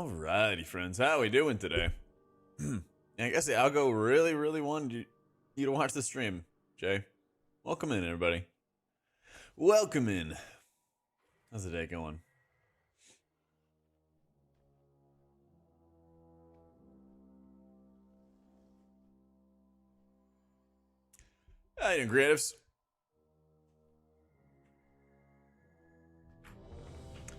Alrighty, friends. How we doing today? I guess the algo really wanted you to watch the stream, Jay. Welcome in, everybody. Welcome in. How's the day going? How you doing, creatives?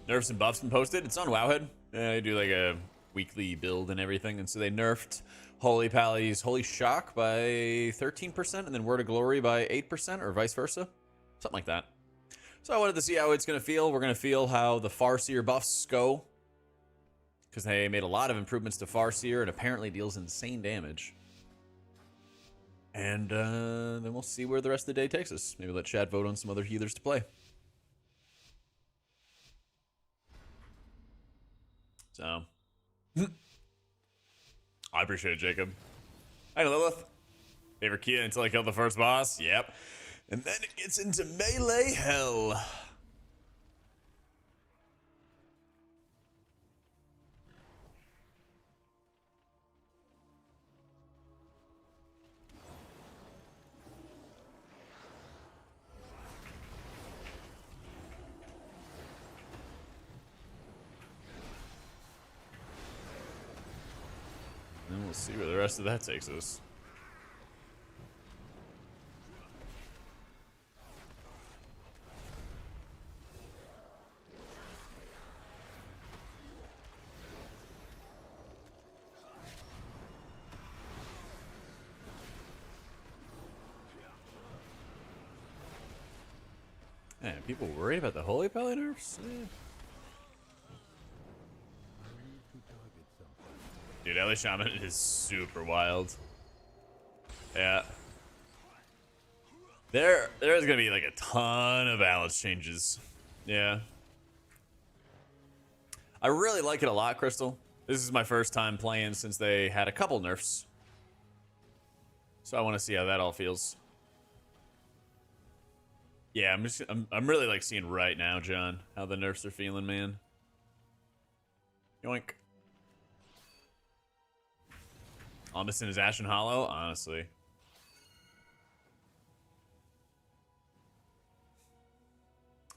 Nerfs and buffs been posted. It's on Wowhead. They do like a weekly build and everything, and so they nerfed Holy Pally's Holy Shock by 13%, and then Word of Glory by 8%, or vice versa, something like that. So I wanted to see how it's gonna feel. We're gonna feel how the Farseer buffs go, because they made a lot of improvements to Farseer, and apparently deals insane damage. And then we'll see where the rest of the day takes us. Maybe let Chad vote on some other healers to play. So, I appreciate it, Jacob. Hi, Lilith. Favorite Kia until I killed the first boss? Yep. And then it gets into melee hell. And we'll see where the rest of that takes us. Man, people worried about the Holy Pally nerfs? Dude, LA Shaman is super wild. Yeah. There's gonna be like a ton of balance changes. Yeah. I really like it a lot, Crystal. This is my first time playing since they had a couple nerfs. So I want to see how that all feels. Yeah, I'm really like seeing right now, John, how the nerfs are feeling, man. Yoink. All missing is Ashen Hollow, honestly.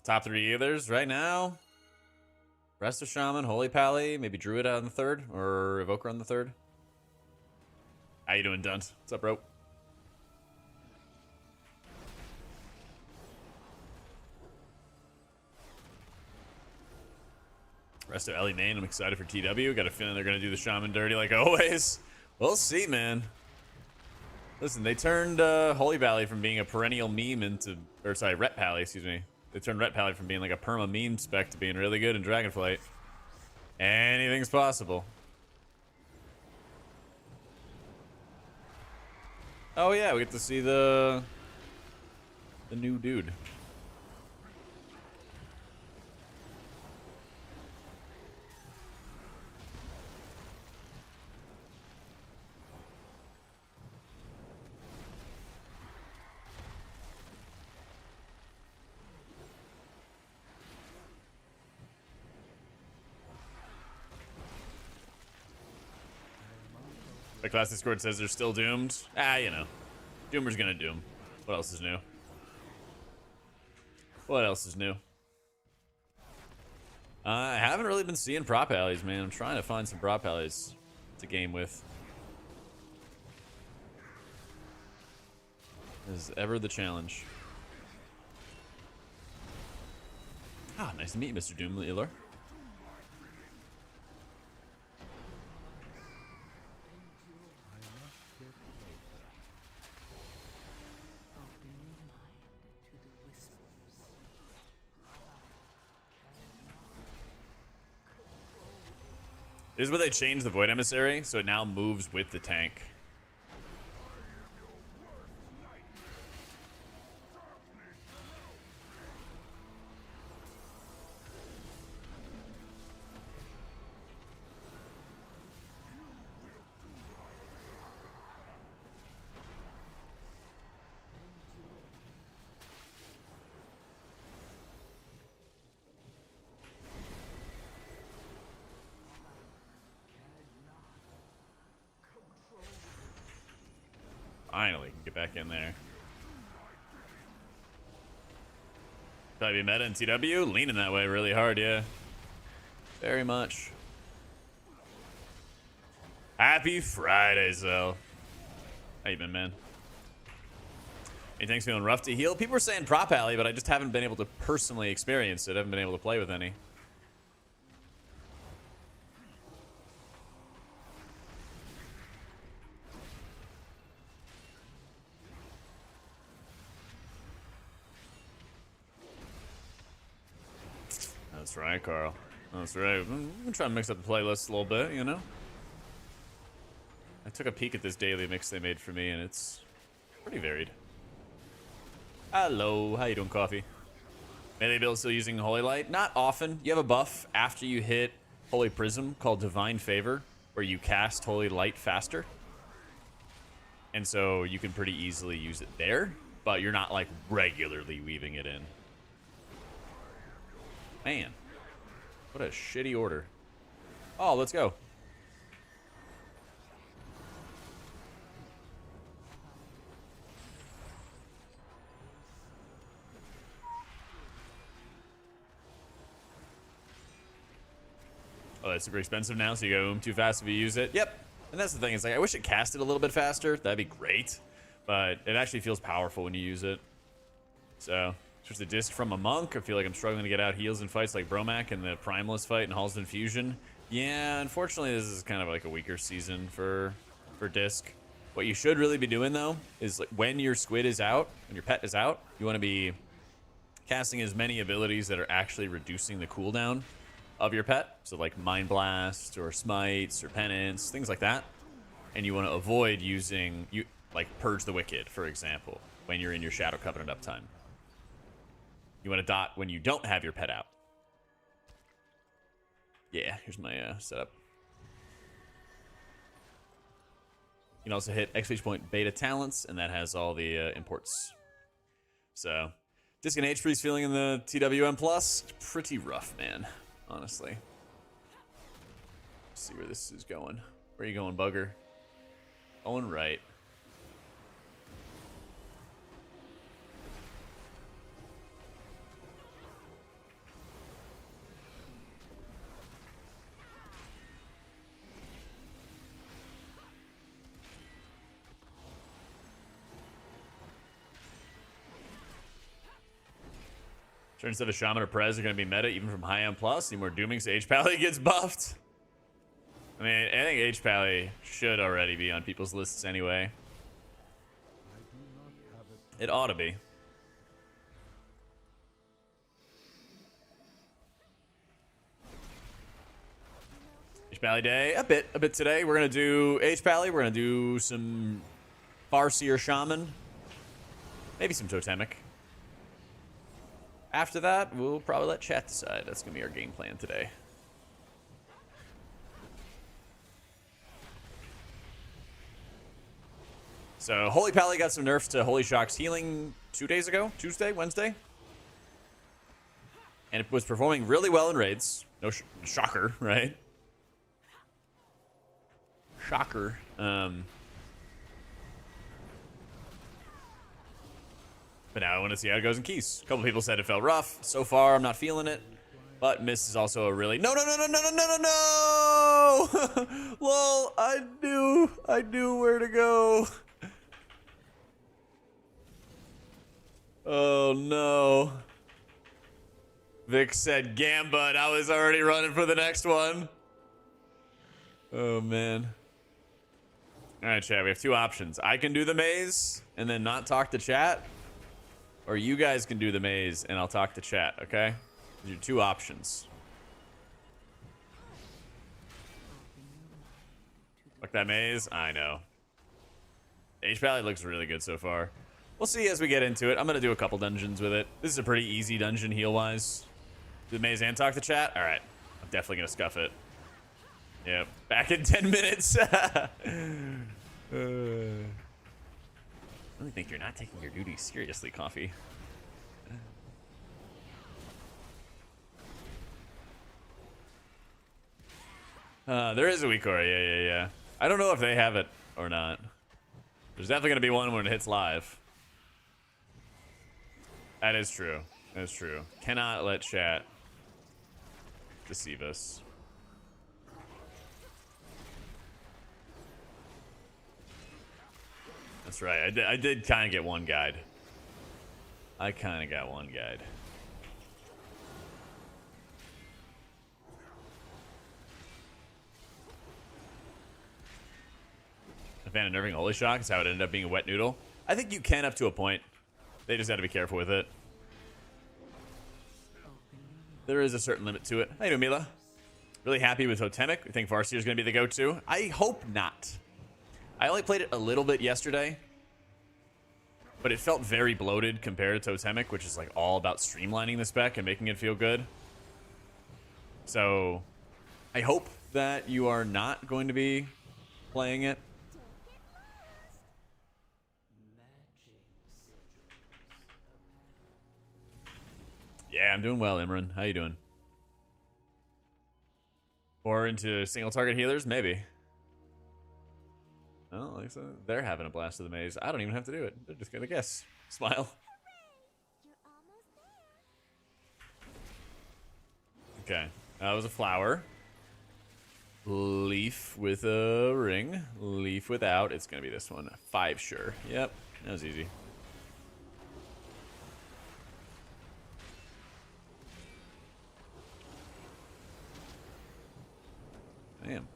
Top 3 healers right now. Resto, Shaman, Holy Pally, maybe Druid on the third, or Evoker on the third. How you doing, Dunt? What's up, bro? Resto, Ellie Main, I'm excited for TW. Got a feeling they're going to do the Shaman dirty like always. We'll see, man. Listen, they turned Holy Valley from being a perennial meme into... Or, sorry, Ret Pally, excuse me. They turned Ret Pally from being like a perma meme spec to being really good in Dragonflight. Anything's possible. Oh, yeah, we get to see the new dude. The class Discord says they're still doomed. Ah, you know. Doomer's gonna doom. What else is new? What else is new? I haven't really been seeing prop allies, man. I'm trying to find some prop allies to game with. Is ever the challenge. Ah, nice to meet you, Mr. Doom Leeler. This is where they changed the Void Emissary, so it now moves with the tank. Finally can get back in there. Probably be meta in TW. Leaning that way really hard, yeah. Very much. Happy Friday, Zell. How you been, man? Anything's feeling rough to heal? People are saying prop alley, but I just haven't been able to personally experience it. I haven't been able to play with any. That's right, Carl. That's right. I'm trying to mix up the playlist a little bit, you know? I took a peek at this daily mix they made for me, and it's pretty varied. Hello, how you doing, Coffee? Melee build still using Holy Light? Not often. You have a buff after you hit Holy Prism called Divine Favor, where you cast Holy Light faster. And so you can pretty easily use it there, but you're not like regularly weaving it in. Man, what a shitty order. Oh, let's go. Oh, that's super expensive now, so you go too fast if you use it. Yep. And that's the thing, it's like, I wish it casted a little bit faster. That'd be great. But it actually feels powerful when you use it. So, switch the disc from a monk. I feel like I'm struggling to get out heals in fights like Bromac and the Primalist fight and Halls of Infusion. Yeah, unfortunately, this is kind of like a weaker season for disc. What you should really be doing, though, is like when your squid is out, when your pet is out, you want to be casting as many abilities that are actually reducing the cooldown of your pet, so like Mind Blast or Smites or Penance, things like that. And you want to avoid using like Purge the Wicked, for example, when you're in your Shadow Covenant uptime. You want to dot when you don't have your pet out. Yeah, here's my setup. You can also hit exclamation point beta talents, and that has all the imports. So, Disc and H-Freeze feeling in the TWM plus, pretty rough, man. Honestly. Let's see where this is going. Where are you going, bugger? Going right. Sure, instead of Shaman or Prez are going to be meta even from high end plus. Need more dooming so HPal gets buffed. I mean, I think HPal should already be on people's lists anyway. It ought to be. HPal day, a bit today. We're going to do HPal. We're going to do some Farseer Shaman. Maybe some Totemic. After that, we'll probably let chat decide. That's going to be our game plan today. So, Holy Pally got some nerfs to Holy Shock's healing 2 days ago. Tuesday, Wednesday. And it was performing really well in raids. No shocker, right? Shocker. But now I want to see how it goes in Keys. A couple people said it felt rough. So far, I'm not feeling it. But Mist is also a really... No! Lol, I knew where to go. Oh, no. Vic said Gamba, and I was already running for the next one. Oh, man. All right, chat, we have two options. I can do the maze and then not talk to chat. Or you guys can do the maze and I'll talk to chat, okay? These are your two options. Fuck that maze? I know. HPal looks really good so far. We'll see as we get into it. I'm going to do a couple dungeons with it. This is a pretty easy dungeon heal-wise. Do the maze and talk to chat? All right. I'm definitely going to scuff it. Yep. Back in 10 minutes. I really think you're not taking your duty seriously, Coffee. There is a weak aura, yeah. I don't know if they have it or not. There's definitely going to be one when it hits live. That is true. That is true. Cannot let chat deceive us. That's right. I did kind of get one guide. I kind of got one guide. A fan of nerfing Holy Shock is how it ended up being a wet noodle. I think you can up to a point. They just got to be careful with it. There is a certain limit to it. How you doing, Mila? Really happy with Totemic. We think Farseer is going to be the go-to. I hope not. I only played it a little bit yesterday, but it felt very bloated compared to Totemic, which is like all about streamlining the spec and making it feel good. So I hope that you are not going to be playing it. Yeah, I'm doing well, Imran. How you doing? Or into single target healers? Maybe. Oh, like so. They're having a blast of the maze. I don't even have to do it. They're just gonna guess. Smile. Okay. That was a flower. Leaf with a ring. Leaf without. It's gonna be this one. 5 sure. Yep. That was easy. Damn.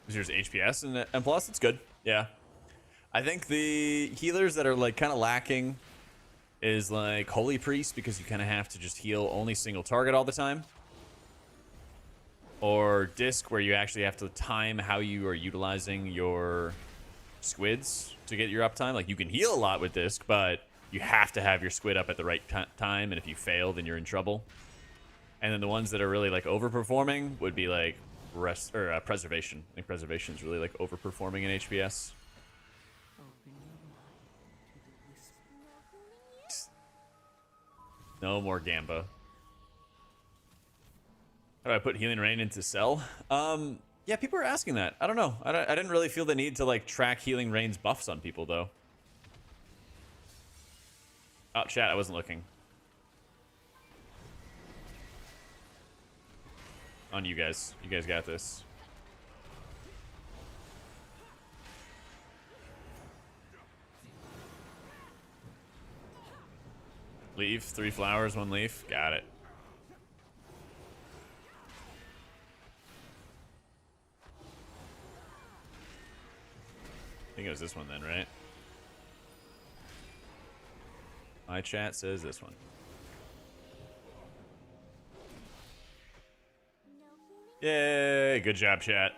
Is yours HPS and plus? It's good. Yeah. I think the healers that are like kind of lacking is like Holy Priest, because you kind of have to just heal only single target all the time. Or Disc, where you actually have to time how you are utilizing your squids to get your uptime. Like, you can heal a lot with Disc, but you have to have your squid up at the right time, and if you fail, then you're in trouble. And then the ones that are really like overperforming would be like Preservation. I think Preservation is really like overperforming in HPS. No more Gamba. How do I put Healing Rain into Cell? Yeah, people are asking that. I don't know. I didn't really feel the need to like track Healing Rain's buffs on people though. Oh, chat, I wasn't looking. On you guys. You guys got this. Leaf, 3 flowers, 1 leaf. Got it. I think it was this one then, right? My chat says this one. Yay! Good job, chat.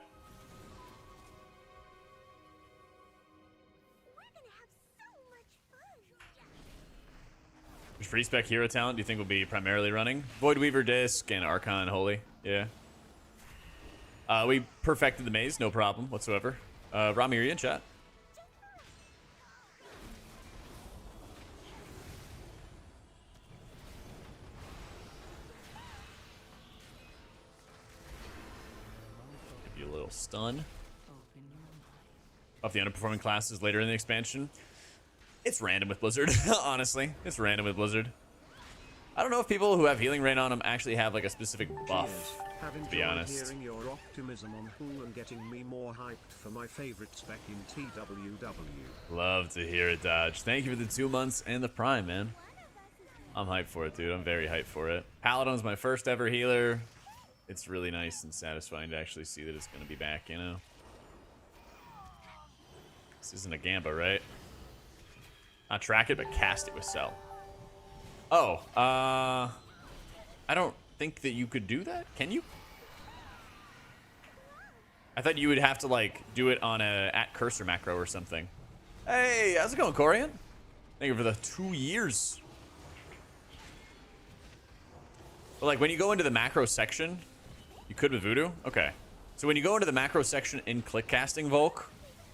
Which free spec hero talent do you think will be primarily running? Void Weaver Disc and Archon Holy. Yeah. We perfected the maze, no problem whatsoever. Rami, are you in chat? Give you a little stun. Off the underperforming classes later in the expansion. It's random with Blizzard, honestly. It's random with Blizzard. I don't know if people who have Healing Rain on them actually have like a specific buff, to be honest. Hearing your optimism on pool and getting me more hyped for my favorite spec in TWW. Love to hear it, Dodge. Thank you for the 2 months and the Prime, man. I'm hyped for it, dude. I'm very hyped for it. Paladin's my first ever healer. It's really nice and satisfying to actually see that it's going to be back, you know? This isn't a Gamba, right? Not track it, but cast it with Cell. Oh, I don't think that you could do that. Can you? I thought you would have to, like, do it on a @cursor macro or something. Hey, how's it going, Corian? Thank you for the 2 years. But, like, when you go into the macro section, you could with Voodoo? Okay. So when you go into the macro section in click casting Volk,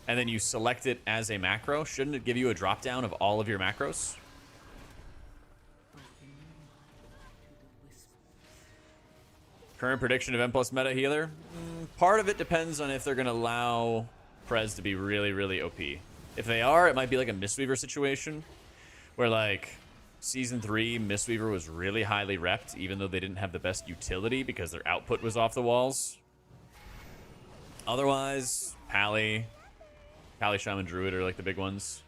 and then you select it as a macro, shouldn't it give you a drop down of all of your macros? Current prediction of M+ meta healer? Part of it depends on if they're going to allow Prez to be really, really OP. If they are, it might be like a Mistweaver situation where like Season 3 Mistweaver was really highly repped even though they didn't have the best utility because their output was off the walls. Otherwise, Pally, Shaman, Druid are like the big ones.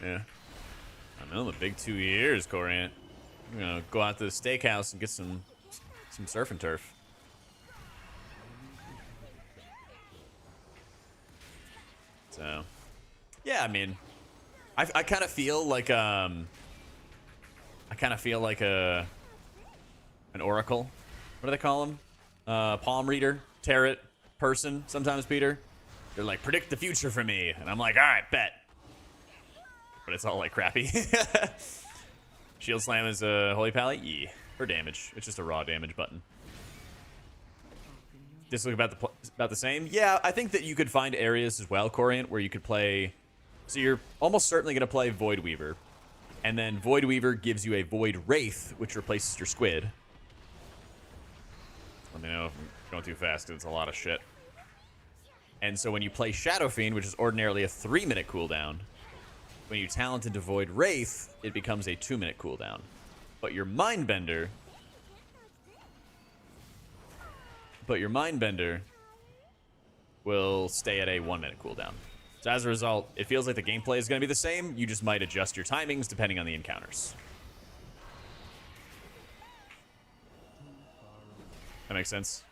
Yeah. I know the big 2 years, Coriant. I'm gonna go out to the steakhouse and get some surf and turf. So, yeah, I mean, I kind of feel like an oracle. What do they call them? Palm reader, tarot person. Sometimes, Peter. They're like, predict the future for me, and I'm like, all right, bet. But it's all like crappy. Shield slam is a holy pally. Yeah, for damage. It's just a raw damage button. This look about the same. Yeah, I think that you could find areas as well, Coriant, where you could play. So you're almost certainly going to play Void Weaver, and then Void Weaver gives you a Void Wraith, which replaces your Squid. Let me know if I'm going too fast, because it's a lot of shit. And so when you play Shadow Fiend, which is ordinarily a 3-minute cooldown, when you talent into Void Wraith, it becomes a 2-minute cooldown. But your Mindbender will stay at a 1-minute cooldown. So as a result, it feels like the gameplay is going to be the same. You just might adjust your timings depending on the encounters. That makes sense?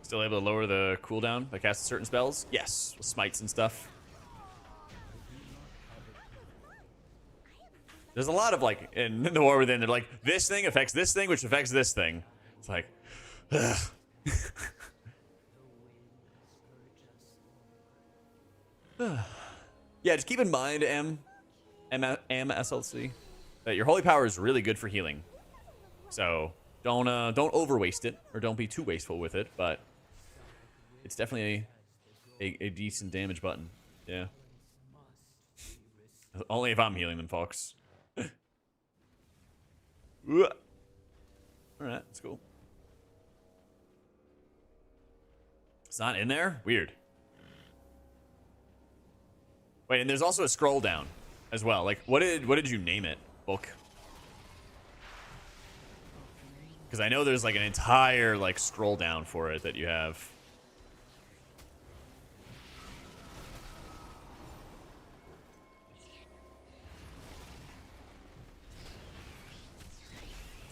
Still able to lower the cooldown by casting certain spells? Yes, with smites and stuff. There's a lot of like in the War Within, they're like, this thing affects this thing, which affects this thing. It's like, ugh. Yeah, just keep in mind, MSLC, that your holy power is really good for healing. So don't overwaste it, or don't be too wasteful with it. But it's definitely a decent damage button. Yeah. Only if I'm healing them, folks. Alright, that's cool. It's not in there? Weird. Wait, and there's also a scroll down as well. Like, what did you name it, Book? Because I know there's like an entire like scroll down for it that you have.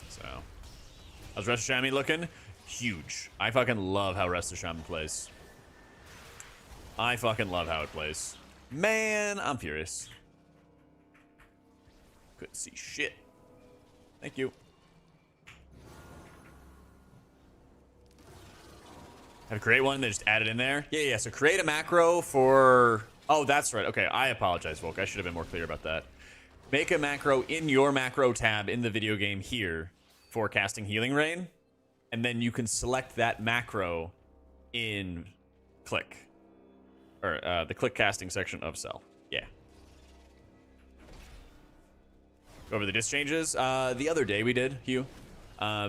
So, how's Resto Shaman looking? Huge. I fucking love how Resto Shaman plays. I fucking love how it plays. Man, I'm furious. Couldn't see shit. Thank you. Have to create one, they just add it in there? Yeah, so create a macro for... Oh, that's right. Okay, I apologize, Volk. I should have been more clear about that. Make a macro in your macro tab in the video game here for casting Healing Rain, and then you can select that macro in Click. Or the Click casting section of Cell. Yeah. Go over the disc changes. The other day we did, Hugh.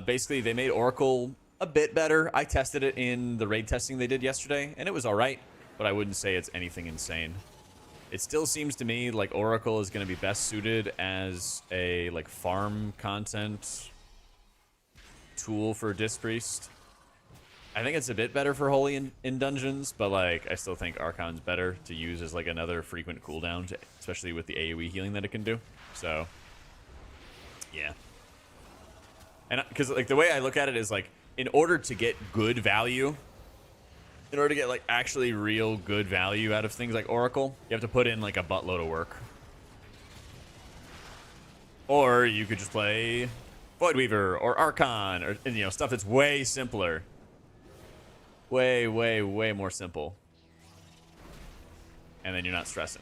Basically, they made Oracle a bit better. I tested it in the raid testing they did yesterday, and it was alright, but I wouldn't say it's anything insane. It still seems to me like Oracle is going to be best suited as a like farm content tool for Disc Priest. I think it's a bit better for Holy in dungeons, but like I still think Archon's better to use as like another frequent cooldown, especially with the AoE healing that it can do. So, yeah. And because like the way I look at it is like, in order to get good value, in order to get like actually real good value out of things like Oracle, you have to put in like a buttload of work. Or you could just play Void Weaver or Archon or stuff that's way simpler. Way more simple. And then you're not stressing.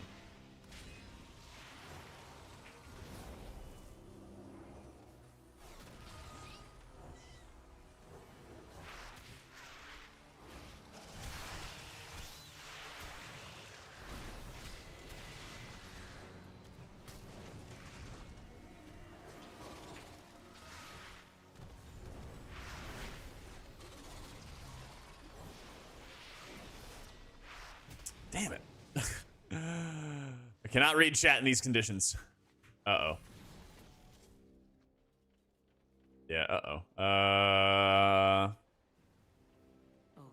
Damn it. I cannot read chat in these conditions. Uh-oh. Yeah, uh-oh.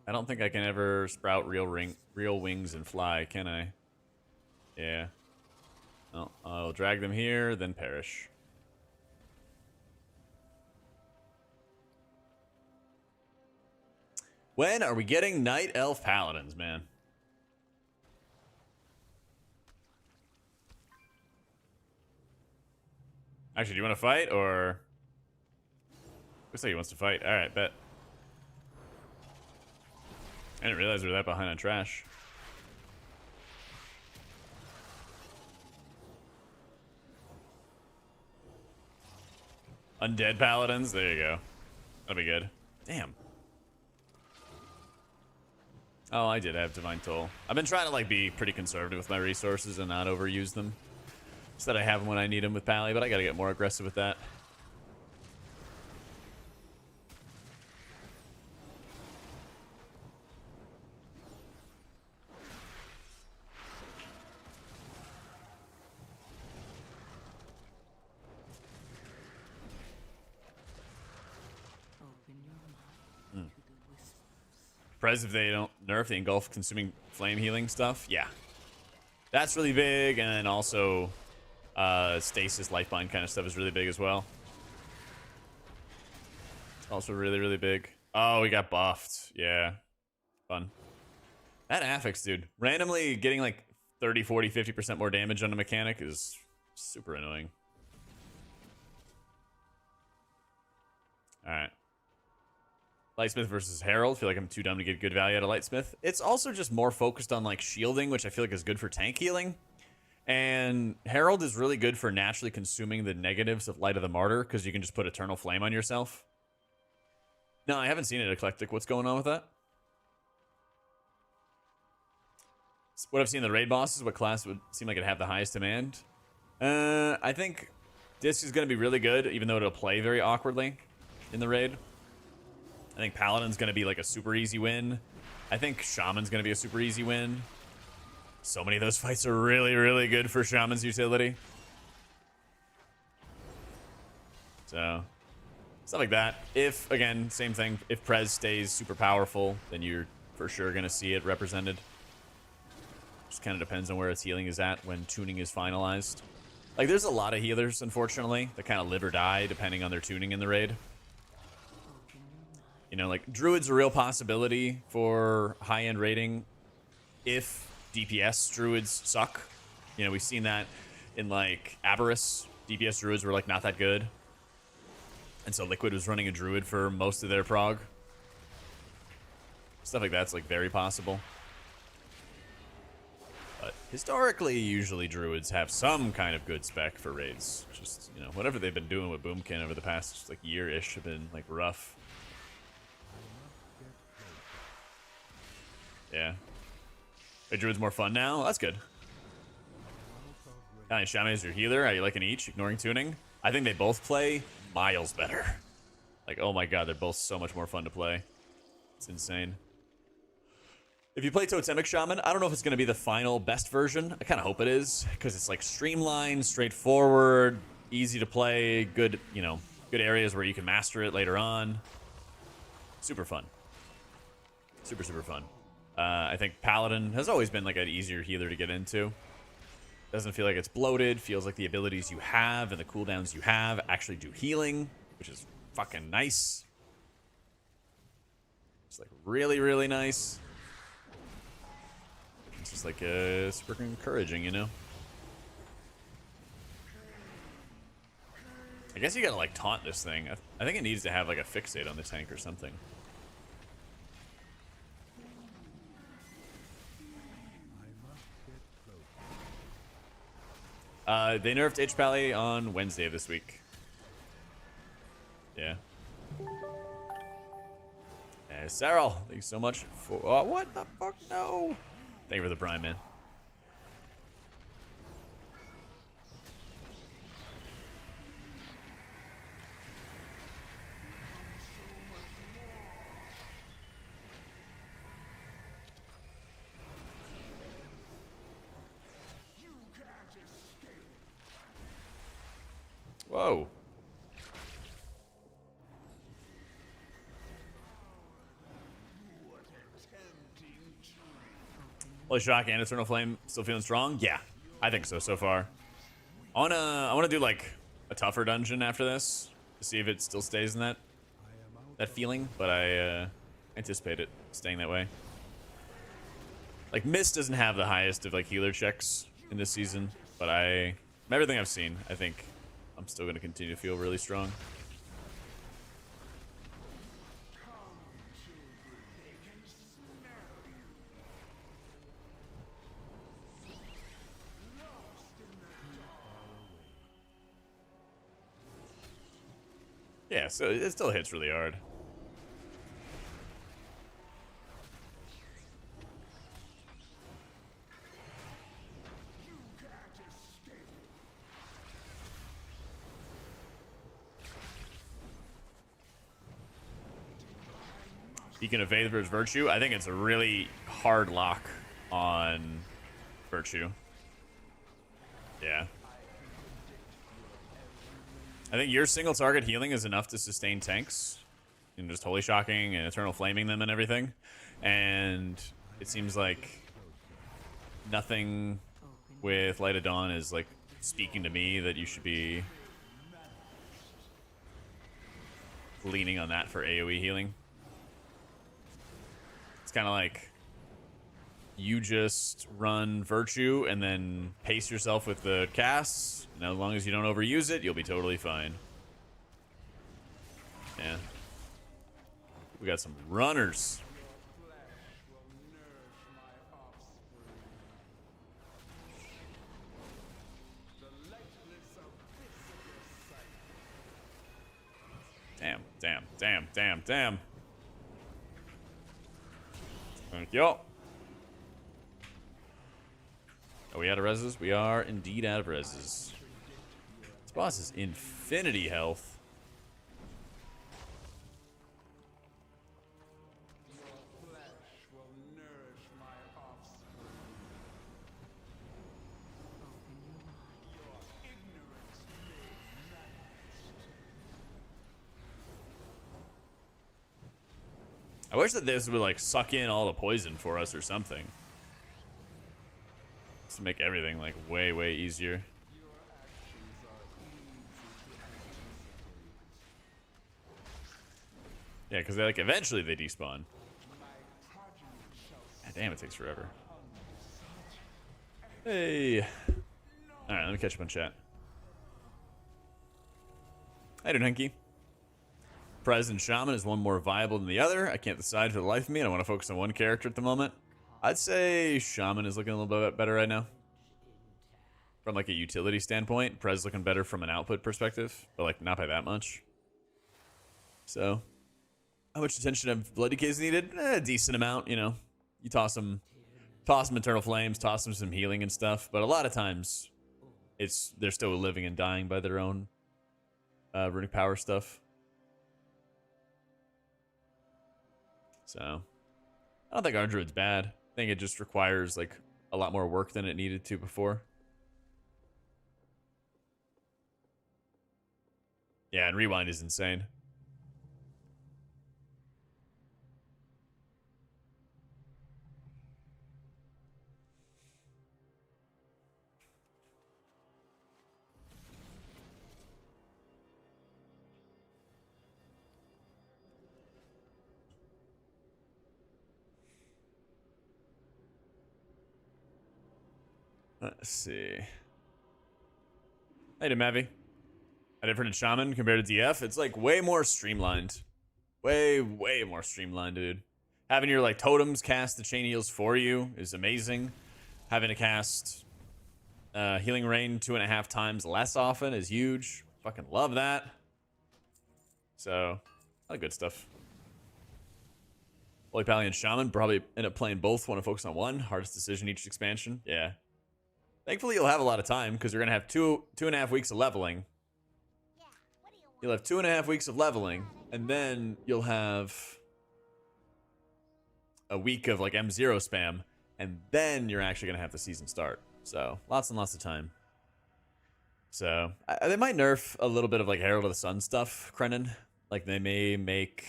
I don't think I can ever sprout real wings and fly, can I? Yeah. No, I'll drag them here, then perish. When are we getting Night Elf Paladins, man? Actually, do you want to fight, or... Looks like he wants to fight. Alright, bet. I didn't realize we were that behind on trash. Undead Paladins? There you go. That'll be good. Damn. Oh, I did have Divine Toll. I've been trying to like be pretty conservative with my resources and not overuse them. Just that I have them when I need them with Pally, but I gotta get more aggressive with that. Prez, if they don't nerf the engulf consuming flame healing stuff, yeah. That's really big, and then also stasis, lifeline kind of stuff is really big as well. Also really, really big. Oh, we got buffed. Yeah. Fun. That affix, dude. Randomly getting like 30, 40, 50% more damage on a mechanic is super annoying. Alright. Lightsmith versus Herald. I feel like I'm too dumb to get good value out of Lightsmith. It's also just more focused on like shielding, which I feel like is good for tank healing. And Herald is really good for naturally consuming the negatives of Light of the Martyr, because you can just put Eternal Flame on yourself. No, I haven't seen it, Eclectic. What's going on with that? What I've seen in the raid bosses, what class would seem like it'd have the highest demand? I think Disc is going to be really good, even though it'll play very awkwardly in the raid. I think Paladin's going to be like a super easy win. I think Shaman's going to be a super easy win. So many of those fights are really, really good for Shaman's utility. So, stuff like that. If, again, same thing, if Prez stays super powerful, then you're for sure going to see it represented. Just kind of depends on where its healing is at when tuning is finalized. Like, there's a lot of healers, unfortunately, that kind of live or die depending on their tuning in the raid. You know, like, Druid's a real possibility for high-end rating if DPS Druids suck. You know, we've seen that in, like, Aberrus. DPS Druids were, like, not that good. And so Liquid was running a Druid for most of their prog. Stuff like that's, like, very possible. But historically, usually Druids have some kind of good spec for raids. Just, you know, whatever they've been doing with Boomkin over the past, like, year-ish have been, like, rough. Yeah. Hey, Druid's more fun now? That's good. Shaman is your healer. How you liking each? Ignoring tuning? I think they both play miles better. Like, oh my god, they're both so much more fun to play. It's insane. If you play Totemic Shaman, I don't know if it's going to be the final best version. I kind of hope it is, because it's like streamlined, straightforward, easy to play, good, you know, good areas where you can master it later on. Super fun. Super, super fun. I think Paladin has always been like an easier healer to get into. Doesn't feel like it's bloated. Feels like the abilities you have and the cooldowns you have actually do healing, which is fucking nice. It's like really, really nice. It's just like super encouraging, you know? I guess you gotta like taunt this thing. I think it needs to have like a fixate on the tank or something. They nerfed HPal on Wednesday of this week. Yeah. Sarah, thank you so much for... Oh, what the fuck? No. Thank you for the prime, man. Whoa. Holy Shock and Eternal Flame still feeling strong? Yeah, I think so far. I wanna do like a tougher dungeon after this to see if it still stays in that feeling, but I anticipate it staying that way. Like Mist doesn't have the highest of like healer checks in this season, but from everything I've seen, I think I'm still gonna continue to feel really strong. Yeah, so it still hits really hard. You can evade versus Virtue. I think it's a really hard lock on Virtue. Yeah. I think your single target healing is enough to sustain tanks. And just Holy Shocking and Eternal Flaming them and everything. And it seems like nothing with Light of Dawn is like speaking to me that you should be leaning on that for AoE healing. It's kind of like you just run Virtue and then pace yourself with the casts. And as long as you don't overuse it, you'll be totally fine. Yeah. We got some runners. Damn, damn, damn, damn, damn. Thank you. Are we out of reses? We are indeed out of reses. This boss is infinity health. I wish that this would like suck in all the poison for us or something. To make everything like way, way easier. Yeah, because like eventually they despawn. God damn, it takes forever. Hey. Alright, let me catch up on chat. How you doing, Henky? Prez and Shaman is one more viable than the other. I can't decide for the life of me. I don't want to focus on one character at the moment. I'd say Shaman is looking a little bit better right now. From like a utility standpoint, Prez looking better from an output perspective, but like not by that much. So, how much attention have Blood Decays needed? A decent amount, you know. You toss them Eternal Flames, toss them some healing and stuff, but a lot of times, they're still living and dying by their own runic power stuff. So, I don't think our druid's bad. I think it just requires like a lot more work than it needed to before. Yeah, and rewind is insane. Let's see. Hey, Mavi. A different Shaman compared to DF, it's like way more streamlined. Way, way more streamlined, dude. Having your like totems cast the chain heals for you is amazing. Having to cast Healing Rain 2.5 times less often is huge. Fucking love that. So, a lot of good stuff. Holy Paladin and Shaman probably end up playing both. Want to focus on one. Hardest decision each expansion. Yeah. Thankfully, you'll have a lot of time because you're gonna have 2.5 weeks of leveling. You'll have 2.5 weeks of leveling, and then you'll have a week of like M0 spam, and then you're actually gonna have the season start. So lots and lots of time. So they might nerf a little bit of like Herald of the Sun stuff, Krenin. Like they may make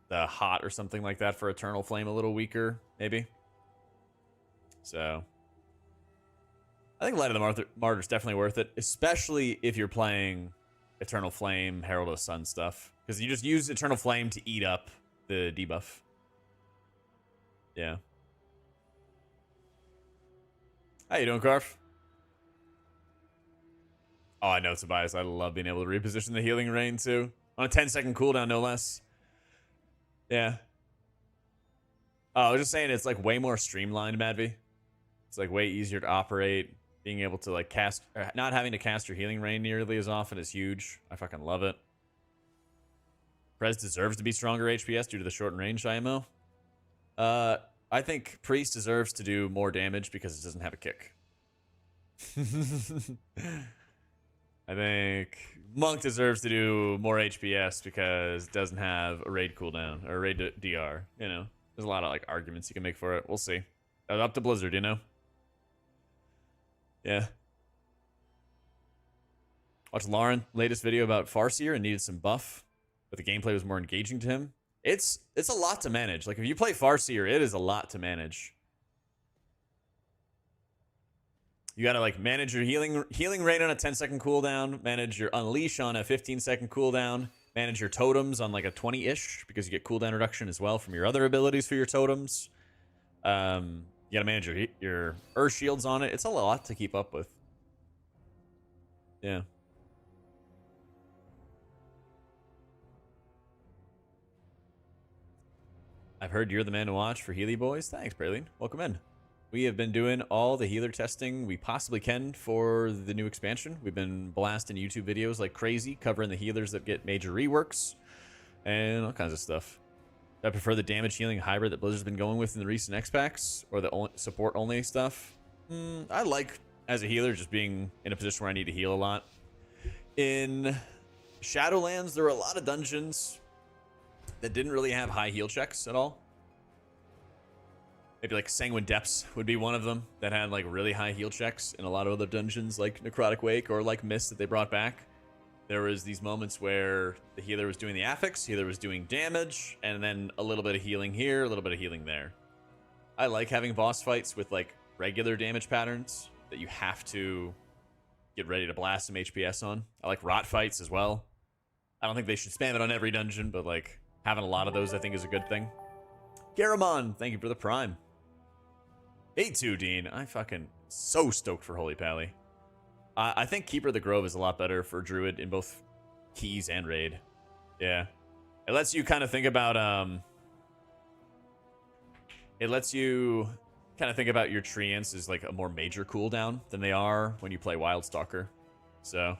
the hot or something like that for Eternal Flame a little weaker, maybe. So I think Light of the Martyr is definitely worth it, especially if you're playing Eternal Flame, Herald of the Sun stuff, because you just use Eternal Flame to eat up the debuff. Yeah. How you doing, Carf? Oh, I know it's a bias. I love being able to reposition the healing rain too. On a 10-second cooldown, no less. Yeah. Oh, I was just saying it's like way more streamlined, Madvi. It's like way easier to operate. Being able to like cast, not having to cast your healing rain nearly as often is huge. I fucking love it. Prez deserves to be stronger HPS due to the shortened range IMO. I think Priest deserves to do more damage because it doesn't have a kick. I think Monk deserves to do more HPS because it doesn't have a raid cooldown or a raid DR. You know, there's a lot of like arguments you can make for it. We'll see. Up to Blizzard, you know. Yeah. Watched Lauren latest video about Farseer and needed some buff, but the gameplay was more engaging to him. It's a lot to manage. Like if you play Farseer, it is a lot to manage. You gotta like manage your healing rate on a 10-second cooldown, manage your unleash on a 15-second cooldown, manage your totems on like a 20-ish because you get cooldown reduction as well from your other abilities for your totems. You gotta manage your earth shields on it. It's a lot to keep up with. Yeah. I've heard you're the man to watch for Healy Boys. Thanks, Praline. Welcome in. We have been doing all the healer testing we possibly can for the new expansion. We've been blasting YouTube videos like crazy, covering the healers that get major reworks and all kinds of stuff. I prefer the damage healing hybrid that Blizzard's been going with in the recent X packs, or the support only stuff. I like, as a healer, just being in a position where I need to heal a lot. In Shadowlands, there were a lot of dungeons that didn't really have high heal checks at all. Maybe like Sanguine Depths would be one of them that had like really high heal checks. In a lot of other dungeons like Necrotic Wake or like Mist that they brought back, there was these moments where the healer was doing the affix, healer was doing damage, and then a little bit of healing here, a little bit of healing there. I like having boss fights with like regular damage patterns that you have to get ready to blast some HPS on. I like rot fights as well. I don't think they should spam it on every dungeon, but like having a lot of those I think is a good thing. Garamon, thank you for the prime. 8-2, Dean. I fucking so stoked for Holy Pally. I think Keeper of the Grove is a lot better for Druid in both keys and raid. Yeah. It lets you kind of think about, it lets you kind of think about your treants as like a more major cooldown than they are when you play Wildstalker. So,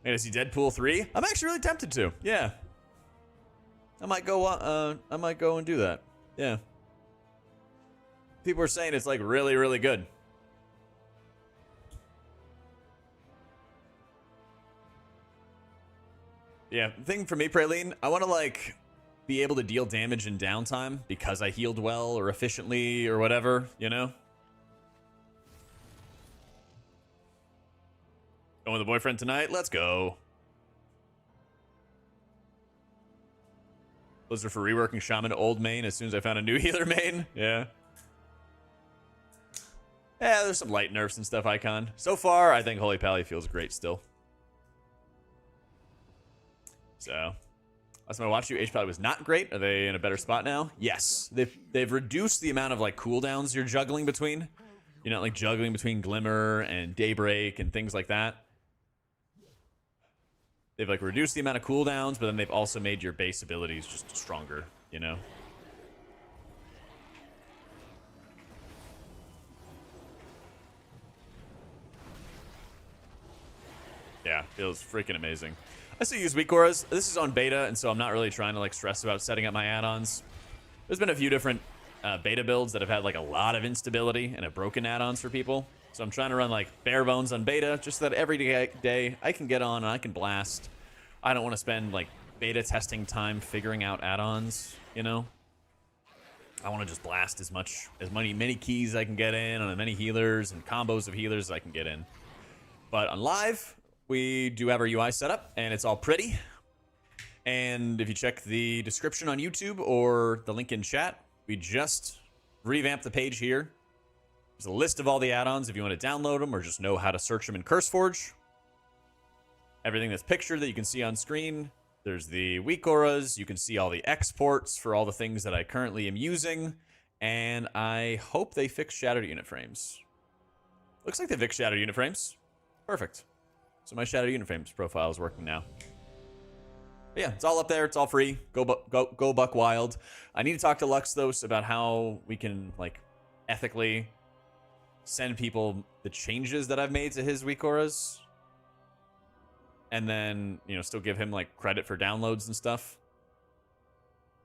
maybe I see Deadpool 3. I'm actually really tempted to. Yeah. I might go and do that. Yeah. People are saying it's like really, really good. Yeah, the thing for me, Praline, I want to like be able to deal damage in downtime because I healed well or efficiently or whatever, you know? Going with the boyfriend tonight? Let's go. Blizzard for reworking Shaman old main as soon as I found a new healer main. Yeah. Yeah, there's some light nerfs and stuff, Icon. So far, I think Holy Pally feels great still. So, last time I watched you, HPal was not great. Are they in a better spot now? Yes. They've reduced the amount of like cooldowns you're juggling between. You're not like juggling between Glimmer and Daybreak and things like that. They've like reduced the amount of cooldowns, but then they've also made your base abilities just stronger, you know? Yeah, feels freaking amazing. I still use weak auras. This is on beta, and so I'm not really trying to like stress about setting up my add-ons. There's been a few different beta builds that have had like a lot of instability and have broken add-ons for people. So I'm trying to run like bare bones on beta, just so that every day I can get on and I can blast. I don't want to spend like beta testing time figuring out add-ons, you know? I want to just blast as many keys I can get in on as many healers and combos of healers as I can get in. But on live, we do have our UI set up, and it's all pretty. And if you check the description on YouTube or the link in chat, we just revamped the page here. There's a list of all the add-ons if you want to download them or just know how to search them in CurseForge. Everything that's pictured that you can see on screen. There's the weak auras. You can see all the exports for all the things that I currently am using. And I hope they fix shattered unit frames. Looks like they fixed shattered unit frames. Perfect. So my shattered unit frames profile is working now. But yeah, it's all up there. It's all free. Go buck wild. I need to talk to Luxthos about how we can like ethically send people the changes that I've made to his weak auras. And then, you know, still give him like credit for downloads and stuff.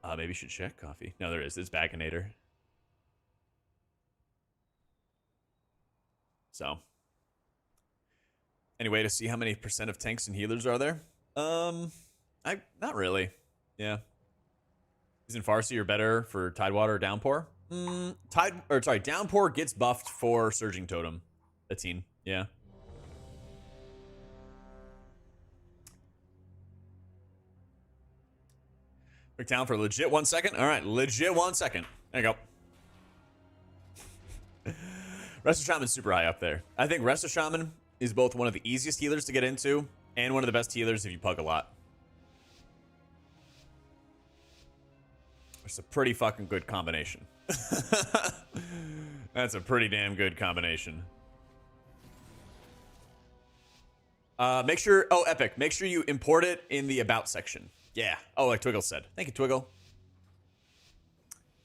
Maybe you should check coffee. No, there is. It's Baconator. So, any way to see how many % of tanks and healers are there? Not really. Yeah. Isn't Farsi or better for Tidewater or Downpour? Downpour gets buffed for Surging Totem. Atine. Yeah. Quick down for legit 1 second. All right, legit 1 second. There you go. Resto Shaman's super high up there. I think Resto Shaman is both one of the easiest healers to get into and one of the best healers if you pug a lot. It's a pretty fucking good combination. That's a pretty damn good combination. Make sure, oh, Epic, make sure you import it in the About section. Yeah. Oh, like Twiggle said. Thank you, Twiggle.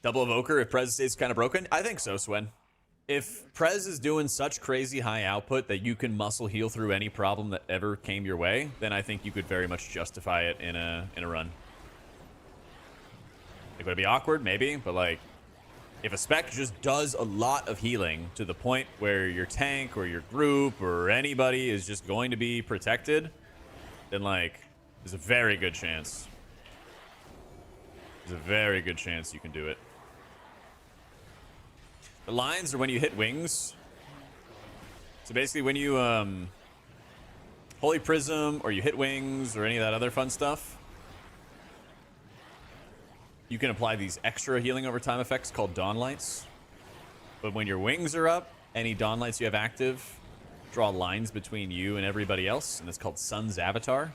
Double Evoker if Prez stays kind of broken? I think so, Swen. If Prez is doing such crazy high output that you can muscle heal through any problem that ever came your way, then I think you could very much justify it in a run. Like, would it be awkward? Maybe, but like, if a spec just does a lot of healing to the point where your tank or your group or anybody is just going to be protected, then like, there's a very good chance. There's a very good chance you can do it. The lines are when you hit wings. So basically when you Holy Prism or you hit wings or any of that other fun stuff, you can apply these extra healing over time effects called Dawn Lights. But when your wings are up, any Dawn Lights you have active draw lines between you and everybody else, and it's called Sun's Avatar.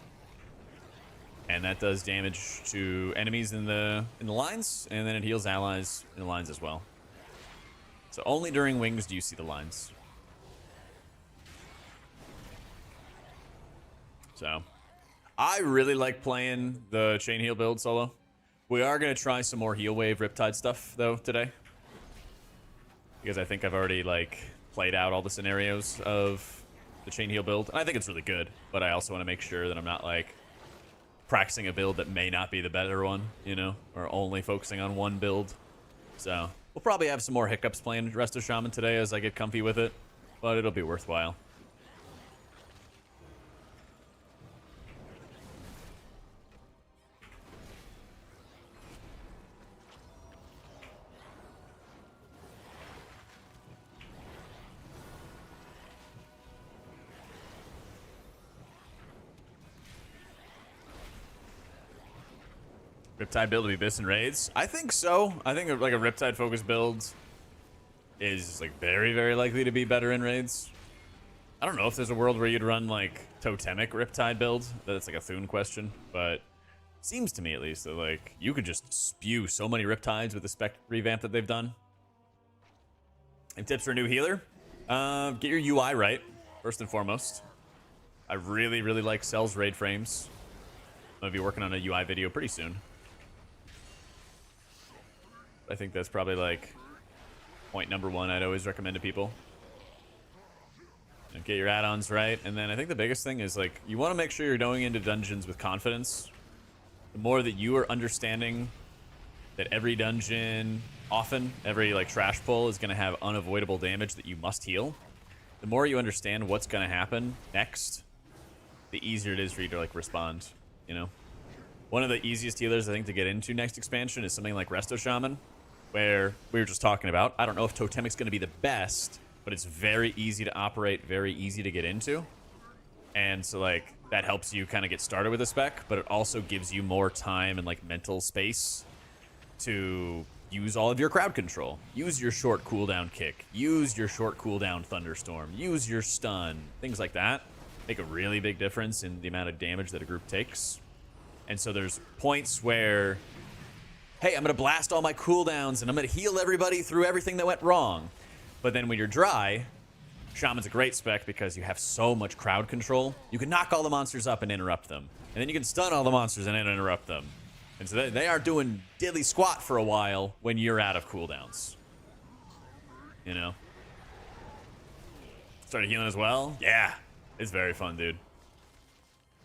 And that does damage to enemies in the lines, and then it heals allies in the lines as well. So only during wings do you see the lines. So I really like playing the chain heal build solo. We are going to try some more heal wave Riptide stuff though today, because I think I've already like played out all the scenarios of the chain heal build. And I think it's really good, but I also want to make sure that I'm not like practicing a build that may not be the better one, you know, or only focusing on one build. So we'll probably have some more hiccups playing Resto Shaman today as I get comfy with it, but it'll be worthwhile. Riptide build to be Biss and raids? I think so. I think like a Riptide focused build is like very, very likely to be better in raids. I don't know if there's a world where you'd run like totemic Riptide build. That's like a Thune question, but it seems to me at least that like you could just spew so many Riptides with the spec revamp that they've done. And tips for a new healer? Get your UI right, first and foremost. I really, really like Cell's raid frames. I'm gonna be working on a UI video pretty soon. I think that's probably like point number one I'd always recommend to people. And get your add-ons right. And then I think the biggest thing is like you want to make sure you're going into dungeons with confidence. The more that you are understanding that every dungeon, often every like trash pull is going to have unavoidable damage that you must heal, the more you understand what's going to happen next, the easier it is for you to like respond, you know? One of the easiest healers I think to get into next expansion is something like Resto Shaman, where we were just talking about. I don't know if Totemic's going to be the best, but it's very easy to operate, very easy to get into. And so like that helps you kind of get started with a spec, but it also gives you more time and like mental space to use all of your crowd control. Use your short cooldown kick. Use your short cooldown thunderstorm. Use your stun. Things like that make a really big difference in the amount of damage that a group takes. And so there's points where, hey, I'm going to blast all my cooldowns and I'm going to heal everybody through everything that went wrong. But then when you're dry, Shaman's a great spec because you have so much crowd control. You can knock all the monsters up and interrupt them. And then you can stun all the monsters and then interrupt them. And so they aren't doing diddly squat for a while when you're out of cooldowns. You know? Started healing as well? Yeah. It's very fun, dude.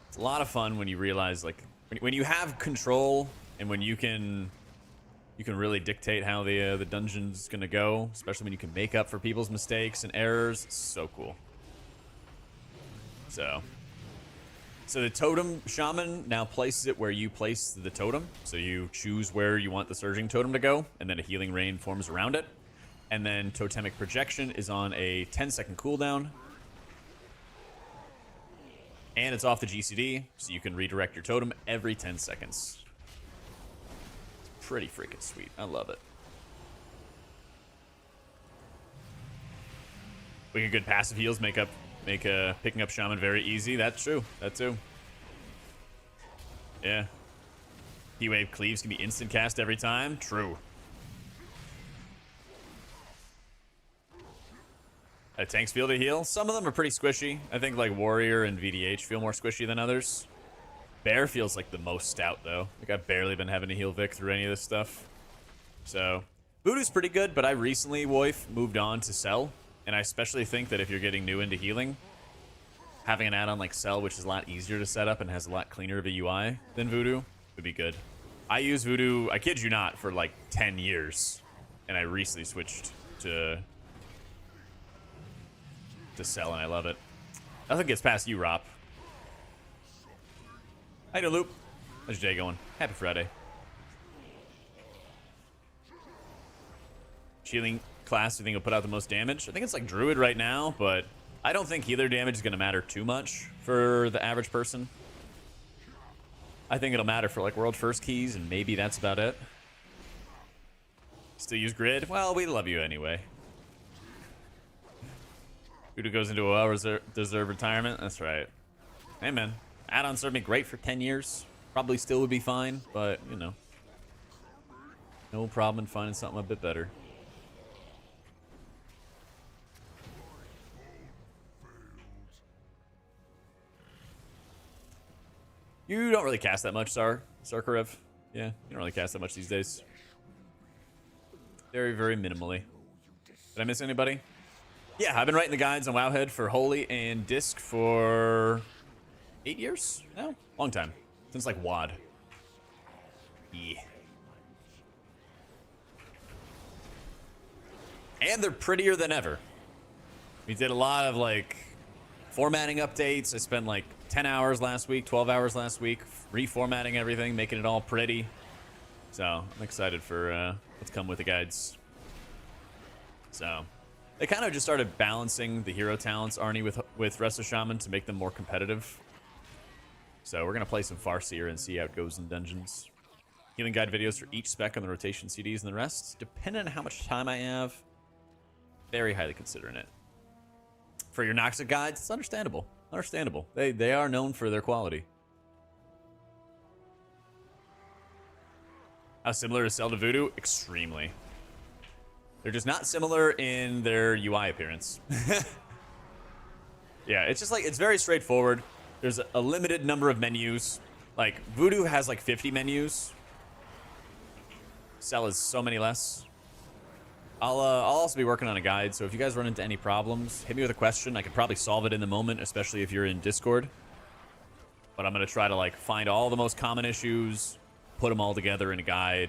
It's a lot of fun when you realize, like, when you have control and when you can really dictate how the dungeon's gonna go, especially when you can make up for people's mistakes and errors. It's so cool. So the totem shaman now places it where you place the totem. So you choose where you want the surging totem to go, and then a healing rain forms around it. And then totemic projection is on a 10-second cooldown. And it's off the GCD, so you can redirect your totem every 10 seconds. It's pretty freaking sweet. I love it. Wicked good passive heals make picking up Shaman very easy. That's true. That too. Yeah. Heatwave cleaves can be instant cast every time. True. Tanks feel to heal. Some of them are pretty squishy. I think like Warrior and VDH feel more squishy than others. Bear feels like the most stout though. Like I've barely been having to heal Vic through any of this stuff. So Voodoo's pretty good, but I recently, Woif, moved on to Cell. And I especially think that if you're getting new into healing, having an add-on like Cell, which is a lot easier to set up and has a lot cleaner of a UI than Voodoo, would be good. I use Voodoo, I kid you not, for like 10 years. And I recently switched to Cell, and I love it. Nothing gets past you, Rop. How you doing, Loop? How's your day going? Happy Friday. Healing class, do you think will put out the most damage? I think it's like Druid right now, but I don't think healer damage is going to matter too much for the average person. I think it'll matter for like world first keys, and maybe that's about it. Still use grid? Well, we love you anyway. Voodoo goes into a well-deserved retirement. That's right. Hey, man. Add-on served me great for 10 years. Probably still would be fine, but, you know. No problem in finding something a bit better. You don't really cast that much, Sarkarev. Yeah, you don't really cast that much these days. Very, very minimally. Did I miss anybody? Yeah, I've been writing the guides on Wowhead for Holy and Disc for 8 years now? Long time. Since like WAD. Yeah. And they're prettier than ever. We did a lot of like formatting updates. I spent like 10 hours last week, 12 hours last week, reformatting everything, making it all pretty. So I'm excited for what's come with the guides. So they kind of just started balancing the hero talents, Arnie, with Resto Shaman to make them more competitive. So we're going to play some Farseer and see how it goes in dungeons. Healing guide videos for each spec on the rotation CDs and the rest. Depending on how much time I have, very highly considering it. For your Noxic guides, it's understandable. Understandable. They are known for their quality. How similar is Cell to Voodoo? Extremely. They're just not similar in their UI appearance. Yeah, it's just like, it's very straightforward. There's a limited number of menus. Like, Voodoo has like 50 menus. Cell is so many less. I'll also be working on a guide, so if you guys run into any problems, hit me with a question. I could probably solve it in the moment, especially if you're in Discord. But I'm going to try to like find all the most common issues, put them all together in a guide,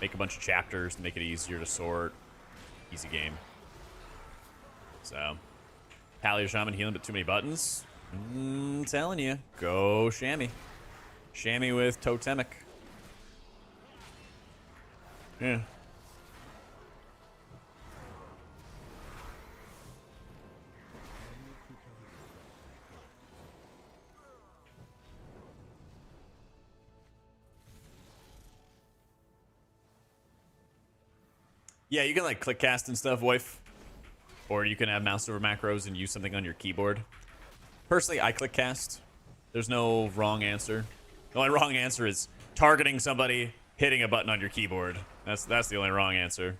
make a bunch of chapters to make it easier to sort. Easy game. So, Pally or Shaman healing, but too many buttons. Telling you, go Shammy. Shammy with Totemic. Yeah. Yeah, you can like click cast and stuff, wife. Or you can have mouse over macros and use something on your keyboard. Personally, I click cast. There's no wrong answer. The only wrong answer is targeting somebody, hitting a button on your keyboard. That's the only wrong answer.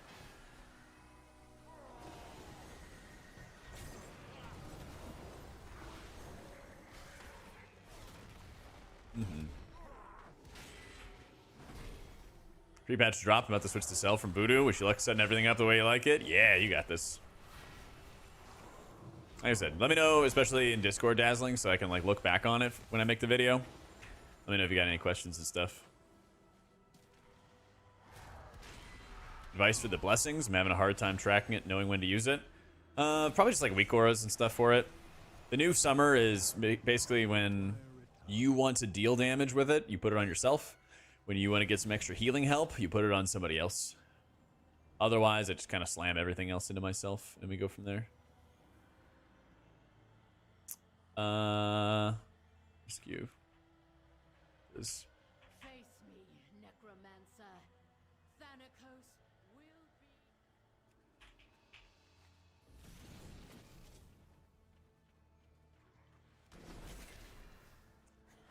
Pre-patch drop. I'm about to switch to sell from Voodoo. Wish you luck setting everything up the way you like it. Yeah, you got this. Like I said, let me know, especially in Discord Dazzling, so I can like look back on it when I make the video. Let me know if you got any questions and stuff. Advice for the blessings. I'm having a hard time tracking it, knowing when to use it. Probably just like weak auras and stuff for it. The new summer is basically when you want to deal damage with it, you put it on yourself. When you want to get some extra healing help, you put it on somebody else. Otherwise, I just kind of slam everything else into myself, and we go from there. Rescue. This. Face me, necromancer. Thanatos will be.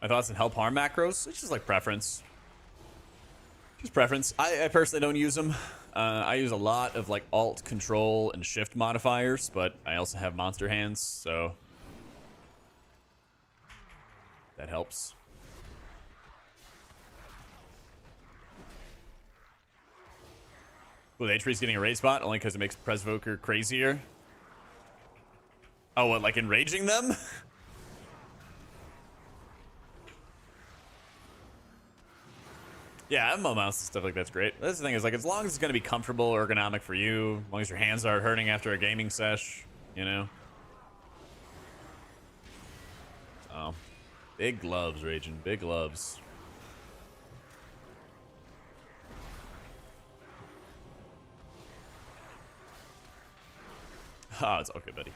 My thoughts on help harm macros? It's just like preference. Just preference. I personally don't use them. I use a lot of like alt, control, and shift modifiers, but I also have monster hands, so that helps. Well, the HP's getting a raid spot only because it makes Presvoker crazier. Oh, what, like enraging them? Yeah, MMO mouse and stuff like that's great. That's the thing is, like, as long as it's going to be comfortable, ergonomic for you, as long as your hands aren't hurting after a gaming sesh, you know? Oh. Big gloves, Raging. Big gloves. Oh, it's all good, buddy.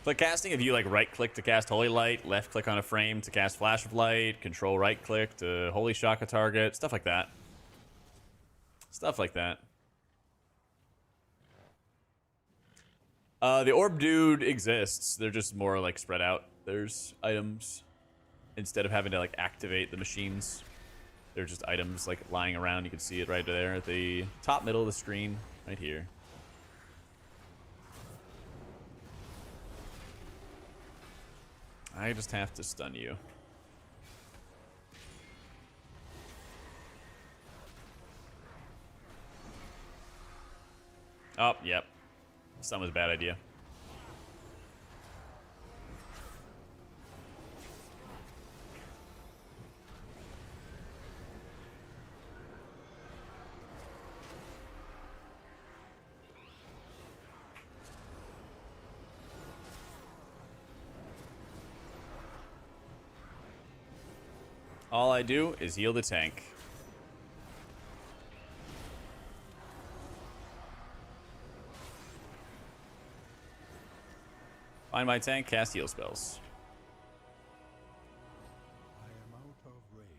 Click casting, if you like right click to cast Holy Light, left click on a frame to cast Flash of Light, control right click to Holy Shock a target, stuff like that. Stuff like that. The Orb Dude exists. They're just more like spread out. There's items. Instead of having to like activate the machines, they're just items like lying around. You can see it right there at the top middle of the screen, right here. I just have to stun you. Oh, yep. Stun was a bad idea. All I do is heal the tank. Find my tank, cast heal spells. I am out of range.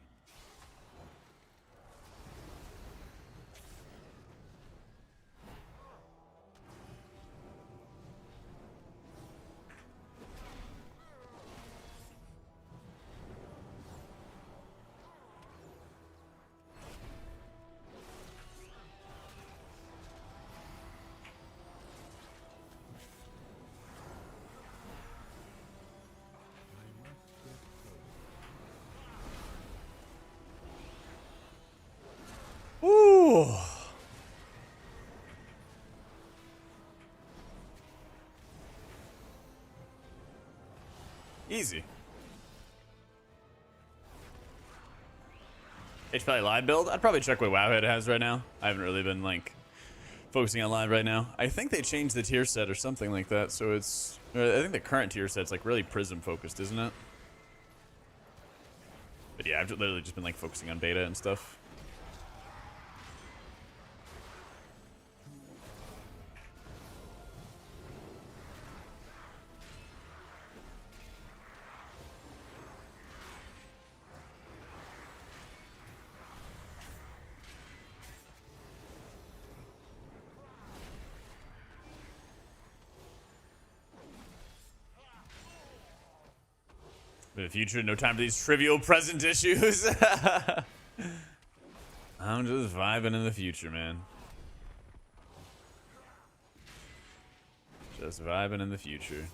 Ooh. Easy. HPal live build? I'd probably check what Wowhead has right now. I haven't really been like focusing on live right now. I think they changed the tier set or something like that, so it's I think the current tier set's like really prism focused, isn't it? But yeah, I've literally just been like focusing on beta and stuff. In the future, no time for these trivial present issues. I'm just vibing in the future, man. Just vibing in the future.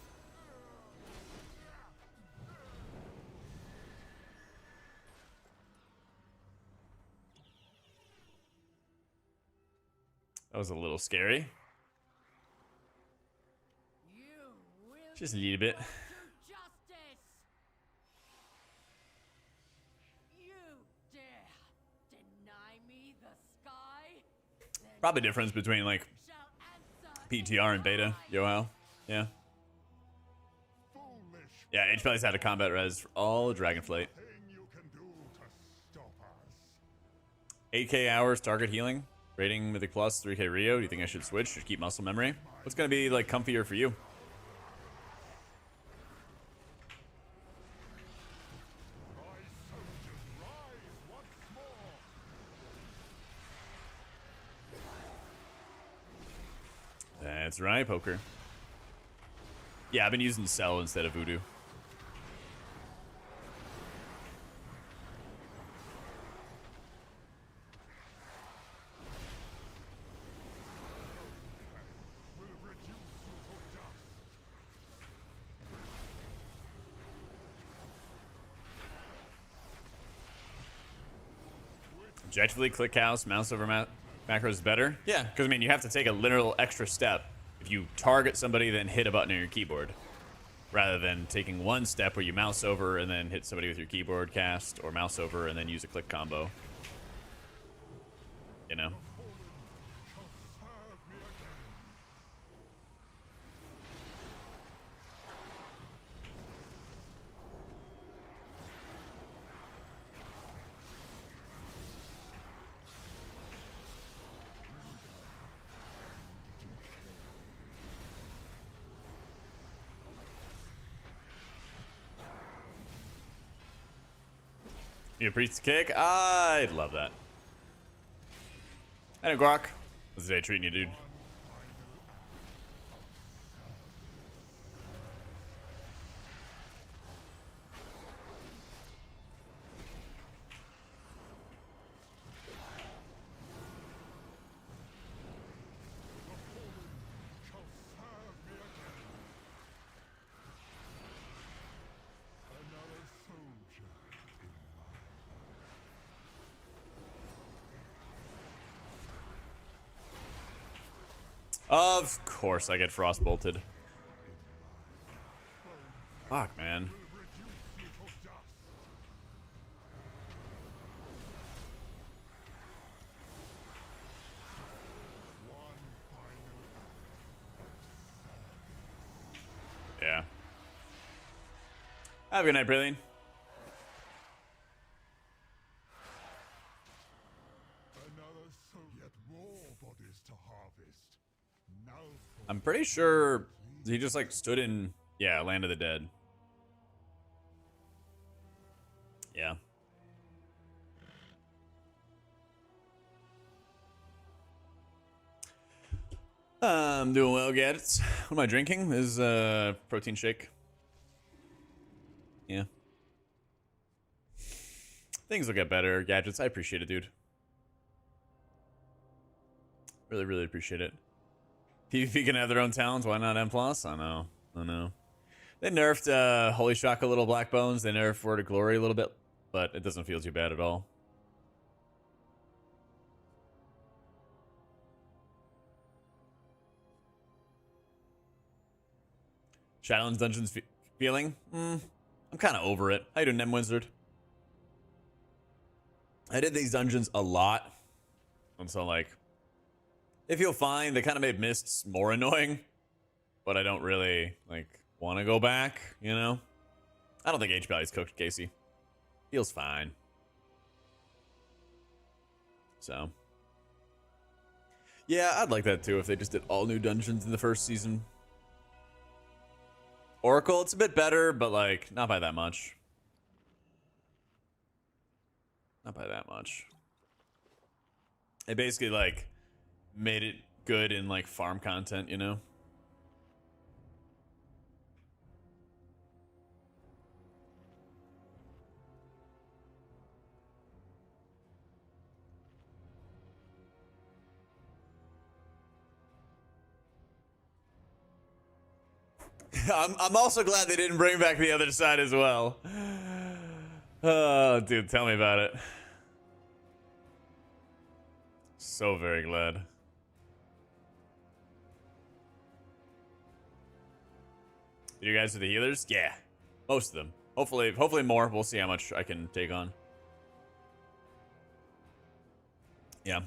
That was a little scary. You will Just a little bit. do justice. You dare deny me the sky? Then Probably difference between like shall answer PTR and beta. Yo-how. Yeah. Foolish Yeah, HPal's had a combat res for all Dragonflight. thing you can do to stop us. 8k hours target healing. Rating Mythic Plus, 3k Rio. Do you think I should switch or keep muscle memory? What's gonna be like comfier for you? My soldiers rise once more. That's right, poker. Yeah, I've been using Cell instead of Voodoo. Will reduce you to dust. Objectively, click house, mouse over macros is better. Yeah, because I mean, you have to take a literal extra step if you target somebody, then hit a button on your keyboard, rather than taking one step where you mouse over and then hit somebody with your keyboard cast, or mouse over and then use a click combo. You know? Serve me again. You a priest kick? I'd love that. Hey, Guac. How's the day treating you, dude? Shall serve me again. Another soldier in my Of course I get frost bolted. Fuck, man. will reduce you to dust. One final Yeah. Have a good night, Praline. another soldier. Yet more bodies to harvest. Now for I'm pretty sure he just like stood in, yeah, Land of the Dead. Yeah. I'm doing well, Gadgets. What am I drinking? This is protein shake. Yeah. Things will get better, Gadgets. I appreciate it, dude. Really, really appreciate it. PvP can have their own talents. Why not M+? I know. I know. They nerfed Holy Shock a little, Black Bones. They nerfed Word of Glory a little bit, but it doesn't feel too bad at all. Shadowlands Dungeons feeling? I'm kind of over it. How you doing, Nem Wizard? I did these dungeons a lot. And so, like, they feel fine. They kind of made Mists more annoying. But I don't really, like, want to go back, you know? I don't think HPal is cooked, Casey. Feels fine. So. Yeah, I'd like that too if they just did all new dungeons in the first season. Oracle, it's a bit better, but, like, not by that much. Not by that much. They basically, like, made it good in, like, farm content, you know? I'm also glad they didn't bring back the other side as well. Oh, dude, tell me about it. So very glad. You guys are the healers? Yeah, most of them. Hopefully more. We'll see how much I can take on. Yeah.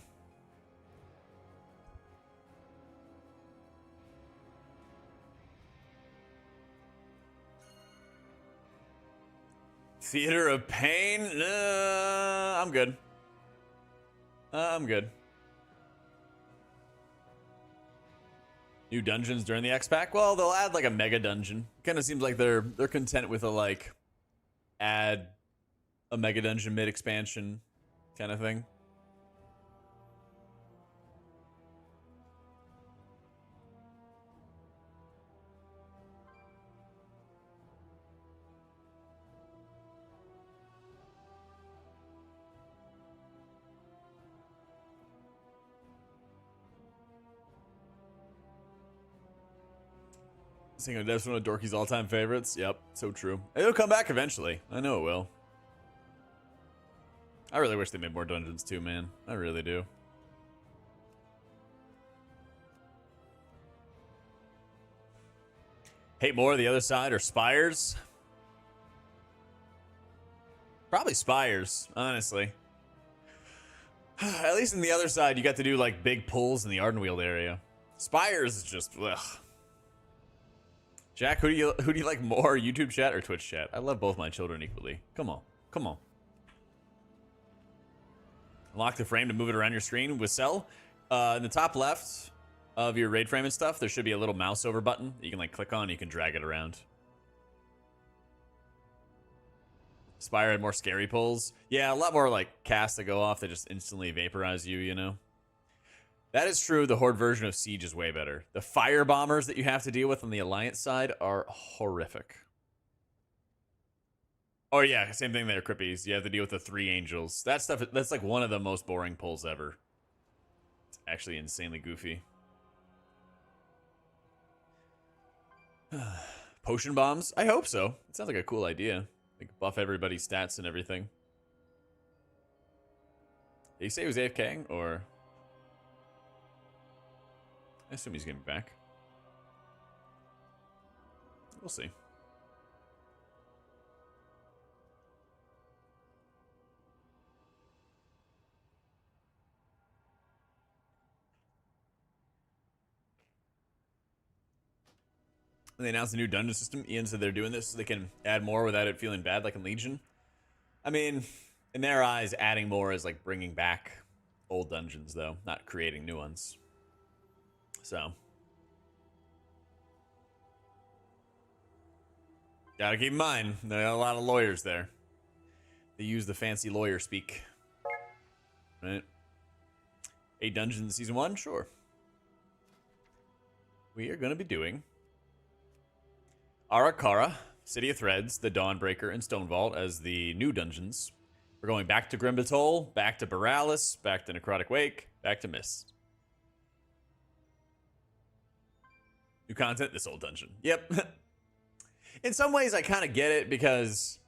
Theater of Pain? I'm good. I'm good. New dungeons during the X pack? Well, they'll add like a mega dungeon. Kind of seems like they're content with a like add a mega dungeon mid expansion kind of thing. Single Dev's one of Dorky's all-time favorites. Yep, so true. It'll come back eventually. I know it will. I really wish they made more dungeons too, man. I really do. Hate more of the other side or Spires? Probably Spires, honestly. At least in the other side, you got to do like big pulls in the Ardenweald area. Spires is just ugh. Jack, who do you like more, YouTube chat or Twitch chat? I love both my children equally. Come on, come on. Unlock the frame to move it around your screen with cell. In the top left of your raid frame and stuff, there should be a little mouse over button that you can like click on and you can drag it around. Spire had more scary pulls. Yeah, a lot more like casts that go off that just instantly vaporize you, you know? That is true. The Horde version of Siege is way better. The fire bombers that you have to deal with on the Alliance side are horrific. Oh yeah, same thing there, Crippies. You have to deal with the 3 angels. That stuff, that's like one of the most boring pulls ever. It's actually insanely goofy. Potion bombs? I hope so. It sounds like a cool idea. Like buff everybody's stats and everything. Did he say he was AFKing or? I assume he's getting back. We'll see. When they announced a new dungeon system, Ian said they're doing this so they can add more without it feeling bad like in Legion. I mean, in their eyes, adding more is like bringing back old dungeons, though, not creating new ones. So, gotta keep in mind, there are a lot of lawyers there. They use the fancy lawyer speak. Right? 8 dungeons in season 1? Sure. We are gonna be doing Arakara, City of Threads, the Dawnbreaker, and Stone Vault as the new dungeons. We're going back to Grimbatol, back to Borealis, back to Necrotic Wake, back to Mist. New content, this old dungeon. Yep. In some ways, I kind of get it because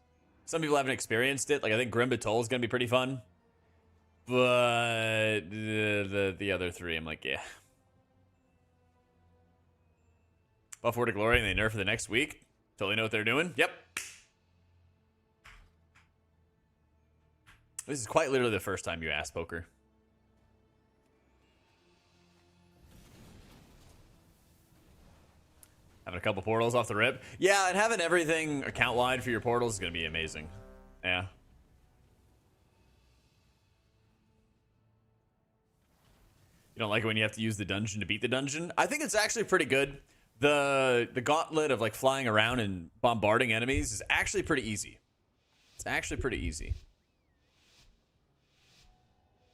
some people haven't experienced it. Like, I think Grimbatol is going to be pretty fun. But the other 3, I'm like, yeah. Buff Word of Glory and they nerf for the next week. Totally know what they're doing. Yep. This is quite literally the first time you asked, Poker. Having a couple portals off the rip. Yeah, and having everything account-wide for your portals is going to be amazing. Yeah. You don't like it when you have to use the dungeon to beat the dungeon? I think it's actually pretty good. The gauntlet of like flying around and bombarding enemies is actually pretty easy. It's actually pretty easy.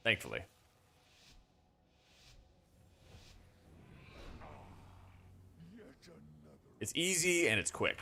Thankfully. It's easy and it's quick.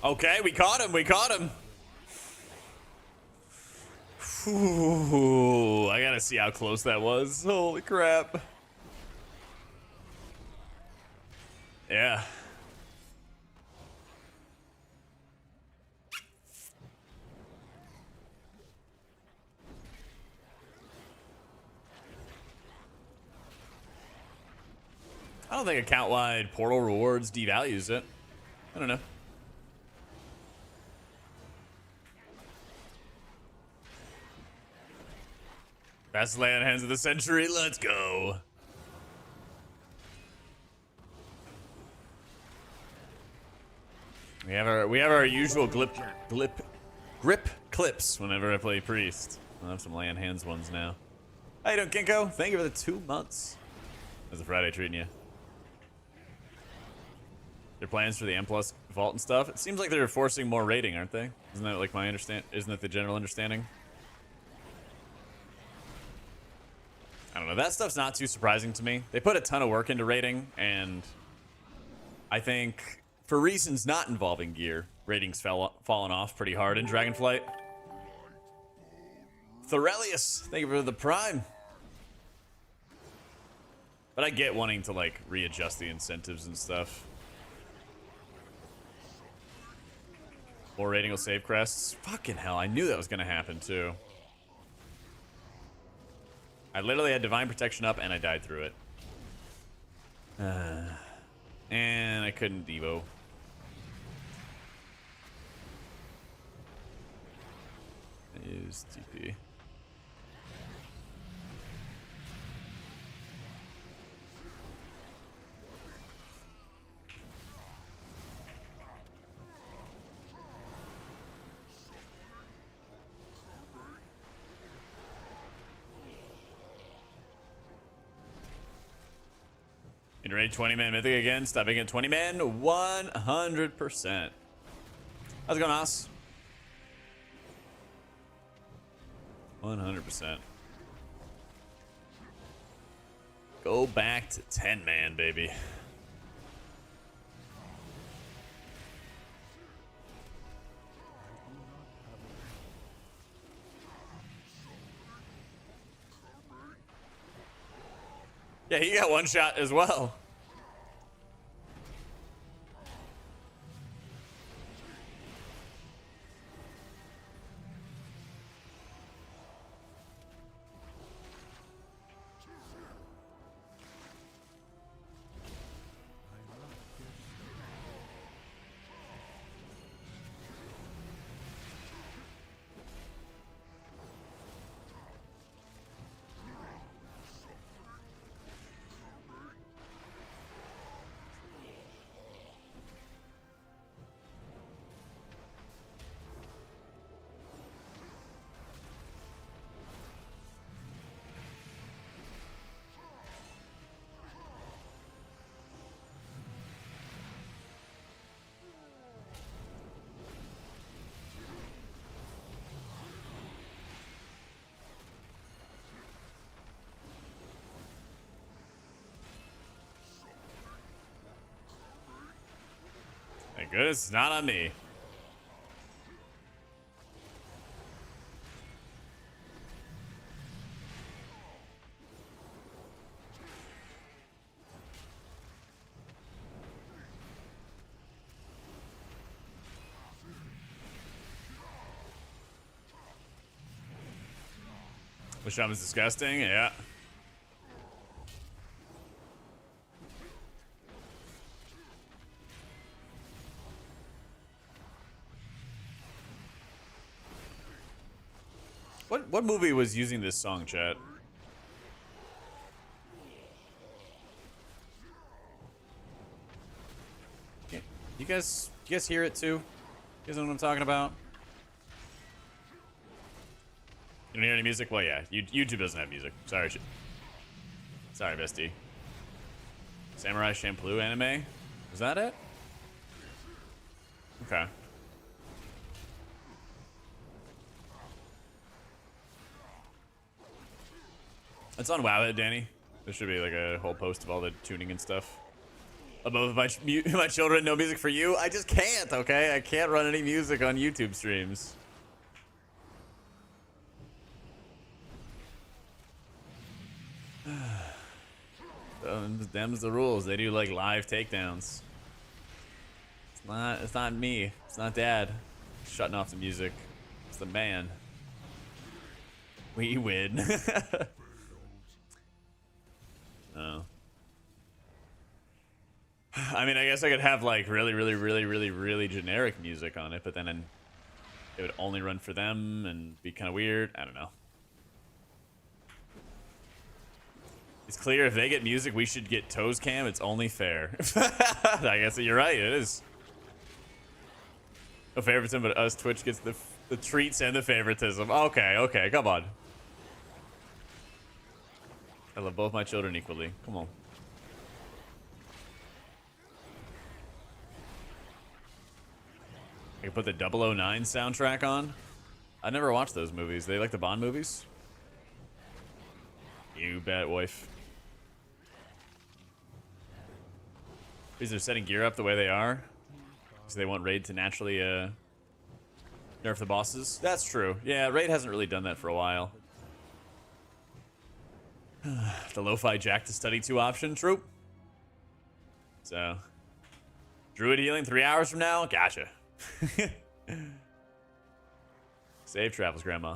Okay, we caught him. We caught him. Ooh, I gotta see how close that was. Holy crap. Yeah. I don't think account-wide portal rewards devalues it. I don't know. Best lay on hands of the century. Let's go. We have our usual grip clips whenever I play priest. I'll have some lay on hands ones now. How you doing, Kinko? Thank you for the 2 months. How's the Friday treating you? Their plans for the M plus vault and stuff. It seems like they're forcing more rating, aren't they? Isn't that like my understand? Isn't that the general understanding? I don't know. That stuff's not too surprising to me. They put a ton of work into rating, and I think for reasons not involving gear, ratings fallen off pretty hard in Dragonflight. Thorelius, thank you for the prime. But I get wanting to like readjust the incentives and stuff. More rating will save crests. Fucking hell, I knew that was gonna happen too. I literally had Divine Protection up and I died through it. And I couldn't Devo. Use TP. In raid 20-man Mythic again. Stop making it 20-man 100%. How's it going, Os? 100%. Go back to 10-man, baby. Yeah, he got one shot as well. Thank goodness it's not on me. The shaman's disgusting, yeah. What movie was using this song, chat? Yeah, you guys hear it too? You guys know what I'm talking about? You don't hear any music? Well, yeah, YouTube doesn't have music. Sorry, sorry, bestie. Samurai Champloo anime? Was that it? Okay. It's on Wowhead, Danny. There should be like a whole post of all the tuning and stuff. Above my children, no music for you. I just can't. Okay, I can't run any music on YouTube streams. Them's the rules. They do like live takedowns. It's not me. It's not Dad. Shutting off the music. It's the man. We win. Oh. I mean, I guess I could have like really generic music on it, but then it would only run for them and be kind of weird. I don't know. It's clear if they get music, we should get Toes Cam. It's only fair. I guess you're right. It is. No favoritism, but us Twitch gets the treats and the favoritism. Okay, come on. I love both my children equally. Come on. I can put the 009 soundtrack on. I never watched those movies. They like the Bond movies? You bet, wife. Is they're setting gear up the way they are? Because they want Raid to naturally nerf the bosses? That's true. Yeah, Raid hasn't really done that for a while. The lo-fi Jack to study 2 option, true. So, Druid healing 3 hours from now? Gotcha. Safe travels, Grandma.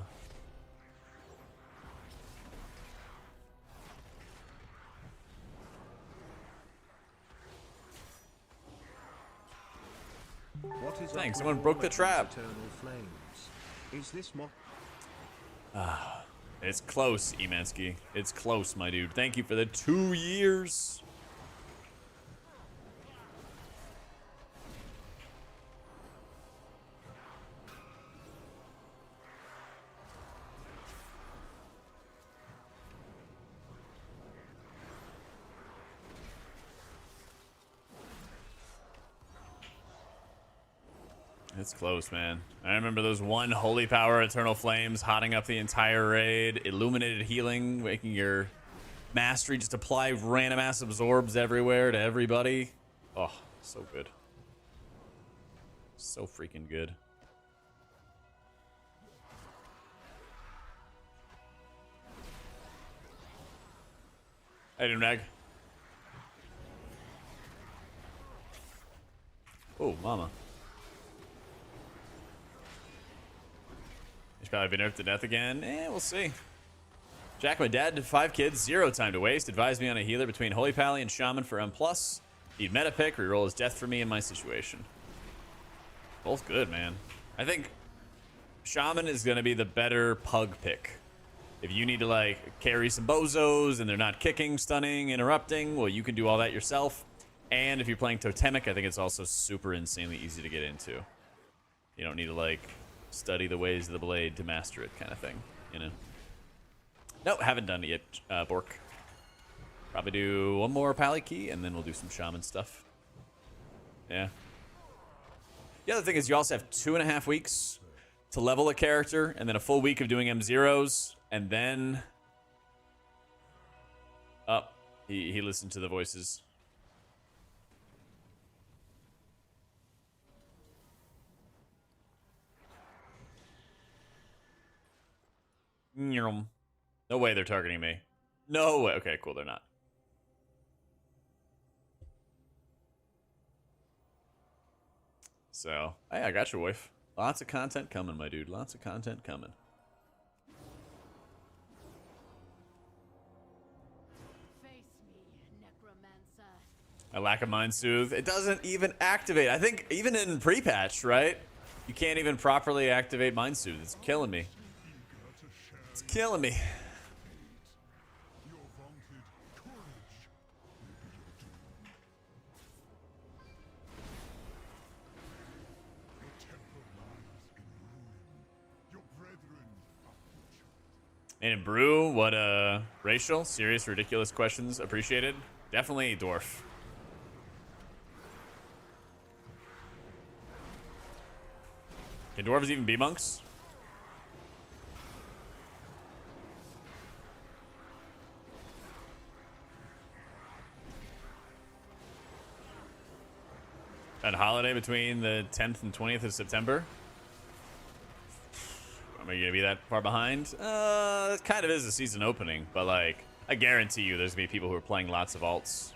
What is Thanks, up someone with broke all the these trap. Eternal flames? Is this mock? It's close, Emansky. It's close, my dude. Thank you for the 2 years. It's close, man. I remember those 1 Holy Power Eternal Flames hotting up the entire raid. Illuminated Healing, making your mastery just apply random ass absorbs everywhere to everybody. Oh, so good. So freaking good. Hey, Nag. Oh, mama. He's probably been nerfed to death again. We'll see. Jack, my dad, 5 kids, 0 time to waste. Advised me on a healer between Holy Pally and Shaman for M+. Need meta pick, reroll his death for me in my situation. Both good, man. I think Shaman is going to be the better pug pick. If you need to, like, carry some bozos and they're not kicking, stunning, interrupting, well, you can do all that yourself. And if you're playing Totemic, I think it's also super insanely easy to get into. You don't need to, like, study the ways of the blade to master it kind of thing, you know? Nope, haven't done it yet, Bork. Probably do 1 more Pally key, and then we'll do some Shaman stuff. Yeah. The other thing is you also have 2.5 weeks to level a character, and then a full week of doing M0s, and then... Oh, he listened to the voices. No way they're targeting me. No way. Okay, cool, they're not. So, hey, I got your wife. Lots of content coming, my dude. Lots of content coming. Face me, necromancer. I lack a Mind Soothe. It doesn't even activate. I think even in pre-patch, right? You can't even properly activate Mind Soothe. It's killing me. It's killing me. Your vaunted courage. Your temple lies in ruin. Your brethren are butchered. And in Brew, what racial, serious, ridiculous questions appreciated? Definitely dwarf. Can dwarves even be monks? That holiday between the 10th and 20th of September. Am I gonna be that far behind? It kind of is a season opening, but like, I guarantee you there's gonna be people who are playing lots of alts.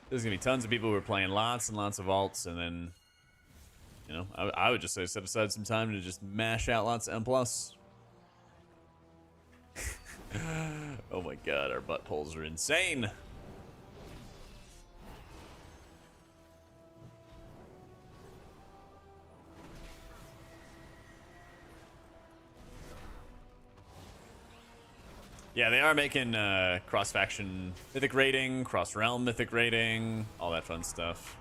There's gonna be tons of people who are playing lots and lots of alts, and then, you know, I would just say set aside some time to just mash out lots of M+. Oh my god, our butt holes are insane. Yeah, they are making cross-faction mythic rating, cross-realm mythic rating, all that fun stuff.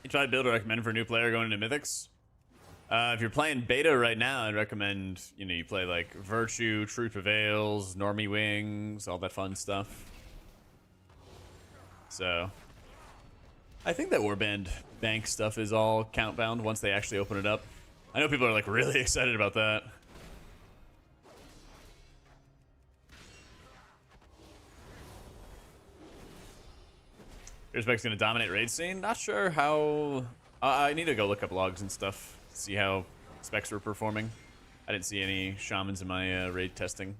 You try to build a recommend for a new player going into Mythics? If you're playing beta right now, I'd recommend, you know, you play like Virtue, Truth Prevails, Normie Wings, all that fun stuff. So, I think that Warband bank stuff is all count bound once they actually open it up. I know people are like really excited about that. Your spec's gonna dominate raid scene? Not sure how. I need to go look up logs and stuff, see how specs were performing. I didn't see any shamans in my raid testing.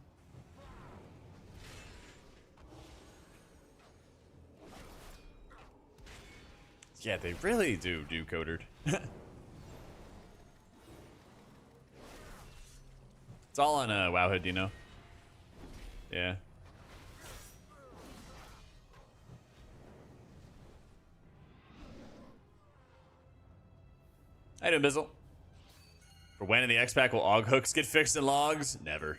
Yeah, they really do codered. It's all on Wowhead, you know? Yeah. How you doing, Bizzle? For when in the X-Pack will AUG hooks get fixed in logs? Never.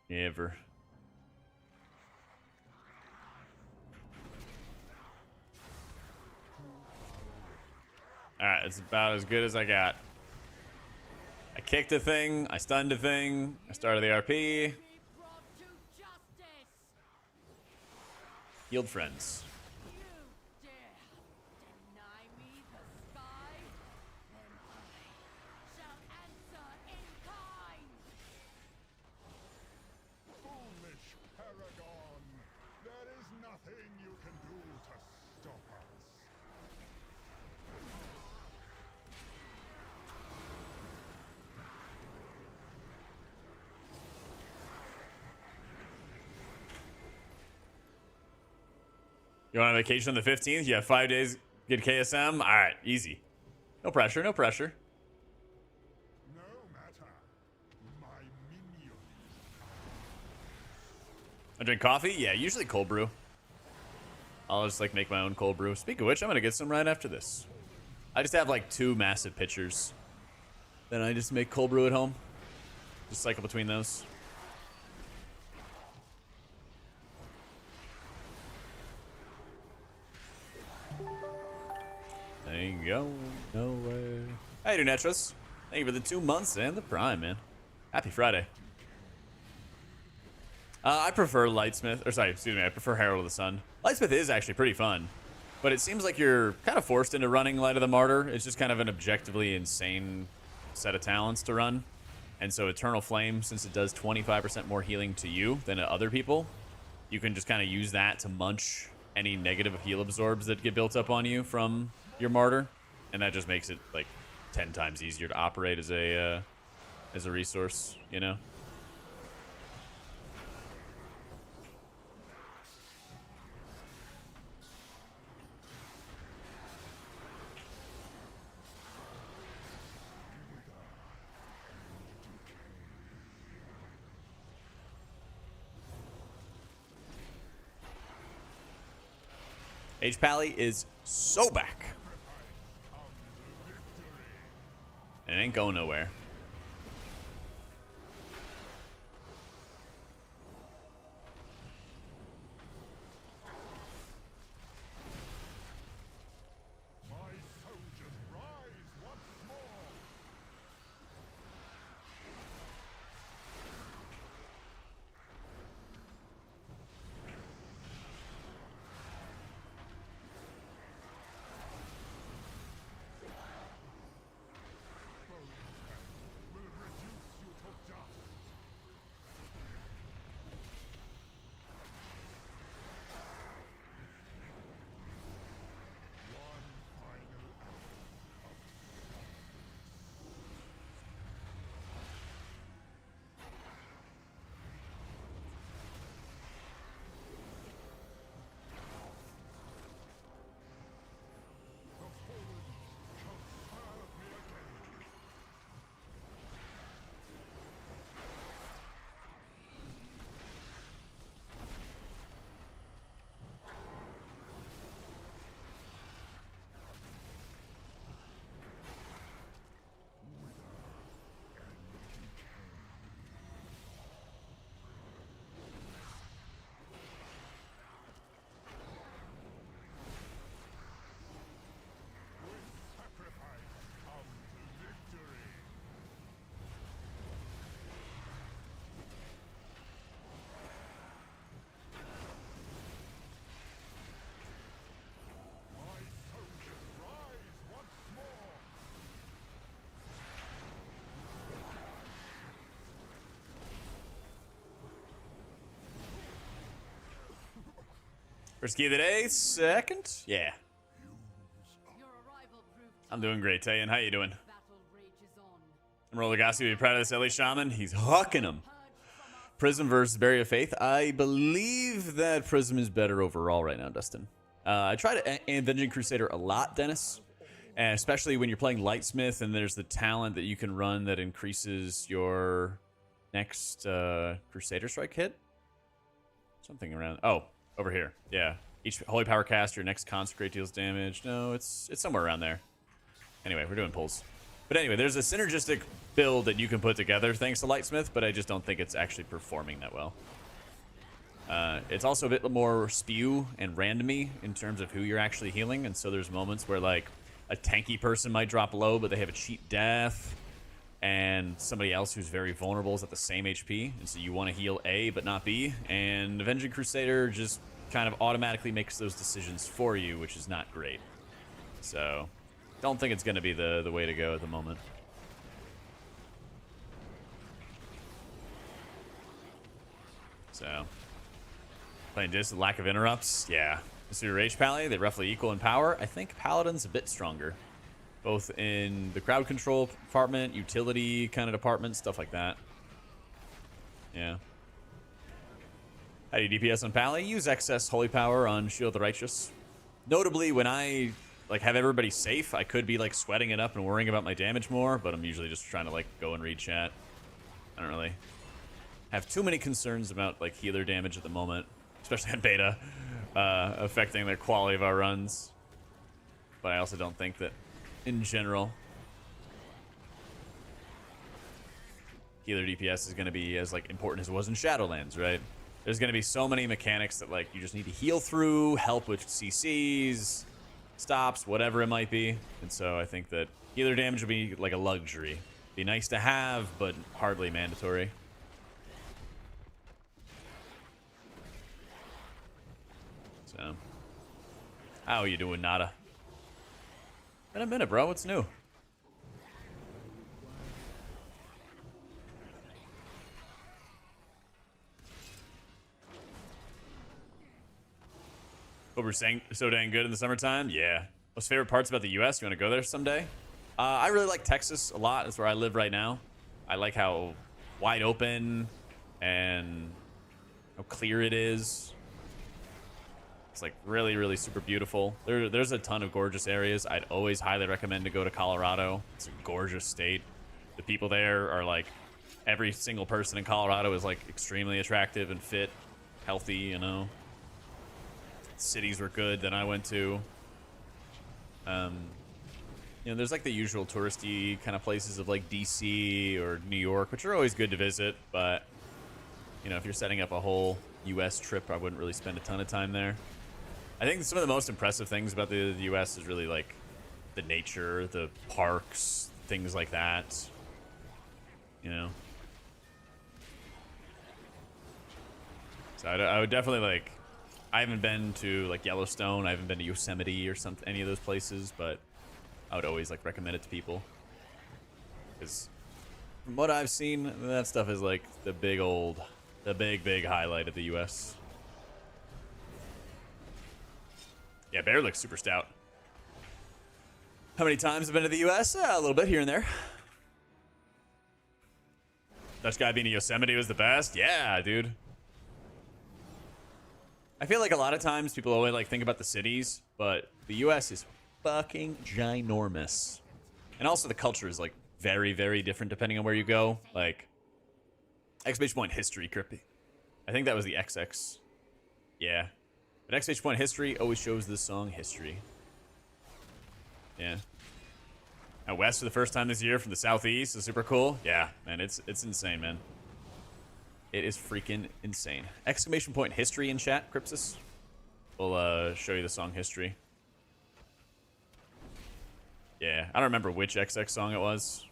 Never. Alright, it's about as good as I got. I kicked a thing, I stunned a thing, I started the RP. Healed friends. Foolish Paragon! There is nothing you can do to stop us. You want on vacation on the 15th? You have 5 days, get KSM? Alright, easy. No pressure, no pressure. No matter. My minions. I drink coffee? Yeah, usually cold brew. I'll just like make my own cold brew. Speaking of which, I'm gonna get some right after this. I just have like 2 massive pitchers. Then I just make cold brew at home. Just cycle between those. There you go. No way. How you doing, Netros? Thank you for the 2 months and the Prime, man. Happy Friday. I prefer Lightsmith, or sorry, excuse me, I prefer Herald of the Sun. Lightsmith is actually pretty fun, but it seems like you're kind of forced into running Light of the Martyr. It's just kind of an objectively insane set of talents to run. And so Eternal Flame, since it does 25% more healing to you than to other people, you can just kind of use that to munch any negative heal absorbs that get built up on you from your martyr, and that just makes it like 10 times easier to operate as a resource, you know. HPal is so back. And it ain't going nowhere. My soldiers rise once more. Will reduce you to dust. One final First key of the day, second. Yeah, Your arrival proved I'm doing great, Tayan. How you doing? battle rages on. I'm Rollergassi. Be proud of this LA Shaman. He's hucking him. Prism versus Barrier of Faith. I believe that Prism is better overall right now, Dustin. I try to Avenging Crusader a lot, Dennis. And especially when you're playing Lightsmith and there's the talent that you can run that increases your next Crusader Strike hit. Something around... Oh, over here. Yeah. Each Holy Power cast, your next Consecrate deals damage. No, it's somewhere around there. Anyway, we're doing pulls. But anyway, there's a synergistic build that you can put together thanks to Lightsmith, but I just don't think it's actually performing that well. It's also a bit more spew and randomy in terms of who you're actually healing, and so there's moments where, like, a tanky person might drop low, but they have a cheap death, and somebody else who's very vulnerable is at the same HP, and so you want to heal A but not B, and Avenging Crusader just kind of automatically makes those decisions for you, which is not great. So, don't think it's going to be the way to go at the moment. So, playing just lack of interrupts, yeah. Super HPal, they roughly equal in power. I think Paladin's a bit stronger, both in the crowd control department, utility kind of department, stuff like that. Yeah. How do you DPS on Pally? Use excess holy power on Shield of the Righteous. Notably, when I like have everybody safe, I could be like sweating it up and worrying about my damage more, but I'm usually just trying to like go and read chat. I don't really have too many concerns about like healer damage at the moment, especially on beta, affecting the quality of our runs. But I also don't think that in general healer DPS is going to be as like important as it was in Shadowlands, right? There's going to be so many mechanics that like you just need to heal through, help with CCs, stops, whatever it might be. And so I think that healer damage would be like a luxury. Be nice to have, but hardly mandatory. So, how are you doing, Nada? Been a minute, bro. What's new? Hope we're saying so dang good in the summertime. Yeah. Most favorite parts about the U.S. You want to go there someday? I really like Texas a lot. That's where I live right now. I like how wide open and how clear it is. It's like really, really super beautiful. There's a ton of gorgeous areas. I'd always highly recommend to go to Colorado. It's a gorgeous state. The people there are like, every single person in Colorado is like extremely attractive and fit, healthy, you know. Cities were good that I went to. You know, there's like the usual touristy kind of places of like DC or New York, which are always good to visit, but you know, if you're setting up a whole US trip, I wouldn't really spend a ton of time there. I think some of the most impressive things about the US is really like the nature, the parks, things like that. You know. So I would definitely like, I haven't been to like Yellowstone, I haven't been to Yosemite or something, any of those places, but I would always like recommend it to people. Because from what I've seen, that stuff is like the big highlight of the US. Yeah, Bear looks super stout. How many times have I been to the US? A little bit here and there. Dutch guy being in Yosemite was the best? Yeah, dude. I feel like a lot of times people always like think about the cities, but the US is fucking ginormous. And also the culture is like very, very different depending on where you go. Like exclamation point history, Crippy. I think that was the XX. Yeah. But exclamation point history always shows this song history. Yeah. Out west for the first time this year from the southeast is super cool. Yeah, man, it's insane, man. It is freaking insane. Exclamation point history in chat, Crypsis. We'll show you the song history. Yeah, I don't remember which XX song it was.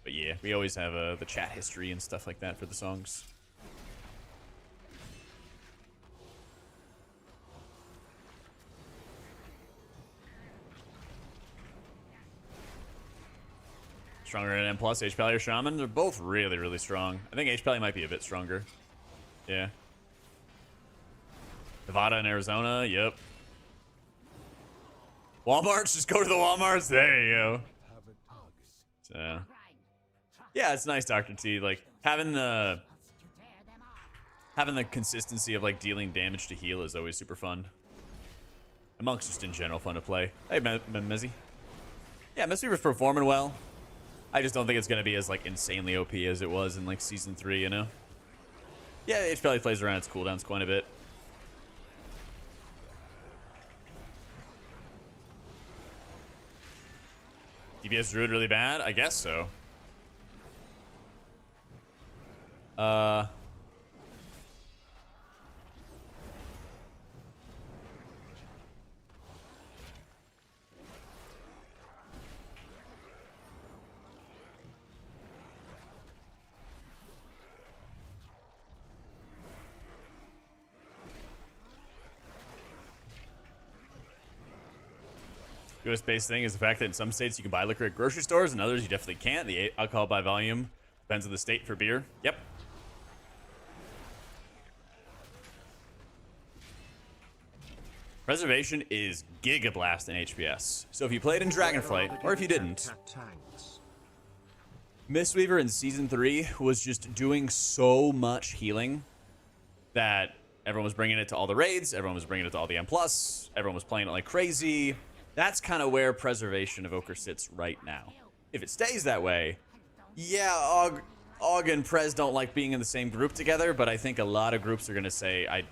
But yeah, we always have the chat history and stuff like that for the songs. Stronger than M+, HPal or Shaman. They're both really, really strong. I think HPal might be a bit stronger. Yeah. Nevada and Arizona, yep. Walmarts, just go to the Walmarts. There you go. So, yeah, it's nice, Dr. T. Like having the consistency of like dealing damage to heal is always super fun. And Monk's just in general fun to play. Hey, Mezzy. Yeah, Mizzy's performing well. I just don't think it's gonna be as like insanely OP as it was in like season 3, you know? Yeah, HPal plays around its cooldowns quite a bit. DPS Druid really bad? I guess so. US-based thing is the fact that in some states you can buy liquor at grocery stores and others you definitely can't. The alcohol by volume depends on the state for beer. Yep. Preservation is gigablast in HPS. So if you played in Dragonflight, or if you didn't, Mistweaver in Season 3 was just doing so much healing that everyone was bringing it to all the raids, everyone was bringing it to all the M+, everyone was playing it like crazy. That's kind of where Preservation of Ochre sits right now. If it stays that way, yeah, Og and Prez don't like being in the same group together, but I think a lot of groups are going to say, I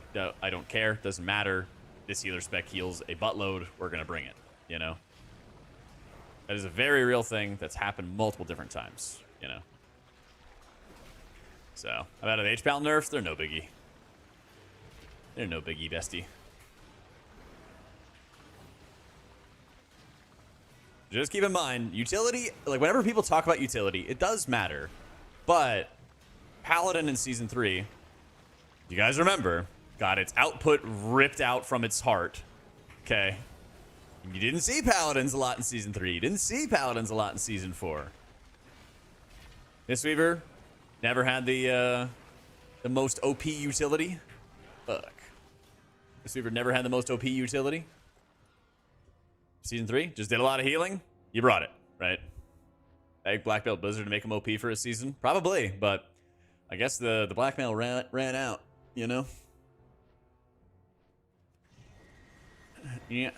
don't care, doesn't matter. This healer spec heals a buttload, we're going to bring it, you know? That is a very real thing that's happened multiple different times, you know? So, about the HPal nerfs, they're no biggie. They're no biggie, bestie. Just keep in mind, utility, like whenever people talk about utility, it does matter. But Paladin in Season 3, you guys remember, got its output ripped out from its heart. Okay. You didn't see Paladins a lot in Season 3. You didn't see Paladins a lot in Season 4. Mistweaver never had the most OP utility. Fuck. Weaver never had the most OP utility. Season 3, just did a lot of healing. You brought it, right? Egg Black Belt Blizzard to make him OP for a season? Probably, but I guess the blackmail ran out, you know? Yeah.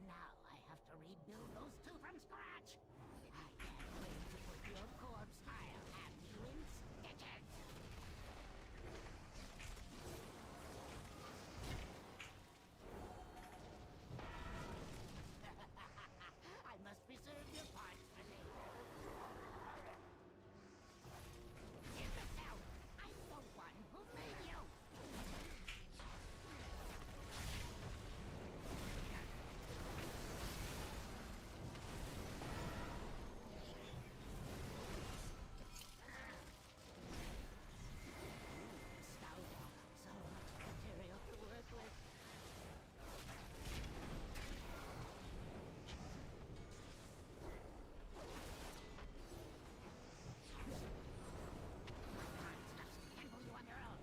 Now I have to rebuild those two from scratch. I can't wait to put your corpse. I'll have you in stitches. I must preserve your parts for later. Imbecile! I'm the one who made you. So much material to work with. Handle you on your own.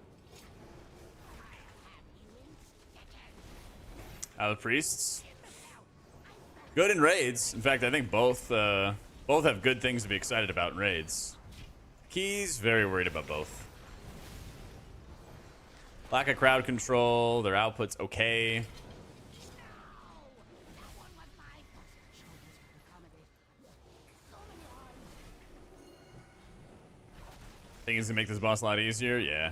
I'll have you in stitches. The priests. Good in raids. In fact, I think both have good things to be excited about in raids. Keys, very worried about both. Lack of crowd control. Their output's okay. That one was my shoulders would accommodate. So many arms. Think it's gonna make this boss a lot easier? Yeah.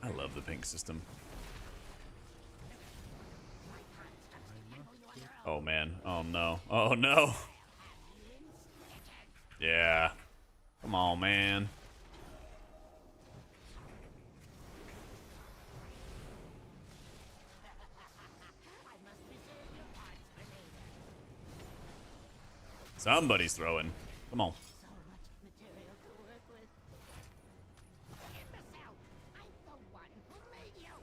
I love the pink system. Oh man. Oh no. Oh no. Yeah. Come on, man. I must preserve your parts for later. Somebody's throwing. Come on. So much material to work with. Imbecile! I'm the one who made you.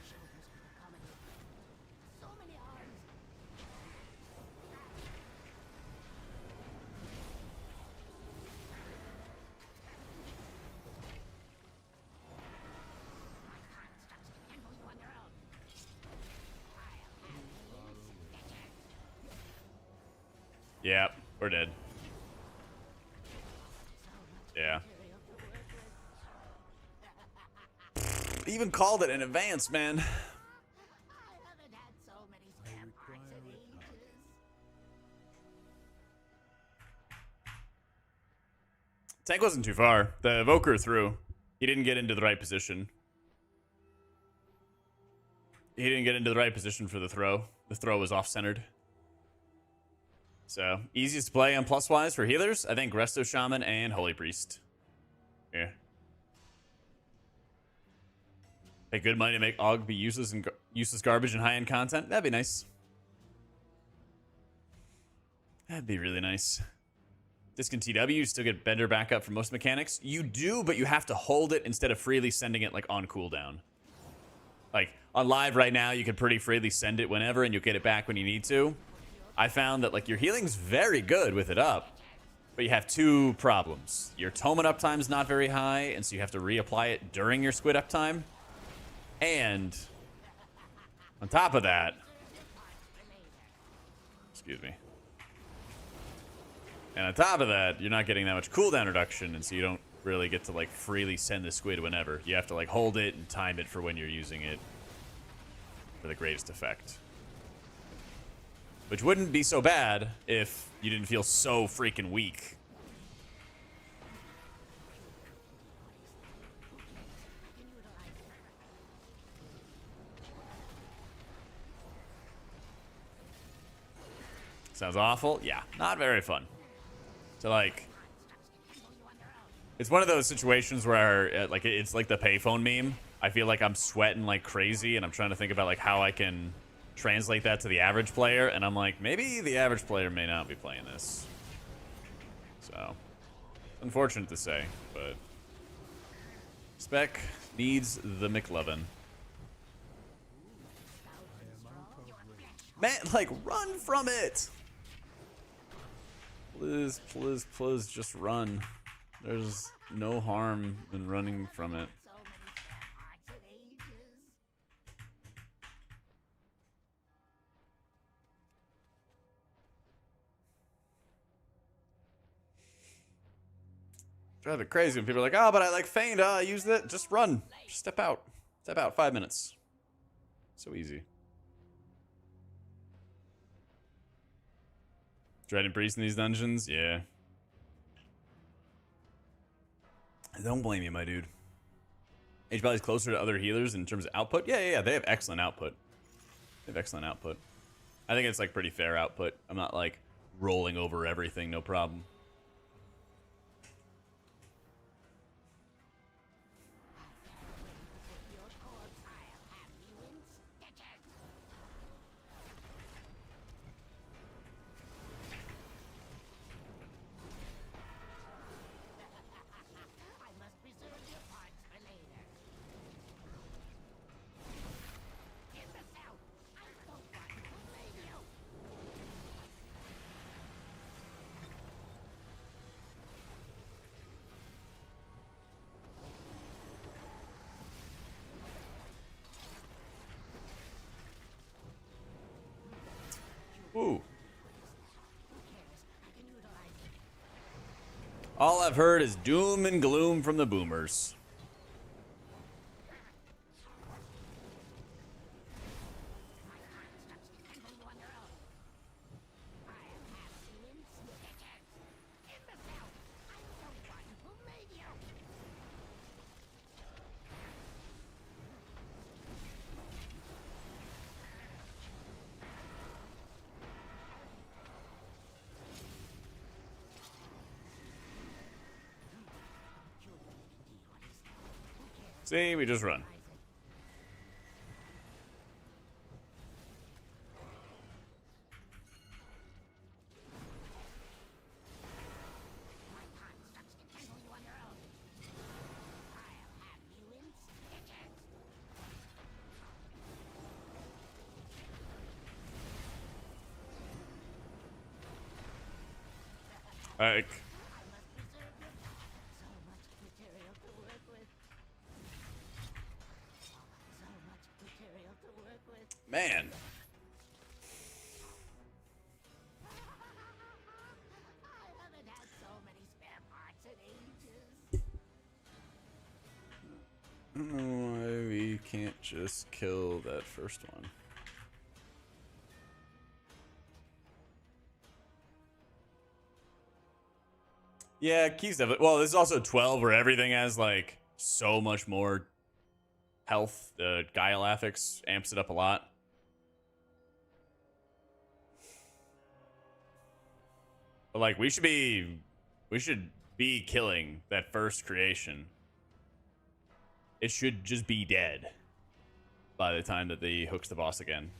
Shoulders would accommodate. So many arms. Handle you on your own. I'll have you in stitches. Yeah, we're dead. Yeah. Material to work with. Even called it in advance, man. I haven't had so many spare parts in ages. Tank wasn't too far. The evoker threw. He didn't get into the right position. He didn't get into the right position for the throw. The throw was off-centered. So, easiest to play on plus-wise for healers, I think Resto, Shaman, and Holy Priest. Yeah. Pay good money to make AUG be useless and useless garbage and high-end content. That'd be nice. That'd be really nice. Discon TW, you still get Bender backup for most mechanics. You do, but you have to hold it instead of freely sending it like on cooldown. Like on live right now, you can pretty freely send it whenever and you'll get it back when you need to. I found that like your healing's very good with it up, but you have two problems. Your Toman uptime's not very high, and so you have to reapply it during your squid uptime. And on top of that, excuse me. And on top of that, you're not getting that much cooldown reduction, and so you don't really get to like freely send the squid whenever. You have to like hold it and time it for when you're using it for the greatest effect. Which wouldn't be so bad if you didn't feel so freaking weak. Sounds awful? Yeah, not very fun. So like, it's one of those situations where like it's like the payphone meme. I feel like I'm sweating like crazy and I'm trying to think about like how I can translate that to the average player, and I'm like, maybe the average player may not be playing this. So, unfortunate to say, but spec needs the McLovin. Man, like, run from it! Please, please, please, just run. There's no harm in running from it. So many spare parts and ages. Drive it crazy when people are like, oh, but I like Feint, I used it. Just run. Just step out. Step out. 5 minutes. So easy. Dreading Priest in these dungeons? Yeah. I don't blame you, my dude. HPal is closer to other healers in terms of output? Yeah. They have excellent output. They have excellent output. I think it's like pretty fair output. I'm not like rolling over everything, no problem. Your corpse, I'll have you in stitches. I must preserve your parts for later. In the south, I'm the one who made you. Ooh. Who cares? I can utilize it. All I've heard is doom and gloom from the boomers. My constructs can hold you on your own. I'll have you in stitches. In the south, I'm the one who made you. See, we just run. My constructs can hold you on your own. I'll have you in stitches. Like, I must preserve your so much material to work with. So much material to work with. man. I haven't had so many spare parts in ages. I don't know why we can't just kill that first one. Yeah, keys definitely. Well, this is also 12 where everything has like so much more health. The Guile affix amps it up a lot. But like we should be killing that first creation. It should just be dead by the time that the hooks the boss again.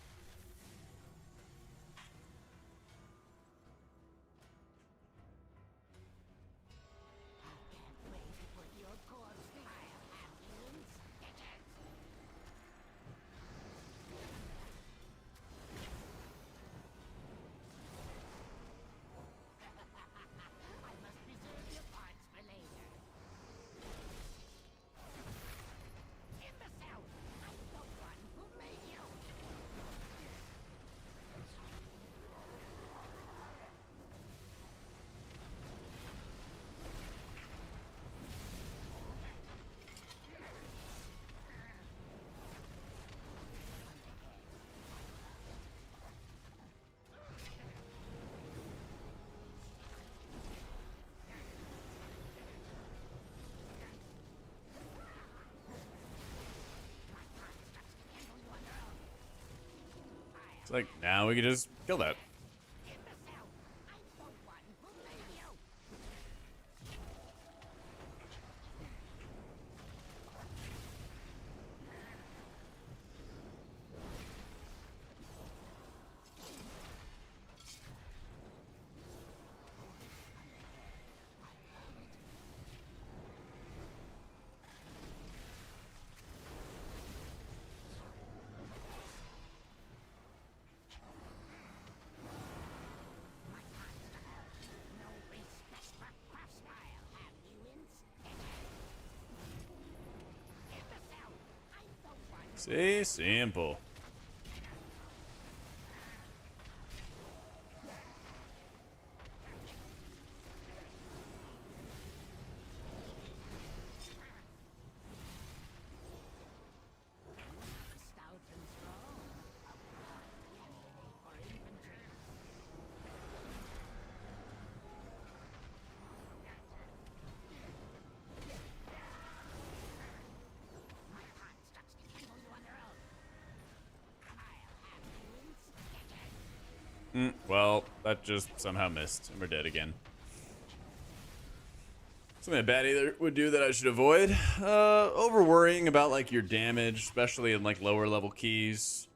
Can't wait to put your corpse. I'll have you in stitches. I must preserve your parts for later. In the south, I'm the one who made you. It's like now we can just kill that. In the south, I'm the one who made you. See, simple. Stout and strong. Enemy or infantry. My constructs can handle you on their own. I'll have you in stitches. Well, that just somehow missed, and we're dead again. Something a bad either would do that I should avoid. Over worrying about like your damage, especially in like lower level keys.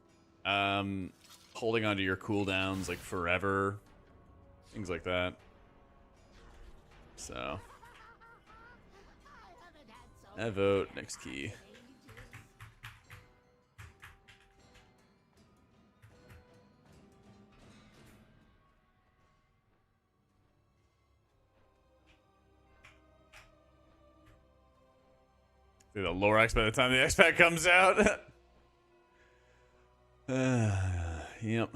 Holding onto your cooldowns like forever. Things like that. So I haven't had so I vote next key. The Lorax by the time the X-Pack comes out. Yep.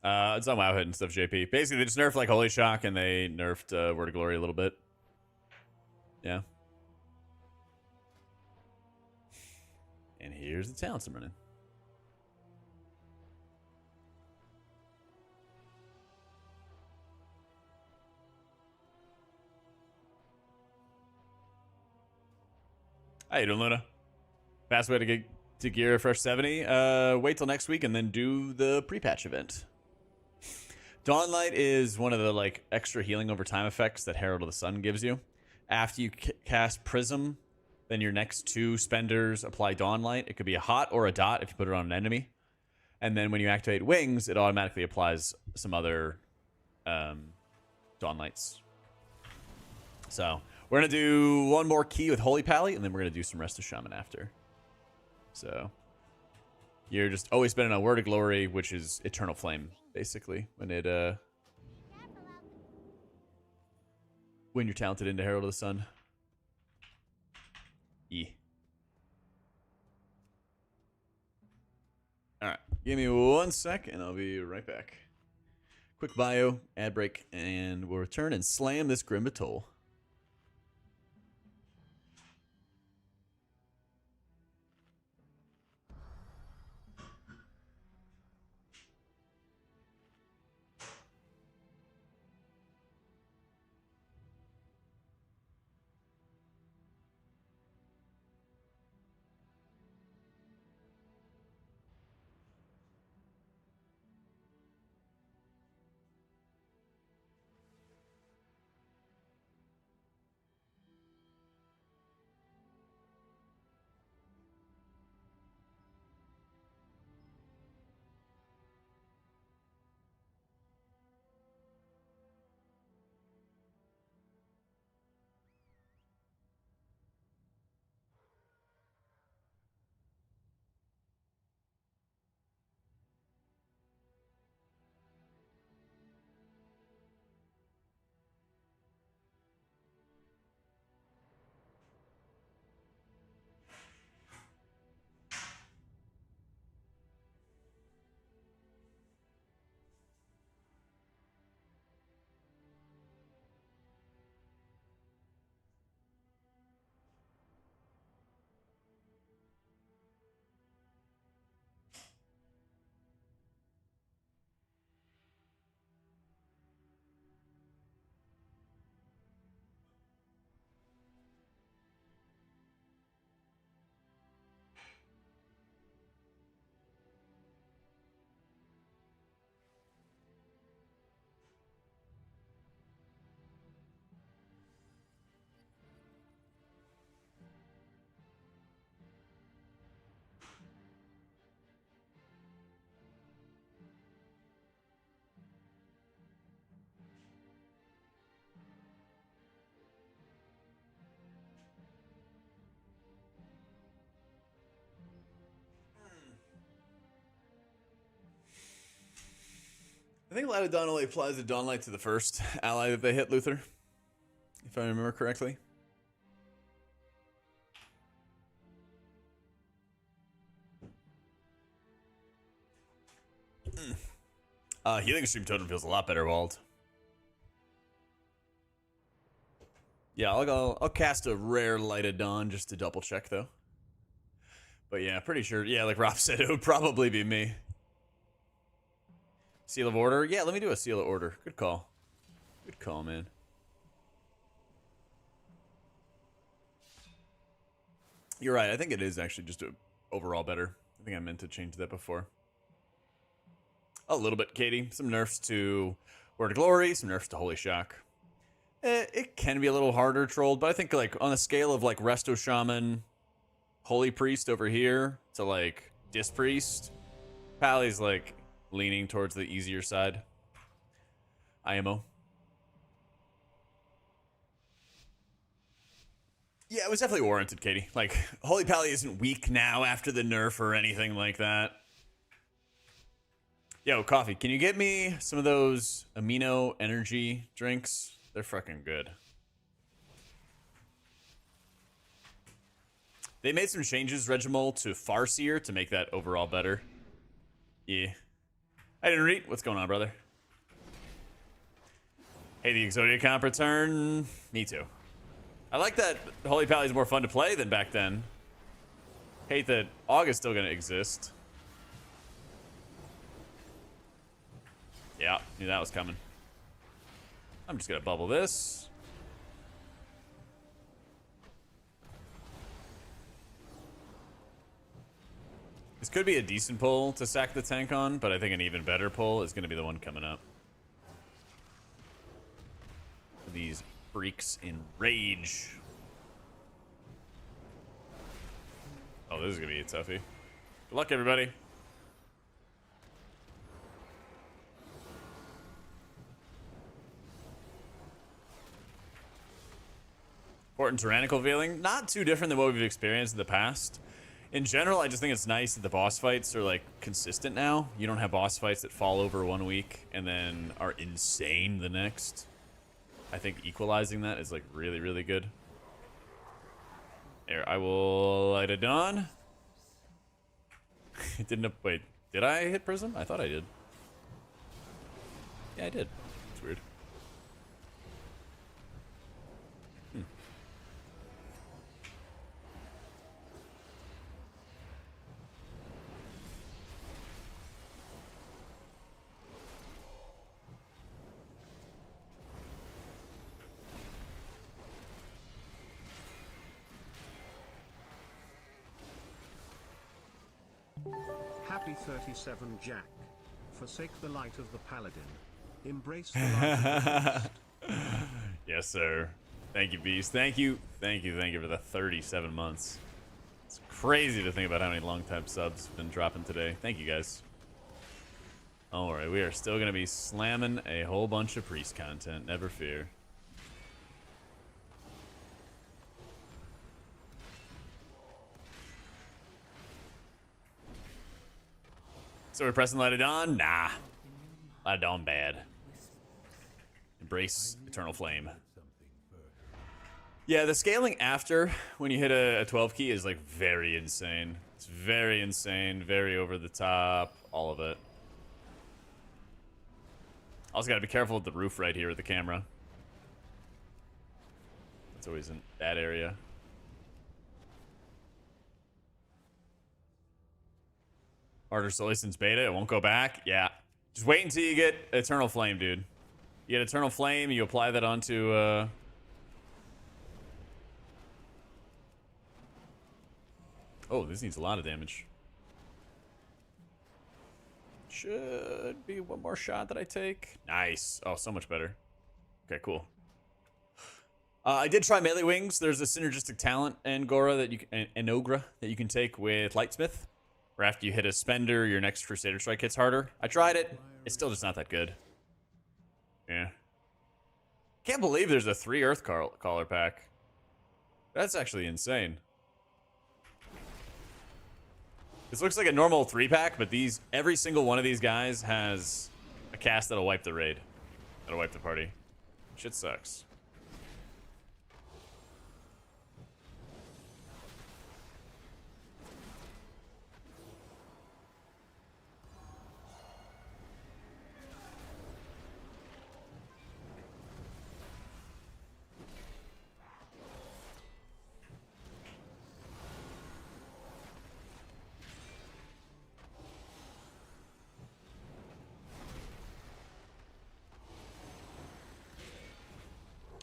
It's on Wowhead and stuff, JP. Basically, they just nerfed like Holy Shock and they nerfed Word of Glory a little bit. Yeah. And here's the talents I'm running. How you doing, Luna? Fast way to get to gear a fresh 70. Wait till next week and then do the pre-patch event. Dawnlight is one of the like extra healing over time effects that Herald of the Sun gives you. After you cast Prism, then your next two spenders apply Dawnlight. It could be a hot or a dot if you put it on an enemy. And then when you activate Wings, it automatically applies some other Dawnlights. So we're going to do one more key with Holy Pally, and then we're going to do some Resto Shaman after. So you're just always spending on Word of Glory, which is Eternal Flame, basically, when it when you're talented into Herald of the Sun. Alright, give me 1 sec, and I'll be right back. Quick bio, ad break, and we'll return and slam this Grim Batol. I think Light of Dawn only applies the Dawnlight to the first ally that they hit, Luther. If I remember correctly. Healing Stream Totem feels a lot better walled. Yeah, I'll cast a rare Light of Dawn just to double check though. But yeah, pretty sure. Yeah, like Rob said, it would probably be me. Seal of Order? Yeah, let me do a Seal of Order. Good call. Good call, man. You're right. I think it is actually just overall better. I think I meant to change that before. A little bit, Katie. Some nerfs to Word of Glory, some nerfs to Holy Shock. It can be a little harder trolled, but I think like on a scale of like Resto Shaman, Holy Priest over here to like Dis Priest, Pally's like leaning towards the easier side. IMO. Yeah, it was definitely warranted, Katie. Like, Holy Pally isn't weak now after the nerf or anything like that. Yo, Coffee, can you get me some of those amino energy drinks? They're fucking good. They made some changes, Regimal, to Farseer to make that overall better. Yeah. I didn't read. What's going on, brother? Hey, the Exodia comp return. Me too. I like that Holy Pally is more fun to play than back then. Hate that August still gonna exist. Yeah, knew that was coming. I'm just gonna bubble this. This could be a decent pull to sack the tank on, but I think an even better pull is gonna be the one coming up. These freaks in rage. Oh, this is gonna be a toughie. Good luck, everybody. Important Tyrannical Veiling, not too different than what we've experienced in the past. In general, I just think it's nice that the boss fights are like consistent now. You don't have boss fights that fall over 1 week and then are insane the next. I think equalizing that is like really, really good. Here, I will Light of Dawn. It didn't. Wait, did I hit Prism? I thought I did. Yeah, I did. It's weird. Happy 37 Jack. Forsake the light of the paladin. Embrace the light of the beast. Yes, sir. Thank you, Beast. Thank you. Thank you. Thank you for the 37 months. It's crazy to think about how many long-time subs have been dropping today. Thank you, guys. Don't worry. We are still going to be slamming a whole bunch of priest content. Never fear. So we're pressing Light of Dawn? Nah. Light of Dawn bad. Embrace Eternal Flame. Yeah, the scaling after when you hit a 12 key is like very insane. It's very insane, very over the top, all of it. Also gotta be careful with the roof right here with the camera. It's always in that area. Harder slowly since beta, it won't go back. Yeah. Just wait until you get Eternal Flame, dude. You get Eternal Flame, you apply that onto Oh, this needs a lot of damage. Should be one more shot that I take. Nice. Oh, so much better. Okay, cool. I did try melee wings. There's a synergistic talent in Gora that you can, and Ogra that you can take with Lightsmith. Where after you hit a spender, your next Crusader Strike hits harder. I tried it. It's still just not that good. Yeah. Can't believe there's a 3 Earth Caller pack. That's actually insane. This looks like a normal 3-pack, but every single one of these guys has a cast that'll wipe the raid. That'll wipe the party. Shit sucks.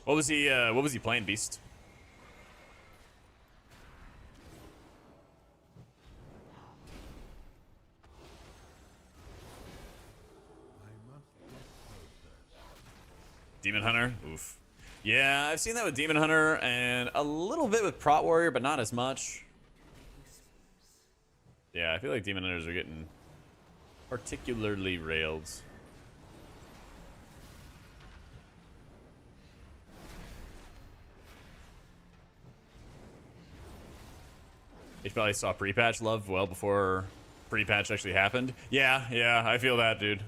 What was he playing, Beast? Demon Hunter? Oof. Yeah, I've seen that with Demon Hunter and a little bit with Prot Warrior, but not as much. Yeah, I feel like Demon Hunters are getting particularly railed. He probably saw pre-patch love well before pre-patch actually happened. Yeah, I feel that, dude.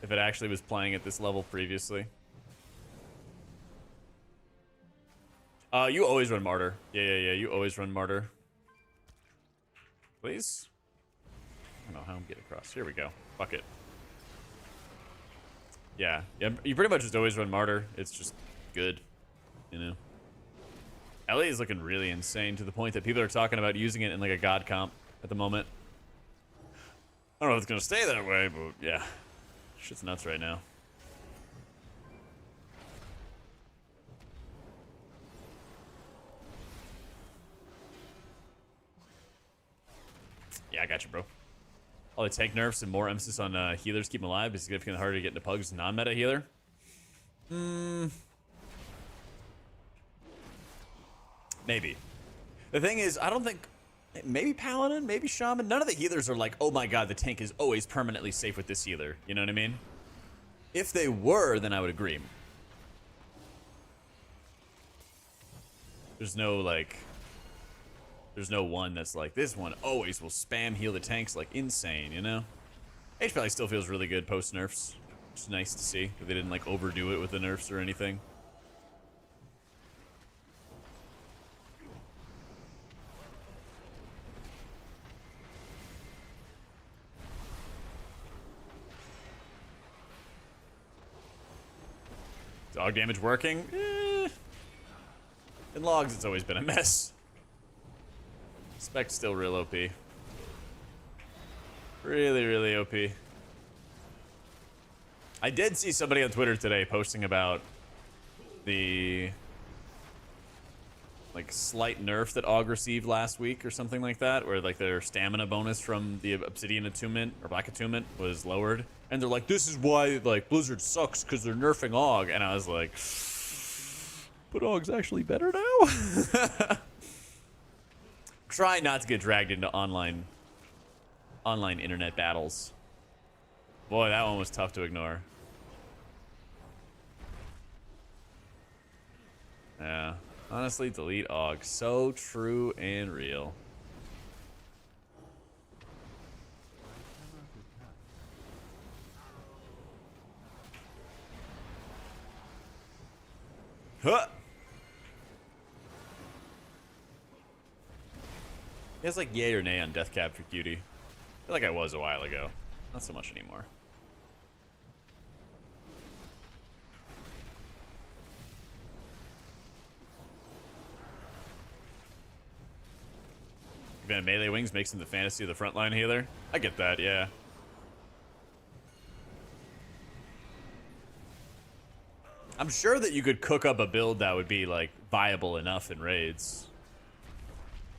If it actually was playing at this level previously. You always run Martyr. Yeah, you always run Martyr. Please? I don't know how I'm getting across. Here we go. Fuck it. Yeah, you pretty much just always run Martyr. It's just good, you know? LA is looking really insane to the point that people are talking about using it in like a god comp at the moment. I don't know if it's gonna stay that way, but yeah. Shit's nuts right now. Yeah, I got you, bro. All the tank nerfs and more emphasis on healers keep them alive is significantly harder to get into Pug's non-meta healer. Maybe. The thing is, I don't think... Maybe Paladin, maybe Shaman. None of the healers are like, oh my god, the tank is always permanently safe with this healer. You know what I mean? If they were, then I would agree. There's no, like... There's no one that's like, this one always will spam heal the tanks like insane, you know? HPal still feels really good post-nerfs. It's nice to see that they didn't, like, overdo it with the nerfs or anything. Dog damage working? In logs, it's always been a mess. Spec's still real OP. Really OP. I did see somebody on Twitter today posting about the like slight nerf that AUG received last week or something like that, where like their stamina bonus from the Obsidian Attunement or Black Attunement was lowered. And they're like, this is why like Blizzard sucks, because they're nerfing AUG. And I was like, but AUG's actually better now? Try not to get dragged into online internet battles. Boy, that one was tough to ignore. Yeah. Honestly, delete AUG. So true and real. Huh! He has like yay or nay on death cab for cutie. I feel like I was a while ago. Not so much anymore. Even melee wings makes him the fantasy of the frontline healer. I get that, yeah. I'm sure that you could cook up a build that would be like viable enough in raids.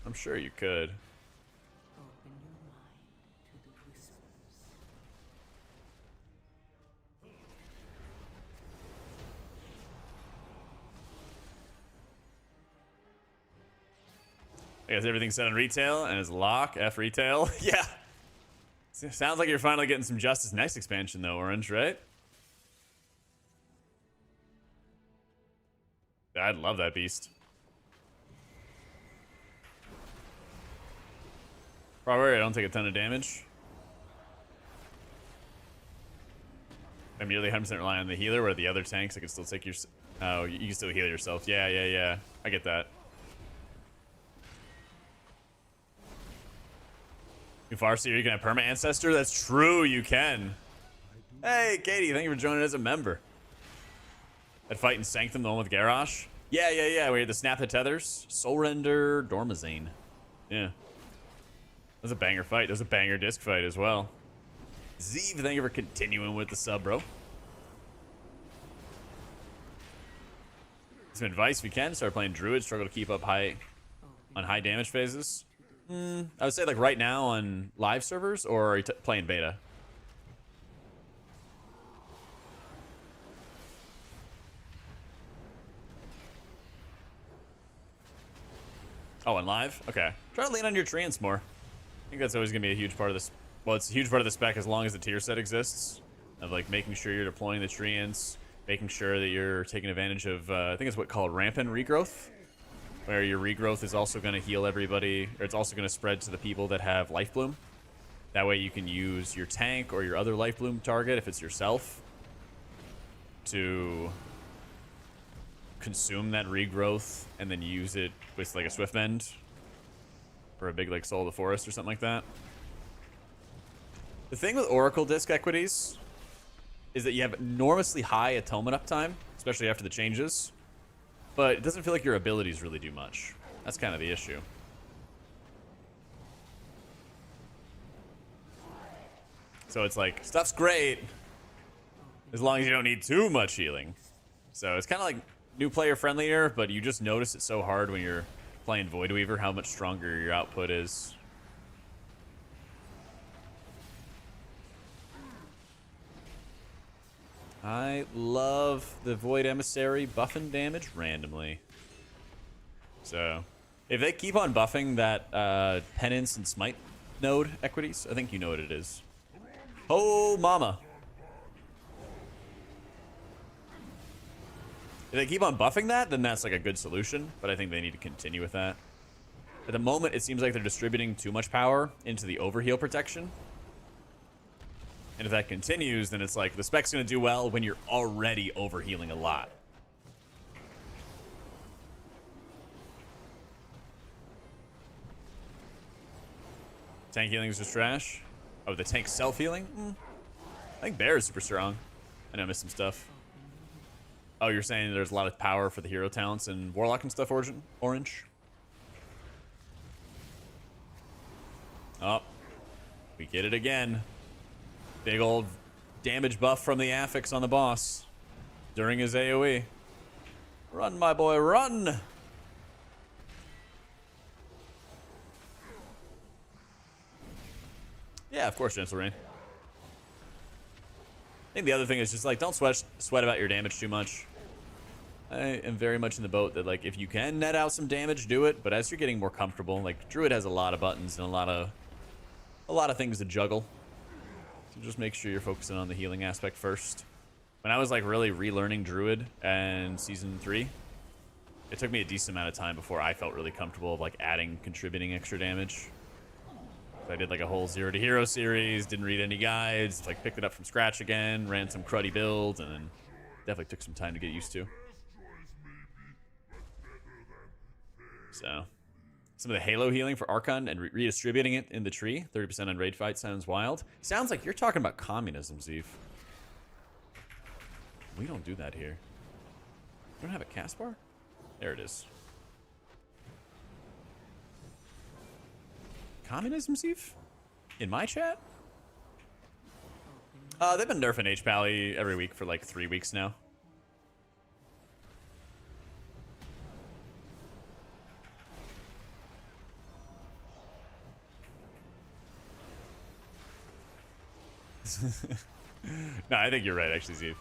I'm sure you could. Open your mind to the whispers. I guess everything's set on retail and is lock F retail. Yeah. Sounds like you're finally getting some Justice next expansion though, Orange, right? I'd love that beast. Probably I don't take a ton of damage. I'm nearly 100% relying on the healer, where the other tanks I can still take your. Oh, you can still heal yourself. Yeah. I get that. Farseer, you can have perma ancestor. That's true. You can. Hey, Katie, thank you for joining as a member. That fight in Sanctum, the one with Garrosh. Yeah. We had the Snap the Tethers, Soul Render, Dormazine. Yeah. That was a banger fight. That was a banger disc fight as well. Zeev, thank you for continuing with the sub, bro. Some advice if you can. Start playing Druid. Struggle to keep up high on high damage phases. I would say like right now on live servers, or are you playing beta? Oh, on live? Okay. Try to lean on your treants more. I think that's always going to be a huge part of this. Well, it's a huge part of the spec as long as the tier set exists. Of like making sure you're deploying the treants, making sure that you're taking advantage of, I think it's what called rampant regrowth, where your regrowth is also going to heal everybody, or it's also going to spread to the people that have life bloom. That way you can use your tank or your other life bloom target, if it's yourself, to consume that regrowth and then use it with like a swift bend or a big like soul of the forest or something like that. The thing with Oracle disc equities is that you have enormously high atonement uptime, especially after the changes, but it doesn't feel like your abilities really do much. That's kind of the issue. So it's like, stuff's great as long as you don't need too much healing. So it's kind of like new player friendlier, but you just notice it so hard when you're playing Void Weaver how much stronger your output is. I love the Void Emissary buffing damage randomly. So if they keep on buffing that Penance and Smite node equities, I think you know what it is. Oh, mama. If they keep on buffing that, then that's like a good solution, but I think they need to continue with that. At the moment, it seems like they're distributing too much power into the overheal protection. And if that continues, then it's like the spec's going to do well when you're already overhealing a lot. Tank healing is just trash. Oh, the tank self-healing? I think Bear is super strong. I know I missed some stuff. Oh, you're saying there's a lot of power for the hero talents and Warlock and stuff, Orange? Oh, we get it again. Big old damage buff from the affix on the boss during his AoE. Run, my boy, run! Yeah, of course, Gentle Rain. I think the other thing is just like, don't sweat about your damage too much. I am very much in the boat that like, if you can net out some damage, do it. But as you're getting more comfortable, like Druid has a lot of buttons and a lot of things to juggle. So just make sure you're focusing on the healing aspect first. When I was like really relearning Druid and Season 3, it took me a decent amount of time before I felt really comfortable of like contributing extra damage. So I did like a whole 0 to Hero series, didn't read any guides, like picked it up from scratch again, ran some cruddy builds, and then definitely took some time to get used to. So some of the Halo healing for Archon and redistributing it in the tree, 30% on raid fight sounds wild. Sounds like you're talking about communism, Zeev. We don't do that here. We don't have a cast bar? There it is. Communism, Zeev? In my chat? They've been nerfing HPal every week for like 3 weeks now. No, I think you're right, actually, Zeev.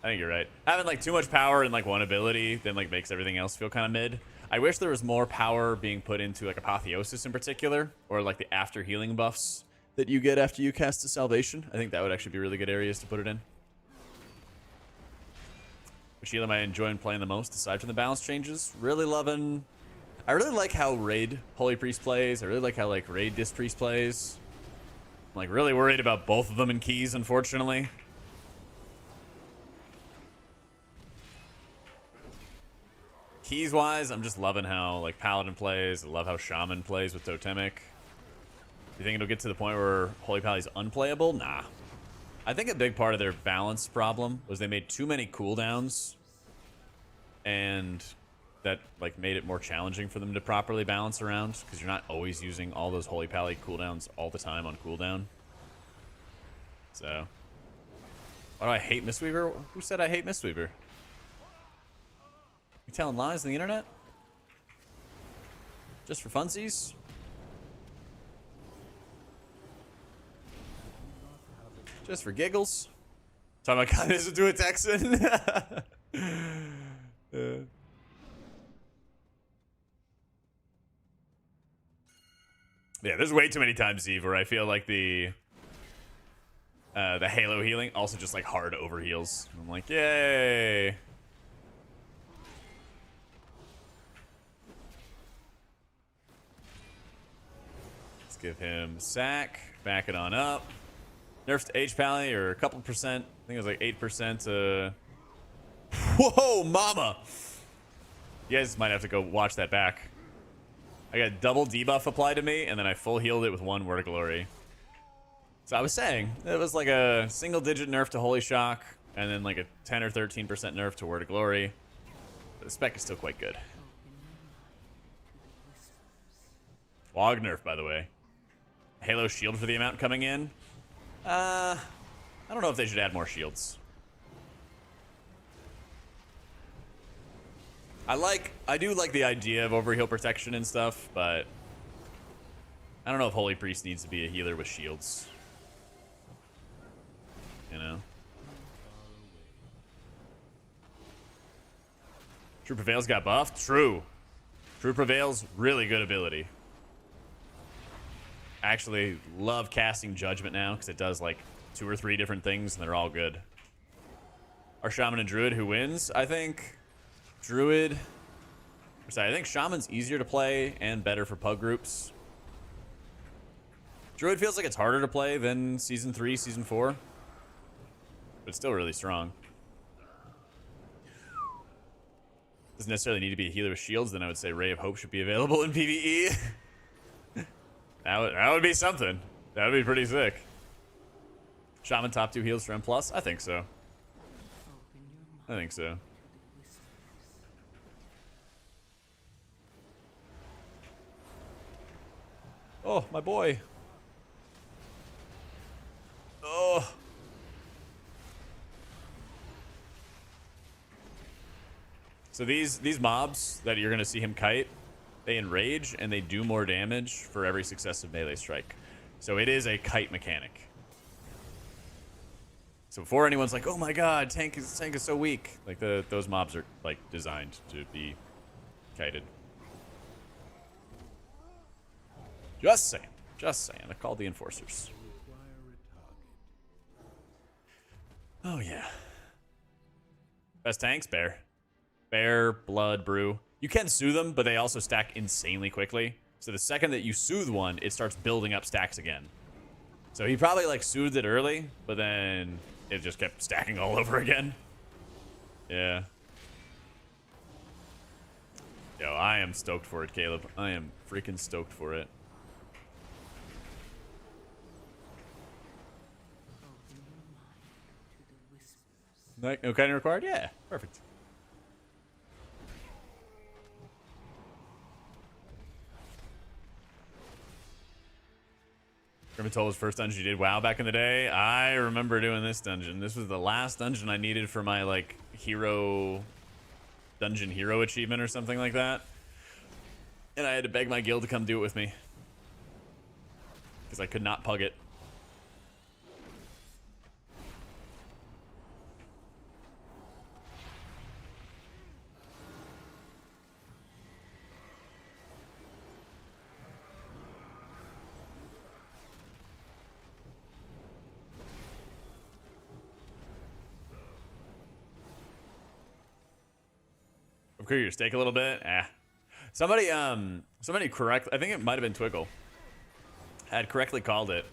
I think you're right. Having like too much power in like one ability then like makes everything else feel kind of mid. I wish there was more power being put into like Apotheosis in particular, or like the after healing buffs that you get after you cast a Salvation. I think that would actually be really good areas to put it in. Which heal am I enjoying playing the most aside from the balance changes? I really like how Raid Holy Priest plays. I really like how like Raid Disc Priest plays. I'm like really worried about both of them in keys, unfortunately. keys wise, I'm just loving how like Paladin plays. I love how Shaman plays with Totemic. You think it'll get to the point where Holy Pali's unplayable? Nah. I think a big part of their balance problem was they made too many cooldowns, and that like made it more challenging for them to properly balance around because you're not always using all those Holy Pally cooldowns all the time on cooldown. So, why do I hate Mistweaver? Who said I hate Mistweaver? You telling lies on the internet? Just for funsies? Just for giggles? Talking about kindness to a Texan? Yeah, there's way too many times, Eve, where I feel like the Halo healing also just like hard overheals. I'm like, yay! Let's give him a sack. Back it on up. Nerfs to HPal or a couple percent. I think it was like 8%. Whoa, mama! You guys might have to go watch that back. I got double debuff applied to me, and then I full healed it with 1 Word of Glory. So I was saying, it was like a single-digit nerf to Holy Shock, and then like a 10 or 13% nerf to Word of Glory. But the spec is still quite good. Log nerf, by the way. Halo shield for the amount coming in. I don't know if they should add more shields. I do like the idea of overheal protection and stuff, but I don't know if Holy Priest needs to be a healer with shields. You know? True Prevail's got buffed? True. True Prevail's really good ability. I actually love casting Judgment now because it does like 2 or 3 different things and they're all good. Our Shaman and Druid who wins? I think Druid... Sorry, I think Shaman's easier to play and better for pug groups. Druid feels like it's harder to play than Season 3, Season 4. But it's still really strong. Doesn't necessarily need to be a healer with shields, then I would say Ray of Hope should be available in PvE. That would be something. That would be pretty sick. Shaman top 2 heals for M+? I think so. I think so. Oh, my boy. Oh. So these mobs that you're going to see him kite, they enrage and they do more damage for every successive melee strike. So it is a kite mechanic. So before anyone's like, oh my god, tank is so weak. Like those mobs are like designed to be kited. Just saying. Just saying. I called the enforcers. Oh, yeah. Best tanks? Bear. Bear, Blood, Brew. You can soothe them, but they also stack insanely quickly. So the second that you soothe one, it starts building up stacks again. So he probably, like, soothed it early, but then it just kept stacking all over again. Yeah. Yo, I am stoked for it, Caleb. I am freaking stoked for it. No kiting required? Yeah, perfect. Grimmett told his first dungeon you did WoW back in the day. I remember doing this dungeon. This was the last dungeon I needed for my like dungeon hero achievement or something like that. And I had to beg my guild to come do it with me. Because I could not pug it. Clear your steak a little bit. Somebody correct. I think it might have been Twiggle. Had correctly called it.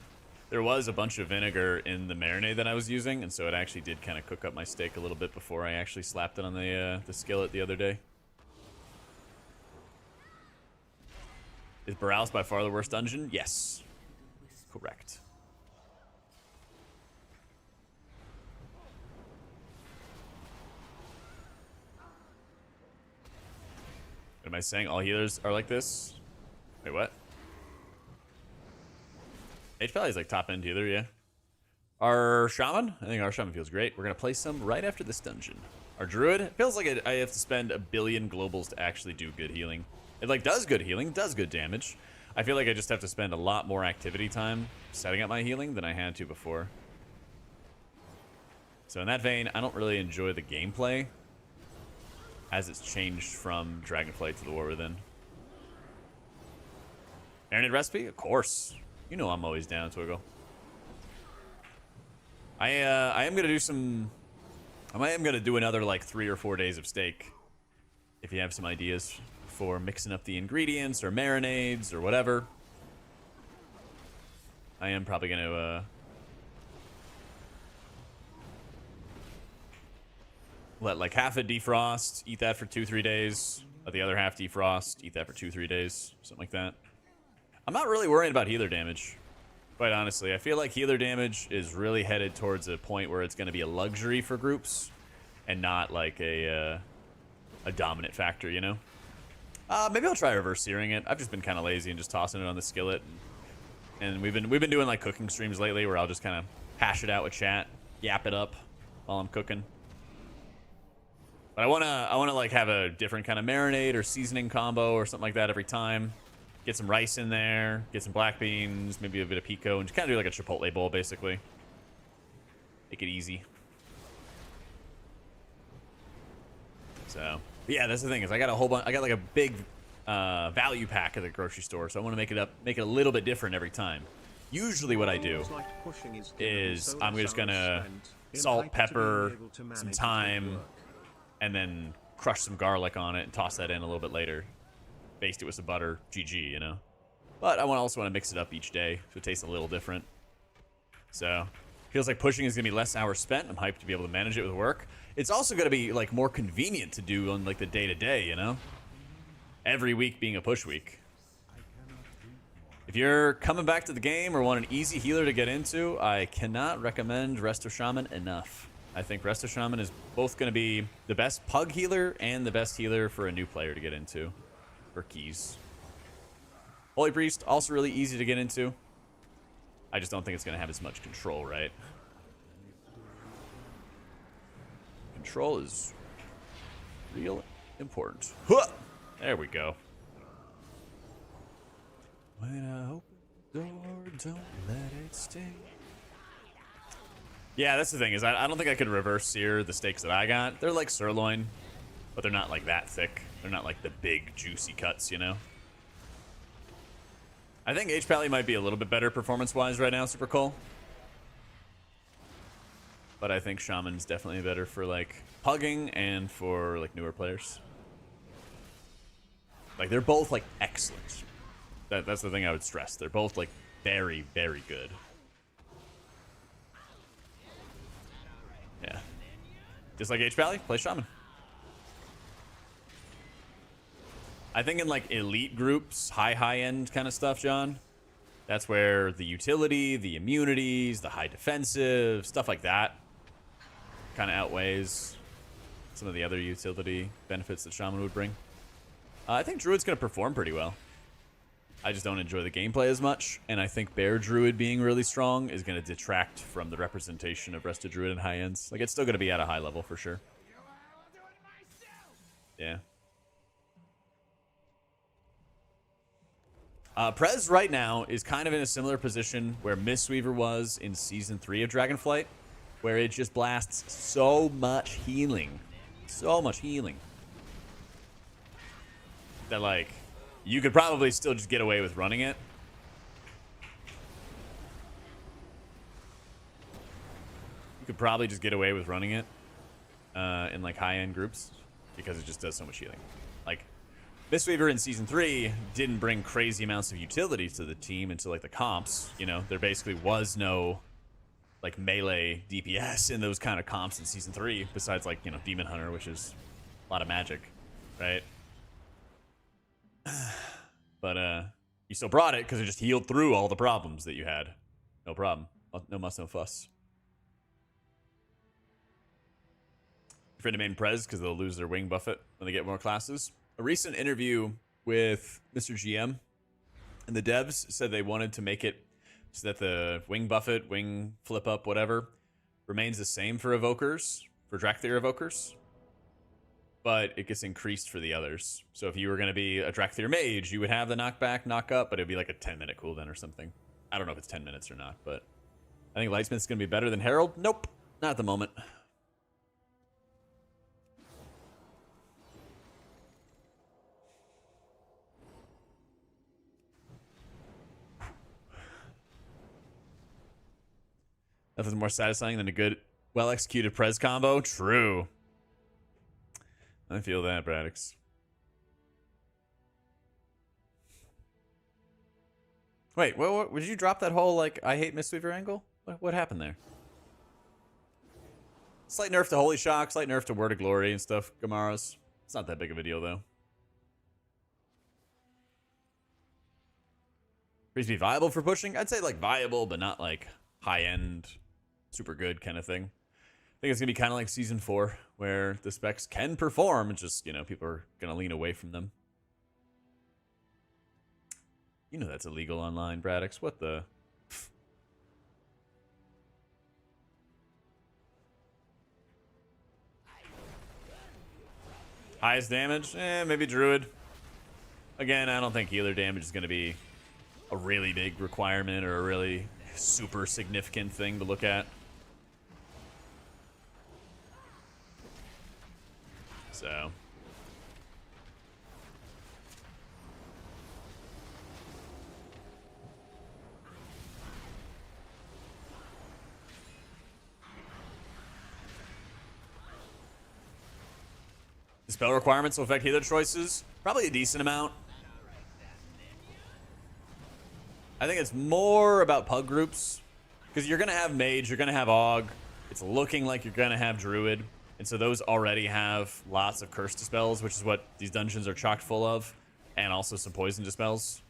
There was a bunch of vinegar in the marinade that I was using, and so it actually did kind of cook up my steak a little bit before I actually slapped it on the skillet the other day. Is Borealis by far the worst dungeon? Yes. Correct. Am I saying all healers are like this? Wait, what? HPal is like top end healer, yeah. Our Shaman? I think our Shaman feels great. We're going to play some right after this dungeon. Our Druid? Feels like I have to spend a billion globals to actually do good healing. It like does good healing, does good damage. I feel like I just have to spend a lot more activity time setting up my healing than I had to before. So in that vein, I don't really enjoy the gameplay as it's changed from Dragonflight to the War Within. Marinade recipe? Of course. You know I'm always down, Twiggle. I am gonna do some. I am gonna do another like 3 or 4 days of steak. If you have some ideas for mixing up the ingredients or marinades or whatever, I am probably gonna let like half it defrost, eat that for 2-3 days, let the other half defrost, eat that for 2-3 days, something like that. I'm not really worried about healer damage. Quite honestly, I feel like healer damage is really headed towards a point where it's going to be a luxury for groups and not like a dominant factor, you know? Maybe I'll try reverse searing it. I've just been kind of lazy and just tossing it on the skillet. And we've been doing like cooking streams lately where I'll just kind of hash it out with chat, yap it up while I'm cooking. But I wanna like have a different kind of marinade or seasoning combo or something like that every time. Get some rice in there, get some black beans, maybe a bit of pico, and just kind of do like a chipotle bowl, basically. Make it easy. So, yeah, that's the thing is I got a whole bunch. I got like a big value pack at the grocery store, so I want to make it a little bit different every time. Usually, what I do is I'm just gonna salt, pepper, some thyme, and then crush some garlic on it and toss that in a little bit later. Baste it with some butter, GG, you know. But I also want to mix it up each day so it tastes a little different. So, feels like pushing is going to be less hours spent. I'm hyped to be able to manage it with work. It's also going to be like more convenient to do on like the day-to-day, you know? Every week being a push week. If you're coming back to the game or want an easy healer to get into, I cannot recommend Resto Shaman enough. I think Resto Shaman is both going to be the best pug healer and the best healer for a new player to get into. For keys. Holy Priest, also really easy to get into. I just don't think it's going to have as much control, right? Control is real important. Huh! There we go. When I open the door, don't let it stay. Yeah, that's the thing is I don't think I could reverse sear the steaks that I got. They're like sirloin, but they're not like that thick. They're not like the big, juicy cuts, you know? I think HPal might be a little bit better performance-wise right now, Super Cole. But I think Shaman's definitely better for, like, pugging and for, like, newer players. Like, they're both, like, excellent. That's the thing I would stress. They're both, like, very, very good. Yeah. Just like HPal, play Shaman. I think in like elite groups, high end kind of stuff, John, that's where the utility, the immunities, the high defensive, stuff like that kind of outweighs some of the other utility benefits that Shaman would bring. I think Druid's going to perform pretty well. I just don't enjoy the gameplay as much, and I think Bear Druid being really strong is going to detract from the representation of Resto Druid and high ends. Like, it's still going to be at a high level for sure. Yeah. Prez right now is kind of in a similar position where Mistweaver was in Season 3 of Dragonflight, where it just blasts so much healing. So much healing. That, like, you could probably still just get away with running it. You could probably just get away with running it in, like, high-end groups because it just does so much healing. Like, Mistweaver in Season 3 didn't bring crazy amounts of utility to the team into, like, the comps. You know, there basically was no, like, melee DPS in those kind of comps in Season 3, besides, like, you know, Demon Hunter, which is a lot of magic, right? But, You still brought it because it just healed through all the problems that you had. No problem. No muss, no fuss. Afraid to main Prez because they'll lose their wing buffet when they get more classes. A recent interview with Mr. GM and the devs said they wanted to make it so that the wing buffet, wing flip up, whatever, remains the same for evokers, for Drakthir evokers, but it gets increased for the others. So if you were going to be a Drakthir mage, you would have the knockback, knock up, but it'd be like a 10-minute cooldown or something. I don't know if it's 10 minutes or not, but I think Lightsmith's going to be better than Herald. Nope, not at the moment. Nothing's more satisfying than a good, well-executed Prez combo. True. I feel that, Braddox. Wait, what, did you drop that whole, like, I hate Mistweaver angle? What happened there? Slight nerf to Holy Shock, slight nerf to Word of Glory and stuff, Gamaras. It's not that big of a deal, though. Freeze be viable for pushing? I'd say, like, viable, but not, like, high-end, super good kind of thing. I think it's going to be kind of like Season 4, where the specs can perform, it's just, you know, people are going to lean away from them. You know that's illegal online, Braddox. What the... Highest damage? Maybe Druid. Again, I don't think healer damage is going to be a really big requirement or a really super significant thing to look at. So... The spell requirements will affect healer choices. Probably a decent amount. I think it's more about pug groups. Because you're going to have mage, you're going to have aug. It's looking like you're going to have druid. And so those already have lots of curse dispels, which is what these dungeons are chock full of. And also some poison dispels.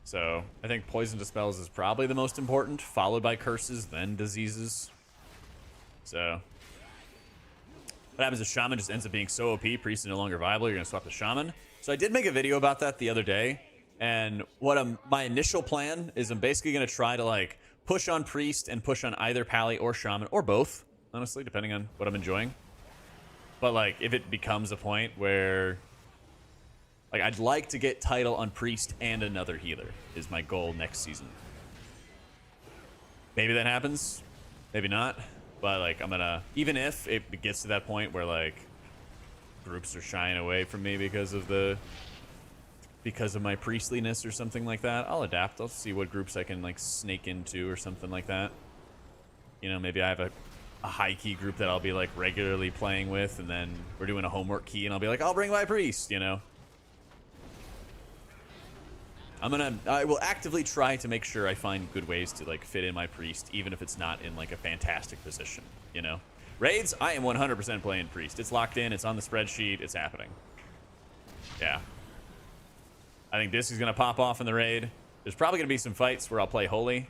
So I think poison dispels is probably the most important, followed by curses, then diseases. So... What happens if Shaman just ends up being so OP, Priest is no longer viable, you're going to swap the Shaman? So I did make a video about that the other day, and what my initial plan is I'm basically going to try to, like, push on Priest and push on either Pally or Shaman, or both, honestly, depending on what I'm enjoying. But, like, if it becomes a point where... Like, I'd like to get title on Priest and another healer, is my goal next season. Maybe that happens, maybe not. But, like, I'm gonna... Even if it gets to that point where, like, groups are shying away from me because of my priestliness or something like that, I'll adapt. I'll see what groups I can, like, snake into or something like that. You know, maybe I have a high-key group that I'll be, like, regularly playing with, and then we're doing a homework key, and I'll be like, I'll bring my priest, you know? I will actively try to make sure I find good ways to, like, fit in my priest, even if it's not in, like, a fantastic position, you know? Raids, I am 100% playing priest. It's locked in, it's on the spreadsheet, it's happening. Yeah. I think this is going to pop off in the raid. There's probably going to be some fights where I'll play Holy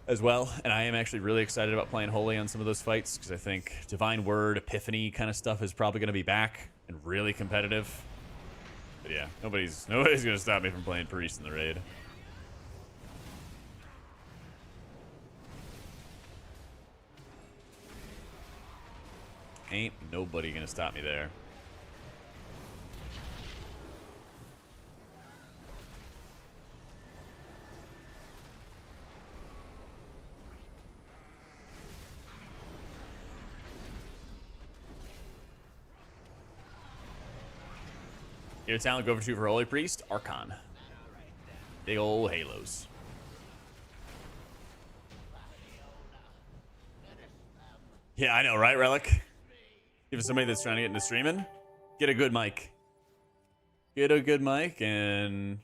as well, and I am actually really excited about playing Holy on some of those fights, because I think Divine Word, Epiphany kind of stuff is probably going to be back and really competitive. But yeah, nobody's gonna stop me from playing Priest in the raid. Ain't nobody gonna stop me there. Your talent, go for 2 for Holy Priest, Archon. Big ol' halos. Yeah, I know, right, Relic? Give somebody that's trying to get into streaming, get a good mic. Get a good mic and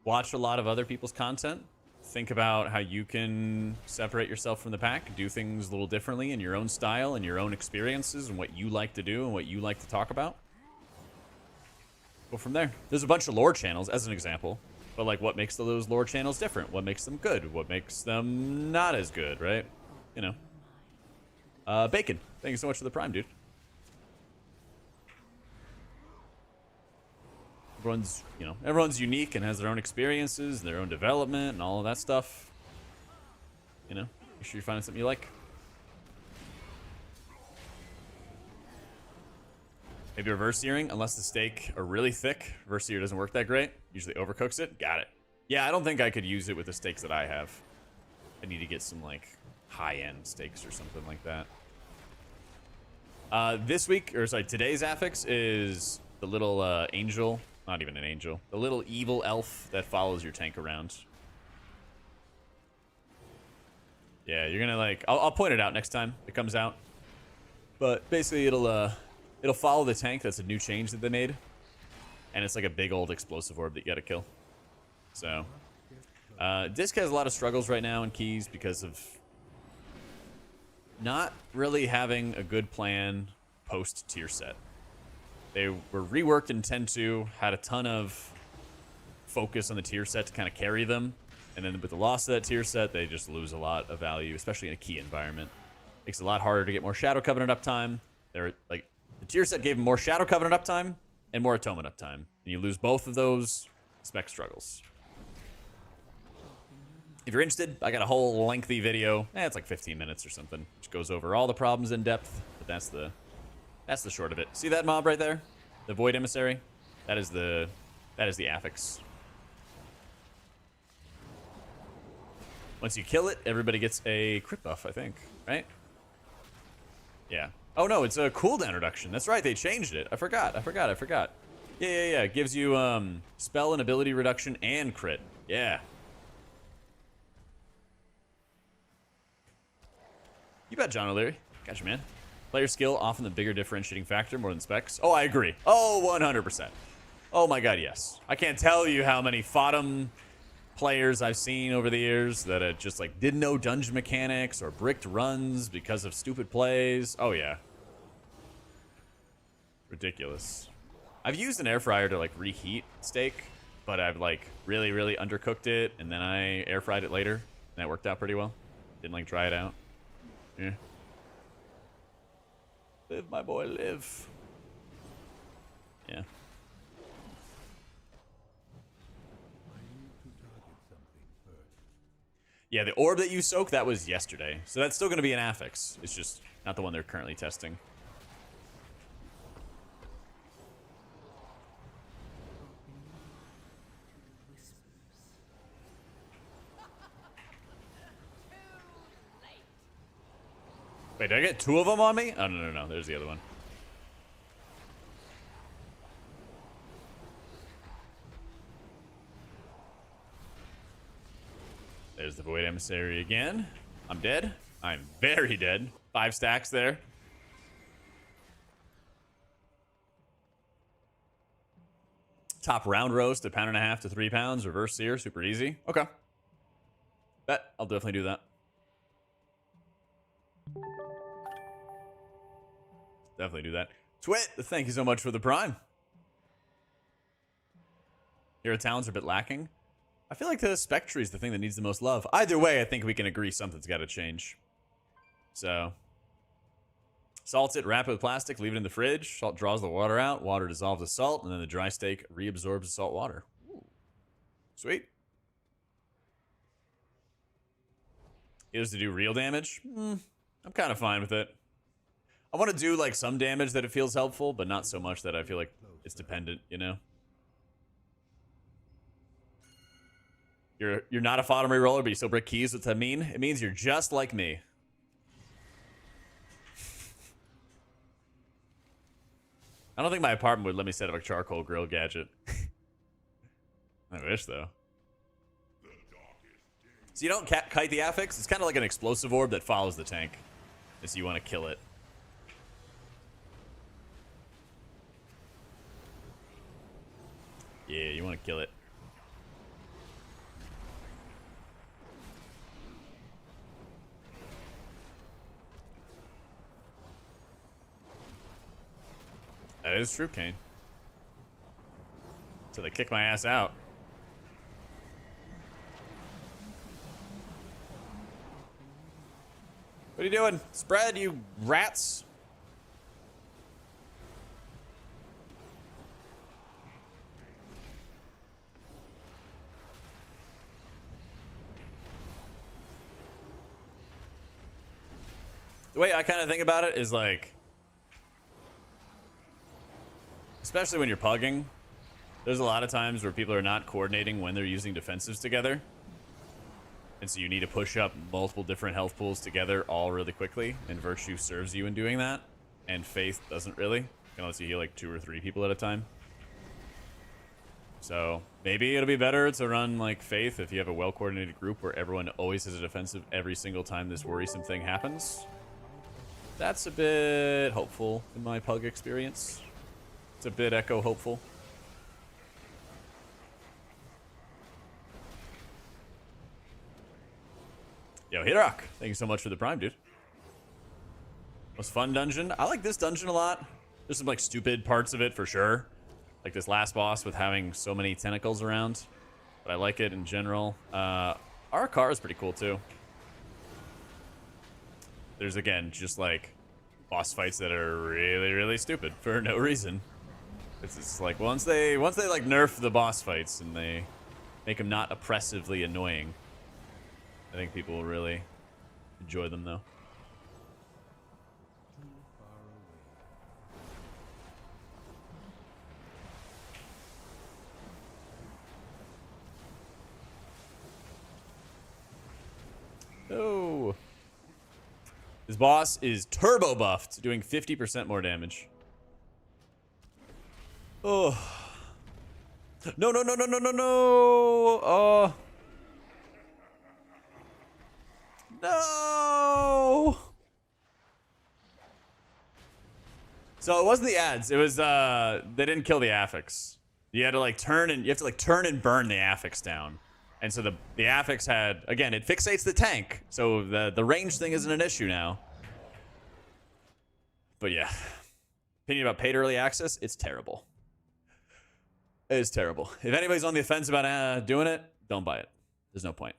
watch a lot of other people's content. Think about how you can separate yourself from the pack, do things a little differently in your own style and your own experiences and what you like to do and what you like to talk about. go from there. There's a bunch of lore channels as an example, but like what makes those lore channels different? What makes them good? What makes them not as good, right? You know. Bacon, thank you so much for the prime, dude. Everyone's, you know, everyone's unique and has their own experiences, their own development, and all of that stuff. You know, make sure you're finding something you like. Maybe reverse searing, unless the steak are really thick. Reverse sear doesn't work that great. Usually overcooks it. Got it. Yeah, I don't think I could use it with the steaks that I have. I need to get some, like, high-end steaks or something like that. This week, or sorry, today's affix is the little angel. Not even an angel. The little evil elf that follows your tank around. Yeah, you're gonna, like... I'll point it out next time it comes out. But basically, it'll follow the tank. That's a new change that they made. And it's like a big old explosive orb that you gotta kill. So, Disc has a lot of struggles right now in keys because of not really having a good plan post tier set. They were reworked in 10.2, had a ton of focus on the tier set to kind of carry them. And then with the loss of that tier set, they just lose a lot of value, especially in a key environment. Makes it a lot harder to get more Shadow Covenant uptime. They're like, the tier set gave them more Shadow Covenant uptime and more Atonement uptime. And you lose both of those, spec struggles. If you're interested, I got a whole lengthy video. It's like 15 minutes or something, which goes over all the problems in depth. But that's the short of it. See that mob right there? The Void Emissary? That is the affix. Once you kill it, everybody gets a crit buff, I think, right? Yeah. Oh no, it's a cooldown reduction. That's right, they changed it. I forgot. Yeah. It gives you spell and ability reduction and crit. Yeah. You bet, John O'Leary. Gotcha, man. Player skill, often the bigger differentiating factor more than specs. Oh, I agree. Oh, 100%. Oh my god, yes. I can't tell you how many Fodom players I've seen over the years that just like didn't know dungeon mechanics or bricked runs because of stupid plays. Oh yeah. Ridiculous. I've used an air fryer to like reheat steak, but I've like really undercooked it and then I air fried it later and that worked out pretty well. Didn't like dry it out. Yeah. Live, my boy, live. Yeah. Yeah, the orb that you soak, that was yesterday. So that's still going to be an affix. It's just not the one they're currently testing. Wait, did I get two of them on me? Oh, no. There's the other one. There's the Void Emissary again. I'm dead. I'm very dead. 5 stacks there. Top round roast, 1.5 to 3 pounds. Reverse sear, super easy. Okay. Bet. I'll definitely do that. Definitely do that. Twit, thank you so much for the prime. Hero talents are a bit lacking. I feel like the Spectre is the thing that needs the most love. Either way, I think we can agree something's got to change. So, salt it, wrap it with plastic, leave it in the fridge. Salt draws the water out, water dissolves the salt, and then the dry steak reabsorbs the salt water. Ooh. Sweet. Is to do real damage? I'm kind of fine with it. I want to do like some damage that it feels helpful, but not so much that I feel like it's dependent, you know? You're not a Fodom roller, but you still break keys. What's that mean? It means you're just like me. I don't think my apartment would let me set up a charcoal grill gadget. I wish, though. So you don't kite the affix? It's kind of like an explosive orb that follows the tank. So you want to kill it. Yeah, you want to kill it. That is true, Kane. So they kick my ass out. What are you doing? Spread, you rats. The way I kind of think about it is like, especially when you're pugging, there's a lot of times where people are not coordinating when they're using defensives together. And so you need to push up multiple different health pools together all really quickly. And Virtue serves you in doing that. And Faith doesn't really. It can lets you heal like 2 or 3 people at a time. So maybe it'll be better to run like Faith if you have a well-coordinated group where everyone always has a defensive every single time this worrisome thing happens. That's a bit hopeful in my pug experience. It's a bit echo hopeful. Yo, Hirock, thank you so much for the prime, dude. Most fun dungeon. I like this dungeon a lot. There's some like stupid parts of it for sure. Like this last boss with having so many tentacles around. But I like it in general. Our car is pretty cool too. There's again just like boss fights that are really, really stupid for no reason. It's just like once they like nerf the boss fights and they make them not oppressively annoying, I think people will really enjoy them though. Oh. This boss is turbo buffed, doing 50% more damage. Oh. No, no, no, no, no, no, no. Oh. No. So it wasn't the ads. It was they didn't kill the affix. You had to like turn and burn the affix down. And so the affix had, again, it fixates the tank. So the range thing isn't an issue now. But yeah. Opinion about paid early access, it's terrible. It is terrible. If anybody's on the offense about doing it, don't buy it. There's no point.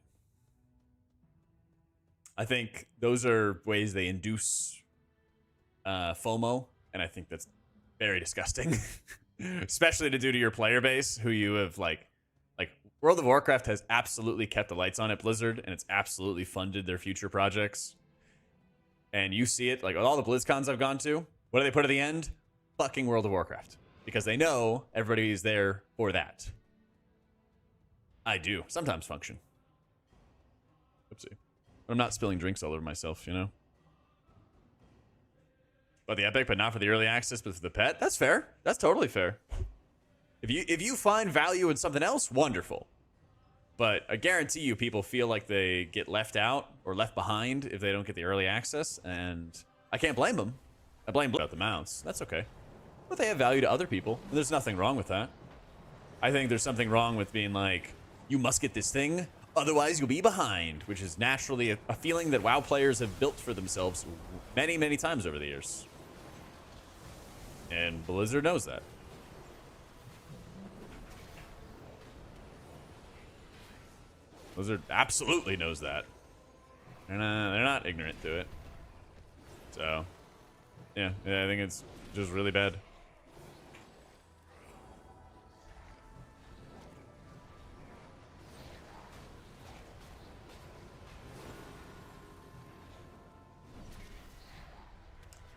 I think those are ways they induce FOMO, and I think that's very disgusting. Especially to do to your player base, who you have like World of Warcraft has absolutely kept the lights on at Blizzard, and it's absolutely funded their future projects. And you see it, like all the BlizzCons I've gone to, what do they put at the end? Fucking World of Warcraft. Because they know everybody is there for that. I do sometimes function. Oopsie. I'm not spilling drinks all over myself, you know? But the Epic, but not for the early access, but for the pet? That's fair. That's totally fair. If you find value in something else, wonderful. But I guarantee you people feel like they get left out or left behind if they don't get the early access, and I can't blame them. I blame about the mounts. That's okay. But they have value to other people, and there's nothing wrong with that. I think there's something wrong with being like, you must get this thing, otherwise you'll be behind, which is naturally a feeling that WoW players have built for themselves many, many times over the years. And Blizzard knows that. Blizzard absolutely knows that. They're not ignorant to it. So, yeah, I think it's just really bad.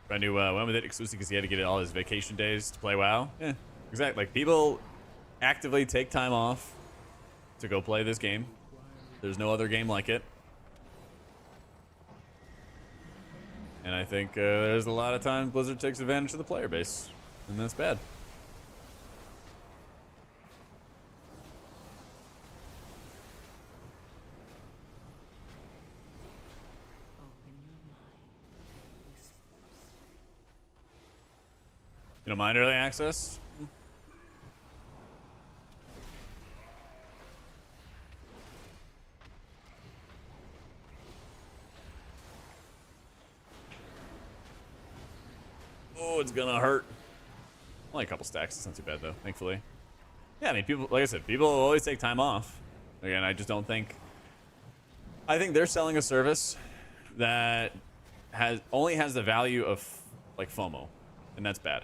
Brand new went with it exclusive because he had to get all his vacation days to play WoW. Yeah, exactly. Like people actively take time off to go play this game. There's no other game like it. And I think there's a lot of times Blizzard takes advantage of the player base. And that's bad. You don't mind early access? Oh, it's gonna hurt. Only a couple stacks. It's not too bad though, thankfully. Yeah, I mean, people, like I said, people always take time off. Again, I just don't think. I think they're selling a service that only has the value of like FOMO, and that's bad.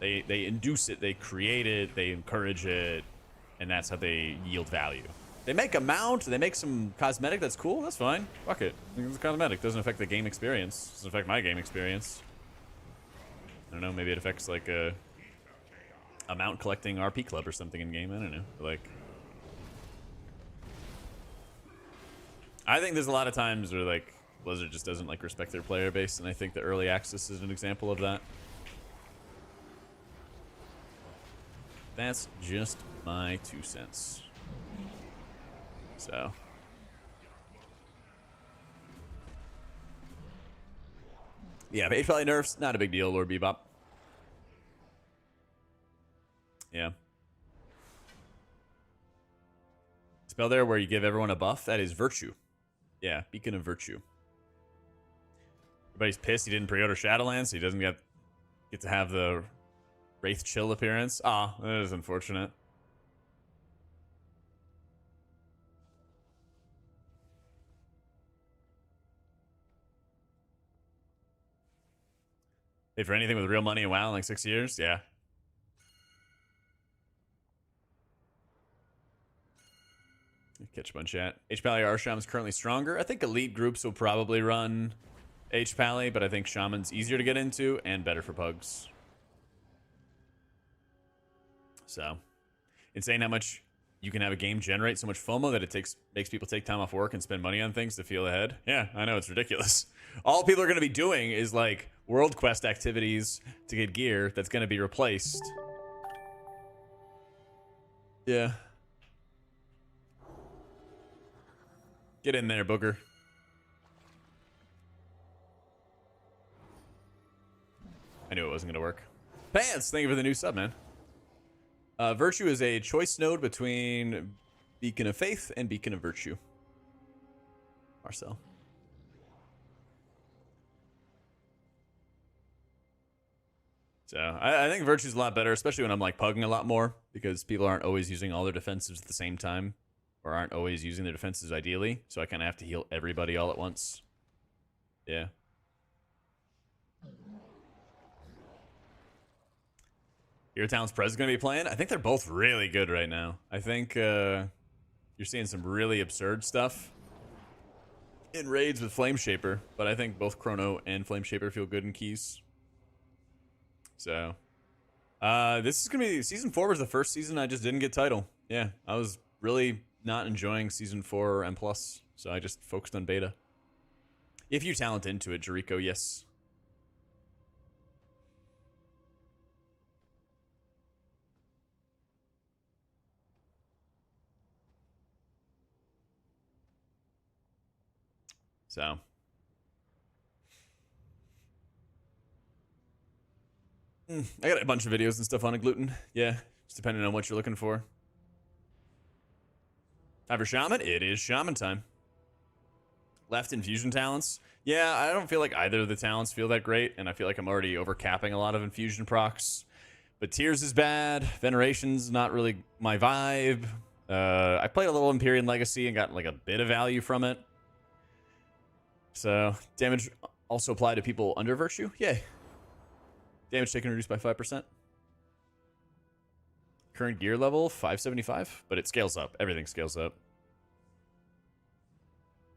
They induce it, they create it, they encourage it, and that's how they yield value. They make a mount, they make some cosmetic that's cool, that's fine. Fuck it. It's cosmetic, doesn't affect the game experience. Doesn't affect my game experience. I don't know, maybe it affects like a mount collecting RP club or something in game, I don't know. But like, I think there's a lot of times where like Blizzard just doesn't like respect their player base, and I think the early access is an example of that. That's just my 2 cents. So. Yeah, but HPal nerfs, not a big deal, Lord Bebop. Yeah. Spell there where you give everyone a buff, that is Virtue. Yeah, Beacon of Virtue. Everybody's pissed he didn't pre-order Shadowlands, so he doesn't get to have the Wraith Chill appearance. Ah, that is unfortunate. Paid for anything with real money in WoW in like 6 years? Yeah. Catch a bunch chat. HPal Arsham is currently stronger. I think elite groups will probably run HPal, but I think Shaman's easier to get into and better for pugs. So, insane how much you can have a game generate so much FOMO that it makes people take time off work and spend money on things to feel ahead. Yeah, I know, it's ridiculous. All people are going to be doing is like world quest activities to get gear that's going to be replaced. Yeah. Get in there, Booger. I knew it wasn't going to work. Pants, thank you for the new sub, man. Virtue is a choice node between Beacon of Faith and Beacon of Virtue. Marcel. So I think Virtue's a lot better, especially when I'm like pugging a lot more, because people aren't always using all their defensives at the same time, or aren't always using their defenses ideally. So I kind of have to heal everybody all at once. Yeah. Your town's Prez is going to be playing. I think they're both really good right now. I think you're seeing some really absurd stuff in raids with Flameshaper, but I think both Chrono and Flameshaper feel good in keys. So, this is going to be... Season 4 was the first season I just didn't get title. Yeah, I was really not enjoying Season 4 or M+, so I just focused on beta. If you talent into it, Jericho, yes. So... I got a bunch of videos and stuff on a gluten. Yeah, just depending on what you're looking for. Time for Shaman? It is Shaman time. Left infusion talents? Yeah, I don't feel like either of the talents feel that great, and I feel like I'm already overcapping a lot of infusion procs. But Tears is bad. Veneration's not really my vibe. I played a little Empyrean Legacy and got like a bit of value from it. So, damage also applied to people under Virtue? Yay. Damage taken reduced by 5%. Current gear level, 575, but it scales up. Everything scales up.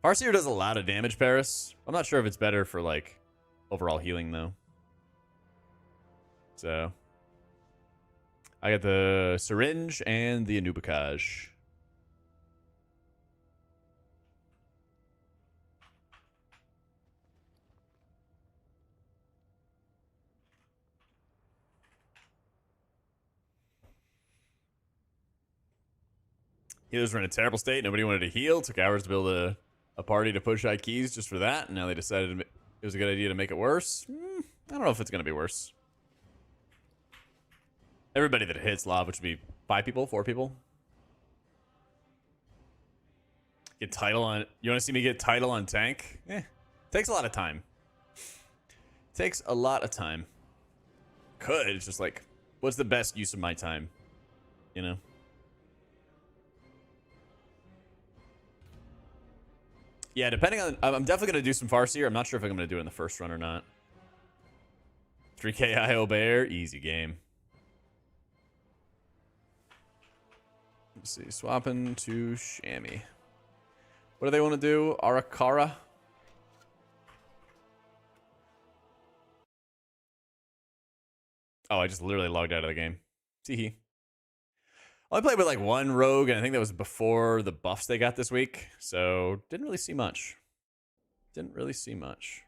Farseer does a lot of damage, Paris. I'm not sure if it's better for, like, overall healing, though. So, I got the Syringe and the Anubicage. Healers were in a terrible state. Nobody wanted to heal. Took hours to build a party to push high keys just for that. And now they decided it was a good idea to make it worse. I don't know if it's going to be worse. Everybody that hits Lav, which would be 5 people, 4 people. Get title on... You want to see me get title on tank? Takes a lot of time. Takes a lot of time. Could. It's just like, what's the best use of my time? You know? Yeah, depending on... I'm definitely going to do some Farseer. I'm not sure if I'm going to do it in the first run or not. 3k IO Bear. Easy game. Let's see. Swapping to Shammy. What do they want to do? Arakara? Oh, I just literally logged out of the game. Teehee. I only played with like one rogue, and I think that was before the buffs they got this week. So, didn't really see much. Didn't really see much.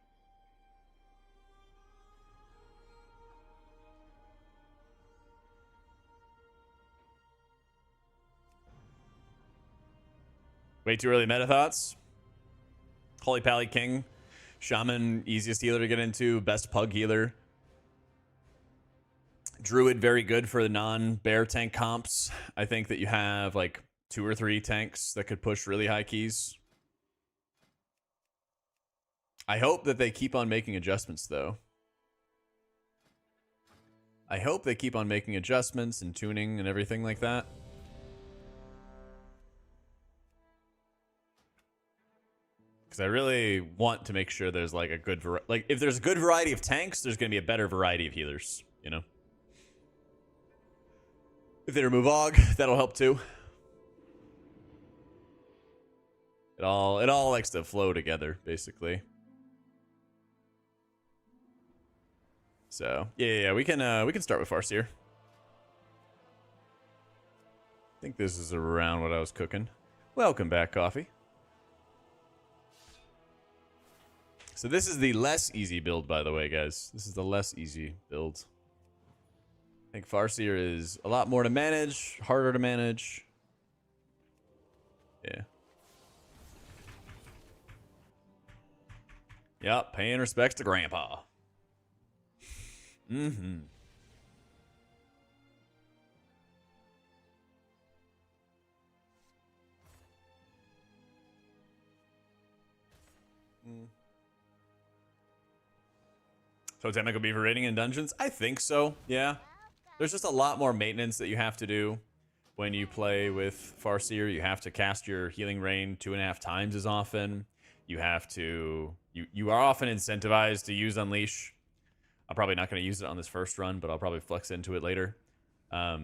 Way too early meta thoughts. Holy Pally King. Shaman, easiest healer to get into. Best pug healer. Druid, very good for the non-bear tank comps. I think that you have like 2 or 3 tanks that could push really high keys. I hope that they keep on making adjustments, though. I hope they keep on making adjustments and tuning and everything like that. Because I really want to make sure there's like a good like if there's a good variety of tanks, there's going to be a better variety of healers, you know? If they remove Og, that'll help too. It all likes to flow together, basically. So yeah, we can start with Farseer. I think this is around what I was cooking. Welcome back, Coffee. So this is the less easy build, by the way, guys. This is the less easy build. I think Farseer is a lot more to manage, harder to manage. Yeah. Yep, paying respects to Grandpa. Mm-hmm. Totemic will be for raiding in dungeons? I think so, yeah. There's just a lot more maintenance that you have to do when you play with Farseer. You have to cast your healing rain 2.5 times as often. You have to... You are often incentivized to use Unleash. I'm probably not going to use it on this first run, but I'll probably flex into it later. But,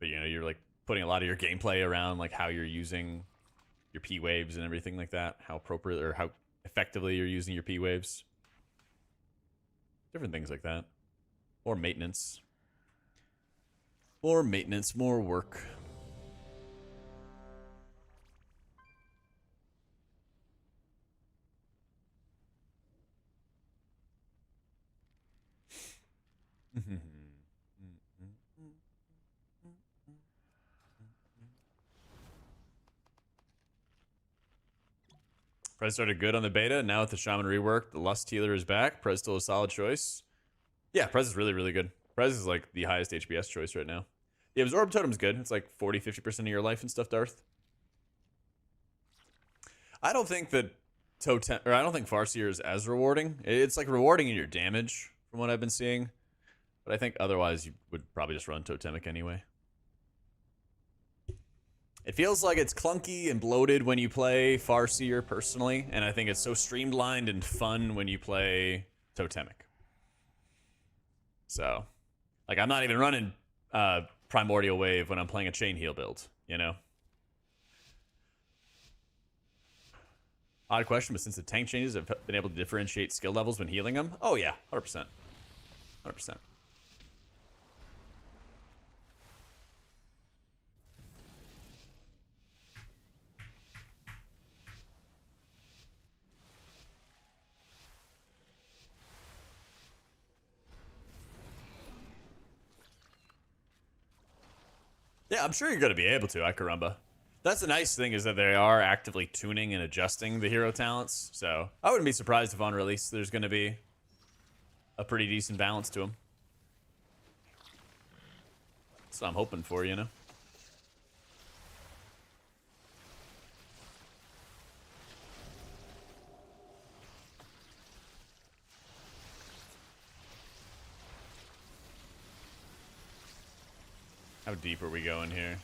you know, you're, like, putting a lot of your gameplay around, like, how you're using your P-waves and everything like that. How appropriate or how effectively you're using your P-waves. Different things like that. More maintenance. More maintenance, more work. Prez started good on the beta. Now with the Shaman rework, the Lust Healer is back. Prez still a solid choice. Yeah, Prez is really, really good. Prez is like the highest HPS choice right now. The Absorb Totem's good. It's like 40-50% of your life and stuff, Darth. I don't think that I don't think Farseer is as rewarding. It's like rewarding in your damage from what I've been seeing. But I think otherwise you would probably just run Totemic anyway. It feels like it's clunky and bloated when you play Farseer personally, and I think it's so streamlined and fun when you play Totemic. So, like, I'm not even running Primordial Wave when I'm playing a Chain Heal build, you know? Odd question, but since the tank changes, have been able to differentiate skill levels when healing them? Oh yeah, 100%. 100%. Yeah, I'm sure you're going to be able to, Icarumba. That's the nice thing is that they are actively tuning and adjusting the hero talents. So I wouldn't be surprised if on release there's going to be a pretty decent balance to them. That's what I'm hoping for, you know? How deep are we going here?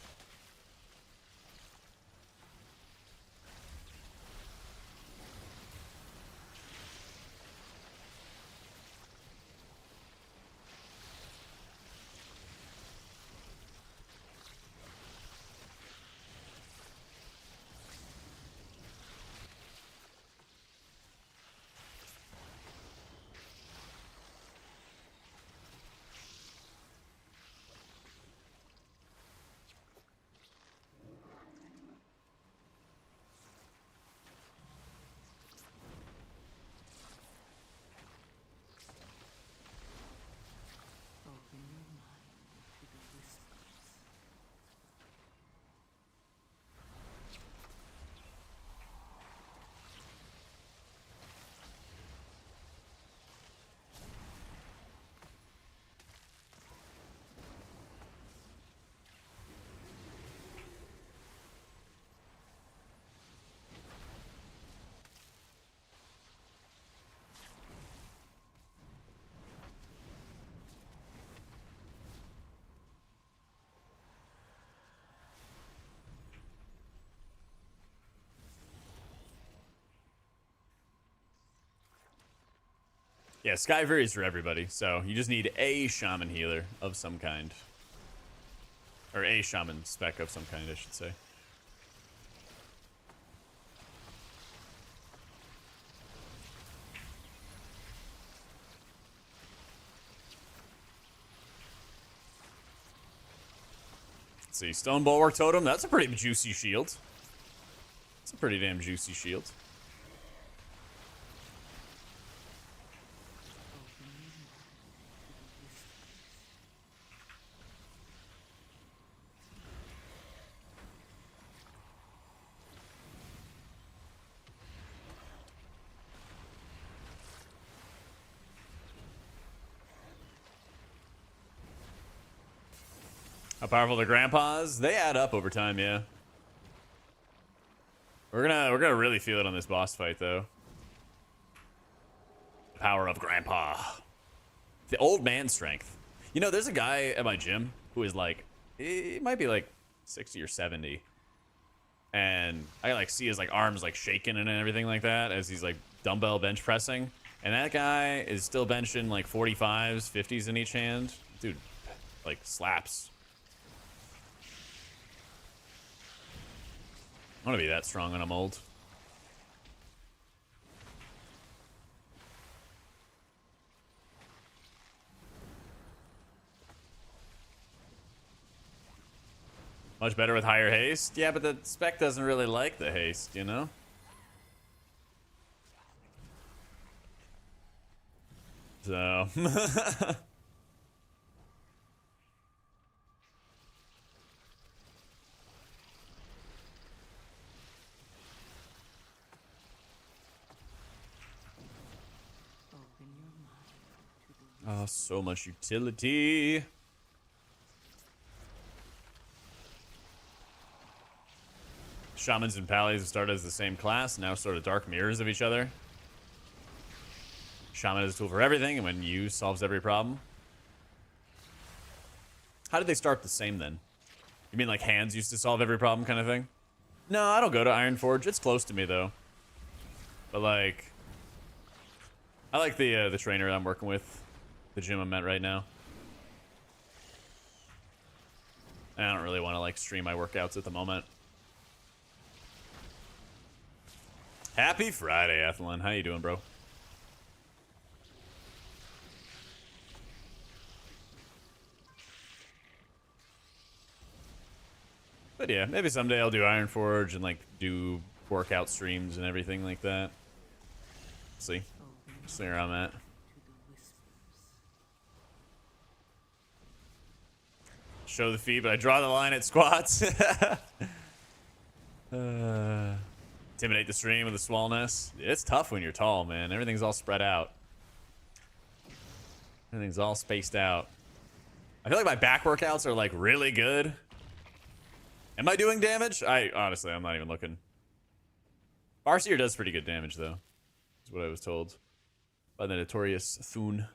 Yeah, Sky varies for everybody, so you just need a shaman healer of some kind. Or a shaman spec of some kind, I should say. Let's see, Stone Bulwark Totem, that's a pretty juicy shield. It's a pretty damn juicy shield. How powerful the grandpas? They add up over time, yeah. We're gonna really feel it on this boss fight though. Power of grandpa. The old man strength. You know, there's a guy at my gym who is like, he might be like 60 or 70. And I like see his like arms like shaking and everything like that as he's like dumbbell bench pressing. And that guy is still benching like 45s, 50s in each hand. Dude, like slaps. I want to be that strong when I'm old. Much better with higher haste? Yeah, but the spec doesn't really like the haste, you know? So... Open your mind to the Oh, so much utility. Shamans and Paladins start as the same class, now sort of dark mirrors of each other. Shaman is a tool for everything, and when used, solves every problem. How did they start the same then? You mean like hands used to solve every problem kind of thing? No, I don't go to Ironforge. It's close to me though. But like, I like the trainer I'm working with, the gym I'm at right now. I don't really want to like stream my workouts at the moment. Happy Friday, Athlon. How you doing, bro? But yeah, maybe someday I'll do Ironforge and like do workout streams and everything like that. See where I'm at. to the whispers. Show the feet, but I draw the line at squats. Intimidate the stream with the smallness. It's tough when you're tall, man. Everything's all spread out. Everything's all spaced out. I feel like my back workouts are like really good. Am I doing damage? Honestly, I'm not even looking. Farseer does pretty good damage though. Is what I was told by the notorious Thun.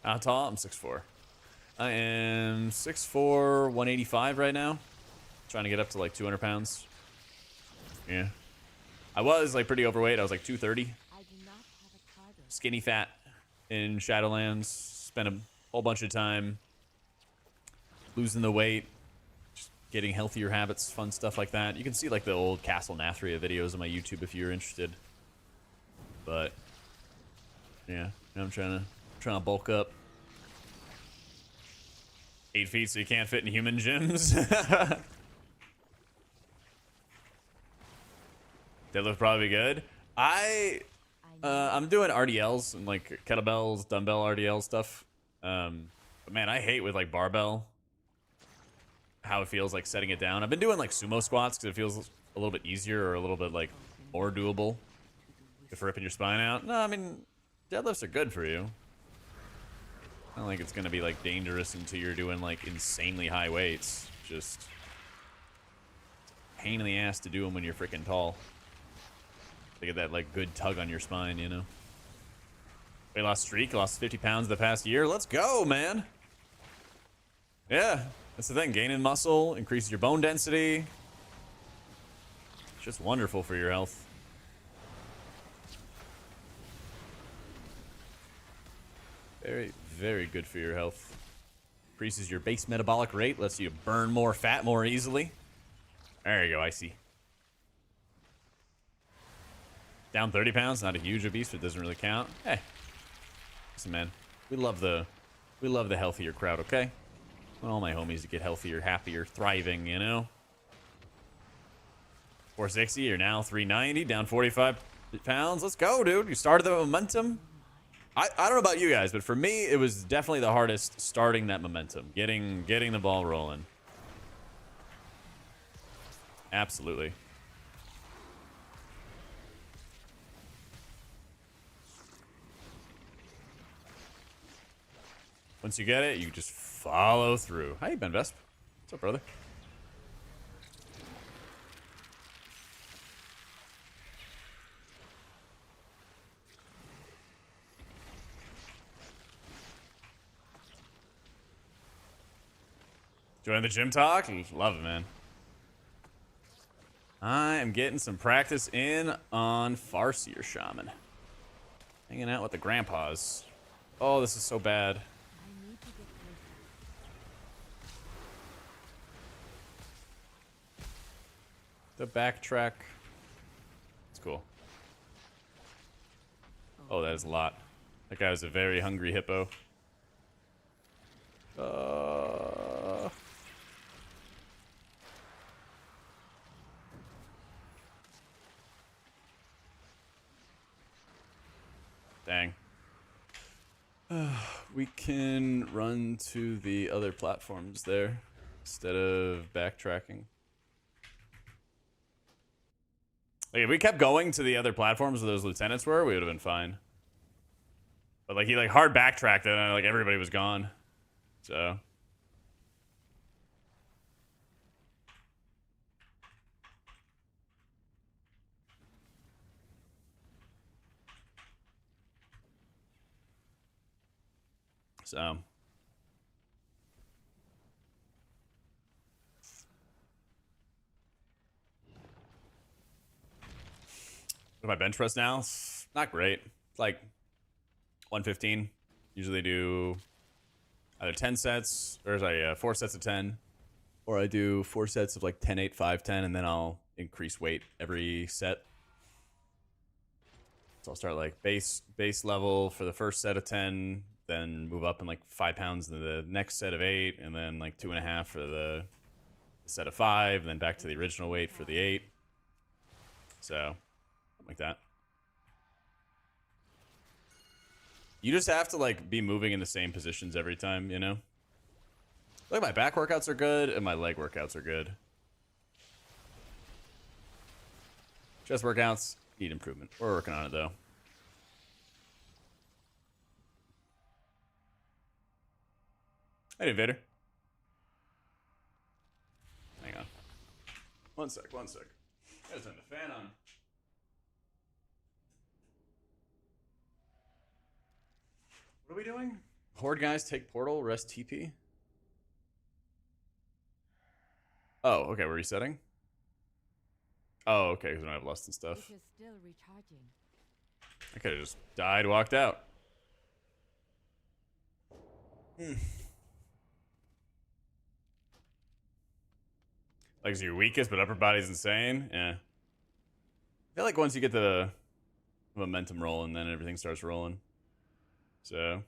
How tall? I'm 6'4". I am 6'4", 185 right now. Trying to get up to like 200 pounds. Yeah. I was like pretty overweight. I was like 230. I do not have a cargo. Skinny fat in Shadowlands. Spent a whole bunch of time losing the weight. Just getting healthier habits, fun stuff like that. You can see like the old Castle Nathria videos on my YouTube if you're interested. But yeah, I'm trying to bulk up. 8 feet so you can't fit in human gyms. They look probably good. I'm doing RDLs and like kettlebells, dumbbell RDL stuff. But man, I hate with like barbell how it feels like setting it down. I've been doing like sumo squats because it feels a little bit easier or a little bit like more doable if ripping your spine out. No, I mean deadlifts are good for you. I don't think it's gonna be like dangerous until you're doing like insanely high weights. Just pain in the ass to do them when you're freaking tall. To get that like good tug on your spine, you know. Weight loss streak, lost 50 pounds the past year. Let's go, man. Yeah, that's the thing. Gaining muscle, increases your bone density. It's just wonderful for your health. Very, very good for your health. Increases your base metabolic rate, lets you burn more fat more easily. There you go, Icy. Down 30 pounds, not a huge obese, but it doesn't really count. Hey, listen, man, we love the healthier crowd, okay? I want all my homies to get healthier, happier, thriving, you know? 460, you're now 390, down 45 pounds. Let's go, dude. You started the momentum. I don't know about you guys, but for me, it was definitely the hardest starting that momentum, getting the ball rolling. Absolutely. Once you get it, you just follow through. How you been, Vesp? What's up, brother? Join the gym talk? Love it, man. I am getting some practice in on Farseer Shaman. Hanging out with the grandpas. Oh, this is so bad. I need to get closer. The backtrack. It's cool. Oh, that is a lot. That guy was a very hungry hippo. Dang. We can run to the other platforms there instead of backtracking. Like, if we kept going to the other platforms where those lieutenants were, we would have been fine. But like he like hard backtracked and like everybody was gone. So my bench press now, it's not great. It's like 115. Usually do either 10 sets or 4 sets of 10, or I do 4 sets of like 10, 8, 5, 10, and then I'll increase weight every set. So I'll start like base level for the first set of 10, then move up in like 5 pounds to the next set of 8, and then like 2.5 for the set of 5, and then back to the original weight for the 8. So like that. You just have to like be moving in the same positions every time, you know? Like my back workouts are good and my leg workouts are good. Chest workouts need improvement. We're working on it though. Hey, Vader. Hang on. One sec. I gotta turn the fan on. What are we doing? Horde guys take portal, rest TP. Oh, okay, we're resetting. Oh, okay, because we don't have lust and stuff. It is still recharging. I could have just died, walked out. Like, is your weakest, but upper body's insane? Yeah. I feel like once you get the momentum rolling, then everything starts rolling. So.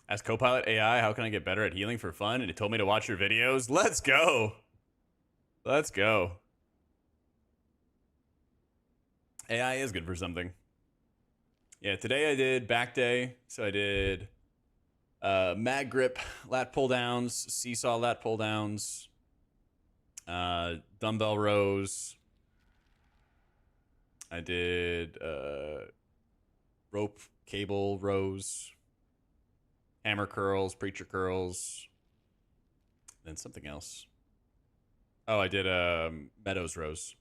Ask Copilot AI, how can I get better at healing for fun? And it told me to watch your videos. Let's go. Let's go. AI is good for something. Yeah, today I did back day. So I did mag grip lat pull downs, seesaw lat pull downs, dumbbell rows. I did rope cable rows, hammer curls, preacher curls, then something else. Oh, I did meadows rows.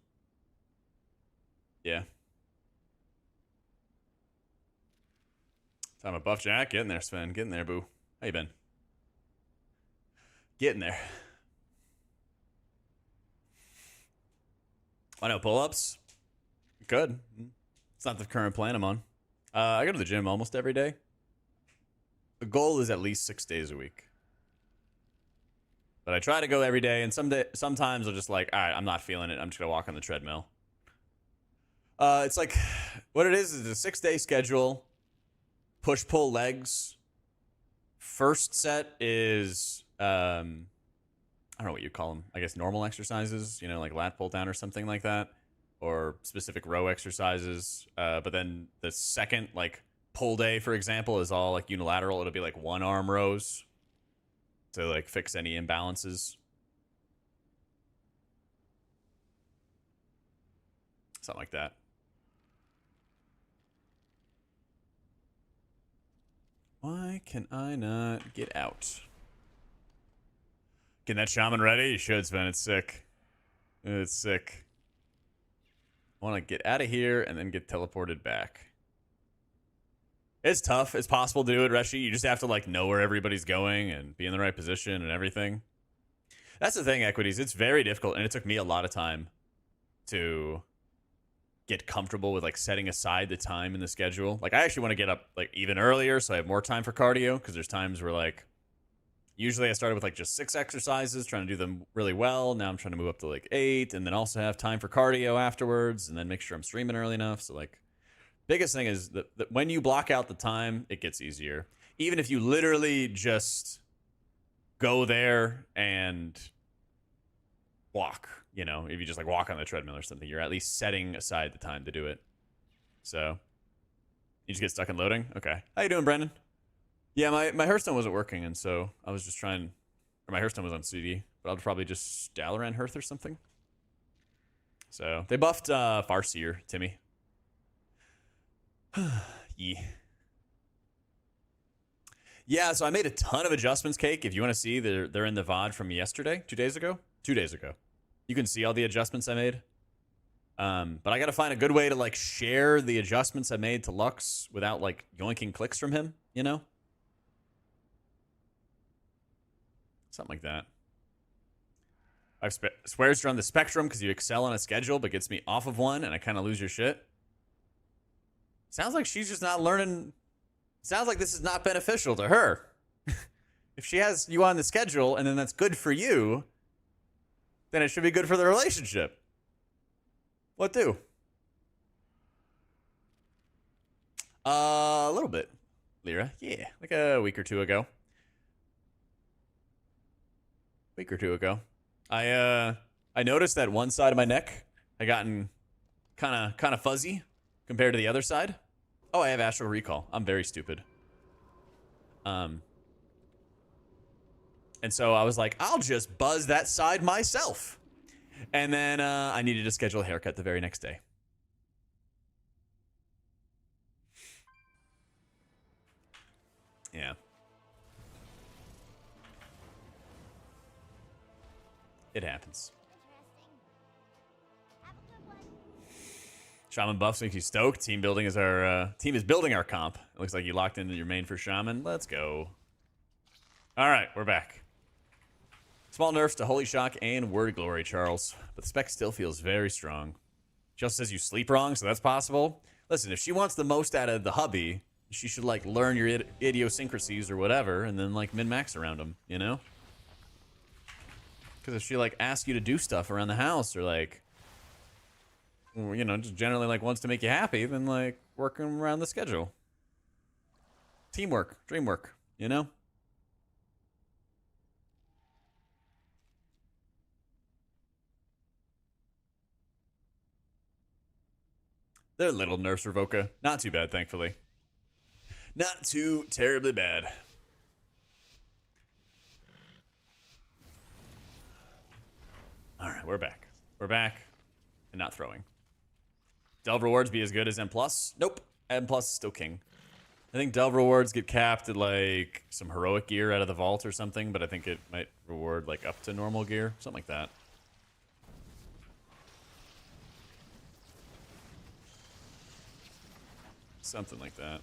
Yeah. Time to buff Jack. Get in there, Sven. Get in there, boo. How you been? Getting there. I know, pull-ups. Good. It's not the current plan I'm on. I go to the gym almost every day. The goal is at least 6 days a week. But I try to go every day, and sometimes I'll just like, all right, I'm not feeling it. I'm just going to walk on the treadmill. It's like, what it is a 6-day schedule. Push-pull legs. First set is, I don't know what you call them. I guess normal exercises, you know, like lat pull down or something like that. Or specific row exercises. But then the second, like, pull day, for example, is all like unilateral. It'll be like one arm rows to like fix any imbalances. Something like that. Why can I not get out? Getting that shaman ready? You should, Sven. It's sick. It's sick. I want to get out of here and then get teleported back. It's tough. It's possible to do it, Reshi. You just have to like know where everybody's going and be in the right position and everything. That's the thing, Equities. It's very difficult, and it took me a lot of time to get comfortable with like setting aside the time in the schedule. Like I actually want to get up like even earlier so I have more time for cardio, because there's times where like usually I started with like just 6 exercises, trying to do them really well. Now I'm trying to move up to like 8, and then also have time for cardio afterwards, and then make sure I'm streaming early enough. So like biggest thing is that when you block out the time, it gets easier. Even if you literally just go there and walk, you know, if you just like walk on the treadmill or something, you're at least setting aside the time to do it. So you just get stuck in loading. Okay. How you doing, Brandon? Yeah, my Hearthstone wasn't working, and so I was just trying, or my Hearthstone was on CD, but I'll probably just Dalaran Hearth or something. So they buffed Farseer, Timmy. Yeah. Yeah, so I made a ton of adjustments, Cake. If you want to see, they're in the VOD from yesterday, 2 days ago. You can see all the adjustments I made. But I got to find a good way to like share the adjustments I made to Lux without like yoinking clicks from him, you know? Something like that. I've swears you're on the spectrum because you excel on a schedule but gets me off of one and I kind of lose your shit. Sounds like she's just not learning. Sounds like this is not beneficial to her. If she has you on the schedule and then that's good for you, then it should be good for the relationship. What do? A little bit, Lyra. Yeah, like a week or two ago. I noticed that one side of my neck had gotten kind of fuzzy compared to the other side. Oh, I have astral recall. I'm very stupid. And so I was like, I'll just buzz that side myself. And then I needed to schedule a haircut the very next day. Yeah. It happens. Shaman buffs makes you stoked. Team building is our team is building our comp. It looks like you locked into your main for Shaman. Let's go. All right, we're back. Small nerfs to Holy Shock and Word of Glory, Charles. But the spec still feels very strong. She also says you sleep wrong, so that's possible. Listen, if she wants the most out of the hubby, she should like learn your idiosyncrasies or whatever, and then like min-max around them, you know? Because if she like asks you to do stuff around the house or like, you know, just generally like wants to make you happy, then like working around the schedule. Teamwork, dream work, you know? They're little nerfs, Revoca. Not too bad, thankfully. Not too terribly bad. All right, we're back. We're back and not throwing. Delve rewards be as good as M+? Nope. M+ is still king. I think Delve rewards get capped at like some heroic gear out of the vault or something, but I think it might reward like up to normal gear. Something like that. Something like that.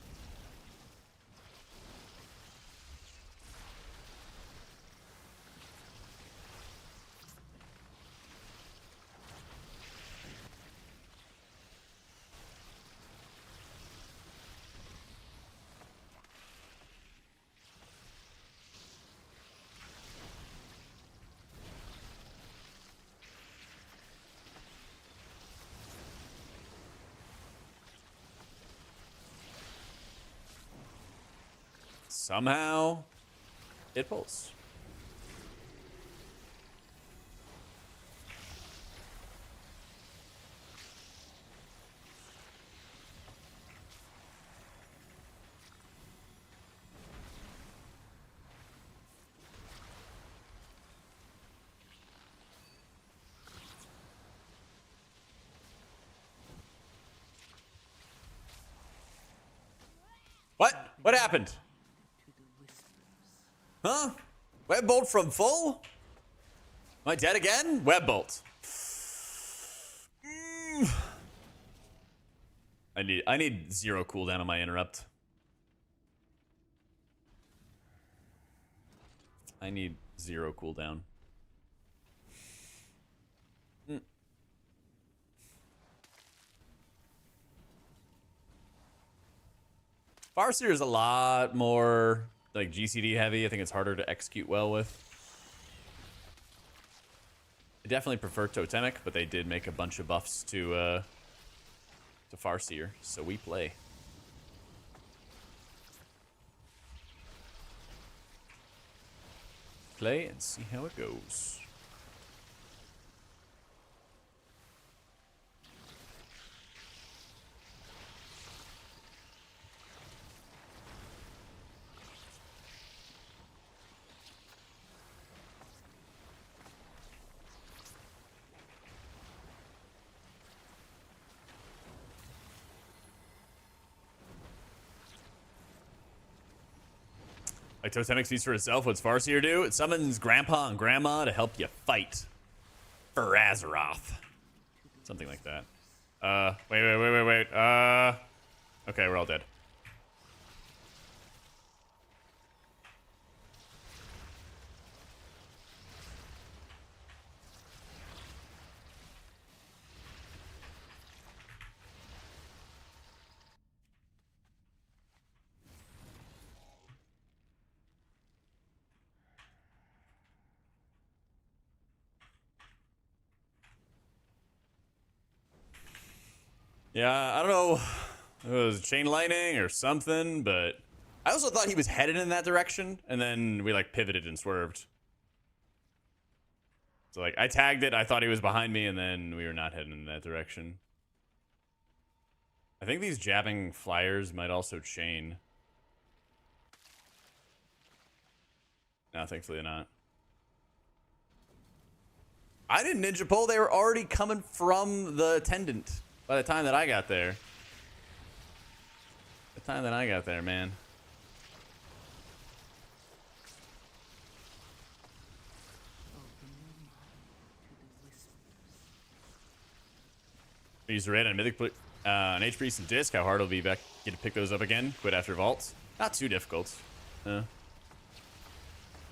somehow it pulls. What? What happened? Huh? Web bolt from full? Am I dead again? Web bolt. I need 0 cooldown on my interrupt. I need 0 cooldown. Farseer is a lot more like GCD heavy. I think it's harder to execute well with. I definitely prefer Totemic, but they did make a bunch of buffs to Farseer, so we play. Play and see how it goes. Like Totemic speaks for itself. What's Farseer do? It summons Grandpa and Grandma to help you fight for Azeroth. Something like that. Wait. Okay, we're all dead. Yeah, I don't know if it was chain lightning or something, but I also thought he was headed in that direction, and then we like pivoted and swerved. So like I tagged it, I thought he was behind me, and then we were not heading in that direction. I think these jabbing flyers might also chain. No, thankfully not. I didn't ninja pull, they were already coming from the attendant. By the time that I got there. The time that I got there, man. Use the red on Mythic, on HP and Disc. How hard it'll be back get to pick those up again. Quit after vaults. Not too difficult.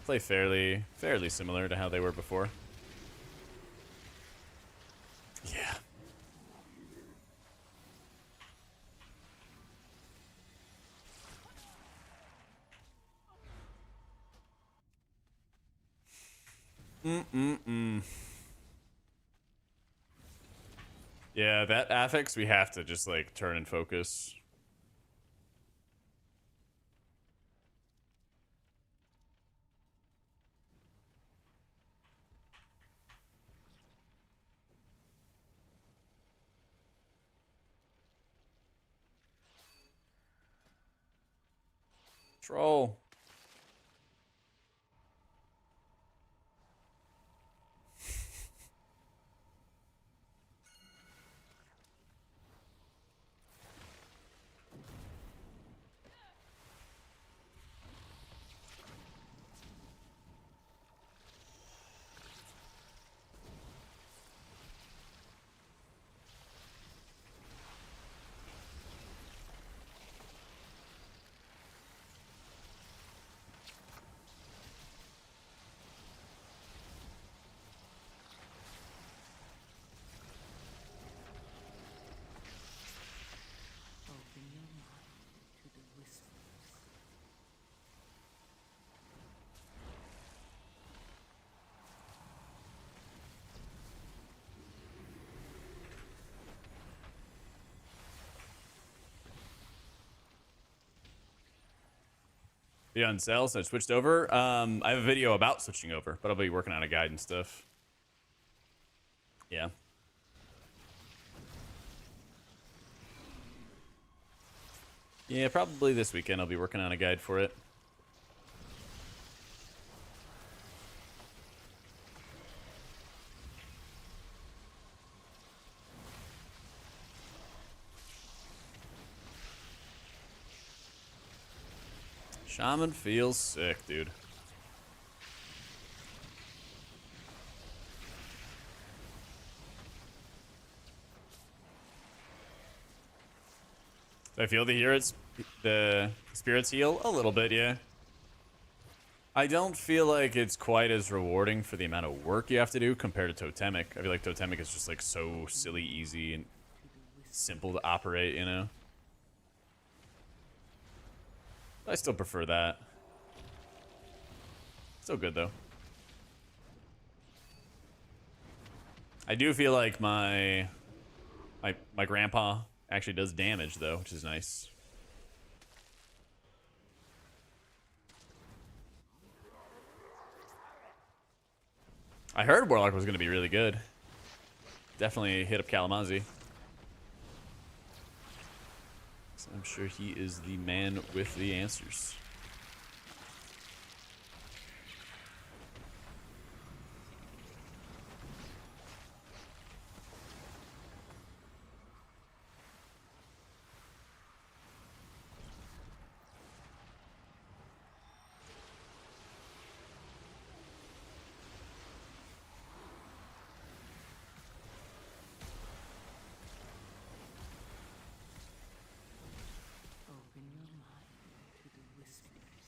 Play fairly similar to how they were before. Yeah. Yeah, that affix we have to just like turn and focus. Troll. Be on sale, so I switched over. I have a video about switching over, but I'll be working on a guide and stuff. Yeah. Yeah, probably this weekend I'll be working on a guide for it. Shaman feels sick, dude. I feel the spirits heal a little bit, yeah. I don't feel like it's quite as rewarding for the amount of work you have to do compared to Totemic. I feel like Totemic is just like so silly easy and simple to operate, you know? I still prefer that. Still good though. I do feel like my grandpa actually does damage though, which is nice. I heard Warlock was going to be really good. Definitely hit up Kalamazoo. So I'm sure he is the man with the answers. Open your mind to the whispers.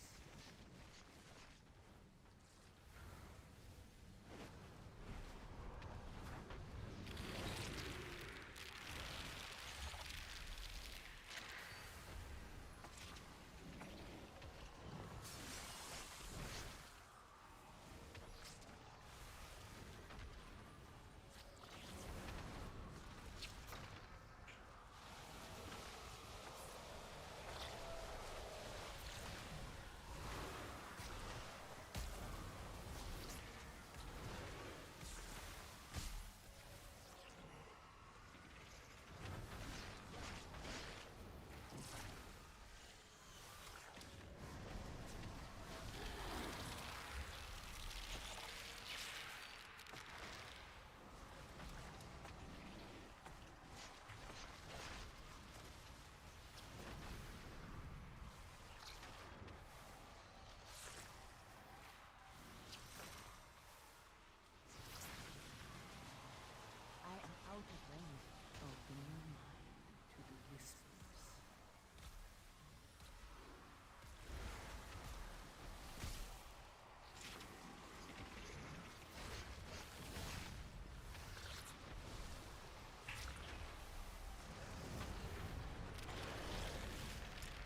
I am out of range. Open your mind to the whispers.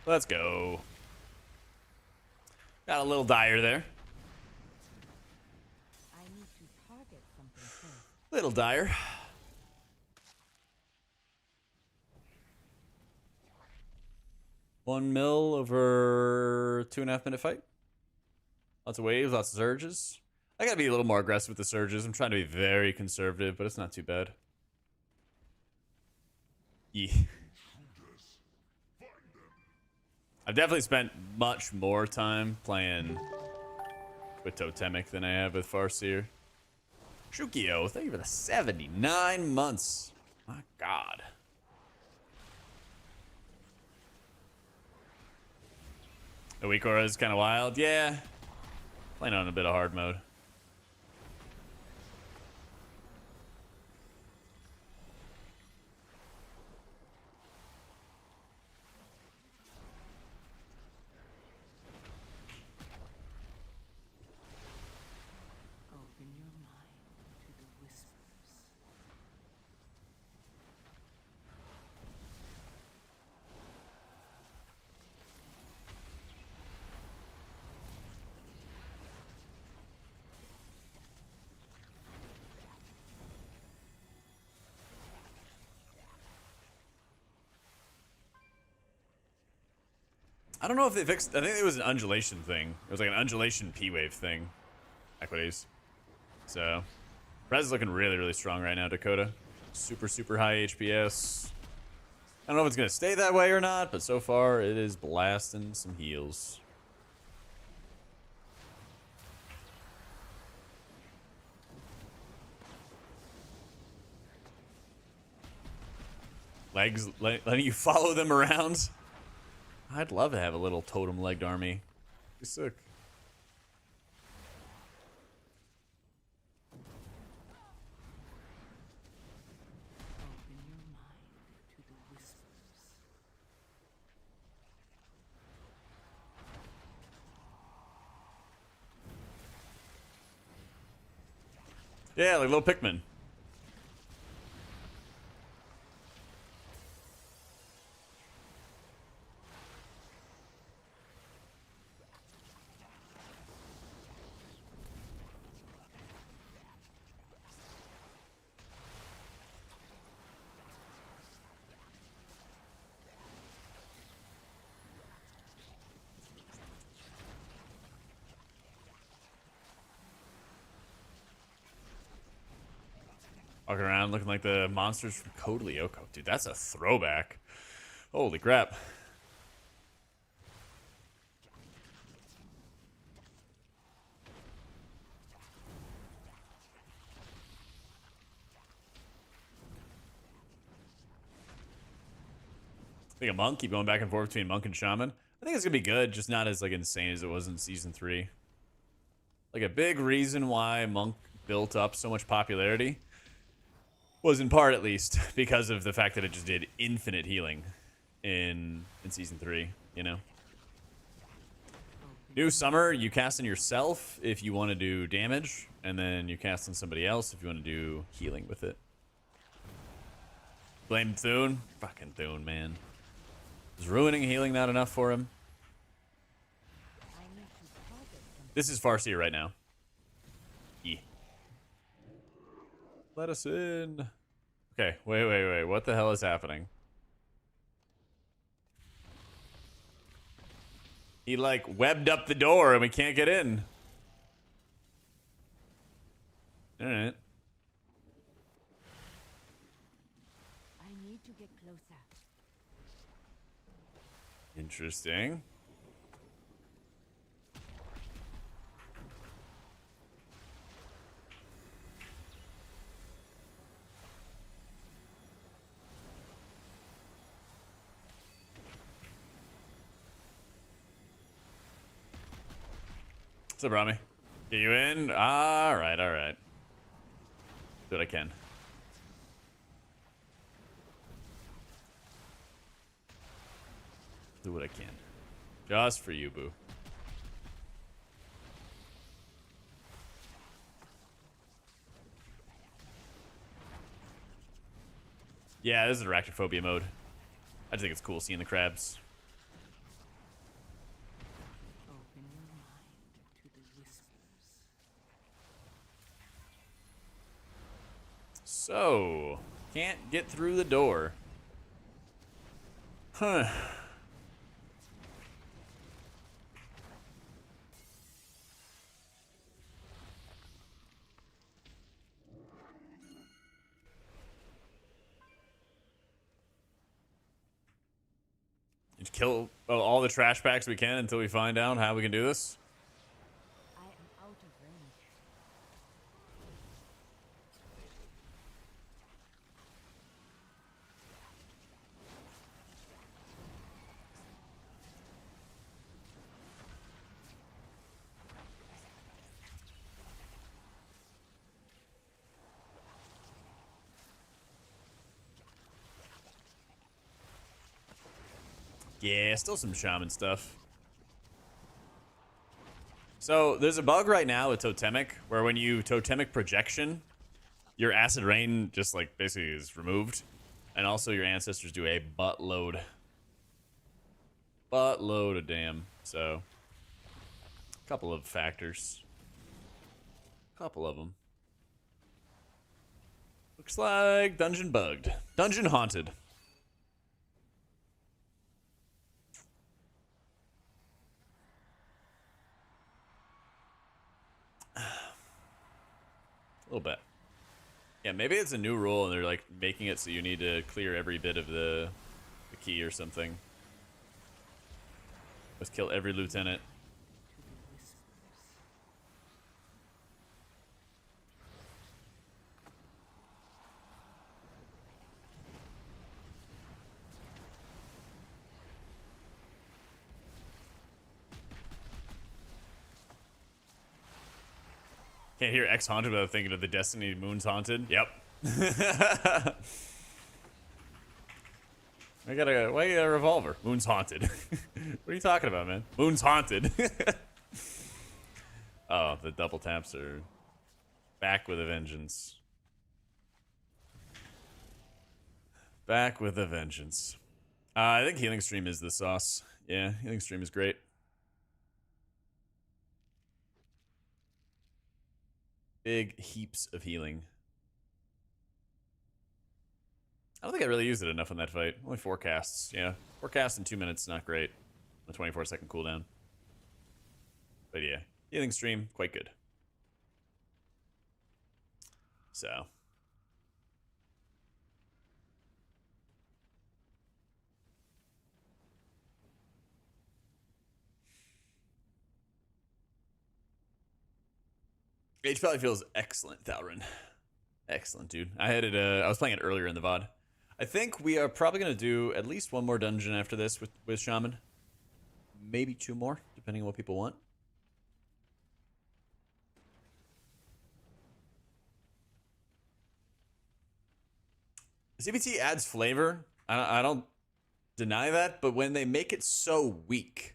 Let's go. Got a little dire there. I need to target something first. Little dire. $1 mil over 2.5-minute fight. Lots of waves, lots of surges. I gotta be a little more aggressive with the surges. I'm trying to be very conservative, but it's not too bad. Yeah. I've definitely spent much more time playing with Totemic than I have with Farseer. Shukio, thank you for the 79 months. My God. The weak aura is kind of wild. Yeah. Playing on a bit of hard mode. Open your mind to the whispers. I don't know if they fixed. I think it was an undulation thing. It was like an undulation P wave thing. Equities. So, Res is looking really, really strong right now. Dakota, super, super high HPS. I don't know if it's gonna stay that way or not, but so far it is blasting some heals. Legs letting you follow them around. I'd love to have a little totem-legged army. Be sick. Open your mind to the whispers. Yeah, like little Pikmin. Walking around looking like the monsters from Code Lyoko. Dude, that's a throwback. Holy crap. I think a monk, keep going back and forth between monk and shaman. I think it's gonna be good, just not as like insane as it was in season 3. Like a big reason why monk built up so much popularity was in part, at least, because of the fact that it just did infinite healing in season 3, you know? New summer, you cast on yourself if you want to do damage, and then you cast on somebody else if you want to do healing with it. Blame Thune? Fucking Thune, man. Is ruining healing not enough for him? This is Farseer right now. Yeah. Let us in. Okay, wait. What the hell is happening? He, like, webbed up the door and we can't get in. Alright. I need to get closer. Interesting. What's up, Rami? Get you in? Alright. Do what I can. Do what I can. Just for you, boo. Yeah, this is arachnophobia mode. I just think it's cool seeing the crabs. Open your mind to the whispers. So, can't get through the door. Huh. Just kill all the trash packs we can until we find out how we can do this. I am out of range. Yeah, still some shaman stuff. So there's a bug right now with totemic where when you totemic projection, your acid rain just like basically is removed, and also your ancestors do a buttload of damn. So a couple of factors, couple of them. Looks like dungeon bugged, dungeon haunted. A little bit. Yeah, maybe it's a new rule and they're like making it so you need to clear every bit of the key or something. Let's kill every lieutenant. Can't hear X Haunted without thinking of the Destiny Moon's Haunted. Yep. Why you got a revolver? Moon's haunted. What are you talking about, man? Moon's haunted. Oh, the double taps are back with a vengeance. Back with a vengeance. I think Healing Stream is the sauce. Yeah, Healing Stream is great. Big heaps of healing. I don't think I really used it enough in that fight. Only 4 casts. Yeah, 4 casts in 2 minutes, not great. A 24-second cooldown. But yeah, Healing Stream, quite good. So. HPal feels excellent, Thalrin. Excellent, dude. I was playing it earlier in the VOD. I think we are probably going to do at least 1 more dungeon after this with Shaman. Maybe 2 more, depending on what people want. CBT adds flavor. I don't deny that, but when they make it so weak,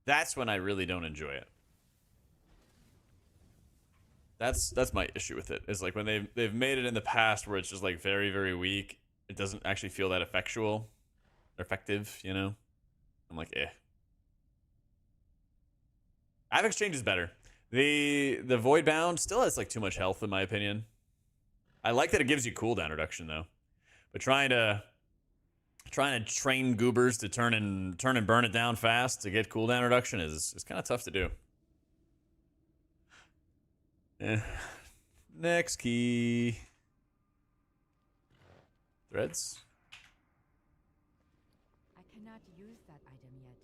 that's when I really don't enjoy it. That's my issue with it. Is like when they've made it in the past where it's just like very, very weak. It doesn't actually feel that effectual or effective, you know? I'm like, eh. Ave Exchange is better. The Void Bound still has like too much health in my opinion. I like that it gives you cooldown reduction though. But trying to train goobers to turn and burn it down fast to get cooldown reduction is kind of tough to do. Next key. Threads. I cannot use that item yet.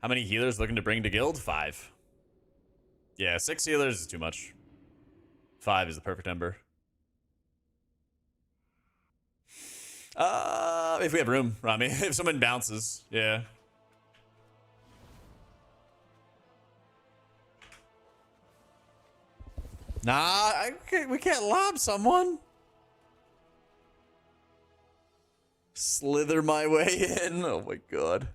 How many healers looking to bring to guild? 5. Yeah, 6 healers is too much. 5 is the perfect number. If we have room, Rami. If someone bounces, yeah. Nah, we can't lob someone. Slither my way in. Oh my god.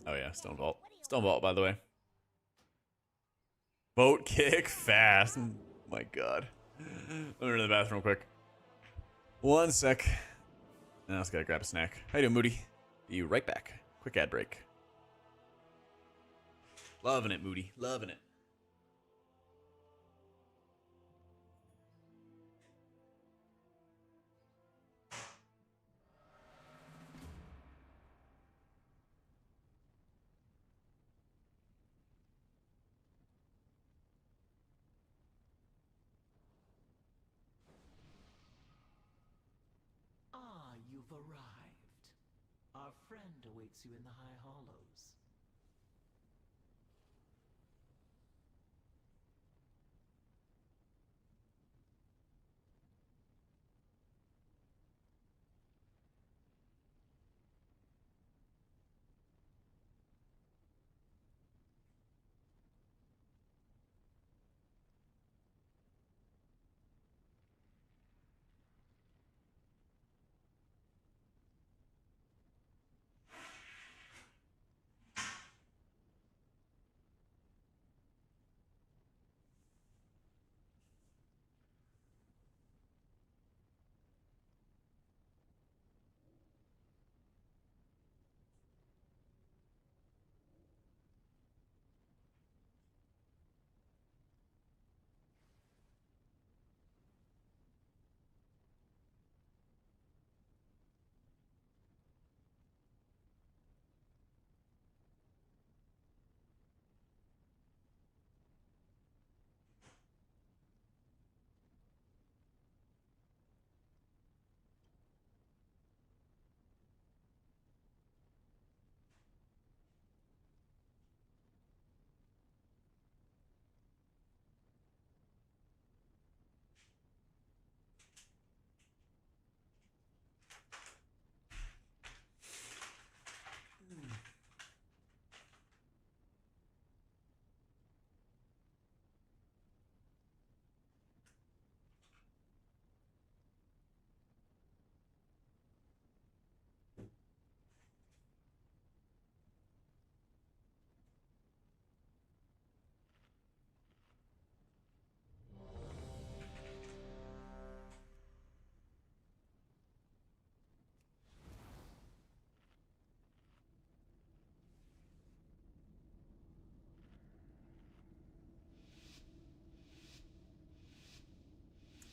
Oh yeah, Stone Vault. Stone Vault, by the way. Boat kick fast. Oh my god. Let me run to the bathroom real quick. 1 sec. Now I just gotta grab a snack. How you doing, Moody? Be right back. Quick ad break. Loving it, Moody. Loving it. Ah, you've arrived. Our friend awaits you in the High Hollows.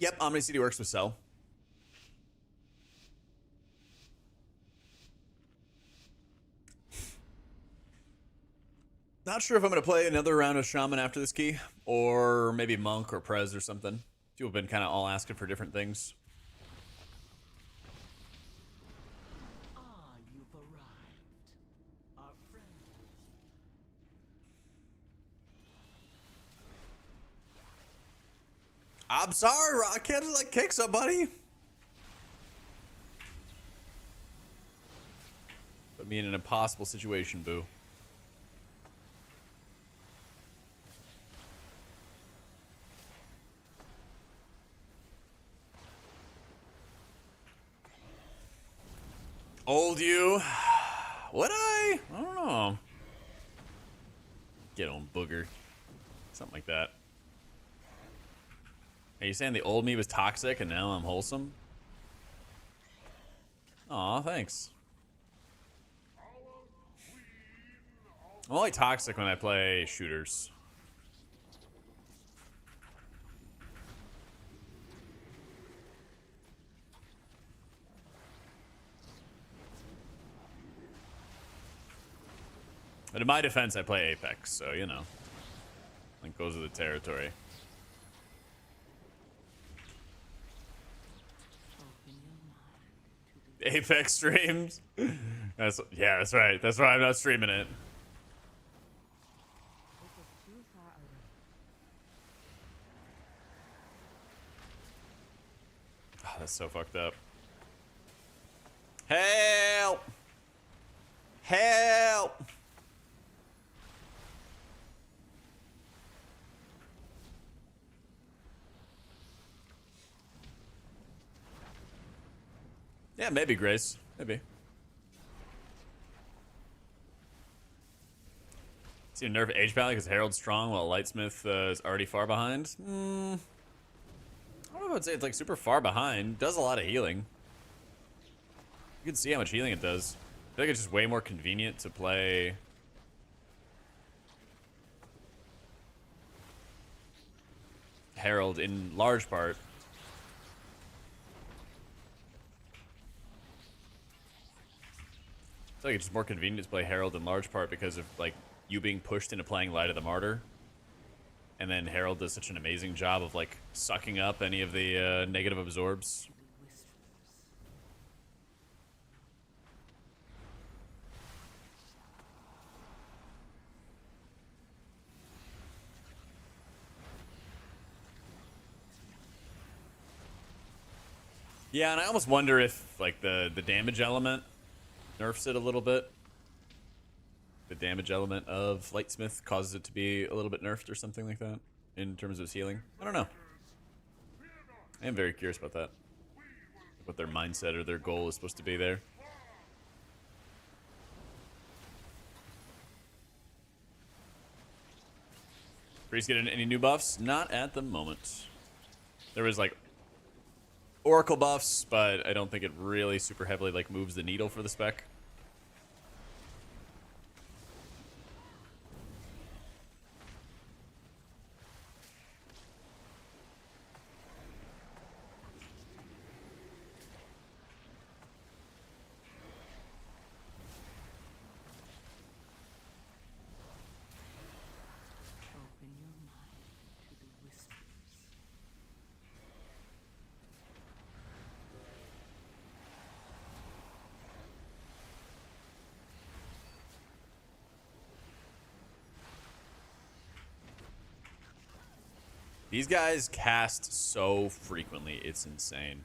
Yep, Omni CD works with Cell. Not sure if I'm going to play another round of Shaman after this key, or maybe Monk or Prez or something. People have been kind of all asking for different things. Ah, you've arrived. Our friend. I'm sorry, I can't like kick somebody. Put me in an impossible situation, boo. Old you. Would I? I don't know. Get on, booger. Something like that. Are you saying the old me was toxic and now I'm wholesome? Aw, thanks. I'm only toxic when I play shooters. But in my defense, I play Apex, so you know. I think goes with the territory. Apex streams. That's right. That's why I'm not streaming it. This is too far away. Oh, that's so fucked up. Help! Help! Yeah, maybe Grace. Maybe. See, nerf HPal because Harold's strong while Lightsmith is already far behind. I don't know if I'd say it's like super far behind. Does a lot of healing. You can see how much healing it does. I feel like it's just way more convenient to play Herald in large part. I feel like it's just more convenient to play Herald in large part because of like you being pushed into playing Light of the Martyr. And then Herald does such an amazing job of like sucking up any of the negative absorbs. Yeah, and I almost wonder if like the damage element nerfs it a little bit. The damage element of Lightsmith causes it to be a little bit nerfed or something like that in terms of its healing. I don't know. I am very curious about that. What their mindset or their goal is supposed to be there. Priest getting any new buffs? Not at the moment. There was like Oracle buffs, but I don't think it really super heavily like moves the needle for the spec. Open your mind to the whispers. These guys cast so frequently, it's insane.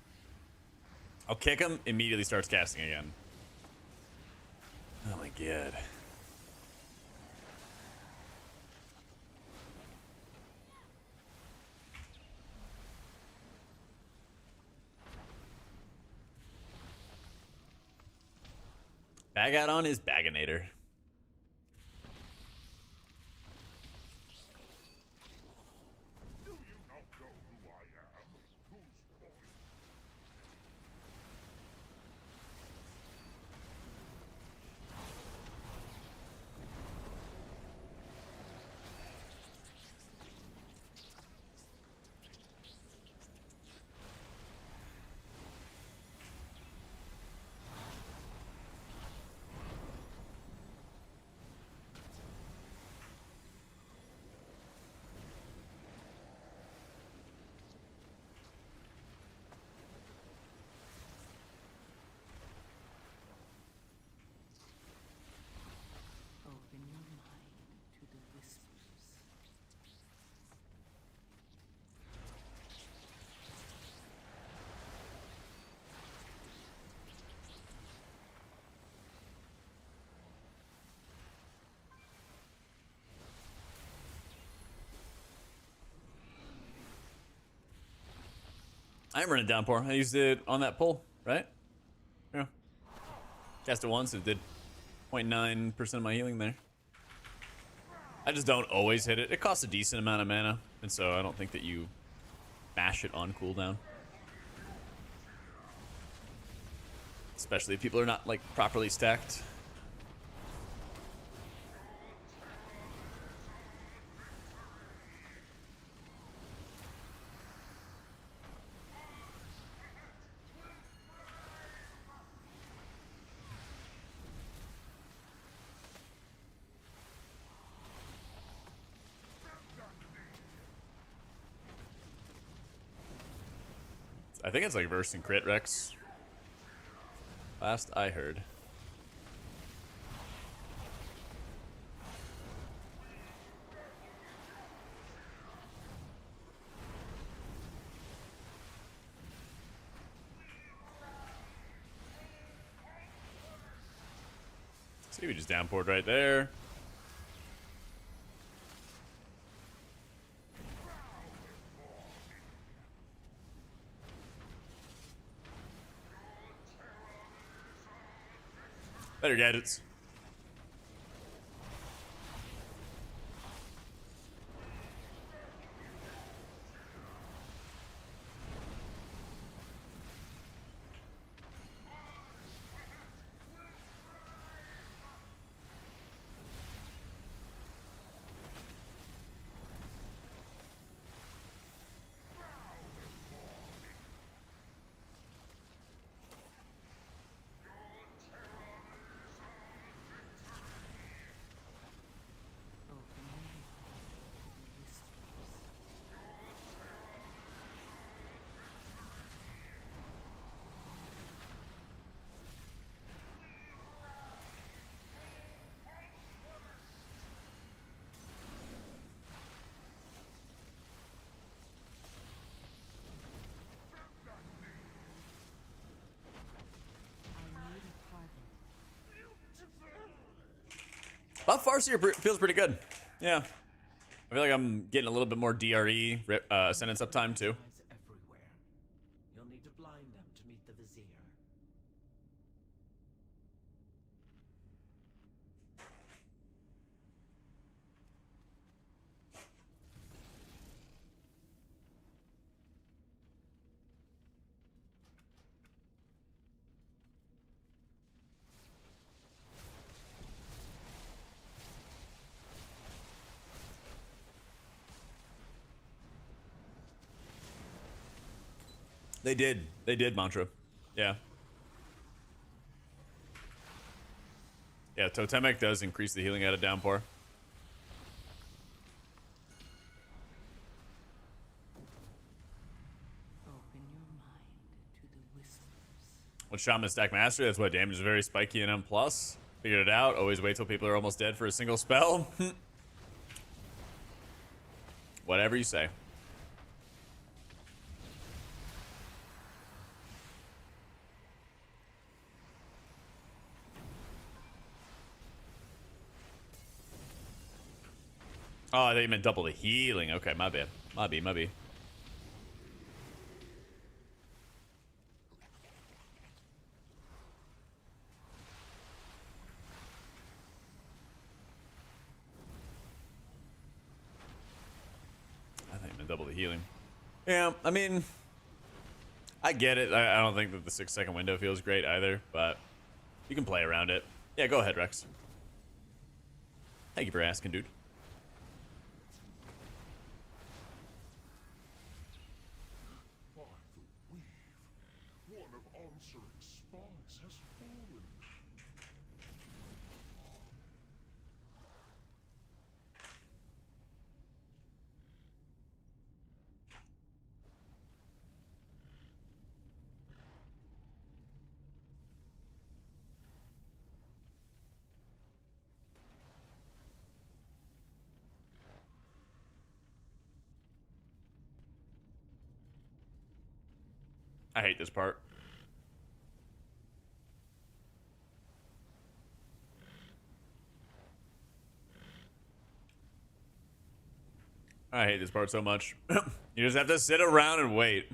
I'll kick him, immediately starts casting again. Oh my god. Bag add-on is Baginator. Do you not know who I am? Whose voice? I'm running downpour. I used it on that pull, right? Yeah. Cast it once, it did 0.9% of my healing there. I just don't always hit it. It costs a decent amount of mana, and so I don't think that you mash it on cooldown. Especially if people are not, like, properly stacked. I think it's like verse and crit Rex. Last I heard. See, we just downpoured right there. Better gadgets. Buff Farseer feels pretty good. Yeah. I feel like I'm getting a little bit more DRE Ascendance uptime too. Eyes everywhere. You'll need to blind them to meet the vizier. They did. They did, Mantra. Yeah. Yeah, Totemic does increase the healing out of Downpour. Open your mind to the whispers. With Shaman Stack Mastery, that's why damage is very spiky and M+. Figured it out. Always wait till people are almost dead for a single spell. Whatever you say. Oh, I thought you meant double the healing. Okay, my bad. My bad. I think you meant double the healing. Yeah, I mean, I get it. I don't think that the 6-second window feels great either, but you can play around it. Yeah, go ahead, Rex. Thank you for asking, dude. By the weave, one of answering spies has fallen. I hate this part. I hate this part so much. You just have to sit around and wait.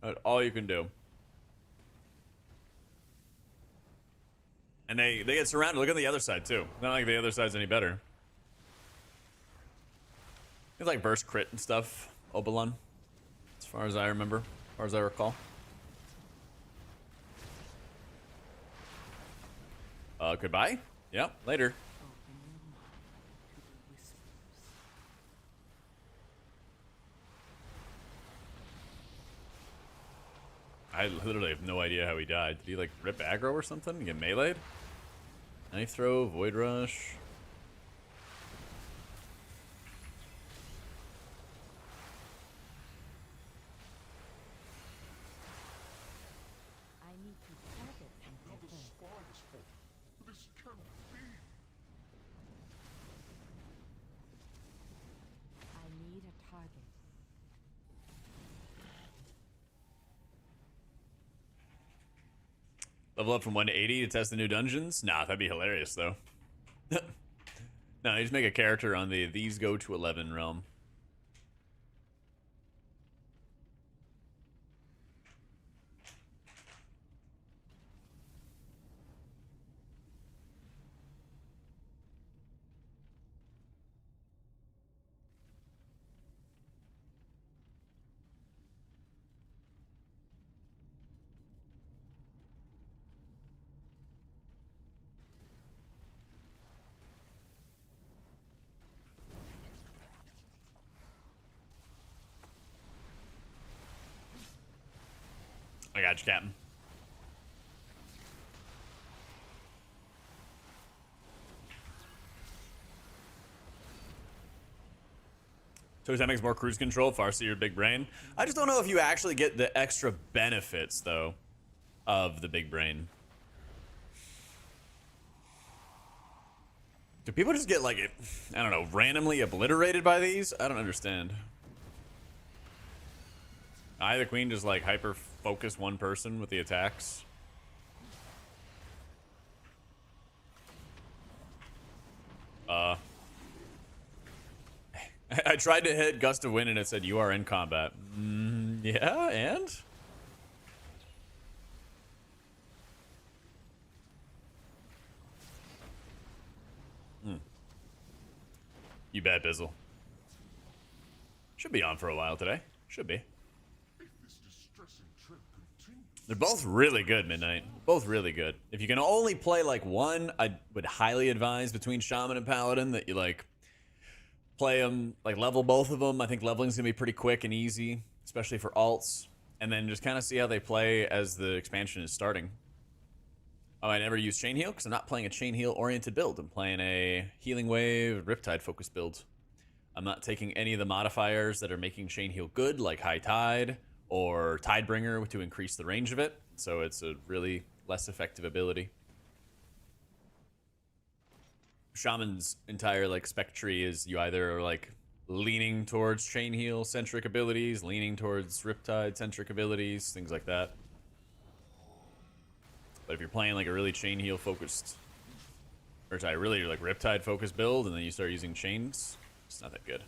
That's all you can do. And they get surrounded. Look at the other side too. Not like the other side's any better. It's like burst crit and stuff. Obalon, as far as I remember, as far as I recall. Goodbye. Yep. Later. I literally have no idea how he died. Did he like rip aggro or something? Get meleeed? Knife throw, void rush. I need to target something Another first. spider's fault. This cannot be. I need a target. Level up from 1 to 80 to test the new dungeons? Nah, that'd be hilarious though. No, you just make a character on the these go to 11 realm. I got you, Captain. So that makes more cruise control, Farsi your big brain. I just don't know if you actually get the extra benefits though of the big brain. Do people just get like, I don't know, randomly obliterated by these? I don't understand. I, the queen, just like hyper focus one person with the attacks. I tried to hit Gust of Wind and it said you are in combat. Yeah, and? You bad Bizzle. Should be on for a while today. Should be. This distressing trend continues. They're both really good, Midnight. Both really good. If you can only play like one, I would highly advise between Shaman and Paladin that you like play them, like level both of them. I think leveling's gonna be pretty quick and easy, especially for alts. And then just kind of see how they play as the expansion is starting. Oh, I never use Chain Heal because I'm not playing a Chain Heal oriented build. I'm playing a Healing Wave, Riptide focused build. I'm not taking any of the modifiers that are making Chain Heal good, like High Tide or Tidebringer to increase the range of it. So it's a really less effective ability. Shaman's entire like spec tree is you either are like leaning towards Chain Heal centric abilities, leaning towards Riptide centric abilities, things like that. But if you're playing like a really Chain Heal focused, or sorry, really like Riptide focused build, and then you start using chains, it's not that good.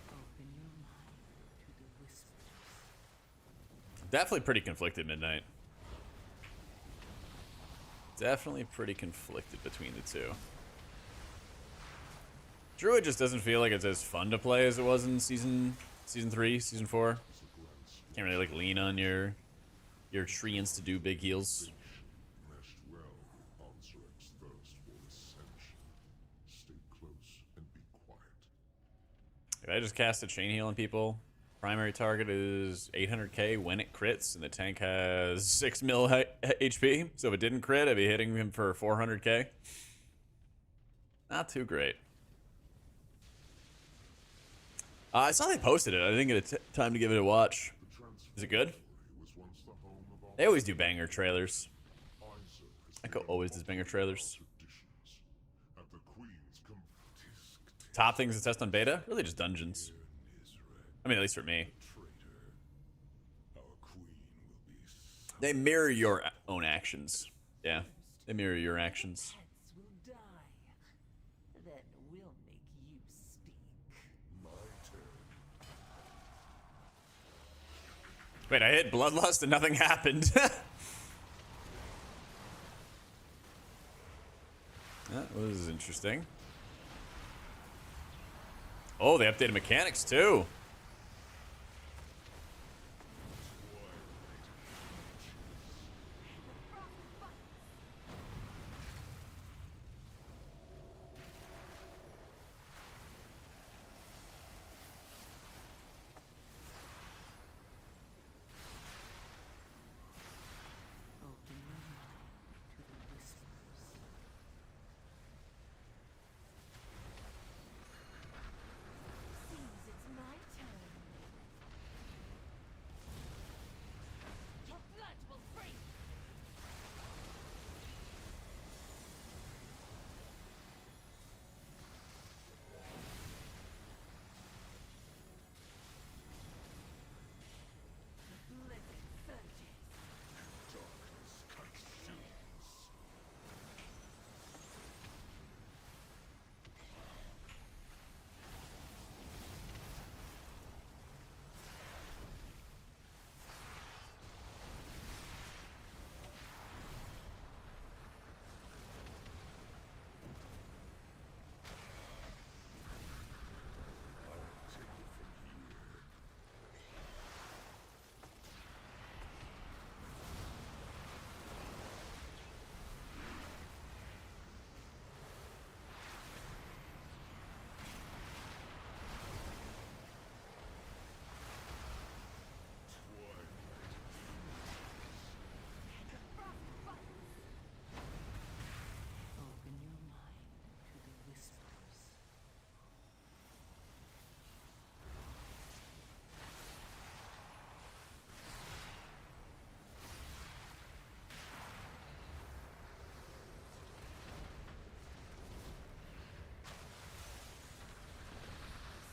Open your mind to the whispers. Definitely pretty conflicted, Midnight. Definitely pretty conflicted between the two. Druid just doesn't feel like it's as fun to play as it was in season 3, season 4. Can't really like lean on your treants to do big heals. Meshed well with Onsurek's thirst for ascension. Stay close and be quiet. If I just cast a chain heal on people, primary target is 800k when it crits, and the tank has 6 mil HP. So if it didn't crit, I'd be hitting him for 400k. Not too great. I saw they posted it. I didn't get time to give it a watch. Is it good? They always do banger trailers. Echo always does banger trailers. Top things to test on beta? Really just dungeons. I mean, at least for me. They mirror your own actions. Yeah, they mirror your actions. Pets will die. then we'll make you speak. My turn. Wait, I hit Bloodlust and nothing happened. That was interesting. Oh, they updated mechanics too. Open your mind to the whispers. Seems it's my turn. Your blood will freeze. Blizzard surges. Darkness consumes. I'll take it from here. Open your mind to the whispers.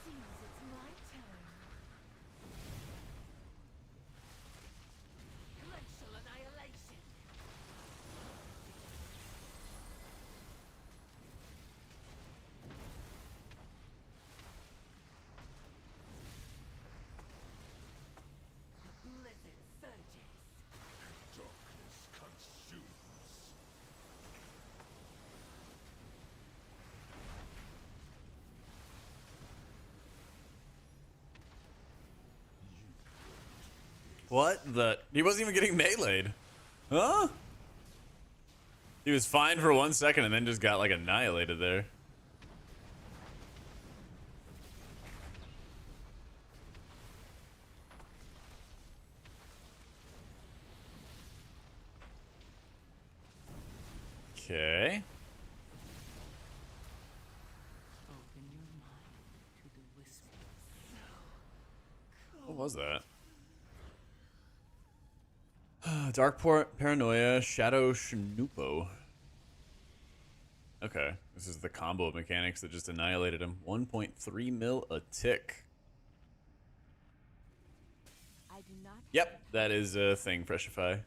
Seems it's my turn. Glacial annihilation. Blizzard surges. Darkness consumes. What the? He wasn't even getting meleeed. Huh? He was fine for 1 second and then just got like annihilated there. Okay. Open your mind to the whispers. What was that? Dark Paranoia, Shadow Shnupo. Okay, this is the combo of mechanics that just annihilated him. 1.3 mil a tick. I do not. Yep, that is a thing, Freshify.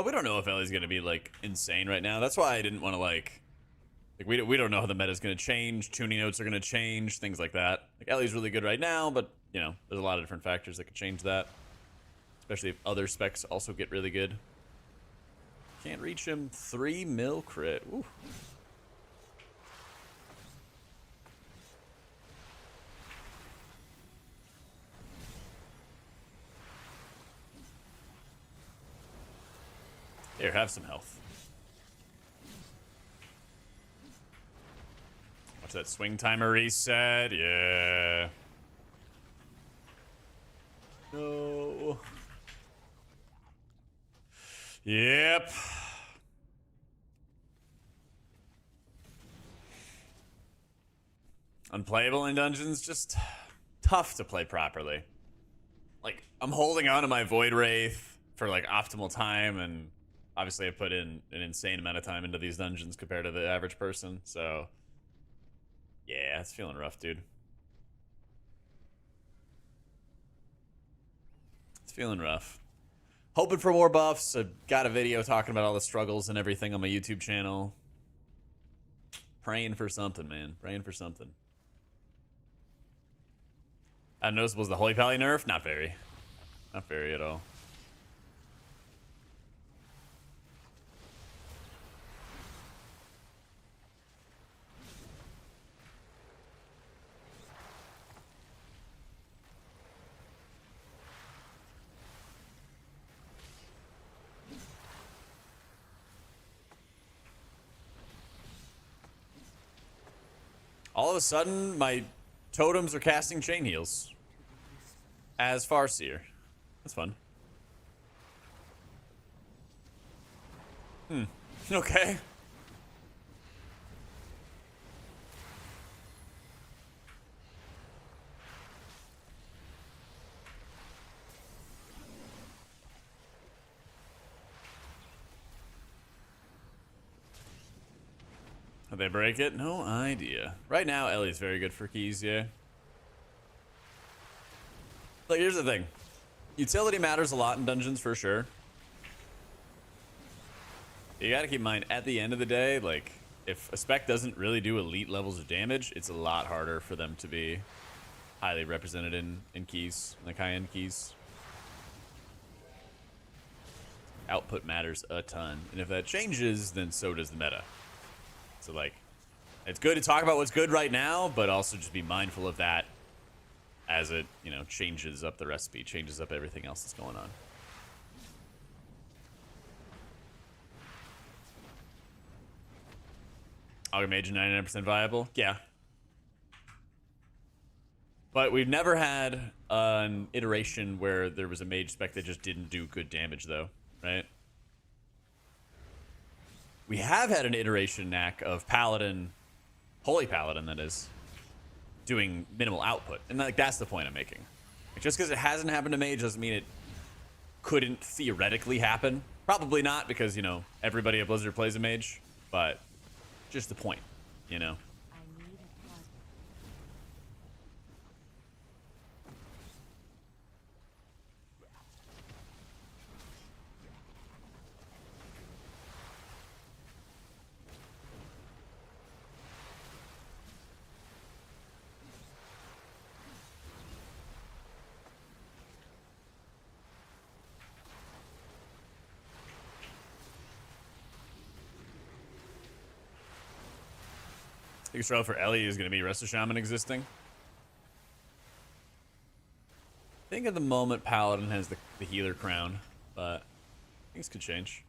We don't know if Ellie's gonna be like insane right now. That's why I didn't want to like we don't know how the meta's gonna change. Tuning notes are gonna change, things like that. Like Ellie's really good right now, but you know there's a lot of different factors that could change that. Especially if other specs also get really good. Can't reach him. 3 mil crit. Ooh. Here, have some health. Watch that swing timer reset. Yeah. No. Yep. Unplayable in dungeons, just tough to play properly. Like, I'm holding on to my Void Wraith for like optimal time, and obviously I put in an insane amount of time into these dungeons compared to the average person, so yeah, it's feeling rough, dude. feeling rough. Hoping for more buffs. I've got a video talking about all the struggles and everything on my YouTube channel. Praying for something, man. Praying for something. I noticed, was the Holy Pally nerf? Not very. Not very at all. All of a sudden, my totems are casting chain heals as Farseer. That's fun. Okay. Did they break it? No idea. Right now, Ellie's very good for keys, yeah. Like, here's the thing. Utility matters a lot in dungeons, for sure. You gotta keep in mind, at the end of the day, like, if a spec doesn't really do elite levels of damage, it's a lot harder for them to be highly represented in keys, like high-end keys. Output matters a ton. And if that changes, then so does the meta. So, like, it's good to talk about what's good right now, but also just be mindful of that as it, you know, changes up the recipe, changes up everything else that's going on. Augur Mage 99% viable? Yeah. But we've never had an iteration where there was a mage spec that just didn't do good damage, though, right? We have had an iteration knack of Paladin, Holy Paladin, that is, doing minimal output. And like that's the point I'm making. Like, just because it hasn't happened to Mage doesn't mean it couldn't theoretically happen. Probably not, because, you know, everybody at Blizzard plays a Mage. But just the point, you know? I need a plug. I think struggle for Ellie is going to be Resto Shaman existing. I think at the moment Paladin has the healer crown, but things could change.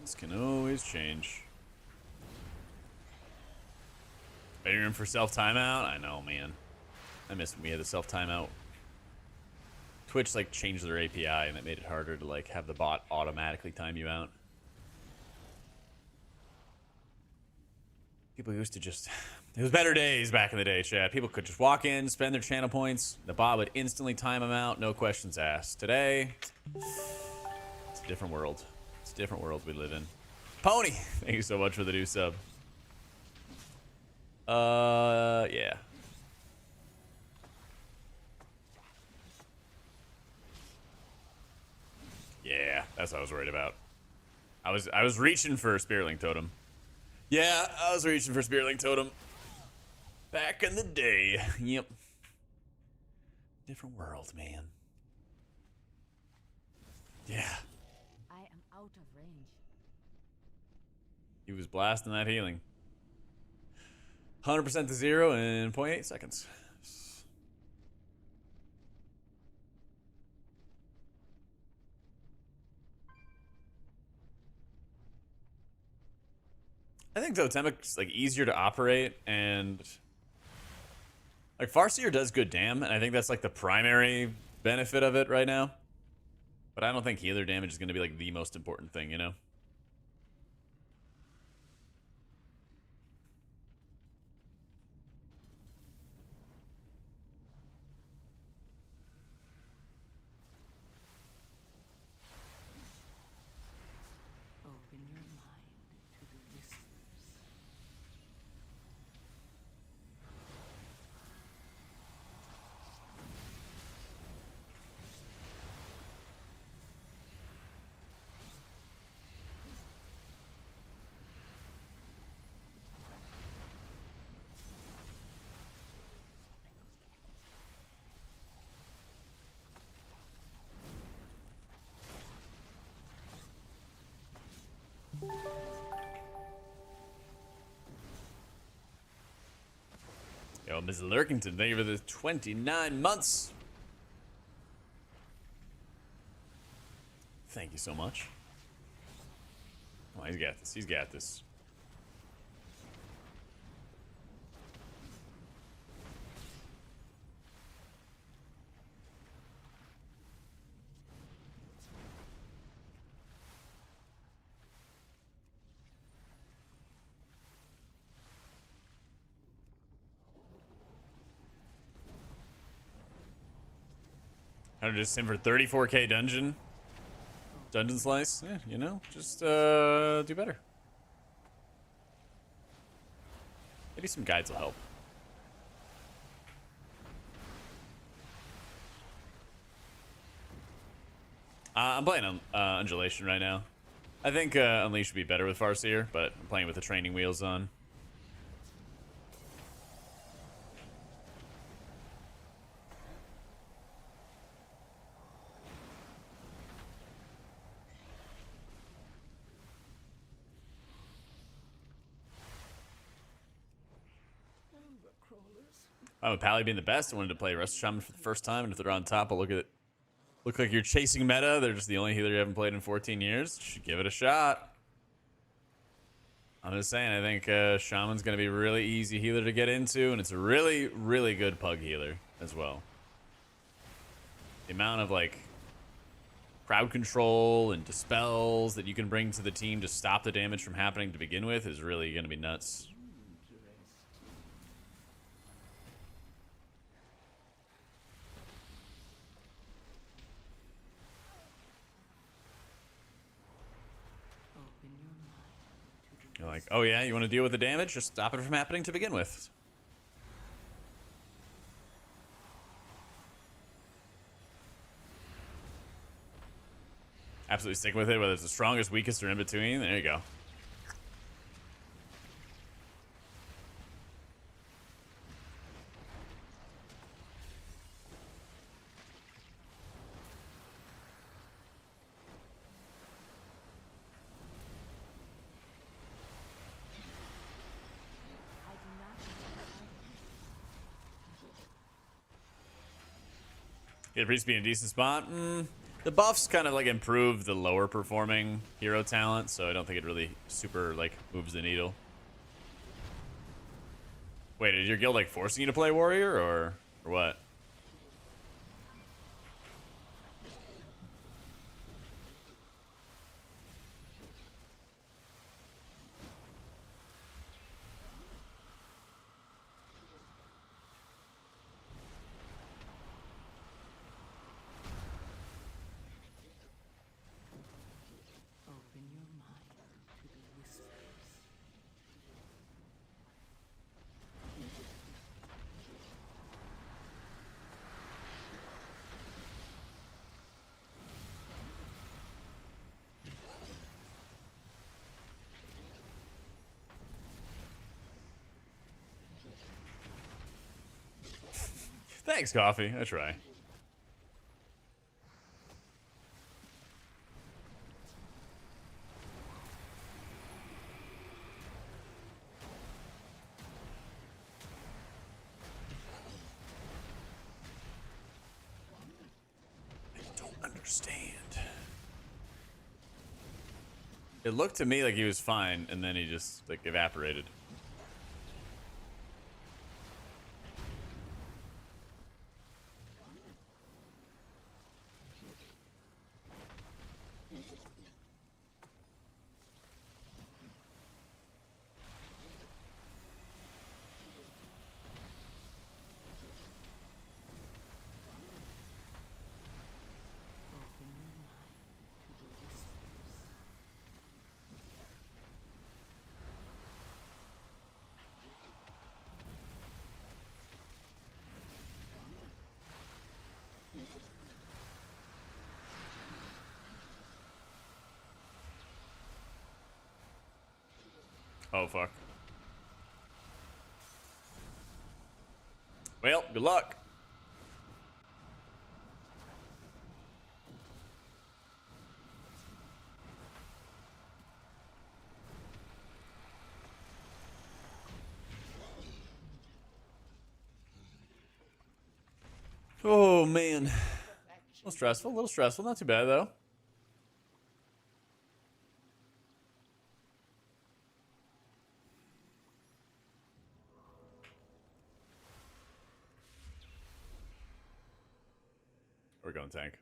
This can always change. Waiting room for self timeout? I know, man. I miss when we had the self timeout. Twitch like changed their API and it made it harder to like have the bot automatically time you out. People used to just, it was better days back in the day, chat. People could just walk in, spend their channel points, the bot would instantly time them out, no questions asked. Today, it's a different world. It's a different world we live in. Pony, thank you so much for the new sub. Yeah. Yeah, that's what I was worried about. I was reaching for a Spearling Totem. Yeah, I was reaching for Spearling Totem. Back in the day. Yep. Different world, man. Yeah. I am out of range. He was blasting that healing. 100% to 0 in 0.8 seconds. I think Totemic's like easier to operate, and like Farseer does good damn, and I think that's like the primary benefit of it right now. But I don't think healer damage is going to be like the most important thing, you know? Yo, Ms. Lurkington, thank you for the 29 months. Thank you so much. Oh, he's got this. He's got this. I just sim for 34k dungeon slice. Yeah, you know, just do better. Maybe some guides will help. I'm playing on Undulation right now. I think Unleash would be better with Farseer, but I'm playing with the training wheels on. With Pally being the best, I wanted to play Resto Shaman for the first time, and if they're on top, I'll look like you're chasing meta. They're just the only healer you haven't played in 14 years. You should give it a shot. I'm just saying, I think Shaman's going to be a really easy healer to get into, and it's a really, really good pug healer as well. The amount of, like, crowd control and dispels that you can bring to the team to stop the damage from happening to begin with is really going to be nuts. You're like, oh yeah, you want to deal with the damage? Just stop it from happening to begin with. Absolutely stick with it, whether it's the strongest, weakest, or in between. There you go. Get Priest being a decent spot. The buffs kind of like improve the lower performing hero talent, so I don't think it really super like moves the needle. Wait, is your guild like forcing you to play warrior or what? Thanks, Coffee. I try. I don't understand. It looked to me like he was fine, and then he just like evaporated. Oh, fuck. Well, good luck. Oh man, a little stressful, not too bad though. We're going tank.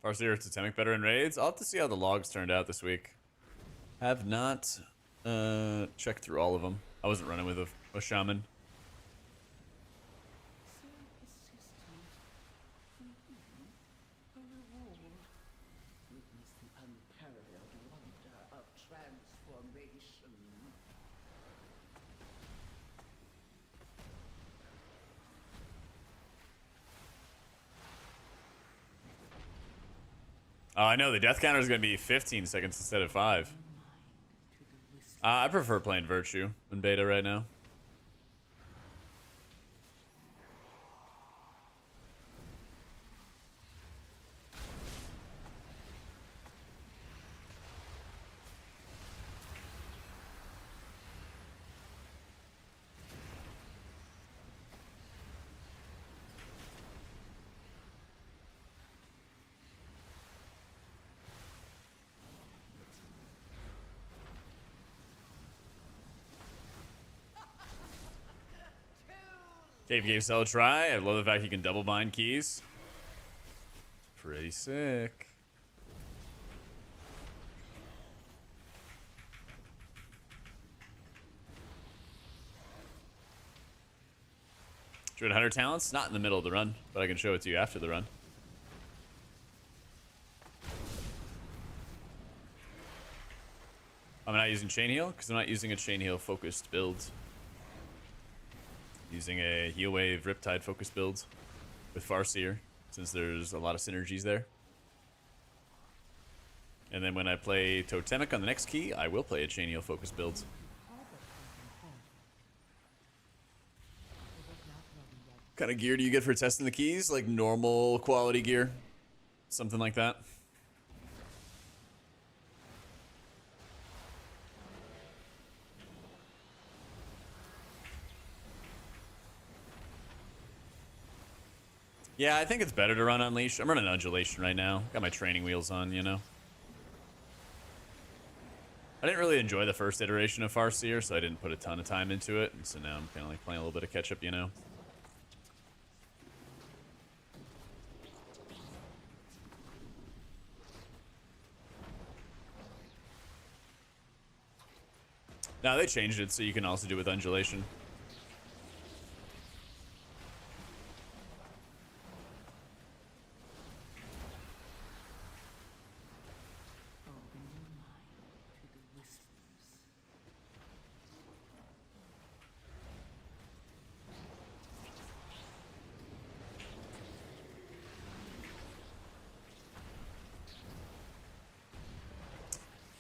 Farseer Totemic better in raids. I'll have to see how the logs turned out this week. Have not checked through all of them. I wasn't running with a shaman. Witness the unparalleled wonder of transformation. Oh, I know the death counter is going to be 15 seconds instead of 5. I prefer playing Virtue in beta right now. Cave gave Cell a try. I love the fact you can double bind keys. Pretty sick. Druid Hunter talents, not in the middle of the run, but I can show it to you after the run. I'm not using Chain Heal because I'm not using a Chain Heal focused build. Using a Heal Wave Riptide focused build with Farseer, since there's a lot of synergies there. And then when I play Totemic on the next key, I will play a Chain Heal focused build. What kind of gear do you get for testing the keys? Like normal quality gear? Something like that. Yeah, I think it's better to run Unleash. I'm running Undulation right now. Got my training wheels on, you know. I didn't really enjoy the first iteration of Farseer, so I didn't put a ton of time into it. And so now I'm kind of like playing a little bit of catch up, you know. Now they changed it so you can also do it with Undulation.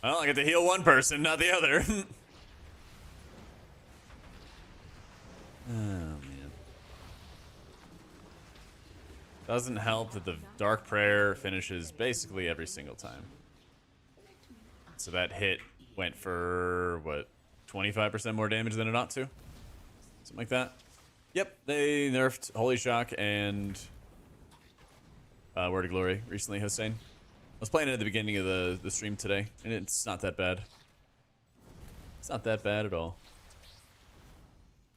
Well, I get to heal one person, not the other. Oh, man. Doesn't help that the Dark Prayer finishes basically every single time. So that hit went for, what, 25% more damage than it ought to? Something like that. Yep, they nerfed Holy Shock and Word of Glory recently, Hossein. I was playing it at the beginning of the stream today, and it's not that bad. It's not that bad at all.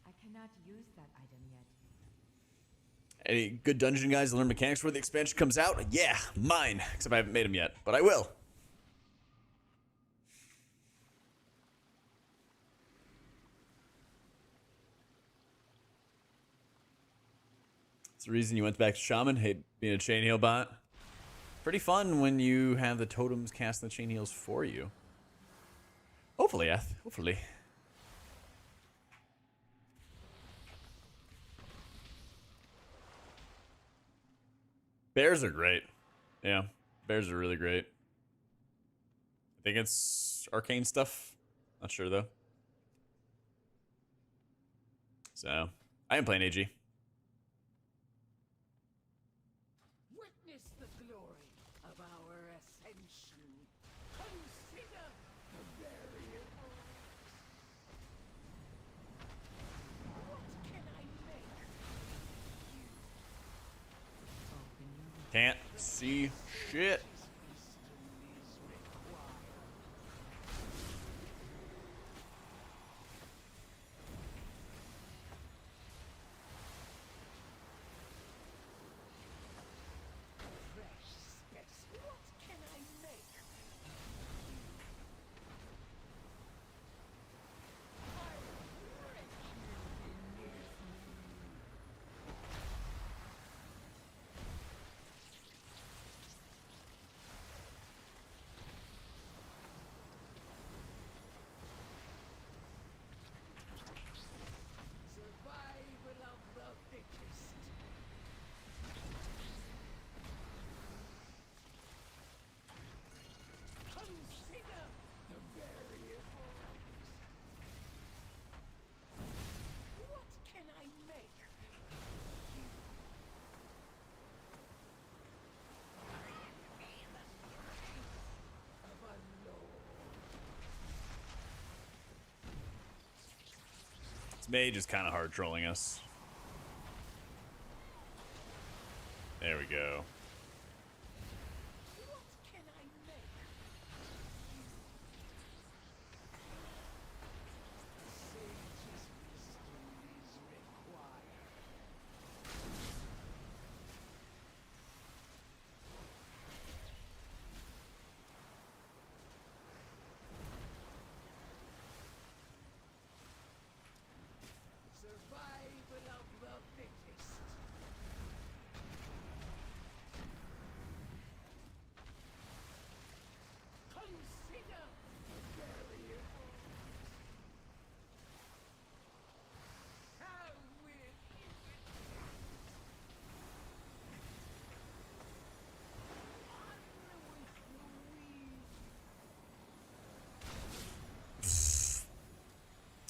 I cannot use that item yet. Any good dungeon guys to learn mechanics before the expansion comes out? Yeah, mine. Except I haven't made them yet, but I will. That's the reason you went back to Shaman. Hate being a chain heal bot. Pretty fun when you have the totems casting the chain heals for you. Hopefully, Eth. Hopefully. Bears are great. Yeah, bears are really great. I think it's arcane stuff. Not sure though. So, I am playing AG. Witness the glory of our Can't see shit. This mage is kind of hard trolling us. There we go.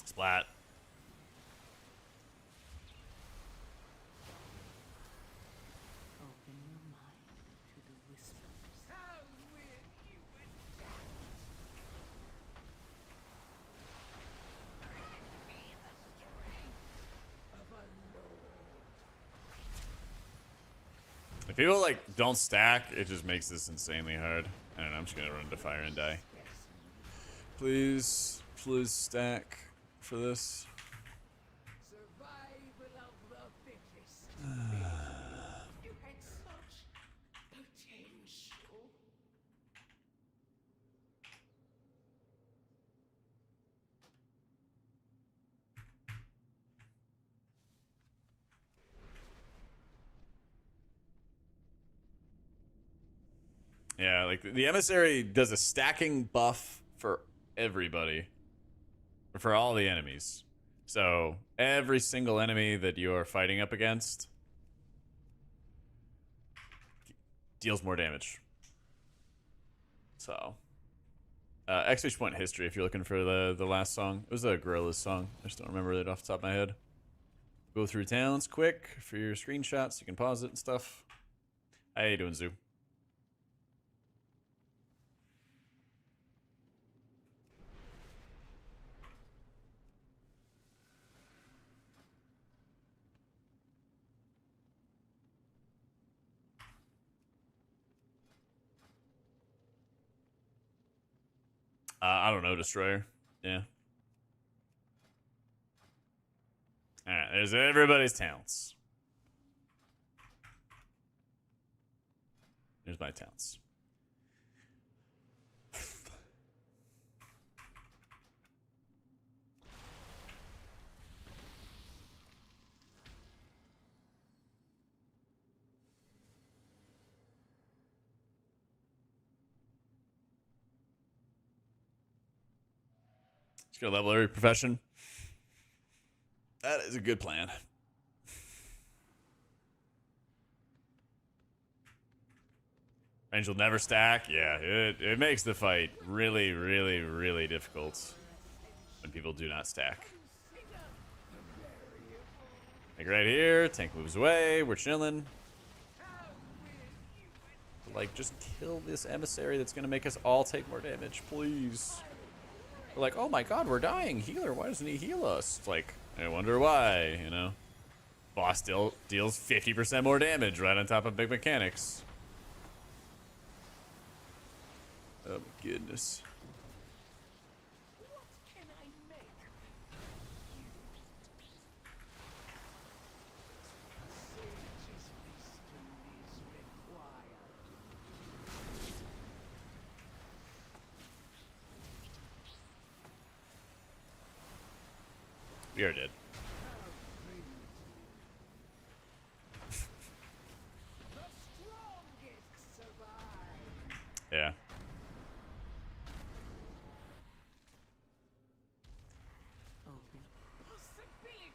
Splat. Open your mind to the whispers. If people like don't stack, it just makes this insanely hard. I don't know, I'm just gonna run to fire and die. Please, please stack for this. Survival of the fittest. You had such potential. Yeah, like the emissary does a stacking buff for everybody, for all the enemies. So every single enemy that you are fighting up against deals more damage. So exclamation point history if you're looking for the last song. It was a Gorillaz song. I just don't remember it off the top of my head. Go through towns quick for your screenshots. You can pause it and stuff. How you doing, Zoo? I don't know, Destroyer. Yeah. Alright, there's everybody's talents. Here's my talents. Just gonna level every profession. That is a good plan. Range will never stack. Yeah, it makes the fight really, really, really difficult when people do not stack. Like right here, tank moves away. We're chilling. Like, just kill this emissary that's gonna make us all take more damage, please. We're like, oh my god, we're dying. Healer, why doesn't he heal us? It's like, I wonder why, you know? Boss still deals 50% more damage right on top of big mechanics. Oh my goodness. What can I make? Sage's wisdom is required. We are dead. The strongest survive. Yeah. Open. Possibilities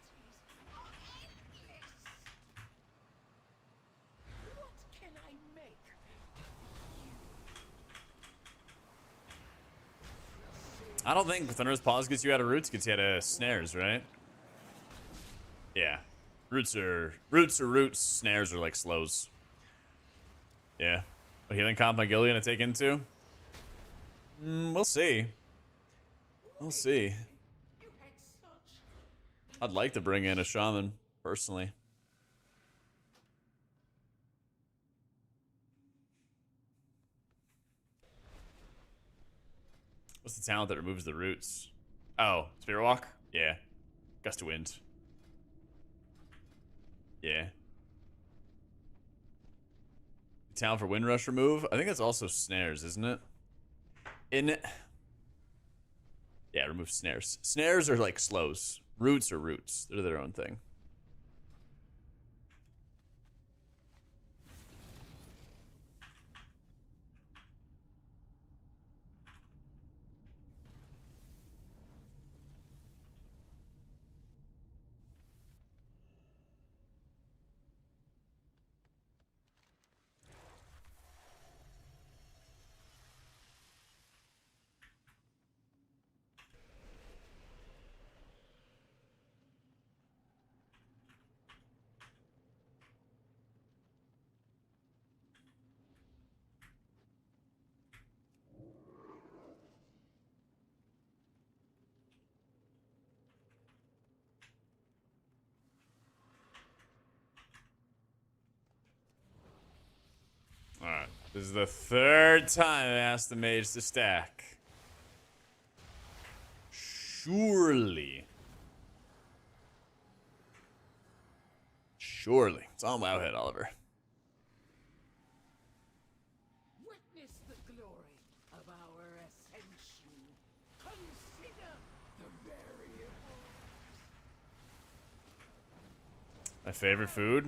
are endless. What can I make? I don't think Thunderous Paws gets you out of roots, gets you out of snares, right? Yeah. Roots are roots, snares are like slows. Yeah. A healing comp my Gilly gonna take into? We'll see. We'll see. You had such I'd like to bring in a shaman, personally. What's the talent that removes the roots? Oh, Spirit Walk? Yeah. Gust of Wind. Yeah. Talent for Wind Rush remove? I think that's also snares, isn't it? Yeah, remove snares. Snares are like slows. Roots are roots. They're their own thing. Alright. This is the third time I asked the mage to stack. Surely. Surely. It's on Wowhead, Oliver. witness the glory of our ascension. Consider the variables. My favorite food?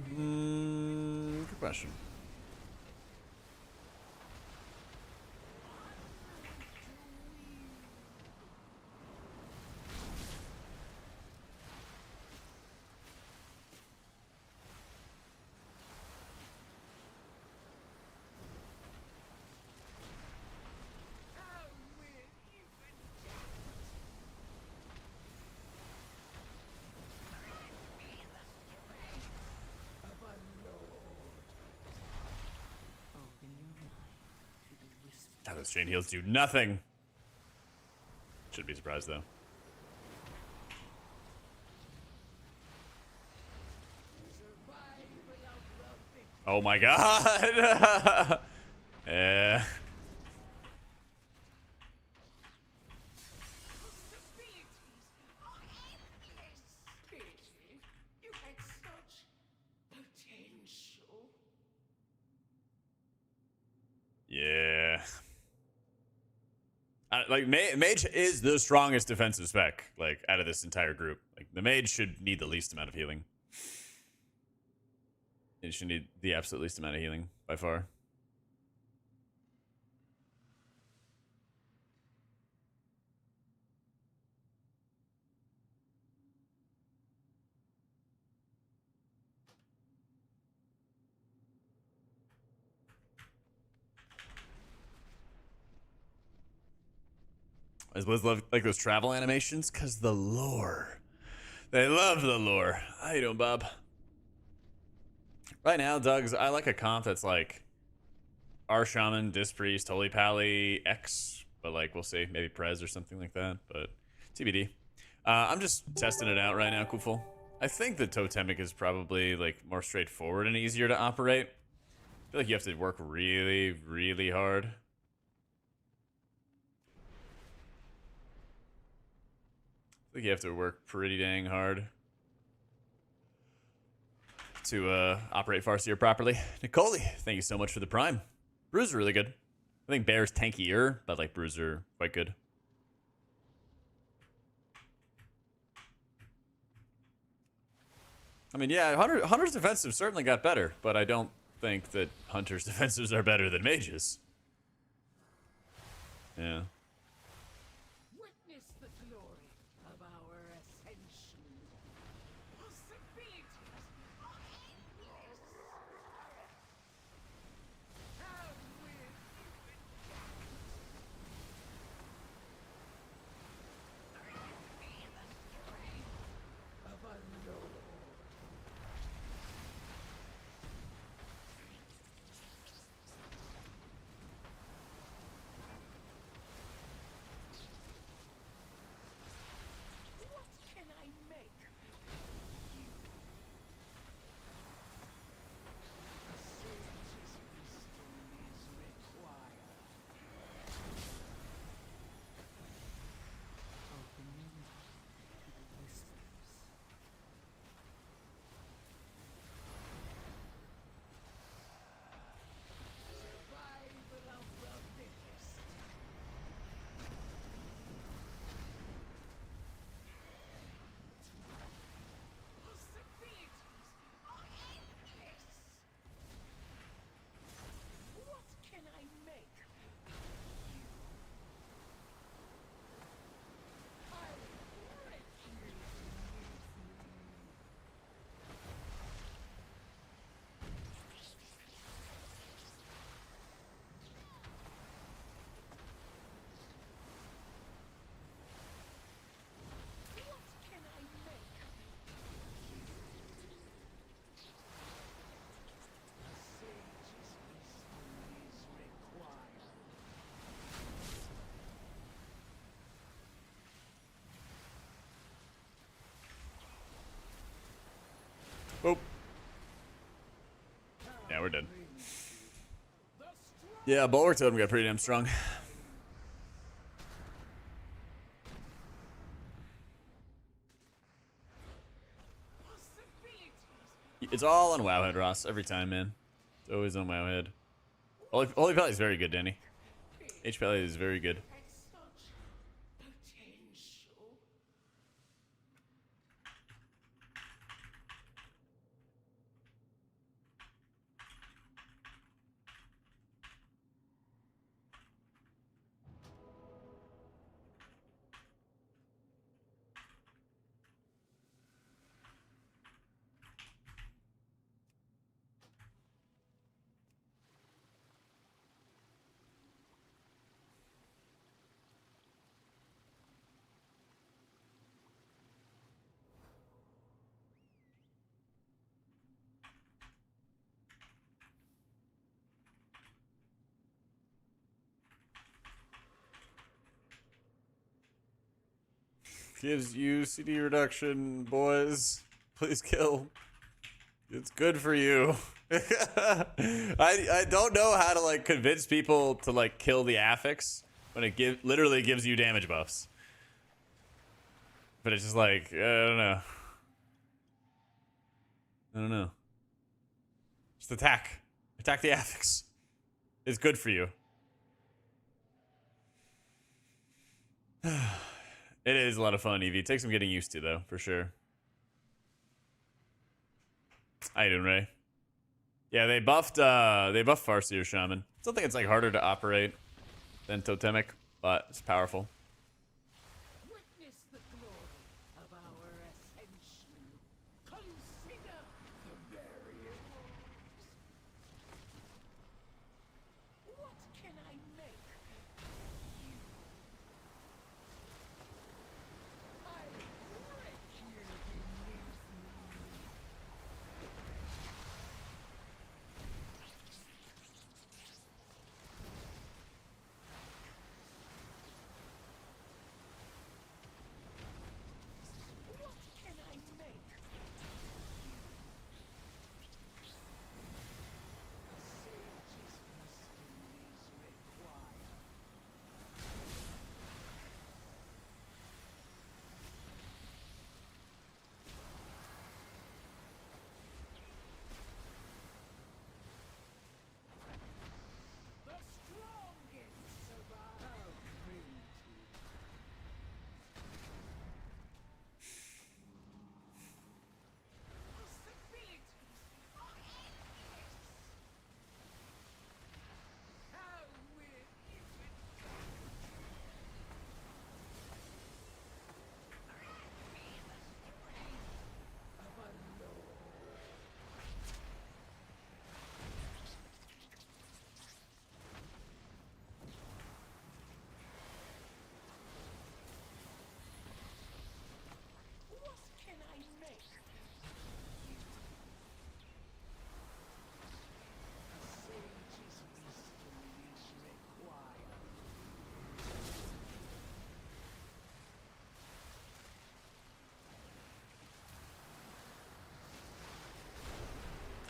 Good question. How will even Open your mind to the whisper. God, those chain heals do nothing. Should be surprised though. Oh my god. Yeah. possibilities are endless. Pity you had such potential. Yeah. Like mage is the strongest defensive spec, like out of this entire group. Like the mage should need the least amount of healing. It should need the absolute least amount of healing by far. I suppose love like those travel animations because the lore. They love the lore. How you doing, Bob? Right now, Doug's, I like a comp that's like our Shaman, Disc Priest, Holy Pally, X, but like we'll see, maybe Prez or something like that, but TBD. I'm just testing it out right now, Kuful. I think the Totemic is probably like more straightforward and easier to operate. I feel like you have to work really, really hard. think you have to work pretty dang hard to operate Farseer properly. Nicole, thank you so much for the prime. Bruiser really good. I think Bear's tankier, but like Bruiser quite good. I mean, yeah, Hunter's defensive certainly got better, but I don't think that Hunter's defensives are better than Mage's. Yeah. Witness the glory of our ascension. Possibilities are endless. Have with you of unknown. What can I make? A sage's wisdom is required. Open your mind to the whispers. Survival of the fittest. Possibilities are endless. What can I make? I'll break you beneath me. What can I make? A sage's wisdom is required. Oh. Yeah, we're dead. The strong Yeah, Bulwark Totem got pretty damn strong. possibilities It's all on Wowhead, Ross, every time, man. It's always on Wowhead. Holy Pally is very good, Danny. HPal is very good. had such potential. Gives you CD reduction, boys. Please kill. It's good for you. I don't know how to like convince people to like kill the affix when it literally gives you damage buffs. But it's just like I don't know. I don't know. Just attack. Attack the affix. It's good for you. It is a lot of fun, Eevee. It takes some getting used to, though, for sure. How you doing, Ray? Yeah, they buffed Farseer Shaman. I still think it's like harder to operate than Totemic, but it's powerful. Witness the glory of our ascension. Consider the variables. What can I make? I'll break you beneath me.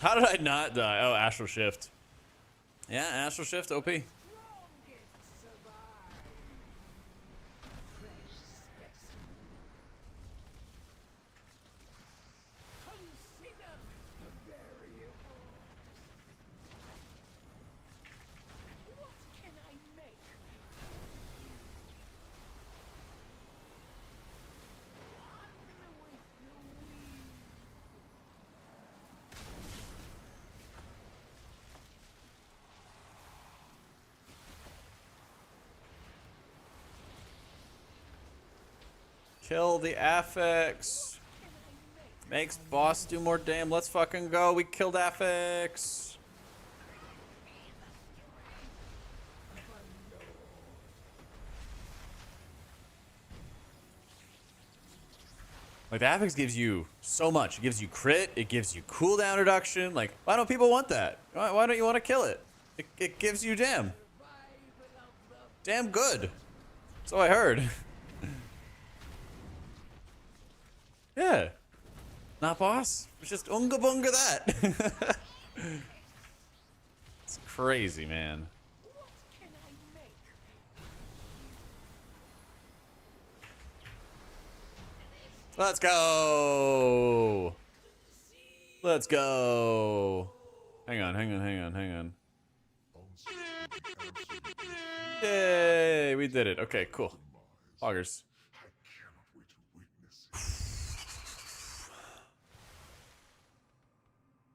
How did I not die? Oh, Astral Shift. Yeah, Astral Shift, OP. Kill the affix. Makes boss do more damn. Let's fucking go. We killed affix. Like, the affix gives you so much. It gives you crit. It gives you cooldown reduction. Like, why don't people want that? Why don't you want to kill it? It gives you damn good. So I heard. Yeah. Not boss. It's just unga bunga that. It's crazy, man. Let's go. Let's go. Hang on. Yay, we did it. Okay, cool. Loggers.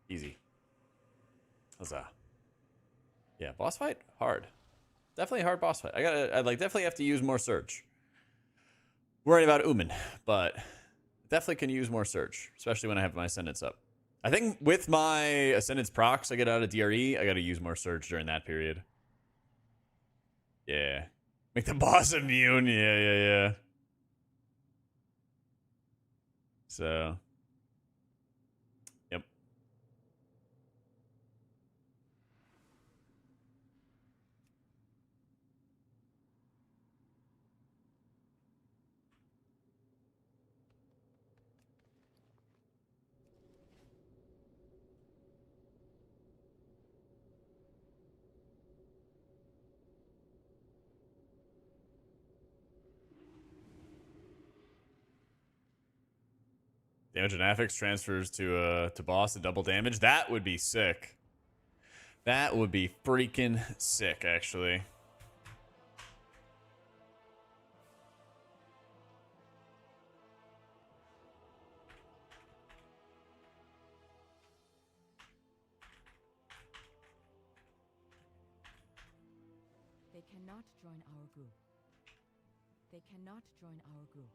Easy. Huzzah. Yeah, boss fight? Hard. Definitely a hard boss fight. I like definitely have to use more search. Worried about Uman, but definitely can use more search, especially when I have my Ascendance up. I think with my Ascendance procs I get out of DRE, I gotta use more search during that period. Yeah. Make the boss immune. Yeah. So. Yep. Damage and affix transfers to boss and double damage. That would be sick. That would be freaking sick, actually. They cannot join our group. They cannot join our group.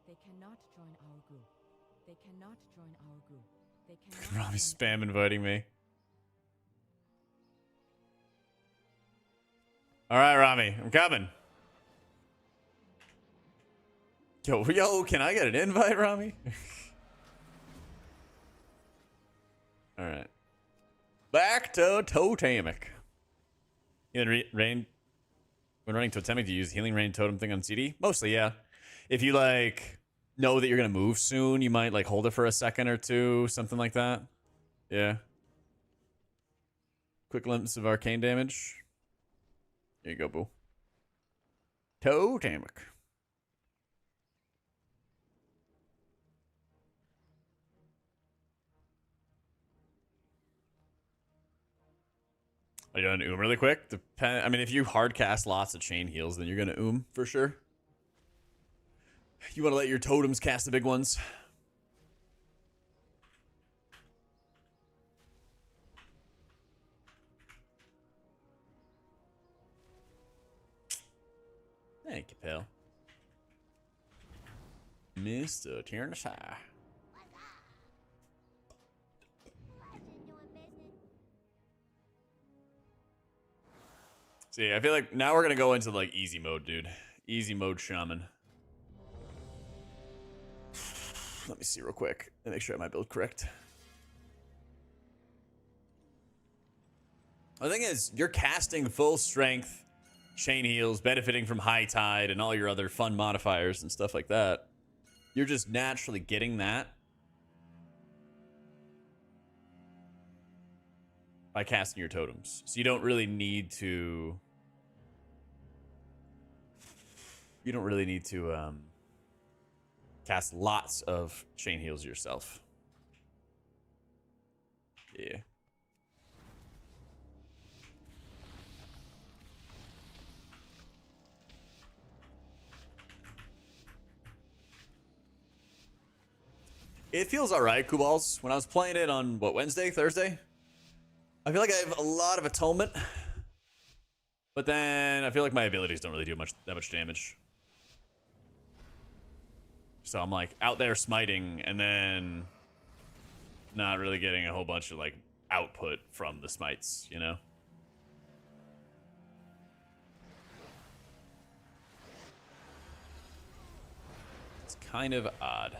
They cannot join our group. They cannot join our group. They cannot. Rami spam inviting me. All right, Rami, I'm coming. Yo, can I get an invite, Rami? All right. Back to Totemic. Healing Rain. When running Totemic, do you use Healing Rain Totem thing on CD? Mostly, yeah. If you, like, know that you're going to move soon, you might, like, hold it for a second or two, something like that. Yeah. Quick glimpse of arcane damage. There you go, boo. Totemic. Are you gonna really quick? I mean, if you hard cast lots of chain heals, then you're gonna for sure. You want to let your totems cast the big ones. Thank you, pal. Mr. Tyrannosaur. See, I feel like now we're gonna go into like easy mode, dude. Easy mode shaman. Let me see real quick and make sure I have my build correct. The thing is, you're casting full strength, chain heals, benefiting from high tide and all your other fun modifiers and stuff like that. You're just naturally getting that. by casting your totems. So you don't really need to. You don't really need to cast lots of chain heals yourself. Yeah. It feels alright, Kubal's. When I was playing it on, what, Wednesday, Thursday? I feel like I have a lot of atonement. But then I feel like my abilities don't really do that much damage. So I'm like out there smiting and then not really getting a whole bunch of like output from the smites, you know? It's kind of odd.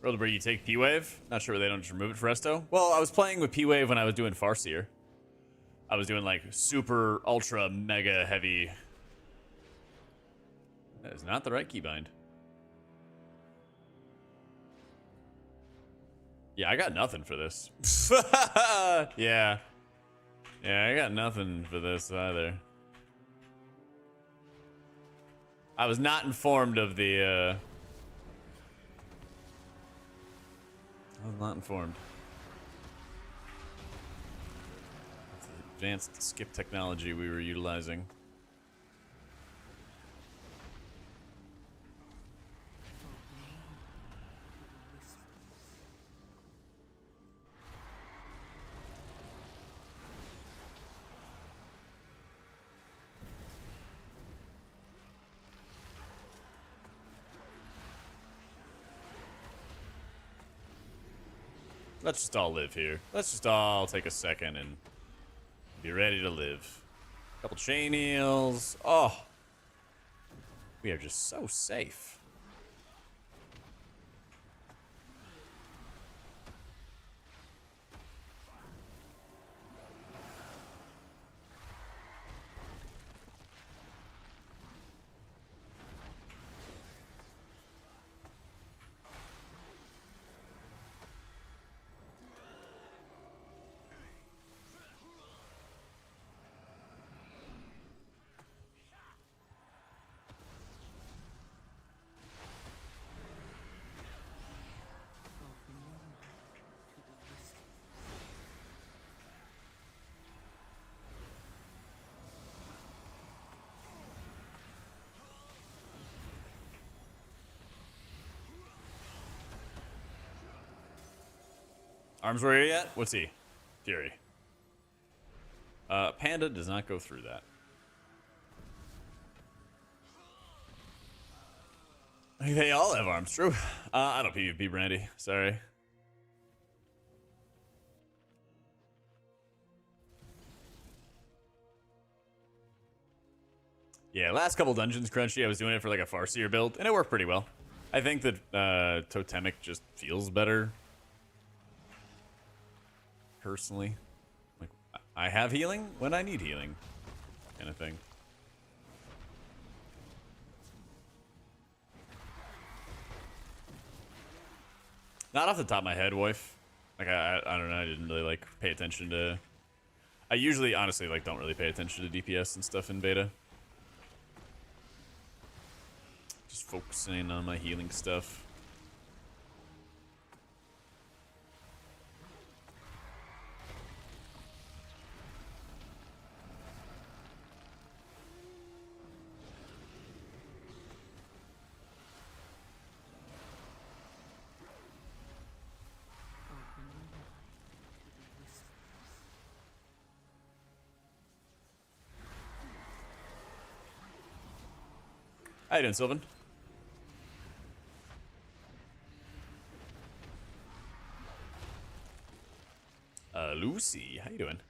Rollabri, you take P-Wave? Not sure they don't just remove it for Resto. Well, I was playing with P-Wave when I was doing Farseer. I was doing like super, ultra, mega heavy. That is not the right keybind. Yeah, I got nothing for this. Yeah. Yeah, I got nothing for this either. I was not informed of the, I was not informed. That's the advanced skip technology we were utilizing. Let's just all live here. Let's just all take a second and be ready to live. Couple chain heals. Oh. We are just so safe. Arms warrior yet? What's he? Fury. Panda does not go through that. They all have arms, true. I don't PvP Brandy, sorry. Yeah, last couple dungeons, Crunchy, I was doing it for like a Farseer build, and it worked pretty well. I think that Totemic just feels better. Personally. Like, I have healing when I need healing. Kind of thing. Not off the top of my head, Wife. Like, I don't know, I didn't really, like, pay attention to... I usually, honestly, like, don't really pay attention to DPS and stuff in beta. Just focusing on my healing stuff. How you doing, Sylvan? Lucy, how you doing? It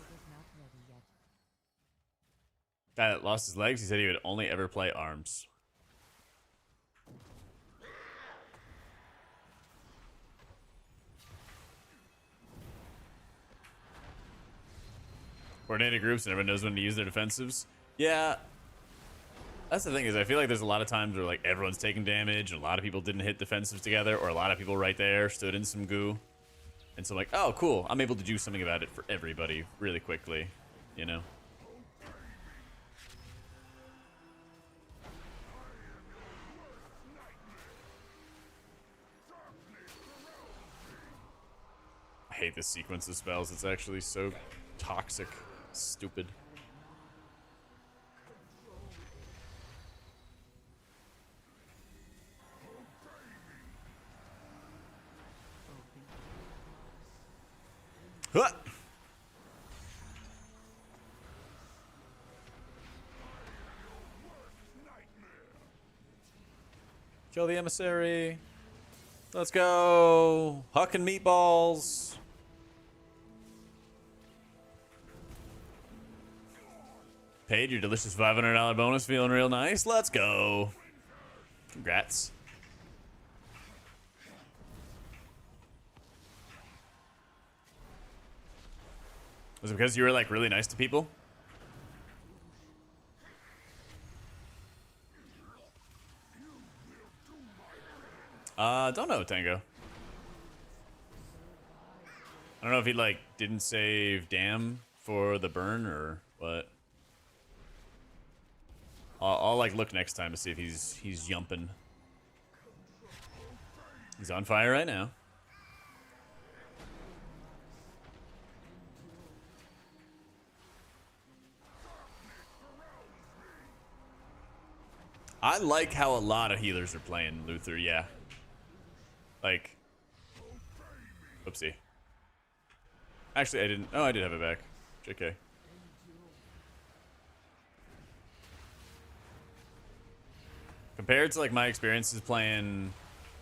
is not ready yet. Guy that lost his legs, he said he would only ever play arms. Coordinated groups and everyone knows when to use their defensives. Yeah. That's the thing is I feel like there's a lot of times where like everyone's taking damage and a lot of people didn't hit defensives together or a lot of people right there stood in some goo. And so like, oh cool, I'm able to do something about it for everybody really quickly, you know? I hate this sequence of spells. It's actually so toxic, stupid. Huh. Kill the emissary. Let's go. Huck and meatballs. Paid your delicious $500 bonus. Feeling real nice. Let's go. Congrats. Was it because you were like really nice to people? Don't know, Tango. I don't know if he like didn't save damn for the burn or what. I'll like look next time to see if he's yumping. He's on fire right now. I like how a lot of healers are playing Luther, yeah. Like, oopsie. Actually, I didn't. Oh, I did have it back. JK. Compared to like my experiences playing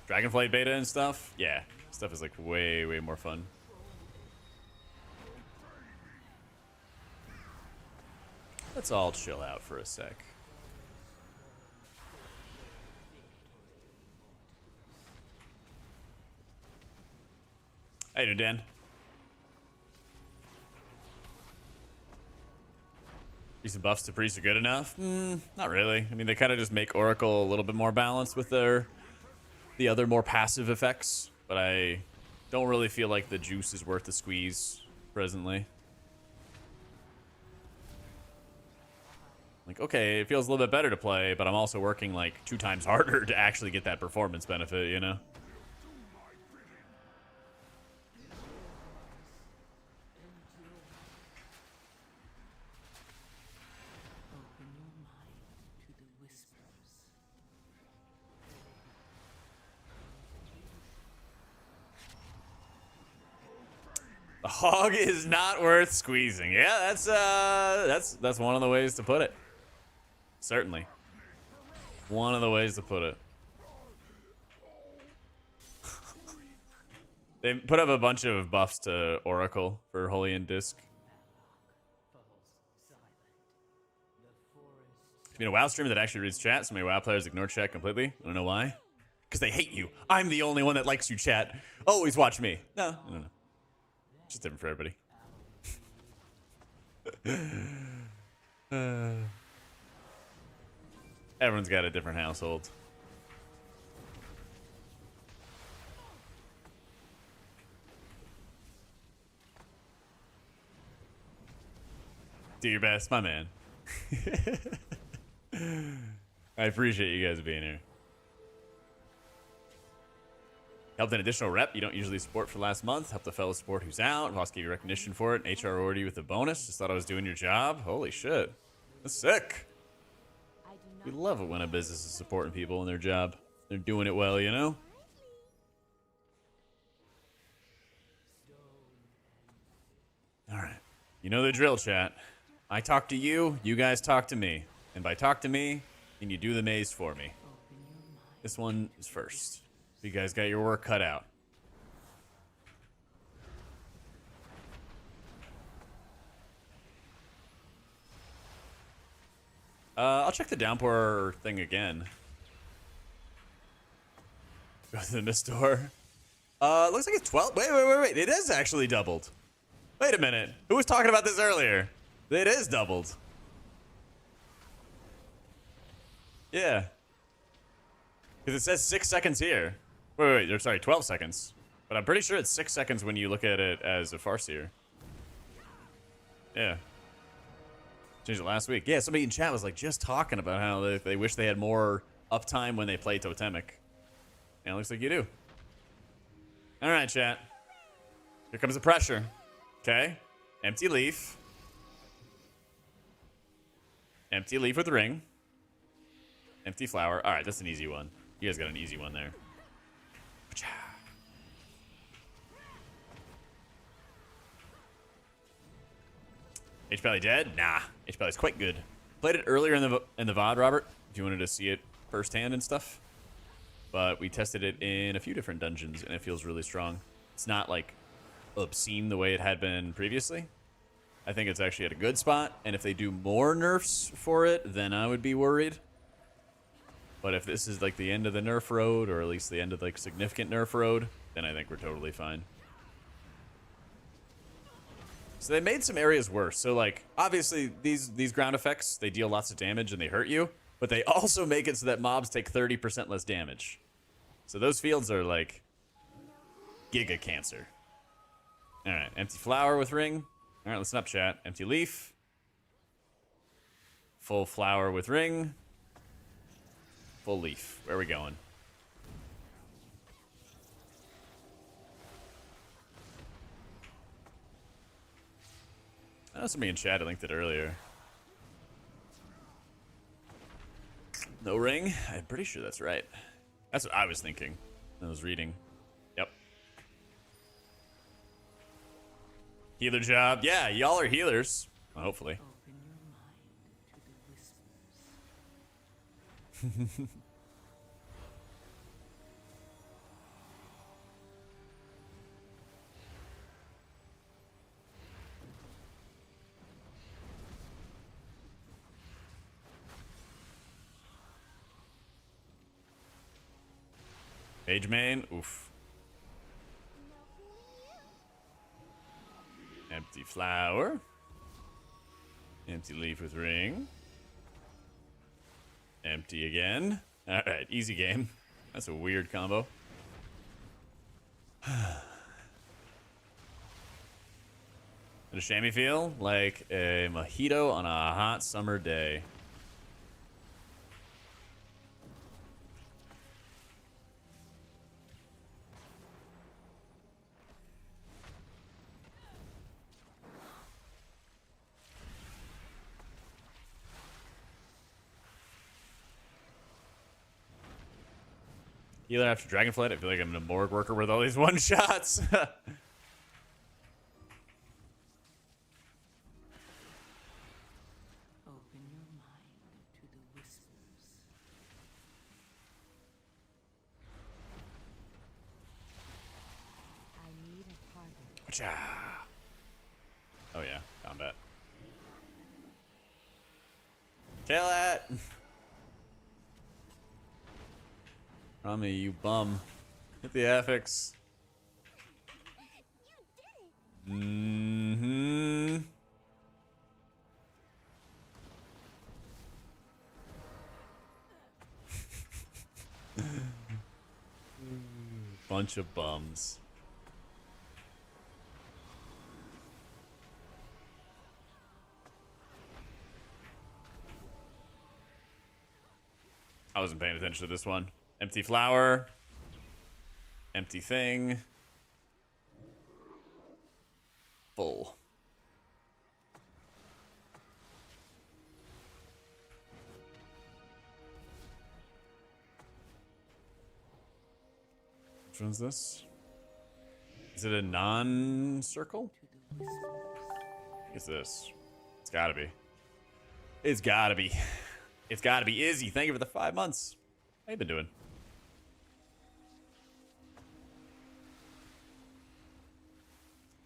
Dragonflight beta and stuff, yeah, stuff is like way, way more fun. Let's all chill out for a sec. How you doing, Dan? Recent buffs to priests are good enough? Not really. I mean, they kind of just make Oracle a little bit more balanced with the other more passive effects, but I don't really feel like the juice is worth the squeeze presently. Like, okay, it feels a little bit better to play, but I'm also working like 2 times harder to actually get that performance benefit, you know? Open your mind to the whispers. The hog is not worth squeezing. Yeah, that's one of the ways to put it. Certainly. One of the ways to put it. They put up a bunch of buffs to Oracle for Holy and Disc. It's been a WoW streamer that actually reads chat. So many WoW players ignore chat completely. I don't know why. Because they hate you. I'm the only one that likes you, chat. Always watch me. No. It's just different for everybody. Everyone's got a different household. Do your best, my man. I appreciate you guys being here. Helped an additional rep you don't usually support for last month. Helped a fellow support who's out. Boss gave you recognition for it. HR awarded you with a bonus. Just thought I was doing your job. Holy shit. That's sick. We love it when a business is supporting people in their job. They're doing it well, you know? Alright. You know the drill, chat. I talk to you, you guys talk to me. And by talk to me, can you do the maze for me? This one is first. You guys got your work cut out. I'll check the downpour thing again. Go to the mist door. Looks like it's 12. Wait. It is actually doubled. Wait a minute. Who was talking about this earlier? It is doubled. Yeah. Because it says 6 seconds here. Wait. Sorry, 12 seconds. But I'm pretty sure it's 6 seconds when you look at it as a Farseer. Yeah. Changed it last week. Yeah, somebody in chat was like just talking about how they wish they had more uptime when they play Totemic. And it looks like you do. All right, chat. Here comes the pressure. Okay. Empty leaf. Empty leaf with ring. Empty flower. All right, that's an easy one. You guys got an easy one there. HPal dead? Nah. HPal is quite good. Played it earlier in the VOD, Robert, if you wanted to see it firsthand and stuff. But we tested it in a few different dungeons, and it feels really strong. It's not, like, obscene the way it had been previously. I think it's actually at a good spot, and if they do more nerfs for it, then I would be worried. But if this is, like, the end of the nerf road, or at least the end of, like, significant nerf road, then I think we're totally fine. So they made some areas worse. So, like, obviously, these ground effects, they deal lots of damage and they hurt you, but they also make it so that mobs take 30% less damage. So those fields are, like, giga cancer. All right, empty flower with ring. All right, listen up, chat. Empty leaf. Full flower with ring. Full leaf. Where are we going? I know somebody in chat linked it earlier. No ring? I'm pretty sure that's right. That's what I was thinking. I was reading. Yep. Healer job. Yeah, y'all are healers. Well, hopefully. Open your mind to the whispers. Page main. Oof. Empty flower. Empty leaf with ring. Empty again. Alright, easy game. That's a weird combo. Did a chamois feel like a mojito on a hot summer day? Healer after Dragonflight. I feel like I'm a morgue worker with all these one shots. Open your mind to the whispers. I need a target. Wacha. Oh yeah, combat. Kill it! Rami, you bum. Hit the affix. Mm-hmm. Bunch of bums. I wasn't paying attention to this one. Empty flower. Empty thing. Full. Which one's this? Is it a non-circle? To the whispers. What's this? It's gotta be. It's gotta be. It's gotta be. Izzy, thank you for the 5 months. How you been doing?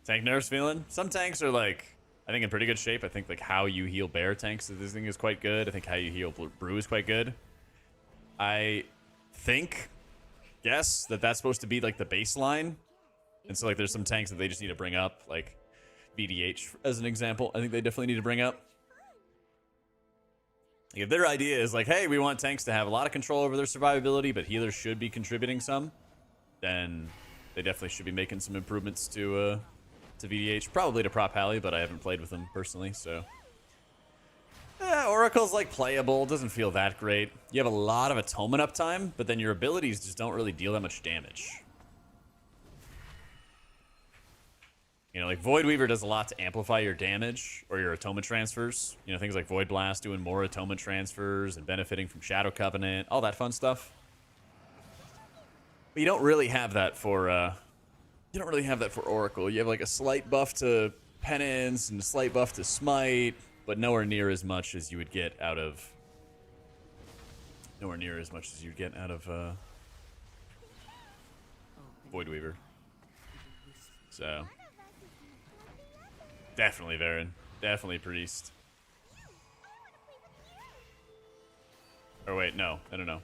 Tank nerfs feeling? Some tanks are like, I think in pretty good shape. I think like how you heal bear tanks, this thing is quite good. I think how you heal brew is quite good. I think, guess that that's supposed to be like the baseline. And so like there's some tanks that they just need to bring up, like VDH as an example. I think they definitely need to bring up. If their idea is like, hey, we want tanks to have a lot of control over their survivability, but healers should be contributing some, then they definitely should be making some improvements to VDH. Probably to Prop Pally, but I haven't played with them personally, so. Oracle's like playable, doesn't feel that great. You have a lot of atonement uptime, but then your abilities just don't really deal that much damage. You know, like Void Weaver does a lot to amplify your damage or your atonement transfers. You know, things like Void Blast doing more atonement transfers and benefiting from Shadow Covenant, all that fun stuff. But you don't really have that for Oracle. You have like a slight buff to Penance and a slight buff to Smite, but nowhere near as much as you would get out of Void Weaver. So definitely Varen. Definitely Priest. Or wait, no. I don't know.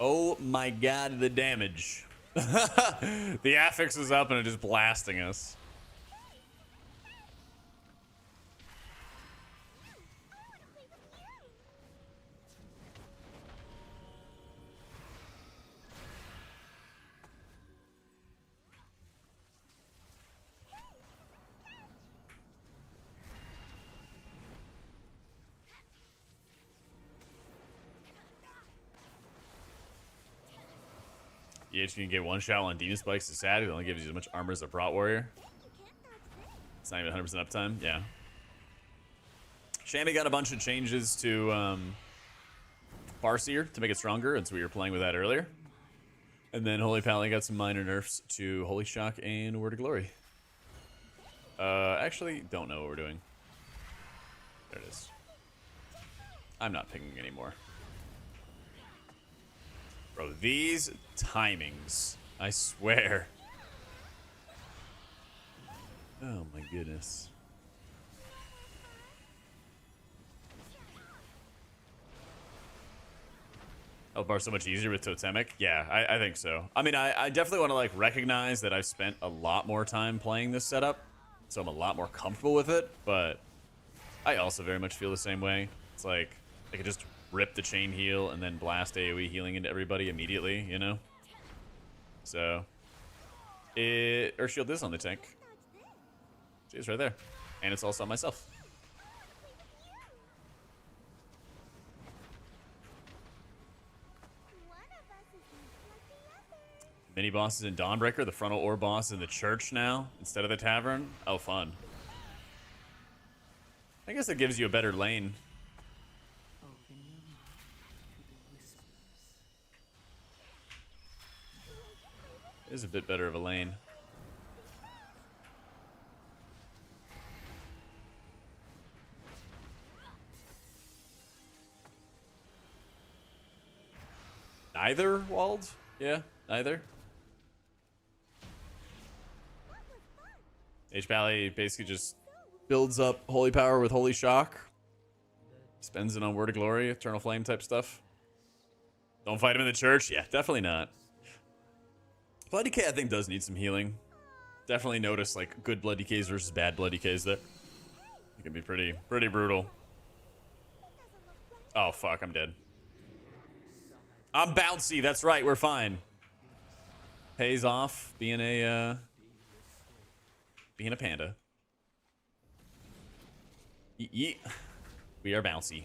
Oh my god, the damage. The affix is up and it is blasting us. Yeah, you can get one shot on Demon Spikes. It's sad. It only gives you as much armor as a Brought Warrior. It's not even 100% uptime. Yeah. Shammy got a bunch of changes to Farseer to make it stronger, and so we were playing with that earlier. And then Holy Paladin got some minor nerfs to Holy Shock and Word of Glory. Actually, don't know what we're doing. There it is. I'm not picking anymore. Bro, these timings, I swear. Oh my goodness. Health bar so much easier with Totemic? Yeah, I think so. I mean, I definitely want to like recognize that I've spent a lot more time playing this setup, so I'm a lot more comfortable with it, but I also very much feel the same way. It's like, I could just rip the chain heal and then blast AoE healing into everybody immediately, you know? So, Earth Shield is on the tank. See, it's right there. And it's also on myself. Mini bosses in Dawnbreaker, the frontal ore boss in the church now, instead of the tavern. Oh, fun. I guess it gives you a better lane. Open your mind to the whispers. It is a bit better of a lane. Neither, Wald? Yeah, neither. HPal basically just builds up Holy Power with Holy Shock. Spends it on Word of Glory, Eternal Flame type stuff. Don't fight him in the church? Yeah, definitely not. Blood Decay, I think, does need some healing. Definitely notice, like, good Blood Decays versus bad Blood Decays there. It can be pretty brutal. Oh, fuck, I'm dead. I'm bouncy, that's right, we're fine. Pays off being a panda. Yeet. We are bouncy.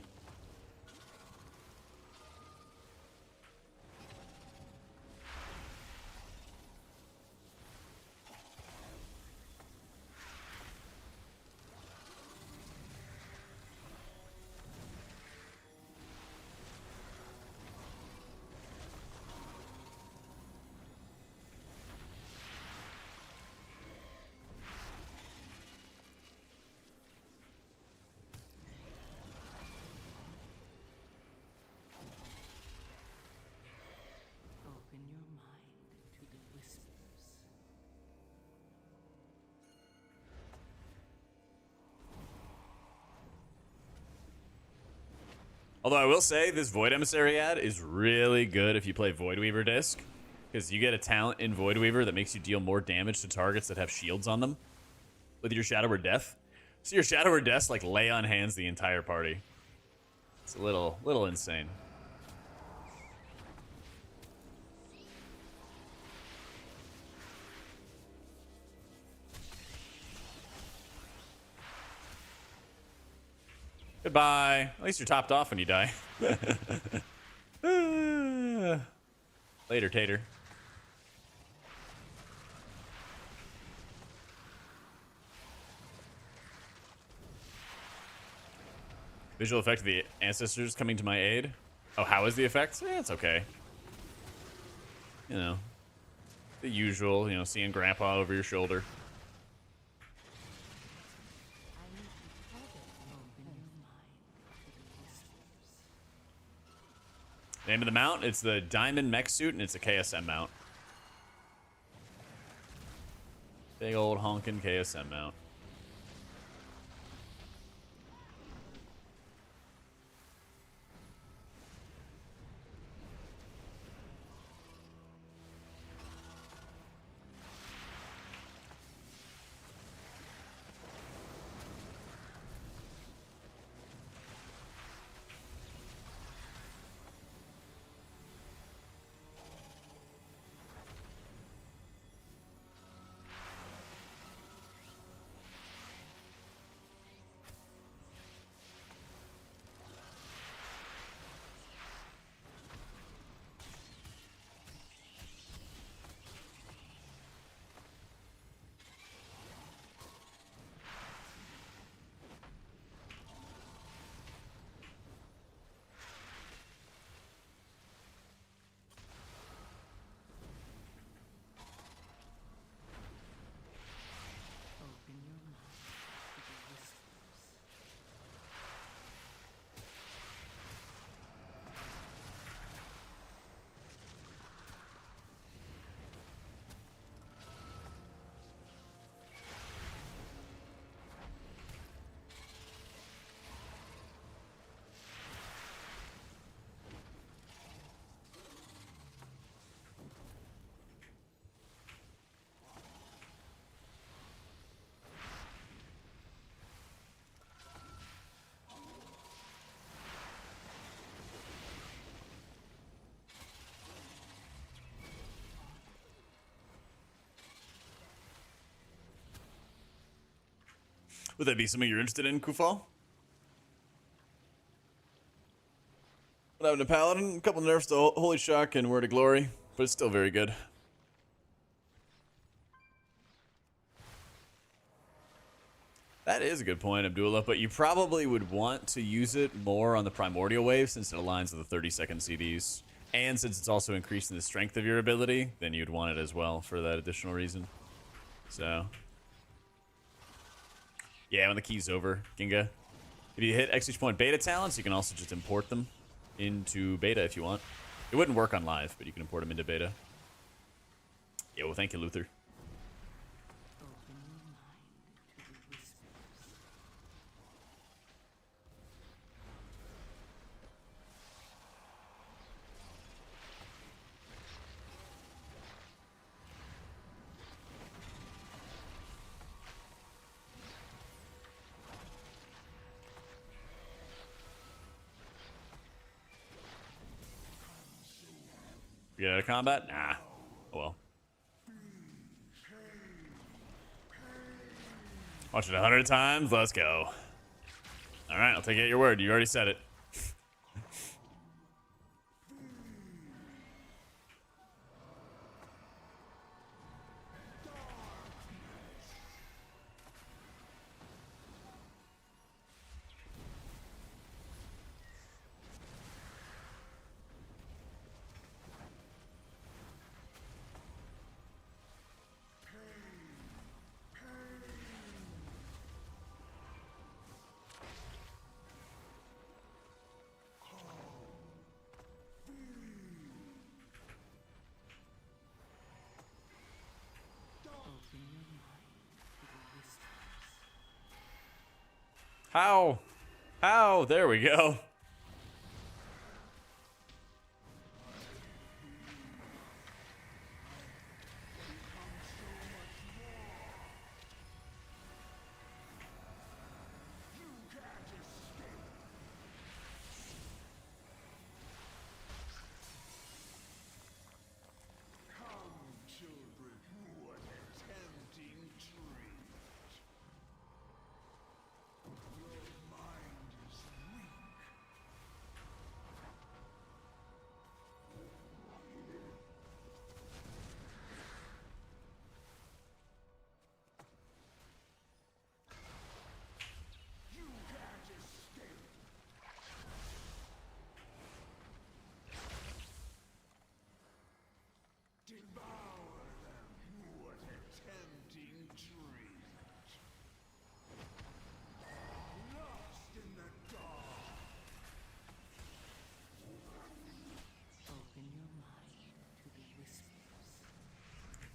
Although I will say this Void Emissary ad is really good if you play Void Weaver disc, because you get a talent in Void Weaver that makes you deal more damage to targets that have shields on them with your Shadow or Death. So your Shadow or Death like lay on hands the entire party. It's a little insane. Goodbye. At least you're topped off when you die. Later, Tater. Visual effect of the ancestors coming to my aid. Oh, how is the effect? Eh, it's okay. You know, the usual, you know, seeing grandpa over your shoulder. Name of the mount, it's the Diamond Mech Suit, and it's a KSM mount. Big old honkin' KSM mount. Would that be something you're interested in, Kufal? What happened to Paladin? A couple nerfs to Holy Shock and Word of Glory, but it's still very good. That is a good point, Abdullah, but you probably would want to use it more on the Primordial Wave since it aligns with the 30-second CDs. And since it's also increasing the strength of your ability, then you'd want it as well for that additional reason. So... yeah, when the key's over, Ginga. If you hit XH point beta talents, you can also just import them into beta if you want. It wouldn't work on live, but you can import them into beta. Yeah, well, thank you, Luther. Get out of combat? Nah. Oh well. Watch it 100 times. Let's go. All right, I'll take it at your word. You already said it. How? How? There we go.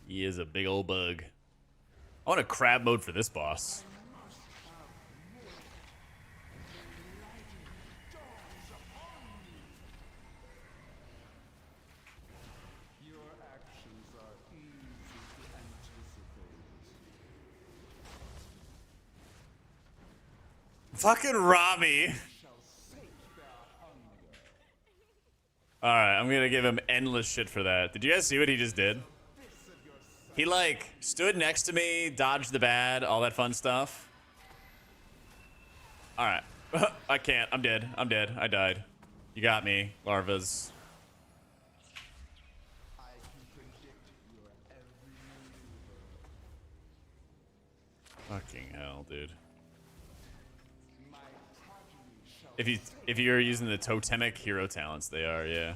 He is a big old bug. I want a crab mode for this boss. Fucking Rami. Alright, I'm gonna give him endless shit for that. Did you guys see what he just did? He, like, stood next to me, dodged the bad, all that fun stuff. Alright. I can't. I'm dead. I'm dead. I died. You got me, larvas. Fucking hell, dude. If you're using the totemic hero talents, they are, yeah.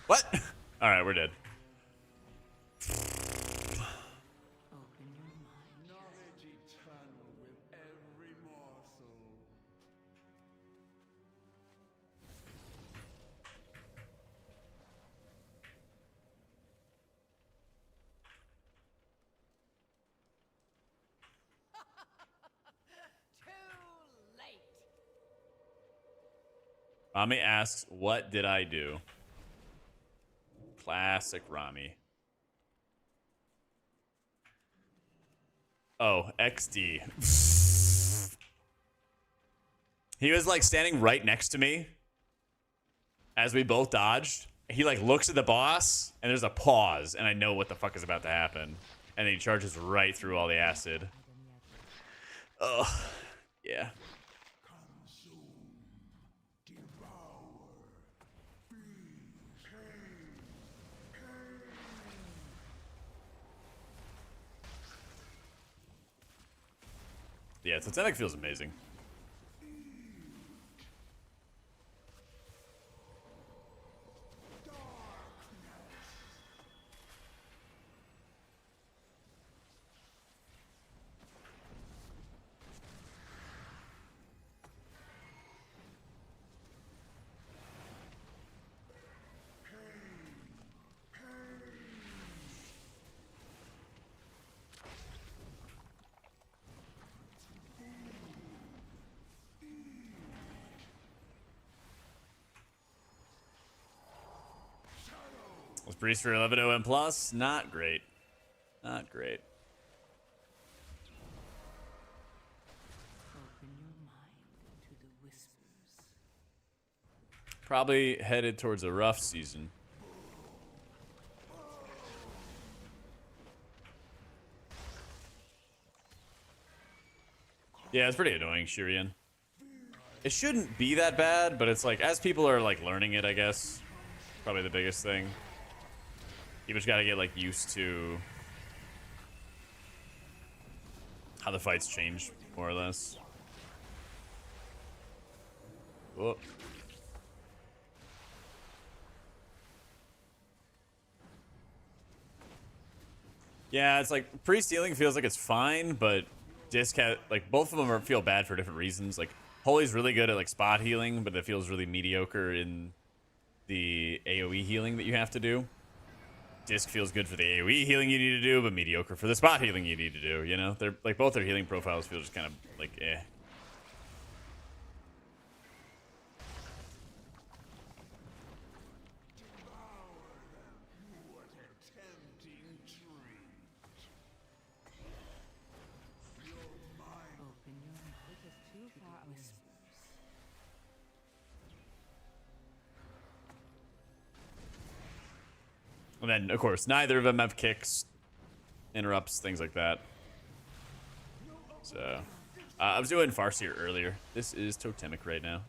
What? All right, we're dead. Rami asks, what did I do? Classic Rami. Oh, XD. He was like standing right next to me as we both dodged. He like looks at the boss and there's a pause and I know what the fuck is about to happen. And then he charges right through all the acid. Ugh. Yeah. Yeah, Totemic feels amazing. Was Priest for 11 OM plus? Not great. Not great. Open your mind to the whispers. Probably headed towards a rough season. Yeah, it's pretty annoying, Shirian. It shouldn't be that bad, but it's like, as people are like learning it, I guess. Probably the biggest thing. You just gotta get like used to how the fights change, more or less. Whoa. Yeah, it's like priest healing feels like it's fine, but disc like both of them feel bad for different reasons. Like Holy's really good at like spot healing, but it feels really mediocre in the AoE healing that you have to do. Disc feels good for the AoE healing you need to do, but mediocre for the spot healing you need to do, you know? They're like both their healing profiles feel just kind of like eh. Open your mind This is too to far the away. whispers. And then, of course, neither of them have kicks, interrupts, things like that. So, I was doing Farseer earlier. This is Totemic right now.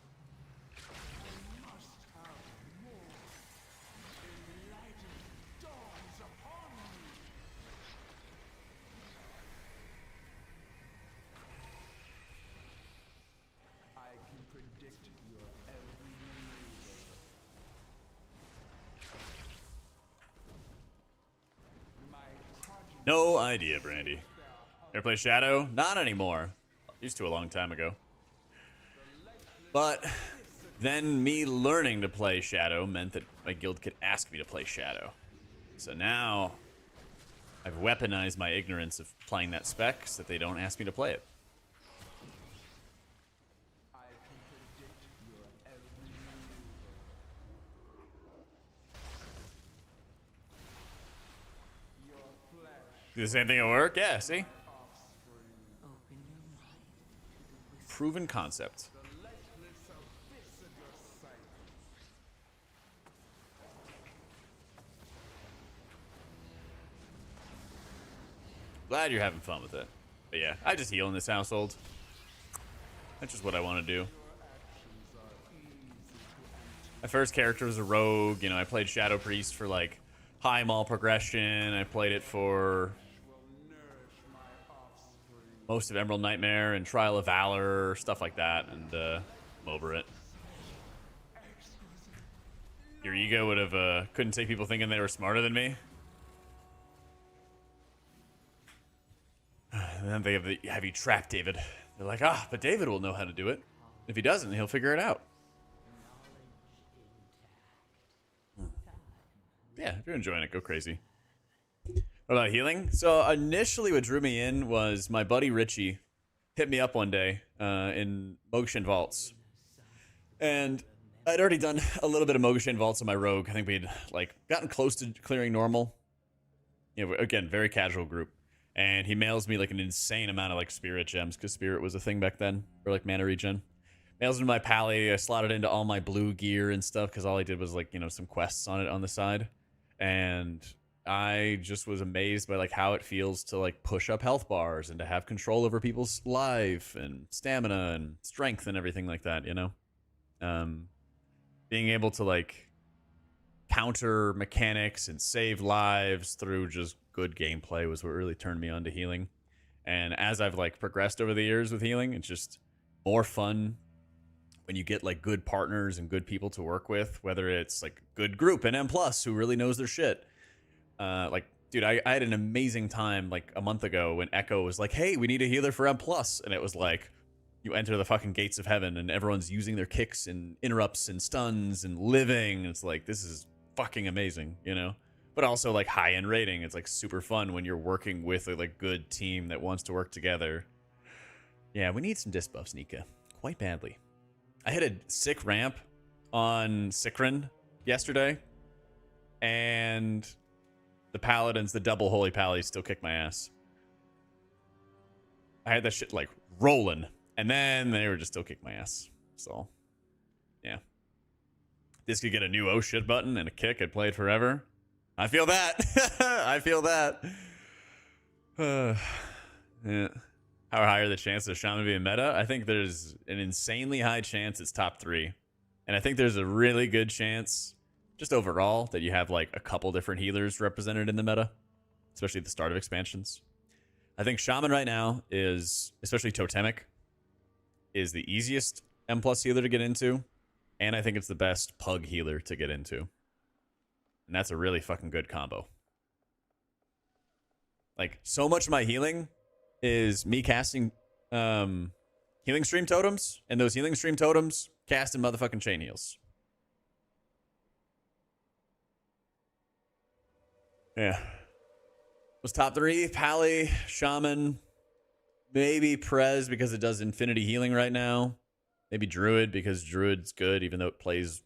No idea, Brandy. Ever play Shadow? Not anymore. Used to a long time ago. But then me learning to play Shadow meant that my guild could ask me to play Shadow. So now I've weaponized my ignorance of playing that spec so that they don't ask me to play it. Do the same thing at work? Yeah, see? Proven concept. Glad you're having fun with it. But yeah, I just heal in this household. That's just what I want to do. My first character was a rogue. You know, I played Shadow Priest for like high maul progression. I played it for most of Emerald Nightmare and Trial of Valor, stuff like that, and I'm over it. Your ego would have couldn't take people thinking they were smarter than me. And then they have you trapped David. They're like, but David will know how to do it. If he doesn't, he'll figure it out. Yeah, if you're enjoying it, go crazy. What about healing? So initially what drew me in was my buddy Richie hit me up one day in Mogshin Vaults. And I'd already done a little bit of Mogshin Vaults on my rogue. I think we'd like gotten close to clearing normal. You know, again, very casual group. And he mails me like an insane amount of like spirit gems, because spirit was a thing back then, or like mana regen. Mails into my pally. I slotted into all my blue gear and stuff because all I did was like, you know, some quests on it on the side. And I just was amazed by like how it feels to like push up health bars and to have control over people's life and stamina and strength and everything like that, you know? Being able to like counter mechanics and save lives through just good gameplay was what really turned me on to healing. And as I've like progressed over the years with healing, it's just more fun when you get like good partners and good people to work with, whether it's like good group and M+ who really knows their shit. Like, dude, I had an amazing time like a month ago when Echo was like, hey, we need a healer for M+. And it was like, you enter the fucking gates of heaven and everyone's using their kicks and interrupts and stuns and living. It's like, this is fucking amazing, you know? But also like high-end rating. It's like super fun when you're working with a like good team that wants to work together. Yeah, we need some disc buffs, Nika. Quite badly. I hit a sick ramp on Sikrin yesterday. And the Paladins, the double Holy Pallies, still kick my ass. I had that shit like rolling. And then they were just still kick my ass. So, yeah. This could get a new oh shit button and a kick. I'd play it forever. I feel that. I feel that. Yeah. How high are the chances of Shaman being meta? I think there's an insanely high chance it's top 3. And I think there's a really good chance, just overall, that you have like a couple different healers represented in the meta, especially at the start of expansions. I think Shaman right now is, especially Totemic, is the easiest M+ healer to get into. And I think it's the best pug healer to get into. And that's a really fucking good combo. Like, so much of my healing is me casting healing stream totems, and those healing stream totems cast in motherfucking chain heals. Yeah. Was top 3, Pally, Shaman, maybe Prez because it does infinity healing right now. Maybe Druid because Druid's good, even though it plays,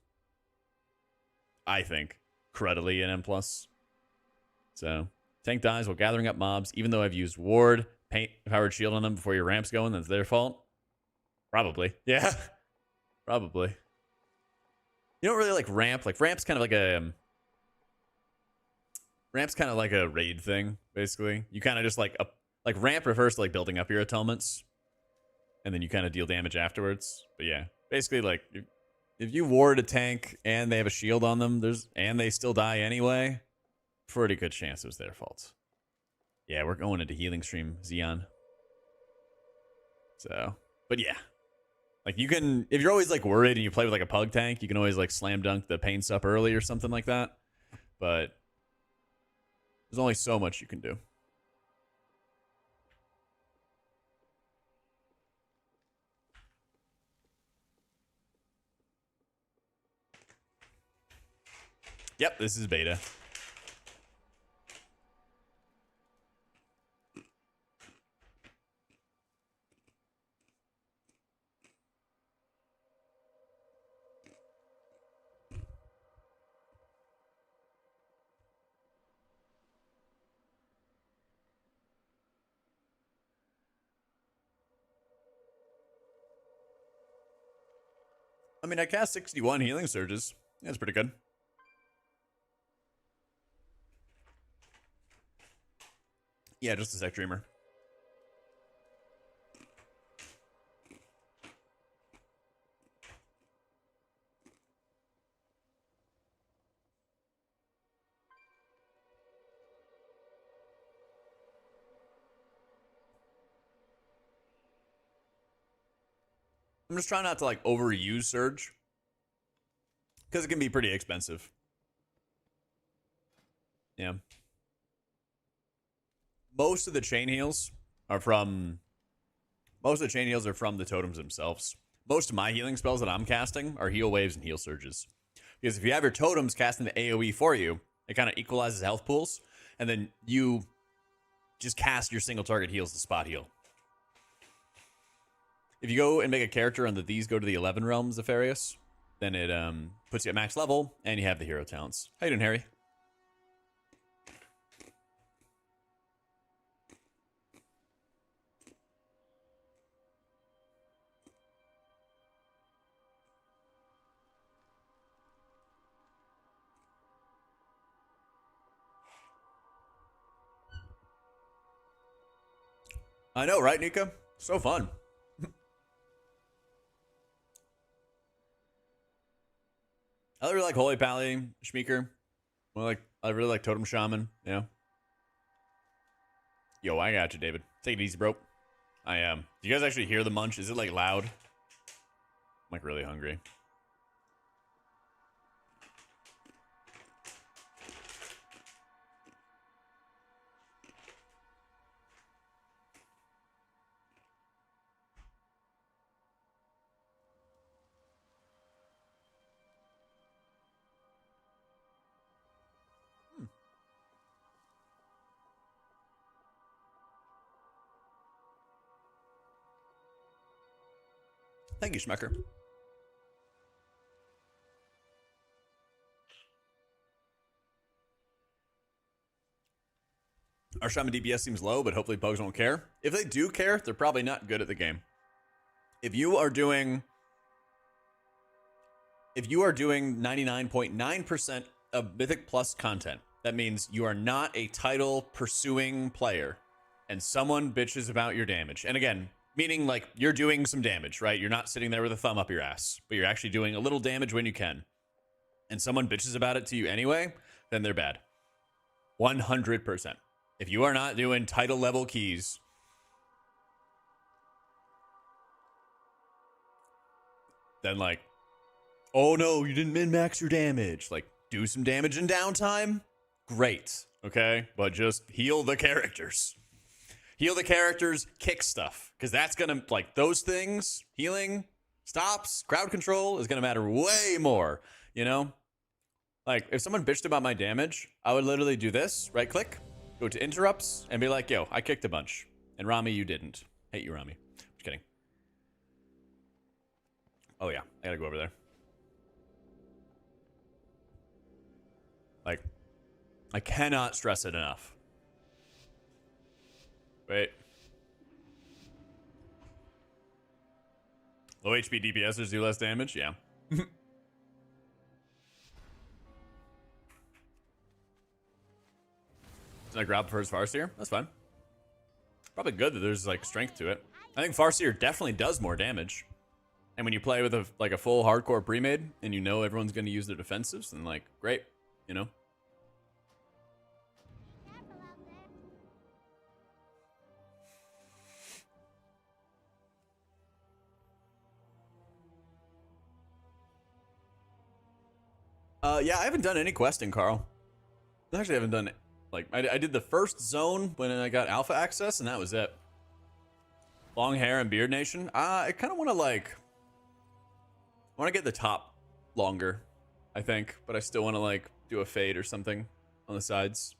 I think, cruddily in M+. So, tank dies while gathering up mobs, even though I've used Ward, Paint, Powered Shield on them before your ramp's going, that's their fault? Probably. Yeah. Probably. You don't really like ramp. Like, ramp's kind of like a... Ramp's kind of like a raid thing, basically. You kind of just like... Like, ramp refers to like building up your atonements. And then you kind of deal damage afterwards. But yeah, basically like if you ward a tank and they have a shield on them, and they still die anyway, pretty good chance it was their fault. Yeah, we're going into healing stream, Xeon. So, but yeah. Like you can, if you're always like worried and you play with like a pug tank, you can always like slam dunk the pain sup early or something like that. But there's only so much you can do. Yep, this is beta. I mean, I cast 61 healing surges. That's pretty good. Yeah, just a sec dreamer. I'm just trying not to like overuse Surge because it can be pretty expensive. Yeah. Most of the chain heals are from the totems themselves. Most of my healing spells that I'm casting are heal waves and heal surges. Because if you have your totems casting the AoE for you, it kind of equalizes health pools, and then you just cast your single target heals to spot heal. If you go and make a character on these go to the 11 realms Zephyrius, then it puts you at max level, and you have the hero talents. How you doing, Harry? I know, right, Nika? So fun. I really like Holy Pally, Schmeeker. I really like Totem Shaman, yeah. Yo, I got you, David. Take it easy, bro. I am. Do you guys actually hear the munch? Is it like loud? I'm like really hungry. Thank you, Schmecker. Our Shaman DPS seems low, but hopefully Pugs won't care. If they do care, they're probably not good at the game. If you are doing 99.9% of Mythic Plus content, that means you are not a title pursuing player, and someone bitches about your damage. And again, meaning like you're doing some damage, right? You're not sitting there with a thumb up your ass, but you're actually doing a little damage when you can. And someone bitches about it to you anyway, then they're bad. 100%. If you are not doing title level keys, then like, oh no, you didn't min-max your damage. Like, do some damage in downtime. Great, okay? But just heal the characters. Heal the characters, kick stuff. Because that's going to, like, those things, healing, stops, crowd control is going to matter way more, you know? Like, if someone bitched about my damage, I would literally do this, right-click, go to interrupts, and be like, yo, I kicked a bunch. And Rami, you didn't. Hate you, Rami. Just kidding. Oh, yeah, I gotta go over there. Like, I cannot stress it enough. Wait. Low HP DPSers do less damage? Yeah. Can I grab first Farseer? That's fine. Probably good that there's like strength to it. I think Farseer definitely does more damage. And when you play with a full hardcore pre-made and you know everyone's going to use their defensives, then like, great, you know? Yeah, I haven't done any questing, Carl. I actually haven't done it. Like, I did the first zone when I got alpha access, and that was it. Long hair and beard nation. I kind of want to like, I want to get the top longer, I think, but I still want to like do a fade or something on the sides.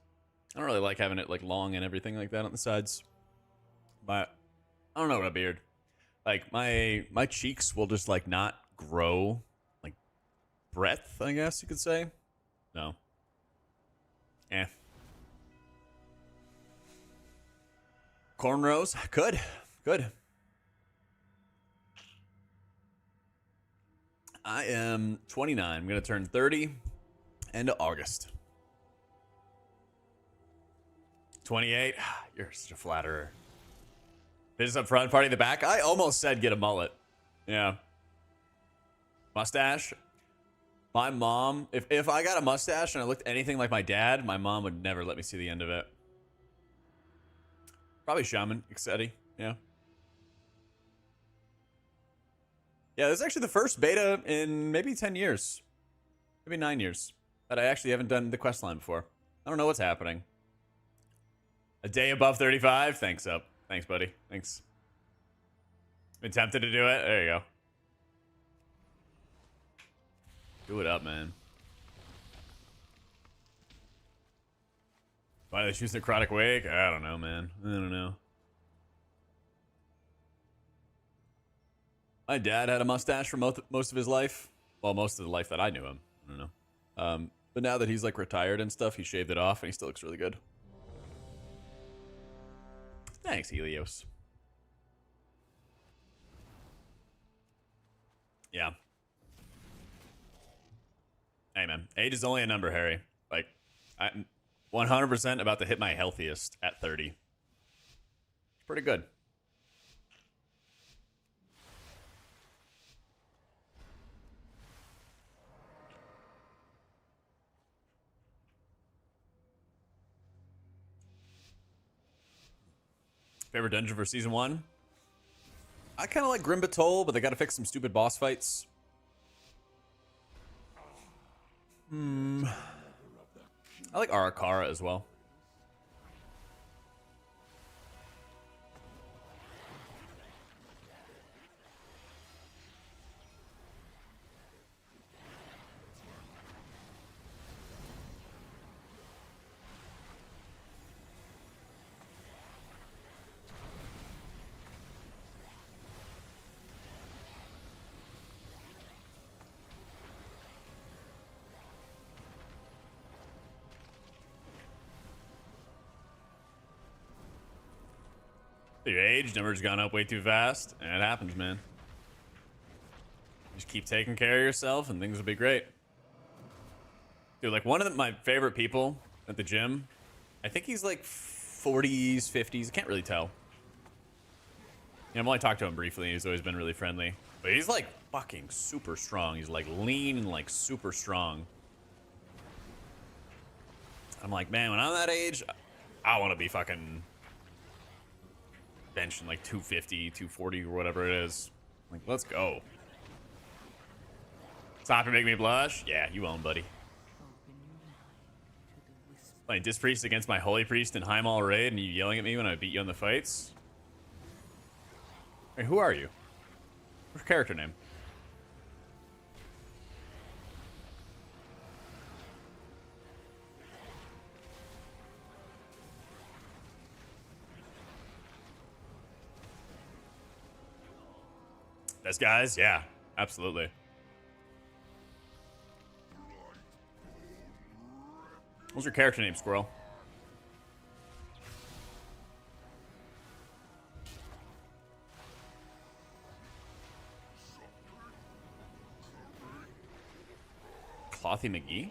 I don't really like having it like long and everything like that on the sides. But I don't know what a beard. Like my cheeks will just like not grow like breadth, I guess you could say. No. Eh. Cornrows? Good. Good. I am 29. I'm going to turn 30 end of August. 28. You're such a flatterer. Business up front, party in the back. I almost said get a mullet. Yeah. Mustache. My mom, if I got a mustache and I looked anything like my dad, my mom would never let me see the end of it. Probably Shaman, Excetti. Yeah. Yeah, this is actually the first beta in maybe 10 years. Maybe 9 years. That I actually haven't done the quest line before. I don't know what's happening. A day above 35? Thanks, up. Thanks, buddy. Thanks. Been tempted to do it? There you go. Do it up, man. Why do they choose necrotic wake? I don't know, man. I don't know. My dad had a mustache for most of his life. Well, most of the life that I knew him. I don't know. But now that he's like retired and stuff, he shaved it off and he still looks really good. Thanks, Helios. Yeah. Hey, man. Age is only a number, Harry. Like, I'm 100% about to hit my healthiest at 30. It's pretty good. Favorite dungeon for season 1? I kind of like Grim Batol, but they got to fix some stupid boss fights. I like Arakara as well. Your age number's gone up way too fast, and it happens, man. Just keep taking care of yourself, and things will be great. Dude, like one of my favorite people at the gym, I think he's like 40s, 50s. I can't really tell. Yeah, I've only talked to him briefly. He's always been really friendly, but he's like fucking super strong. He's like lean and like super strong. I'm like, man, when I'm that age, I want to be fucking benching like 250, 240 or whatever it is. Like, let's go. Stop and make me blush? Yeah, you own, buddy. Playing Disc Priest against my Holy Priest in HPal raid and you yelling at me when I beat you on the fights? Hey, who are you? What's your character name? Best guys? Yeah, absolutely. What's your character name, Squirrel? Clothy McGee?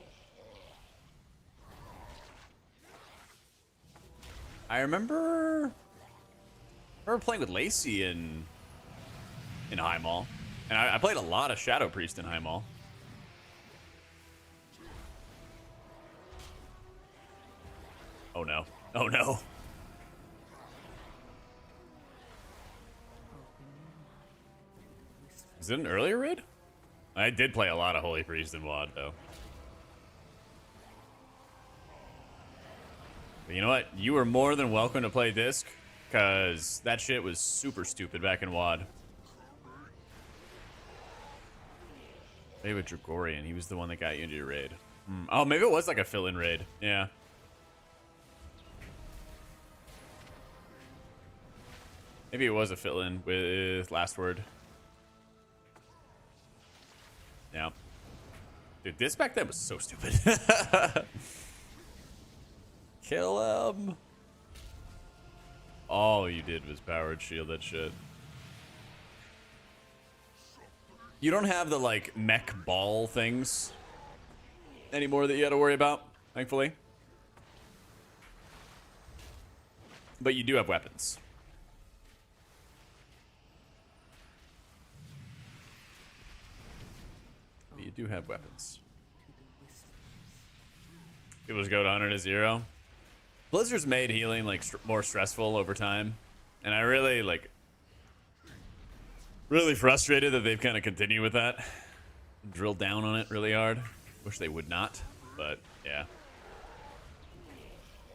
I remember playing with Lacey in HPal. And I played a lot of Shadow Priest in HPal. Oh no. Oh no. Is it an earlier raid? I did play a lot of Holy Priest in WoD though. But you know what? You were more than welcome to play Disc, because that shit was super stupid back in WoD. Play with Dragorian. He was the one that got you into your raid. Oh, maybe it was like a fill-in raid. Yeah. Maybe it was a fill-in with last word. Yeah. Dude, this back then was so stupid. Kill him. All you did was powered shield that shit. You don't have the, like, mech ball things anymore that you had to worry about, thankfully. But you do have weapons. You do have weapons. It was go to 100 to 0. Blizzard's made healing like more stressful over time, and I really really frustrated that they've kind of continued with that. Drilled down on it really hard. Wish they would not, but yeah.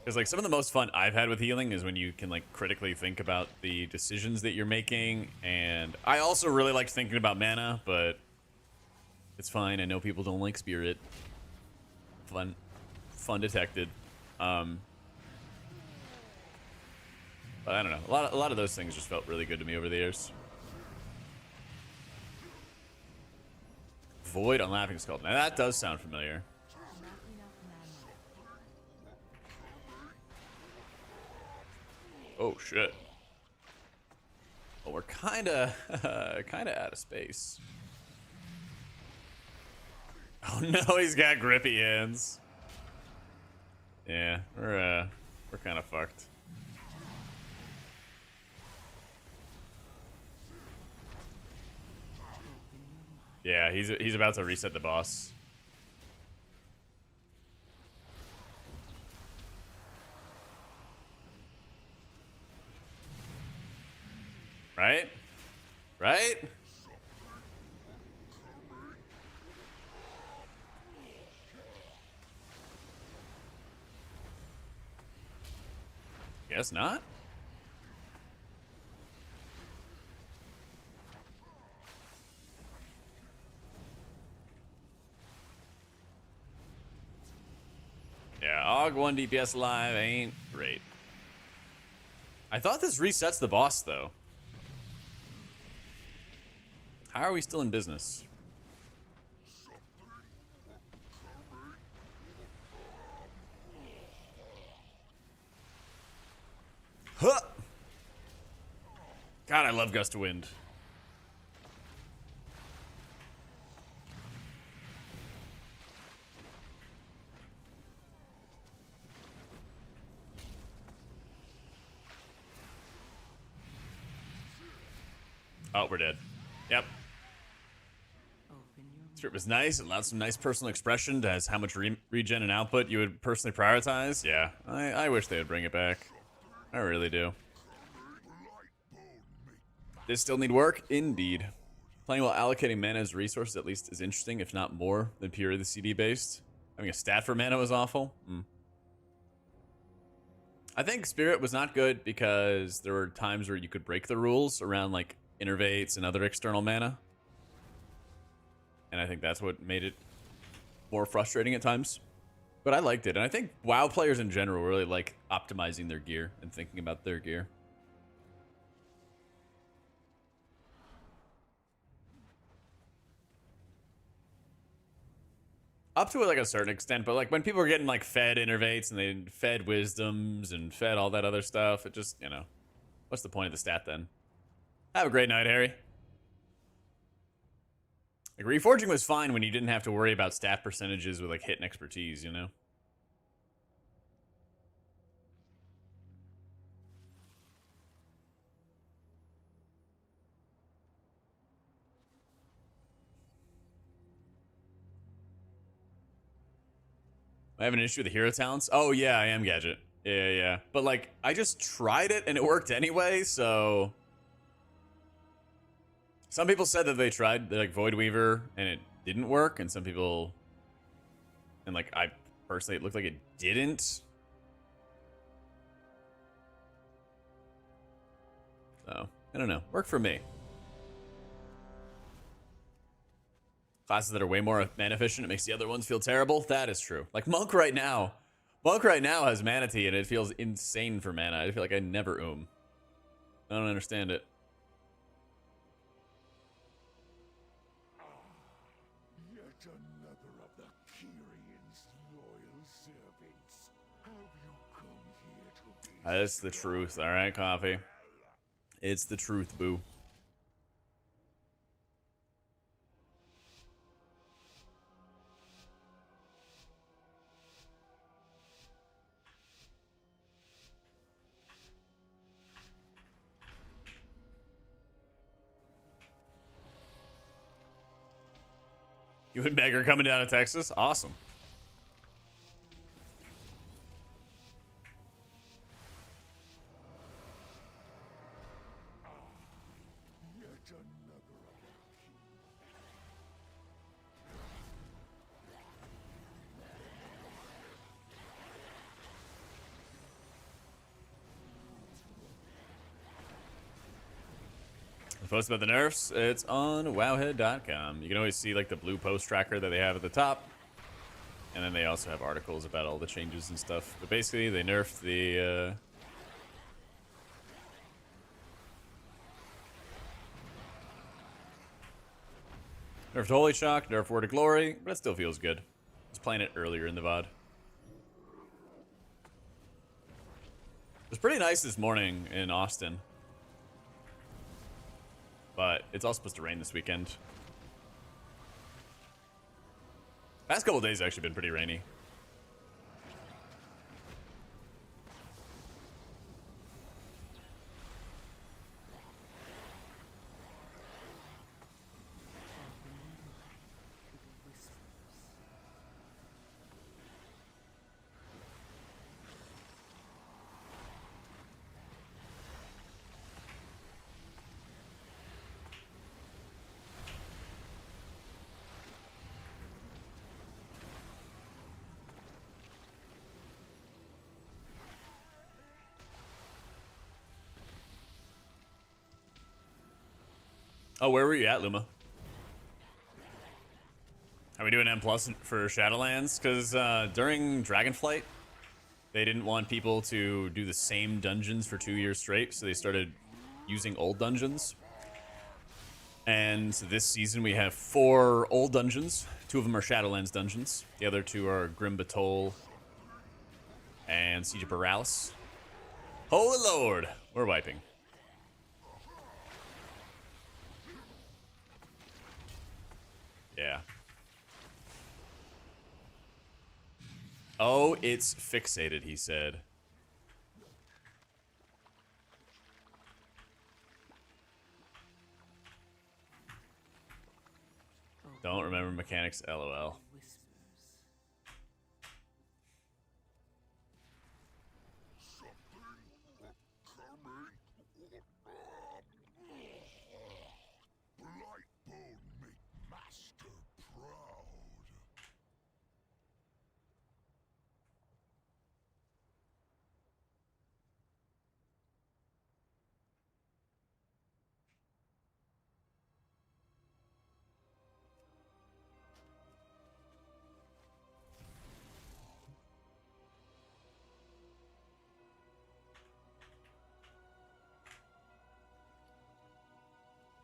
Because like some of the most fun I've had with healing is when you can like critically think about the decisions that you're making, and I also really liked thinking about mana, but it's fine. I know people don't like spirit. Fun detected. But I don't know. A lot of those things just felt really good to me over the years. Void on Laughing Skull. Now that does sound familiar. Oh shit. Well, we're kinda out of space. Oh no, he's got grippy hands. Yeah, we're kind of fucked. Yeah, he's about to reset the boss. Right? Right? Guess not. Yeah, AUG 1 DPS alive ain't great. I thought this resets the boss, though. How are we still in business? Huh! God, I love Gust of Wind. Oh, we're dead. Yep. It was nice. It allowed some nice personal expression as how much regen and output you would personally prioritize. Yeah, I wish they would bring it back. I really do. Does still need work? Indeed. Playing while allocating mana as resources at least is interesting, if not more, than purely the CD based. Having a stat for mana was awful. I think Spirit was not good because there were times where you could break the rules around like innervates and other external mana. And I think that's what made it more frustrating at times. But I liked it. And I think WoW players in general really like optimizing their gear and thinking about their gear. Up to like a certain extent, but like when people are getting like fed innervates and they fed wisdoms and fed all that other stuff, it just, you know, what's the point of the stat then? Have a great night, Harry. Like, reforging was fine when you didn't have to worry about stat percentages with like hit and expertise, you know? I have an issue with the hero talents. Oh yeah, I am Gadget. Yeah. But like, I just tried it and it worked anyway, so... Some people said that they tried like Void Weaver and it didn't work, and some people... And like, I personally, it looked like it didn't. So, I don't know. Worked for me. classes that are way more mana efficient, it makes the other ones feel terrible. That is true. Like Monk right now. Monk right now has Manatee, and it feels insane for mana. I feel like I never I don't understand it. Yet another of the Kyrion's loyal servants. Have you come here to be? That's the truth. All right, Coffee. It's the truth, boo. You and Meg are coming down to Texas? Awesome. Yet another of the The post about the nerfs, it's on wowhead.com. You can always see like the blue post tracker that they have at the top. And then they also have articles about all the changes and stuff. But basically, they nerfed the nerfed Holy Shock, nerfed Word of Glory, but it still feels good. I was playing it earlier in the VOD. It was pretty nice this morning in Austin. But it's all supposed to rain this weekend. Past couple days have actually been pretty rainy. Oh, where were you at, Luma? Are we doing M plus for Shadowlands? Because during Dragonflight, they didn't want people to do the same dungeons for 2 years straight, so they started using old dungeons. And this season we have 4 old dungeons. 2 of them are Shadowlands dungeons. The other 2 are Grim Batol and Siege of Paralis. Holy Lord! We're wiping. Yeah. Oh, it's fixated, he said. Don't remember mechanics, LOL. Blightbone make master proud.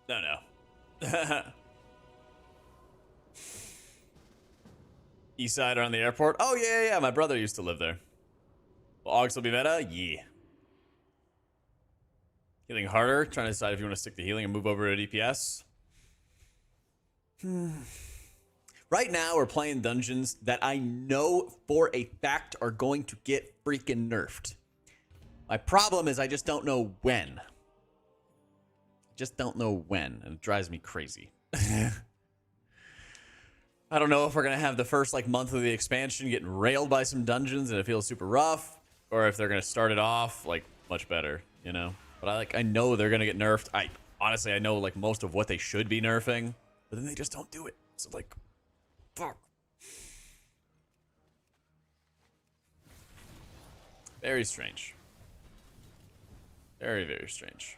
No. East side around the airport? Oh, yeah. My brother used to live there. Well, Augs will be meta? Yeah. Healing harder? Trying to decide if you want to stick to healing and move over to DPS? Right now, we're playing dungeons that I know for a fact are going to get freaking nerfed. My problem is I just don't know when. And it drives me crazy. I don't know if we're gonna have the first like month of the expansion getting railed by some dungeons and it feels super rough, or if they're gonna start it off like much better, you know. But I know they're gonna get nerfed. Honestly I know like most of what they should be nerfing, but then they just don't do it. So like, fuck. Very strange. Very, very strange.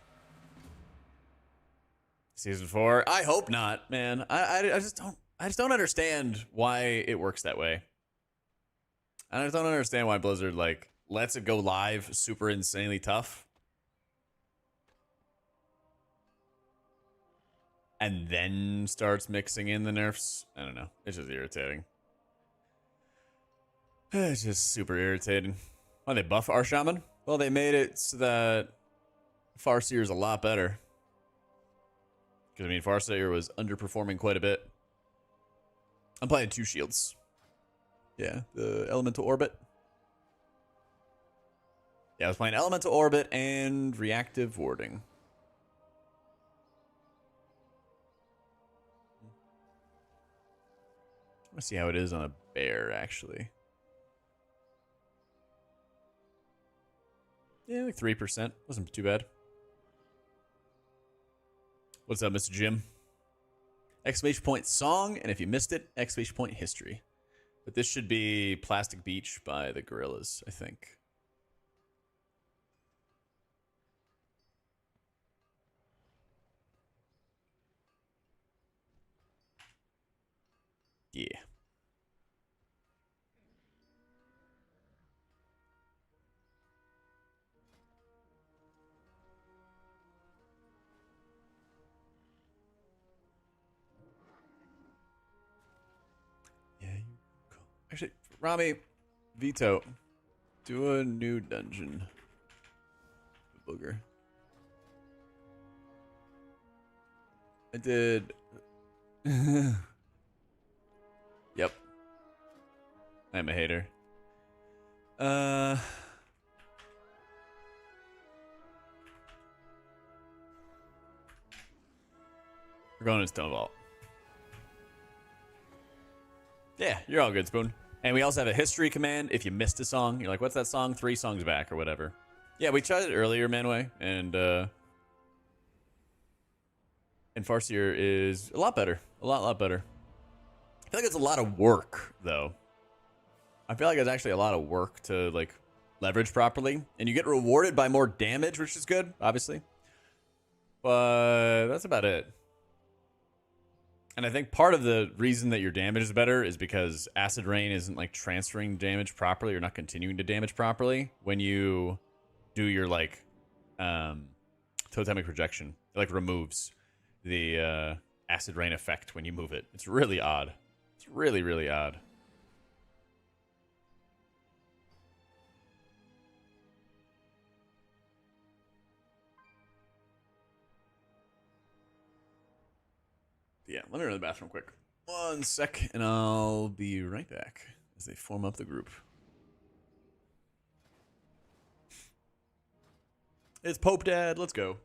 Season 4? I hope not, man. I just don't. I just don't understand why it works that way. I just don't understand why Blizzard like lets it go live super insanely tough. And then starts mixing in the nerfs. I don't know. It's just irritating. It's just super irritating. Why they buff our Shaman? Well, they made it so that Farseer is a lot better. Because, I mean, Farseer was underperforming quite a bit. I'm playing 2 shields. Yeah, the Elemental Orbit. Yeah, I was playing Elemental Orbit and Reactive Warding. Let's see how it is on a bear, actually. Yeah, like 3%. Wasn't too bad. What's up, Mr. Jim? Exclamation point song, and if you missed it, exclamation point history. But this should be Plastic Beach by the Gorillaz, I think. Yeah. Yeah, you cool. Actually, Rami, Vito, do a new dungeon. Booger. I did. Yep. I'm a hater. We're going to Stone Vault. Yeah, you're all good, Spoon. And we also have a history command. If you missed a song, you're like, what's that song? 3 songs back or whatever. Yeah, we tried it earlier, Manway, and Farseer is a lot better. A lot better. I feel like it's a lot of work, though. I feel like it's actually a lot of work to, like, leverage properly. And you get rewarded by more damage, which is good, obviously. But that's about it. And I think part of the reason that your damage is better is because Acid Rain isn't, like, transferring damage properly or not continuing to damage properly when you do your, like, totemic projection. It, like, removes the Acid Rain effect when you move it. It's really odd. It's really, really odd. Yeah, let me run to the bathroom quick. 1 sec, and I'll be right back as they form up the group. It's Pope Dad. Let's go.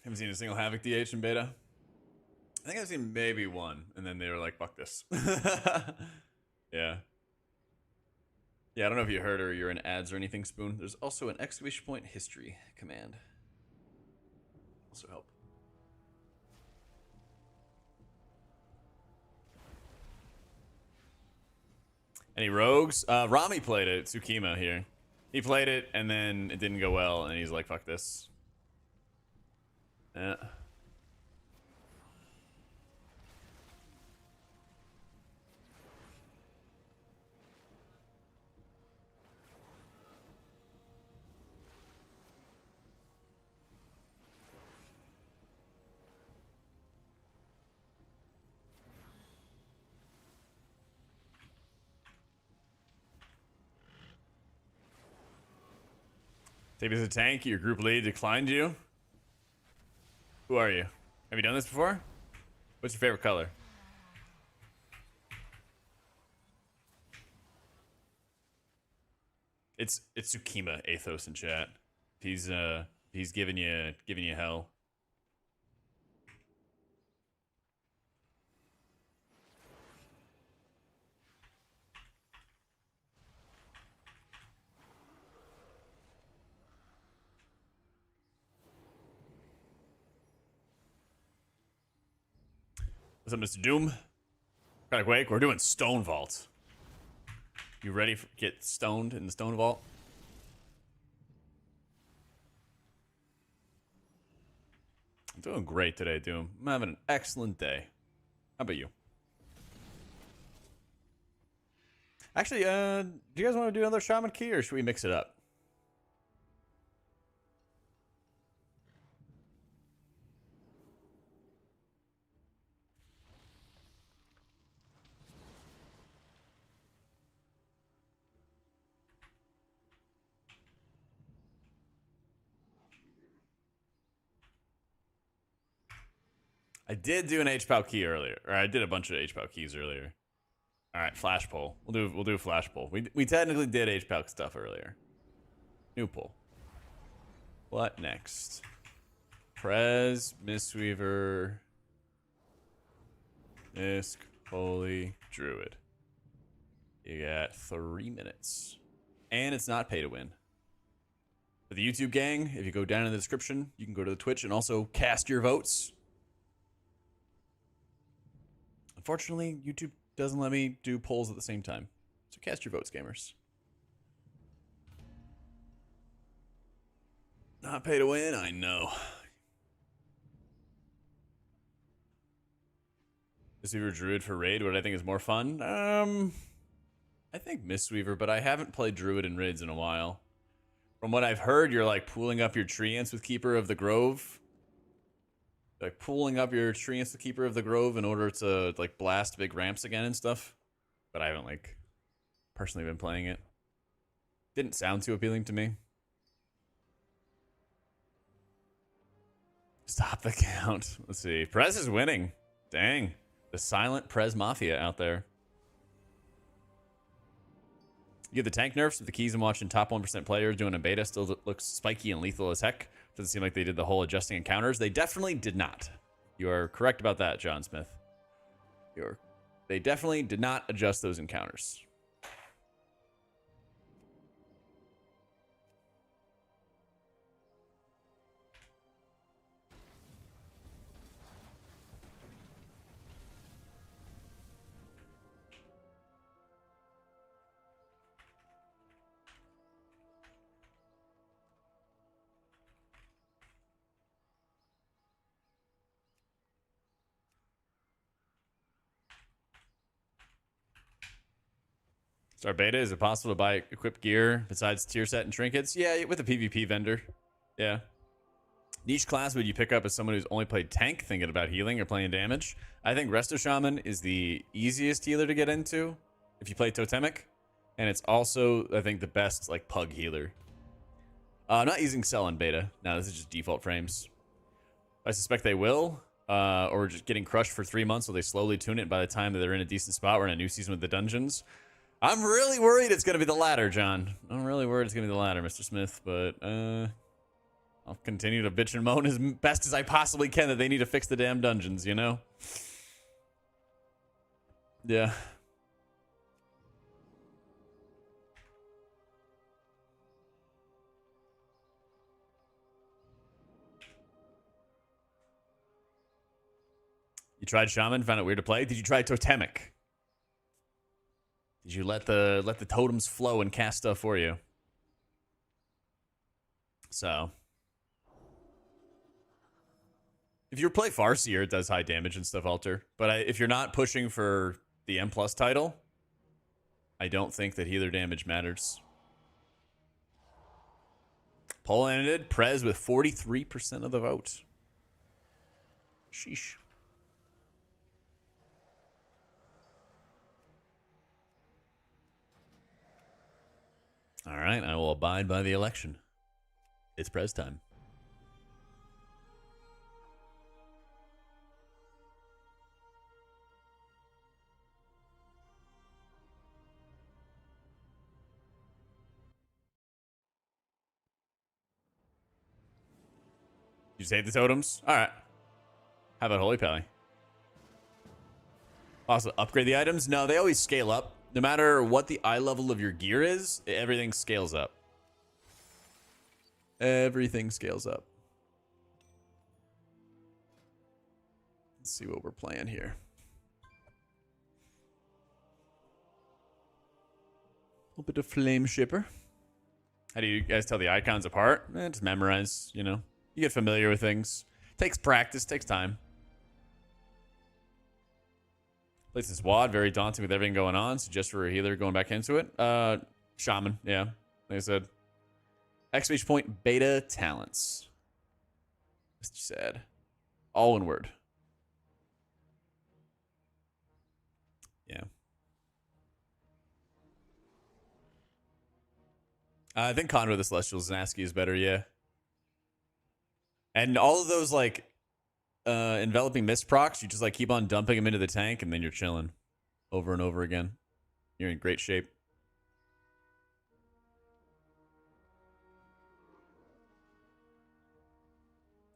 Haven't seen a single Havoc DH in beta. I think I've seen maybe one, and then they were like, fuck this. Yeah. Yeah, I don't know if you heard or you're in ads or anything, Spoon. There's also an exclamation point history command. Also help. Any rogues? Rami played it, Tsukima here. He played it, and then it didn't go well, and he's like, fuck this. Yeah. Tape is a tank. Your group lead declined you. Who are you? Have you done this before? What's your favorite color? It's Tsukima Athos in chat. He's giving you hell. What's up, Mr. Doom? Chronic Wake, we're doing Stone Vault. You ready for get stoned in the Stone Vault? I'm doing great today, Doom. I'm having an excellent day. How about you? Actually, do you guys want to do another Shaman Key, or should we mix it up? I did do an HPal key earlier, or I did a bunch of HPal keys earlier. All right, flash poll. We'll do flash poll. We technically did HPal stuff earlier. New poll. What next? Prez, Mistweaver, Misk, Holy, Druid. You got 3 minutes, and it's not pay to win. For the YouTube gang, if you go down in the description, you can go to the Twitch and also cast your votes. Unfortunately, YouTube doesn't let me do polls at the same time. So cast your votes, gamers. Not pay to win? I know. Mistweaver Druid for raid, what I think is more fun? I think Mistweaver, but I haven't played Druid and raids in a while. From what I've heard, you're like pooling up your treants with Keeper of the Grove. Like pulling up your treants with Keeper of the Grove in order to like blast big ramps again and stuff. But I haven't like personally been playing it. Didn't sound too appealing to me. Stop the count. Let's see. Prez is winning. Dang. The silent Prez Mafia out there. You get the tank nerfs with the keys. I'm watching top 1% players doing a beta. Still looks spiky and lethal as heck. Doesn't seem like they did the whole adjusting encounters. They definitely did not. You are correct about that, John Smith. They definitely did not adjust those encounters. Start beta, is it possible to buy equipped gear besides tier set and trinkets? Yeah, with a PvP vendor. Yeah. Niche class would you pick up as someone who's only played tank, thinking about healing or playing damage? I think Resto Shaman is the easiest healer to get into if you play Totemic. And it's also, I think, the best like pug healer. I'm not using Cell in beta. No, this is just default frames. I suspect they will. Or just getting crushed for 3 months so they slowly tune it by the time that they're in a decent spot. We're in a new season with the dungeons. I'm really worried it's going to be the latter, John. I'm really worried it's going to be the latter, Mr. Smith, but I'll continue to bitch and moan as best as I possibly can that they need to fix the damn dungeons, you know? Yeah. You tried Shaman, found it weird to play? Did you try Totemic? Did you let the totems flow and cast stuff for you? So, if you play Farseer, it does high damage and stuff alter. But if you're not pushing for the M+ title, I don't think that healer damage matters. Poll ended. Prez with 43% of the vote. Sheesh. All right, I will abide by the election. It's Prez time. You just hate the totems? All right. How about Holy Pally? Also, upgrade the items? No, they always scale up. No matter what the eye level of your gear is, everything scales up. Everything scales up. Let's see what we're playing here. A little bit of Flame Shipper. How do you guys tell the icons apart? Just memorize, you know. You get familiar with things. Takes practice, takes time. Place this WAD, very daunting with everything going on. So just for a healer going back into it. Shaman, yeah. Like I said. Exclamation point beta talents. Mr. Sad. All one word. Yeah. I think Convoy the Celestial Zanaski is better, yeah. And all of those, like, enveloping mist procs, you just, like, keep on dumping them into the tank, and then you're chilling over and over again. You're in great shape.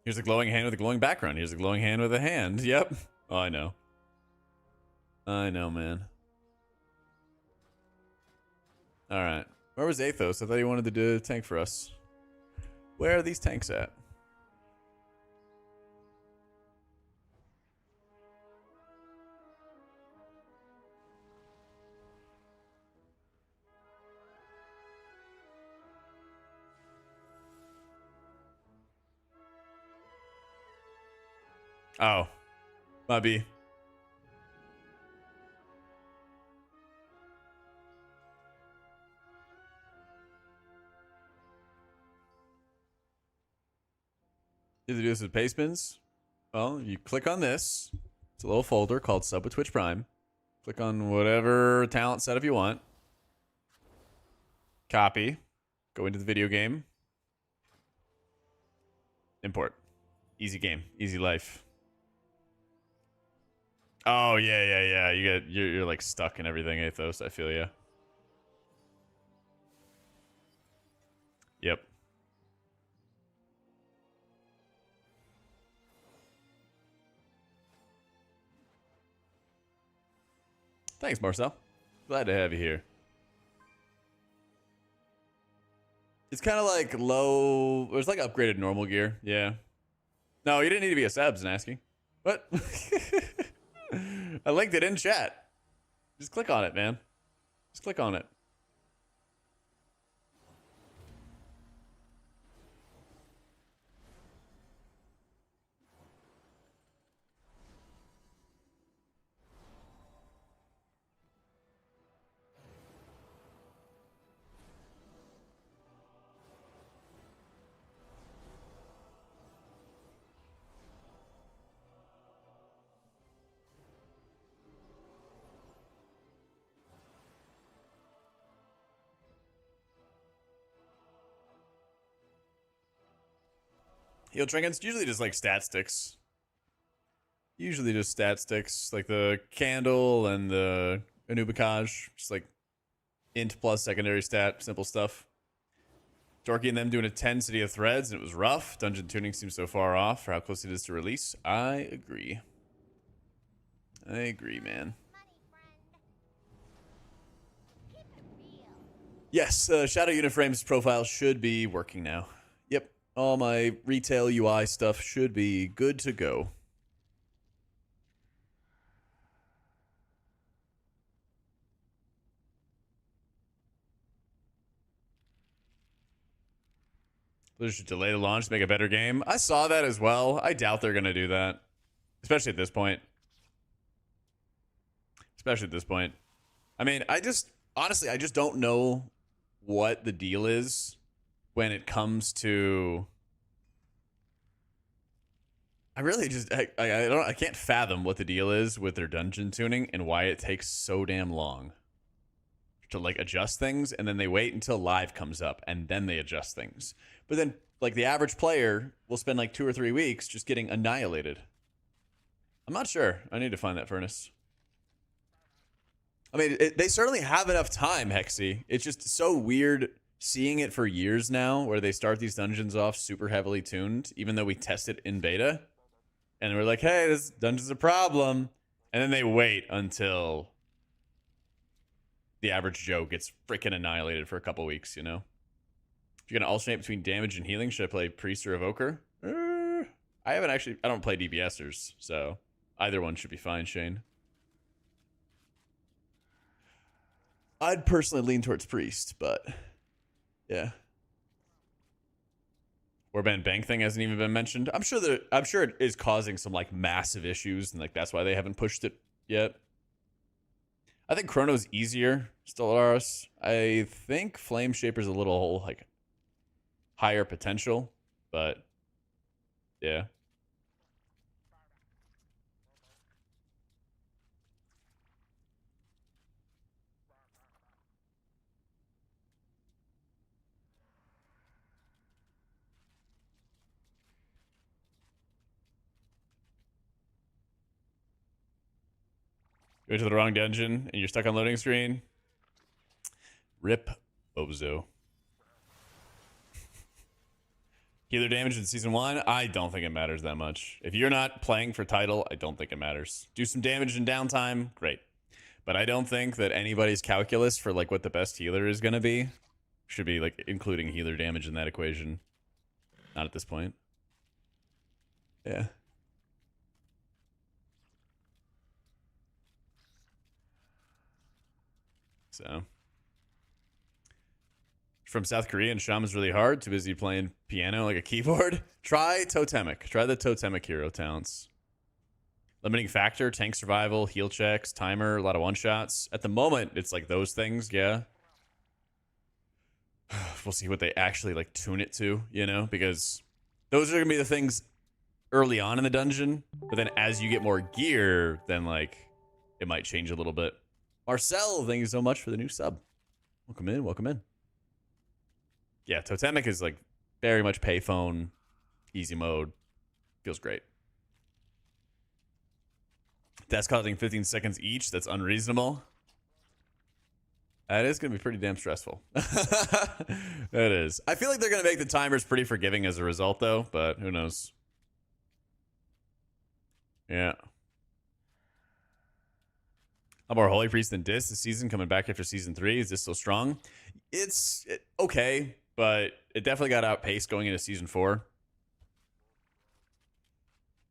Here's a glowing hand with a glowing background. Here's a glowing hand with a hand. Yep. Oh, I know. I know, man. All right. Where was Athos? I thought he wanted to do a tank for us. Where are these tanks at? Oh. Might be. Did they do this with paste bins? Well, you click on this. It's a little folder called Sub with Twitch Prime. Click on whatever talent setup you want. Copy. Go into the video game. Import. Easy game. Easy life. Oh, yeah. You're like stuck in everything, Athos. I feel ya. Yep. Thanks, Marcel. Glad to have you here. It's kind of like low. It's like upgraded normal gear. Yeah. No, you didn't need to be a Sebs and asking. What? I linked it in chat. Just click on it, man. Just click on it. Heal trinkets, usually just like stat sticks. Usually just stat sticks, like the candle and the Anubikaj, just like int plus secondary stat, simple stuff. Dorky and them doing a 10 City of Threads, and it was rough. Dungeon tuning seems so far off for how close it is to release. I agree. I agree, man. Yes, Shadow Uniframe's profile should be working now. Yep, all my retail UI stuff should be good to go. They should delay the launch to make a better game. I saw that as well. I doubt they're going to do that. Especially at this point. Especially at this point. I mean, honestly, I just don't know what the deal is when it comes to... I can't fathom what the deal is with their dungeon tuning and why it takes so damn long to like adjust things, and then they wait until live comes up and then they adjust things. But then like the average player will spend like 2 or 3 weeks just getting annihilated. I'm not sure. I need to find that furnace. I mean, they certainly have enough time, Hexy. It's just so weird seeing it for years now where they start these dungeons off super heavily tuned, even though we test it in beta. And we're like, hey, this dungeon's a problem. And then they wait until the average Joe gets freaking annihilated for a couple weeks, you know? If you're going to alternate between damage and healing, should I play Priest or Evoker? I don't play DPSers, so either one should be fine, Shane. I'd personally lean towards Priest, but yeah. Warband bank thing hasn't even been mentioned. I'm sure it is causing some like massive issues, and like that's why they haven't pushed it yet. I think Chrono's easier, Stellaris. I think Flame Shaper's a little like higher potential, but yeah. Go to the wrong dungeon and you're stuck on loading screen. Rip Bozo. Healer damage in season 1, I don't think it matters that much. If you're not playing for title, I don't think it matters. Do some damage in downtime, great. But I don't think that anybody's calculus for like what the best healer is going to be should be like including healer damage in that equation. Not at this point. Yeah. So, from South Korea and Shaman's really hard. Too busy playing piano like a keyboard. Try Totemic. Try the Totemic hero talents. Limiting factor, tank survival, heal checks, timer, a lot of one-shots. At the moment, it's like those things, yeah. We'll see what they actually like tune it to, you know, because those are going to be the things early on in the dungeon. But then as you get more gear, then like it might change a little bit. Marcel, thank you so much for the new sub. Welcome in, welcome in. Yeah, Totemic is like very much payphone, easy mode. Feels great. That's costing 15 seconds each. That's unreasonable. That is going to be pretty damn stressful. That is. I feel like they're going to make the timers pretty forgiving as a result, though, but who knows? Yeah. How more Holy Priest than Dis this season, coming back after season 3? Is this still strong? It's okay, but it definitely got outpaced going into season 4.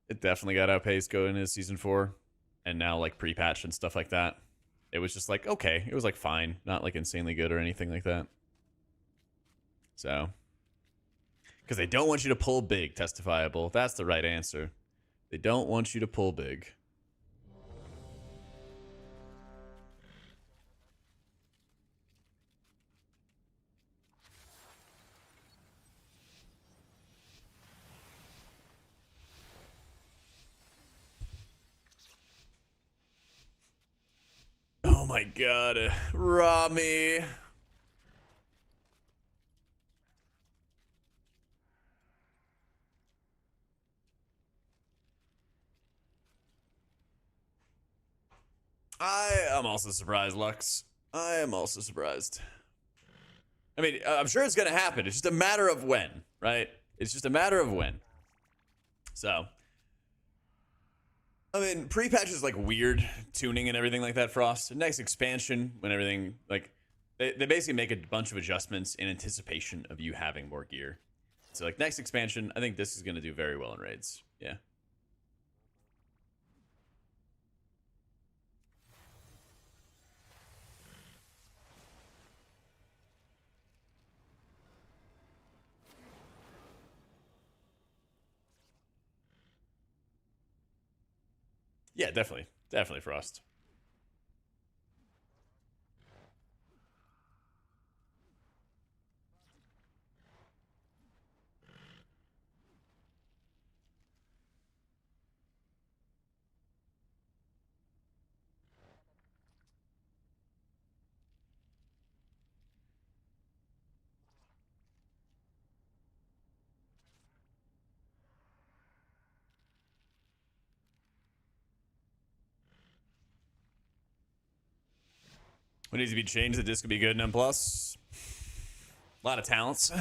It definitely got outpaced going into season 4. And now, like, pre-patch and stuff like that. It was just like, okay. It was, like, fine. Not, like, insanely good or anything like that. So. Because they don't want you to pull big, Testifiable. That's the right answer. They don't want you to pull big. Oh my god, Rami. I am also surprised, Lux. I am also surprised. I mean, I'm sure it's gonna happen. It's just a matter of when, right? It's just a matter of when. So, I mean, pre-patch is like weird tuning and everything like that, Frost. Next expansion, when everything, like, they basically make a bunch of adjustments in anticipation of you having more gear. So, like, next expansion, I think this is going to do very well in raids. Yeah. Yeah, definitely. Definitely Frost. What needs to be changed that this could be good in M+. A lot of talents.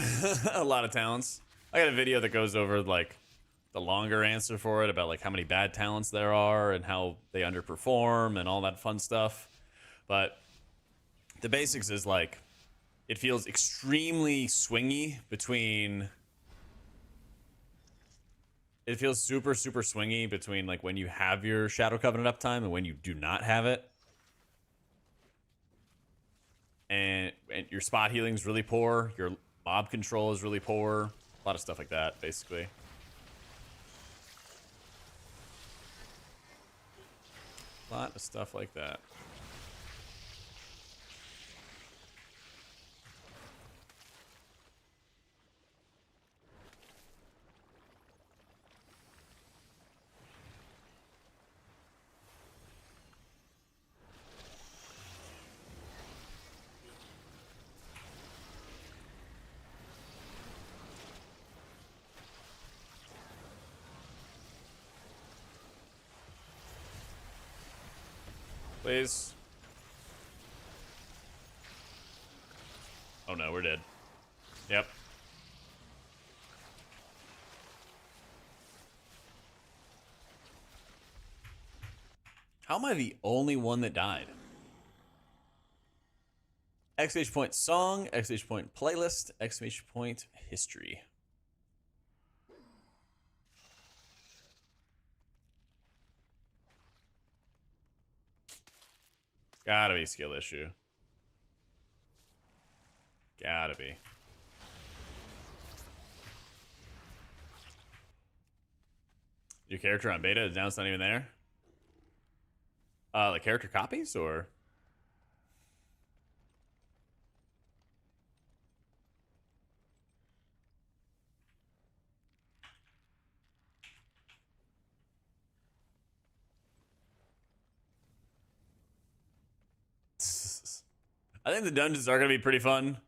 A lot of talents. I got a video that goes over, like, the longer answer for it about, like, how many bad talents there are and how they underperform and all that fun stuff. But the basics is, like, it feels extremely swingy between... It feels super, super swingy between, like, when you have your Shadow Covenant uptime and when you do not have it. And your spot healing is really poor. Your mob control is really poor. A lot of stuff like that, basically. A lot of stuff like that. Please. Oh no, we're dead. Yep. How am I the only one that died? Exclamation point song, exclamation point playlist, exclamation point history. Gotta be skill issue. Gotta be. Your character on beta is now, it's not even there? Like character copies or? I think the dungeons are gonna be pretty fun.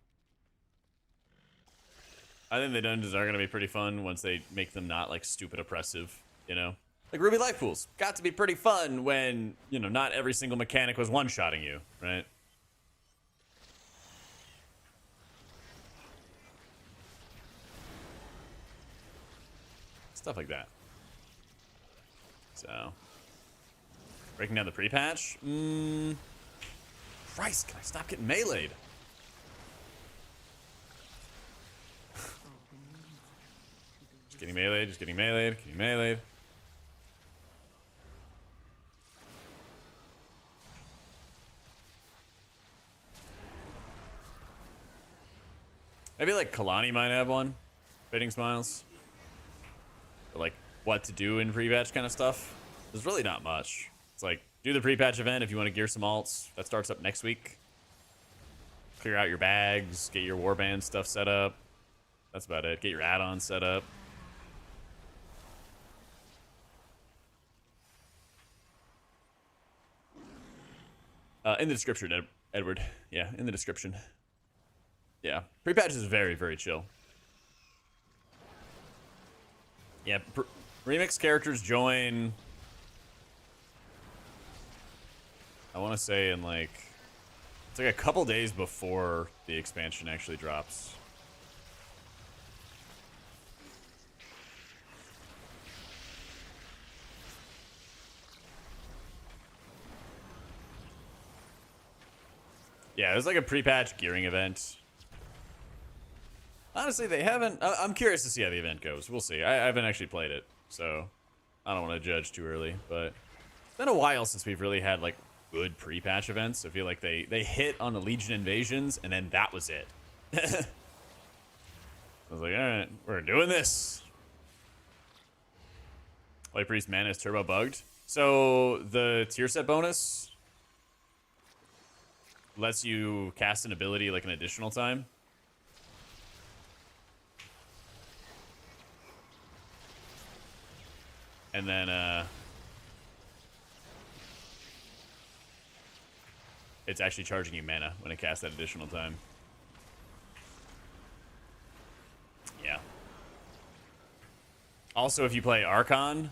I think the dungeons are gonna be pretty fun once they make them not like stupid oppressive, you know? Like Ruby Life Pools got to be pretty fun when, you know, not every single mechanic was one-shotting you, right? Stuff like that. So, breaking down the pre-patch? Christ, can I stop getting meleeed? Just getting meleeed, just getting meleeed, getting meleeed. Maybe like Kalani might have one. Fading Smiles. Or like what to do in pre-patch kind of stuff. There's really not much. It's like do the pre-patch event if you want to gear some alts. That starts up next week. Clear out your bags, get your warband stuff set up. That's about it. Get your add-ons set up. In the description, Edward. Yeah, in the description. Yeah, pre-patch is very, very chill. Yeah, remix characters join. I want to say in like It's like a couple days before the expansion actually drops. Yeah, there's like a pre-patch gearing event. Honestly, they haven't... I'm curious to see how the event goes. We'll see. I haven't actually played it, so I don't want to judge too early. But it's been a while since we've really had, like, good pre-patch events. I feel like they hit on the Legion invasions, and then that was it. I was like, all right, we're doing this. White Priest mana is turbo bugged. So the tier set bonus lets you cast an ability like an additional time. And then it's actually charging you mana when it casts that additional time. Yeah. Also, if you play Archon,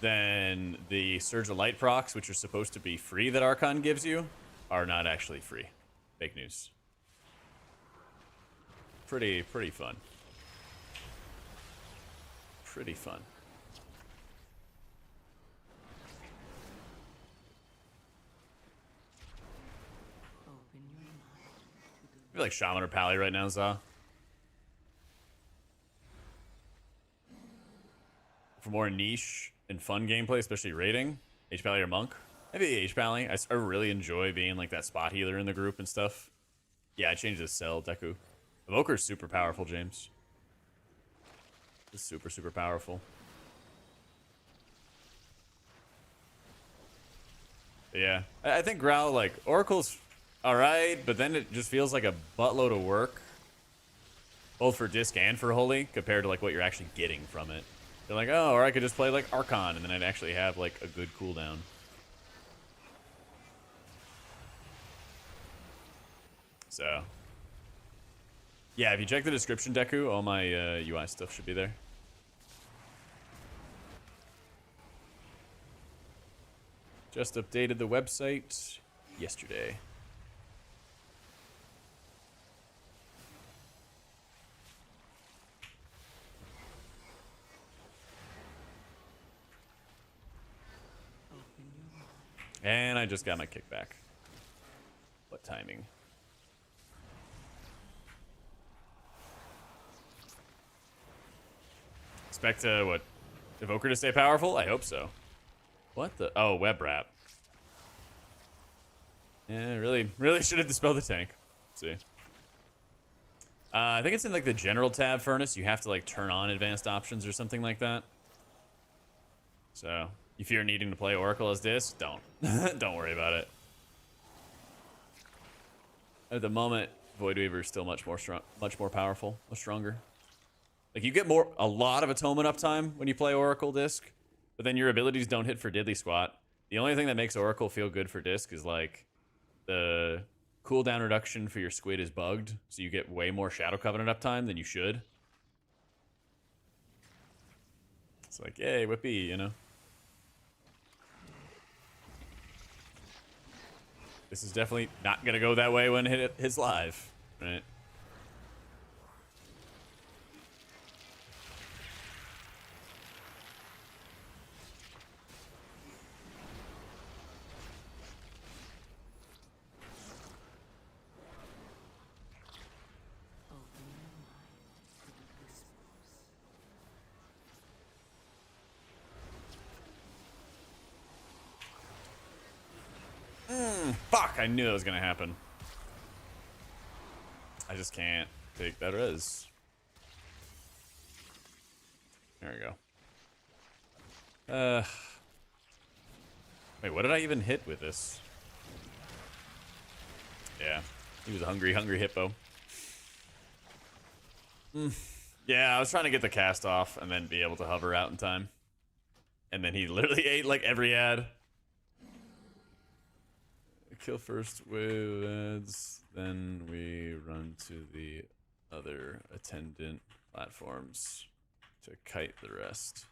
then the Surge of Light procs, which are supposed to be free that Archon gives you, are not actually free. Fake news. Pretty fun. Pretty fun. I feel like Shaman or Paladin right now, Za. For more niche and fun gameplay, especially raiding, HPal or Monk. Maybe HPal. I really enjoy being like that spot healer in the group and stuff. Yeah, I changed this cell, Deku. Evoker's super powerful, James. It's super powerful. But yeah, I think Growl, like, Oracle's alright, but then it just feels like a buttload of work. Both for disc and for holy, compared to like what you're actually getting from it. They're like, oh, or I could just play like Archon, and then I'd actually have like a good cooldown. So, yeah, if you check the description, Deku, all my UI stuff should be there. Just updated the website yesterday. And I just got my kickback. What timing? Expect what? Evoker to stay powerful? I hope so. What the? Oh, web wrap. Yeah, really should have dispelled the tank. Let's see. I think it's in like the general tab, Furnace. You have to like turn on advanced options or something like that. So if you're needing to play Oracle as disc, don't. Don't worry about it. At the moment, Voidweaver is still much more powerful, much stronger. Like you get a lot of atonement uptime when you play Oracle disc, but then your abilities don't hit for diddly squat. The only thing that makes Oracle feel good for disc is like the cooldown reduction for your squid is bugged, so you get way more Shadow Covenant uptime than you should. It's like, yay, whippy, you know. This is definitely not gonna go that way when it hits live, right? Fuck, I knew that was gonna happen. I just can't take that res. There we go. Wait, what did I even hit with this? Yeah, he was a hungry hippo. Yeah, I was trying to get the cast off and then be able to hover out in time. And then he literally ate like every ad. Kill first with ads, then we run to the other attendant platforms to kite the rest.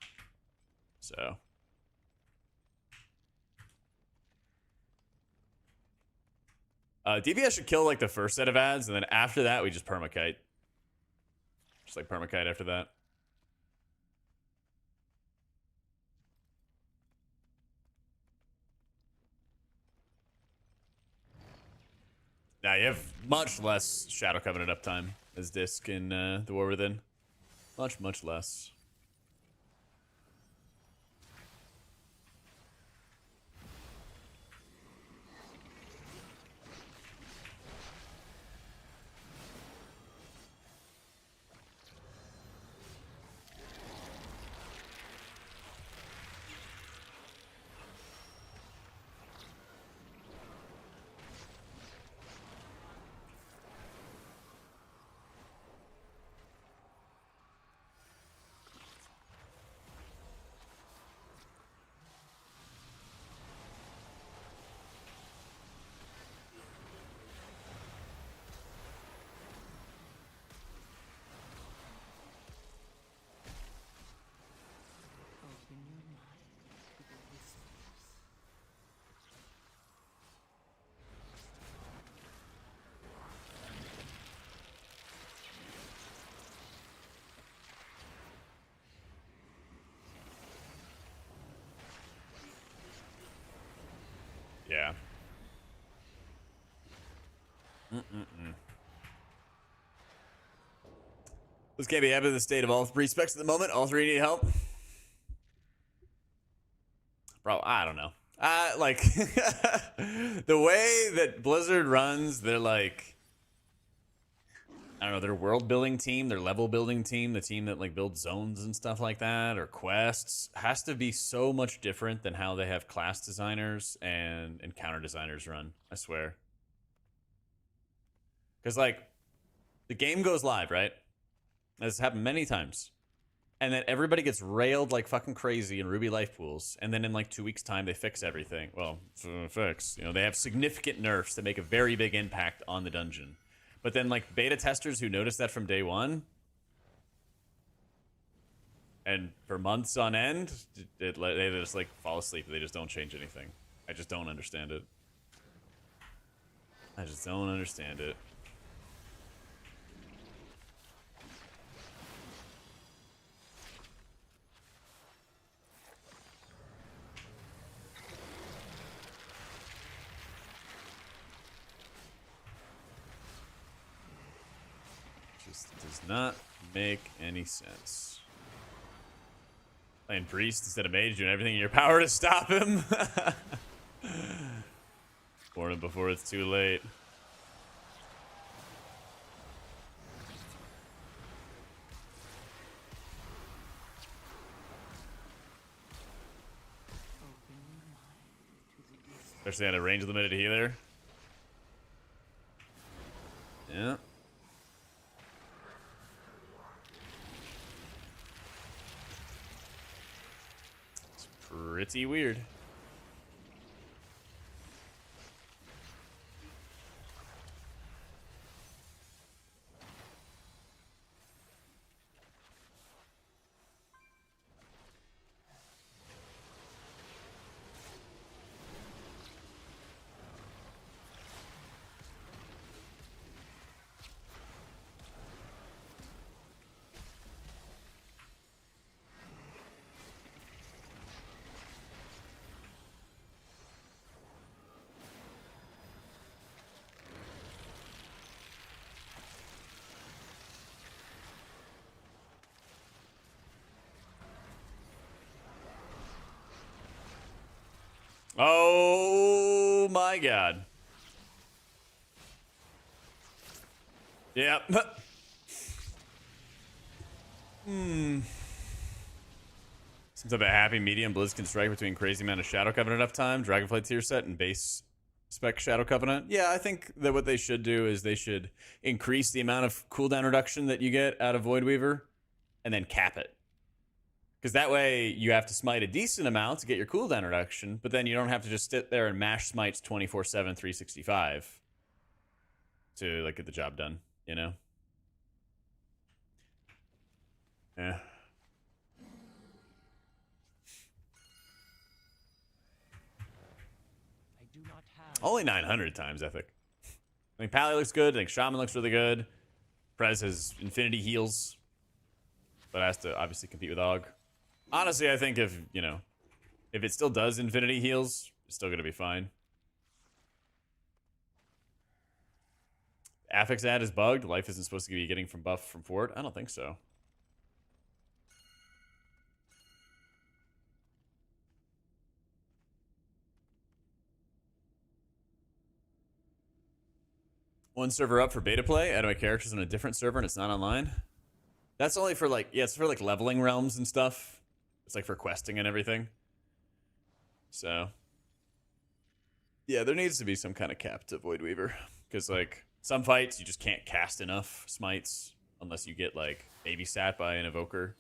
So. DPS should kill like the first set of ads, and then after that we just permakite. Just like permakite after that. Now you have much less Shadow Covenant uptime as Disc in the War Within. Much less. Open your mind to the whispers. Yeah. This can't be happy with the state of all three specs at the moment. All three need help. Bro, I don't know. Like the way that Blizzard runs, they're like, I don't know, their world building team, their level building team, the team that like builds zones and stuff like that, or quests, has to be so much different than how they have class designers and encounter designers run. I swear. Because like the game goes live, right? This happened many times. And then everybody gets railed like fucking crazy in Ruby life pools. And then in like 2 weeks' time, they fix everything. Well, fix. You know, they have significant nerfs that make a very big impact on the dungeon. But then like beta testers who notice that from day one, and for months on end, they just like fall asleep. They just don't change anything. I just don't understand it. I just don't understand it. Just does not make any sense. Playing priest instead of mage, doing everything in your power to stop him. Warn him before it's too late. Especially at a range limited healer. Yeah. It's pretty weird. Oh my god. Yep. Some type of happy medium Blizz can strike between crazy amount of Shadow Covenant uptime, Dragonflight tier set, and base spec Shadow Covenant. Yeah, I think that what they should do is they should increase the amount of cooldown reduction that you get out of Void Weaver and then cap it. Because that way you have to smite a decent amount to get your cooldown reduction, but then you don't have to just sit there and mash smites 24/7, 365 to like get the job done, you know? Yeah. I do not have Only 900 times, Ethic. I think Pally looks good. I think Shaman looks really good. Prez has infinity heals, but has to obviously compete with Og. Honestly, I think if, you know, if it still does infinity heals, it's still going to be fine. Affix ad is bugged. Life isn't supposed to be getting from buff from Fort. I don't think so. One server up for beta play. Add my characters on a different server and it's not online. That's only for like, yeah, it's for like leveling realms and stuff. It's like for questing and everything. So, yeah, there needs to be some kind of cap to Void Weaver. Because like some fights you just can't cast enough smites unless you get like babysat by an evoker.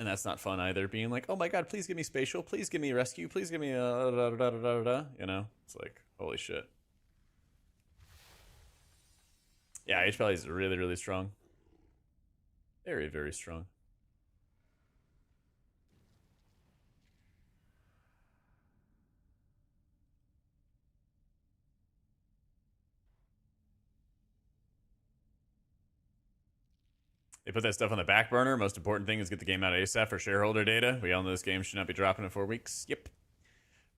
And that's not fun either. Being like, oh my god, please give me spatial. Please give me rescue. Please give me a you know? It's like, holy shit. Yeah, HPal is really, really strong. Very, very strong. They put that stuff on the back burner. Most important thing is get the game out ASAP for shareholder data. We all know this game should not be dropping in 4 weeks. Yep.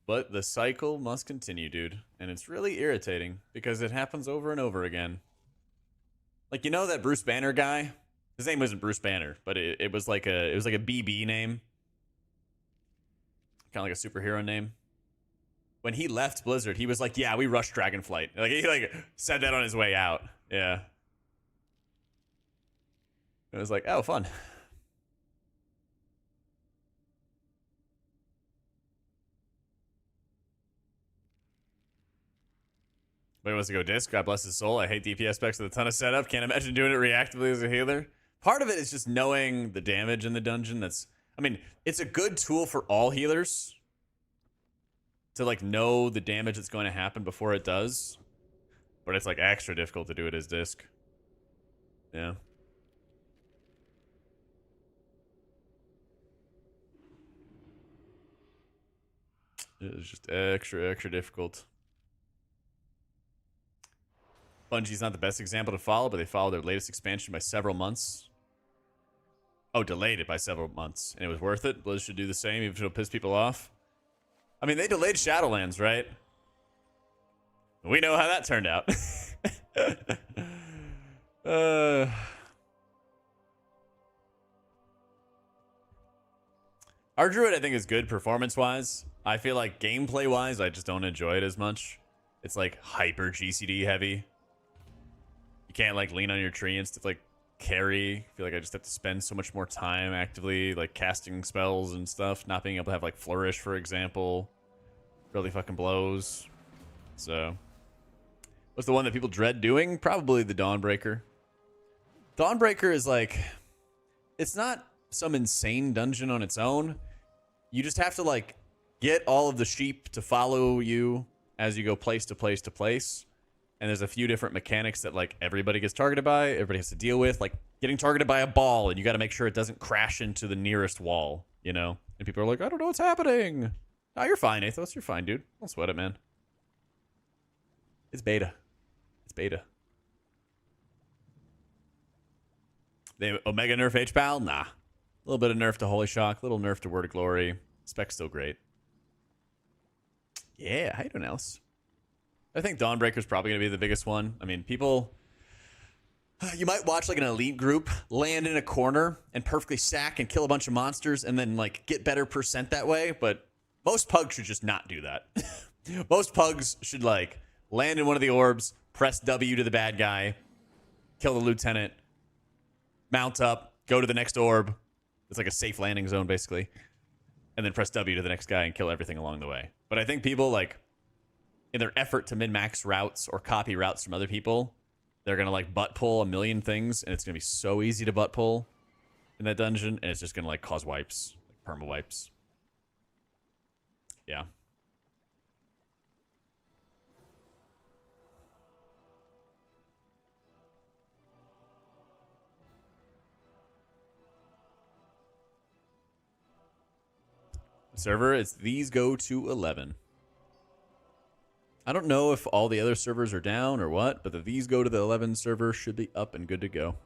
But the cycle must continue, dude. And it's really irritating because it happens over and over again. Like, you know that Bruce Banner guy? His name wasn't Bruce Banner, but it was like a BB name. Kind of like a superhero name. When he left Blizzard, he was like, yeah, we rushed Dragonflight. Like, he like said that on his way out. Yeah. It was like, oh, fun. But he wants to go disc. God bless his soul. I hate DPS specs with a ton of setup. Can't imagine doing it reactively as a healer. Part of it is just knowing the damage in the dungeon. That's, I mean, it's a good tool for all healers to like know the damage that's going to happen before it does. But it's like extra difficult to do it as disc. Yeah. It was just extra difficult. Bungie's not the best example to follow, but they followed their latest expansion by several months. Oh, delayed it by several months. And it was worth it. Blizz should do the same, even if it'll piss people off. I mean, they delayed Shadowlands, right? We know how that turned out. Our Druid, I think, is good performance-wise. I feel like gameplay-wise, I just don't enjoy it as much. It's like hyper GCD heavy. You can't like lean on your tree and stuff like carry. I feel like I just have to spend so much more time actively like casting spells and stuff. Not being able to have like flourish, for example, really fucking blows. So, what's the one that people dread doing? Probably the Dawnbreaker. Dawnbreaker is like, it's not some insane dungeon on its own. You just have to like get all of the sheep to follow you as you go place to place to place. And there's a few different mechanics that like everybody gets targeted by, everybody has to deal with, like getting targeted by a ball, and you got to make sure it doesn't crash into the nearest wall, you know? And people are like, I don't know what's happening. Oh, you're fine, Athos. You're fine, dude. Don't sweat it, man. It's beta. It's beta. They Omega nerf HPal? Nah. A little bit of nerf to Holy Shock, little nerf to Word of Glory. Spec's still great. Yeah, how you doing, Alice? I think Dawnbreaker's probably going to be the biggest one. I mean, people... You might watch like an elite group land in a corner and perfectly sack and kill a bunch of monsters and then like get better percent that way, but most pugs should just not do that. Most pugs should like land in one of the orbs, press W to the bad guy, kill the lieutenant, mount up, go to the next orb. It's like a safe landing zone, basically. And then press W to the next guy and kill everything along the way. But I think people, like, in their effort to min-max routes or copy routes from other people, they're going to, like, butt pull a million things, and it's going to be so easy to butt pull in that dungeon, and it's just going to, like, cause wipes, like perma wipes. Yeah. Server, it's these go to 11. I don't know if all the other servers are down or what, but if these go to the 11 server, should be up and good to go.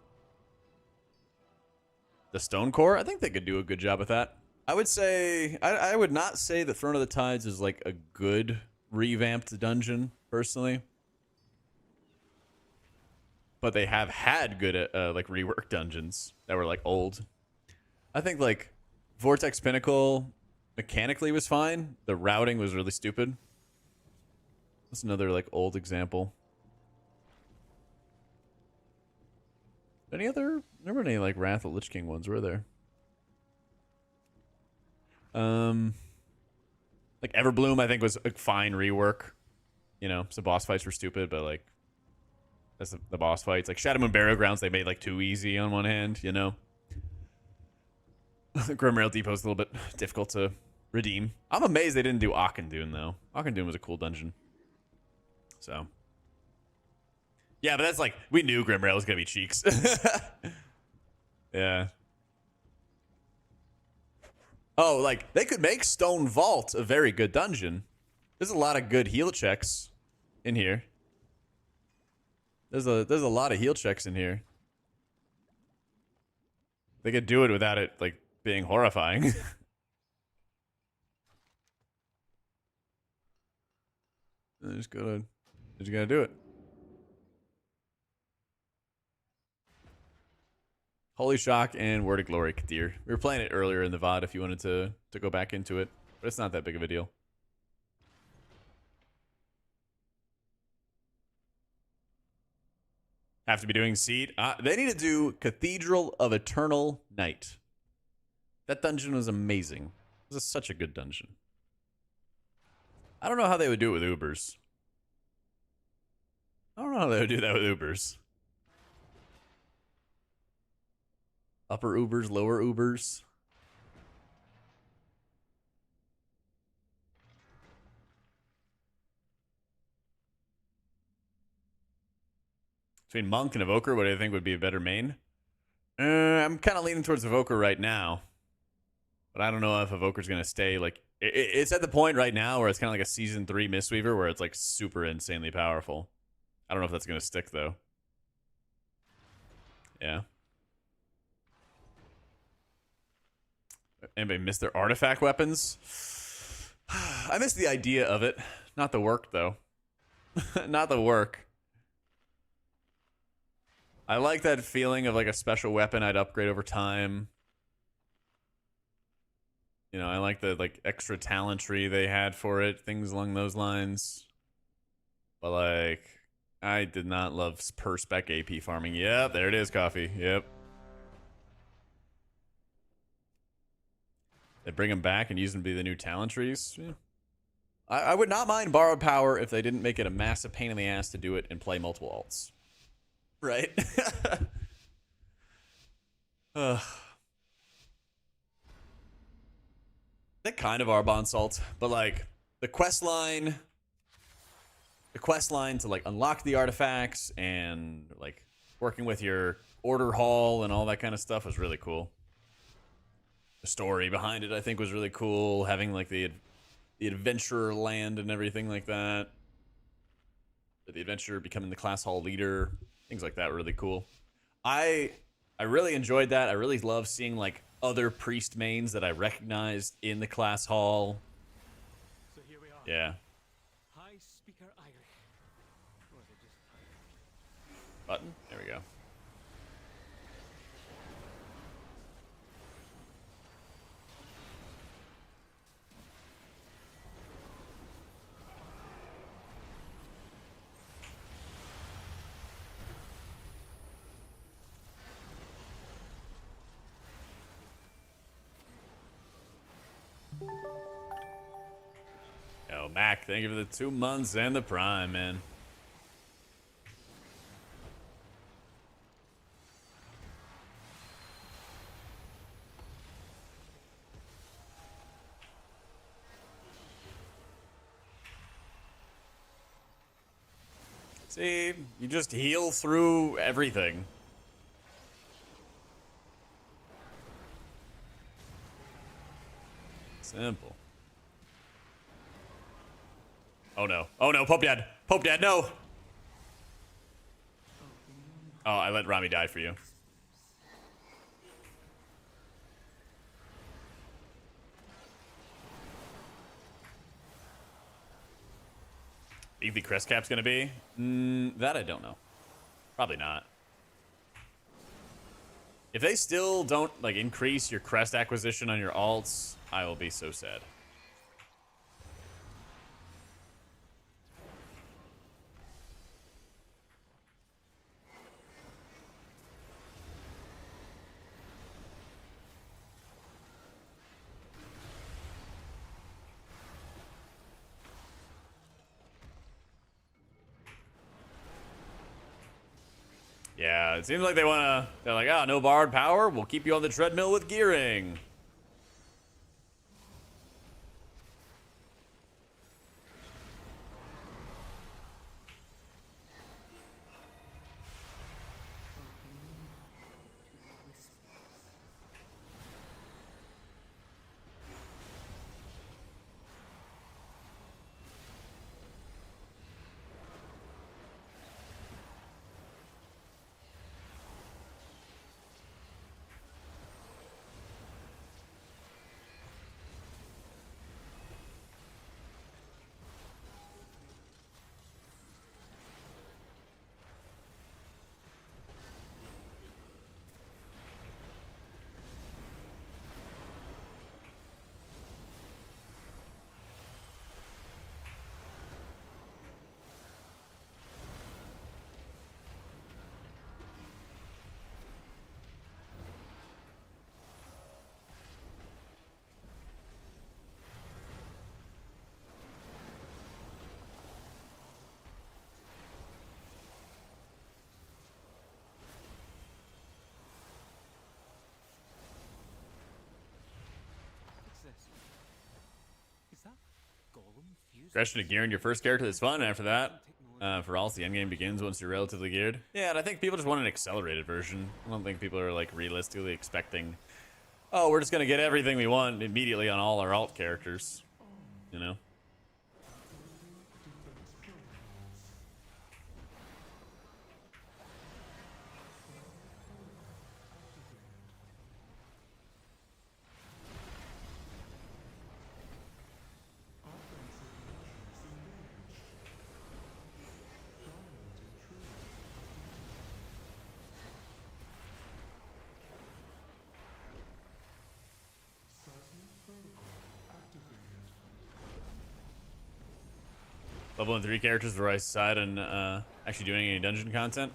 The Stone Core, I think they could do a good job with that. I would say, I would not say that Throne of the Tides is like a good revamped dungeon, personally. But they have had good, like, reworked dungeons that were, like, old. I think, like, Vortex Pinnacle mechanically was fine. The routing was really stupid. That's another, like, old example. Any other... Remember any, like, Wrath of Lich King ones, were there? Like, Everbloom, I think, was a fine rework. You know, some boss fights were stupid, but, like... That's the boss fights. Like, Shadow Moon Burial Grounds, they made, like, too easy on one hand, you know? Grimrail Depot's a little bit difficult to redeem. I'm amazed they didn't do Auchendoon, though. Auchendoon was a cool dungeon. So... Yeah, but that's like, we knew Grimrail was gonna be cheeks. Yeah. Oh, like, they could make Stone Vault a very good dungeon. There's a lot of good heal checks in here. There's a lot of heal checks in here. They could do it without it, like, being horrifying. They just gotta do it. Holy Shock and Word of Glory, Kadir. We were playing it earlier in the VOD if you wanted to go back into it, but it's not that big of a deal. Have to be doing Seed. They need to do Cathedral of Eternal Night. That dungeon was amazing. This is such a good dungeon. I don't know how they would do it with Ubers. I don't know how they would do that with Ubers. Upper Ubers, lower Ubers. Between Monk and Evoker, what do you think would be a better main? I'm kind of leaning towards Evoker right now. But I don't know if Evoker's going to stay, like... It's at the point right now where it's kind of like a Season 3 Mistweaver where it's, like, super insanely powerful. I don't know if that's going to stick, though. Yeah. Anybody miss their artifact weapons? I miss the idea of it. Not the work, though. Not the work. I like that feeling of like a special weapon I'd upgrade over time. You know, I like the like extra talent tree they had for it, things along those lines. But like, I did not love per spec AP farming. Yep, there it is, coffee. Yep. They bring them back and use them to be the new talent trees. Yeah. I would not mind borrowed power if they didn't make it a massive pain in the ass to do it and play multiple alts. Right? They kind of are Bonsalt, but like the quest line to like unlock the artifacts and like working with your order hall and all that kind of stuff was really cool. The story behind it, I think, was really cool. Having like the adventurer land and everything like that. The adventurer becoming the class hall leader, things like that were really cool. I really enjoyed that. I really love seeing like other priest mains that I recognized in the class hall. So here we are. Yeah. High Speaker Irish. Or is it just Irish? Button. There we go. Yo, Mac, thank you for the 2 months and the Prime, man. See, you just heal through everything. Simple. Oh no. Oh no, Pope Dad. Pope Dad, no. Oh, I let Rami die for you. Easy crest cap's gonna be? That I don't know. Probably not. If they still don't like increase your crest acquisition on your alts, I will be so sad. Yeah, it seems like they wanna. They're like, ah, no borrowed power. We'll keep you on the treadmill with gearing. Is that Golem fused? Progression to gearing your first character is fun. After that, for all, the endgame begins once you're relatively geared. Yeah, and I think people just want an accelerated version. I don't think people are like realistically expecting, oh, we're just gonna get everything we want immediately on all our alt characters. You know. Leveling 3 characters before I decide on actually doing any dungeon content.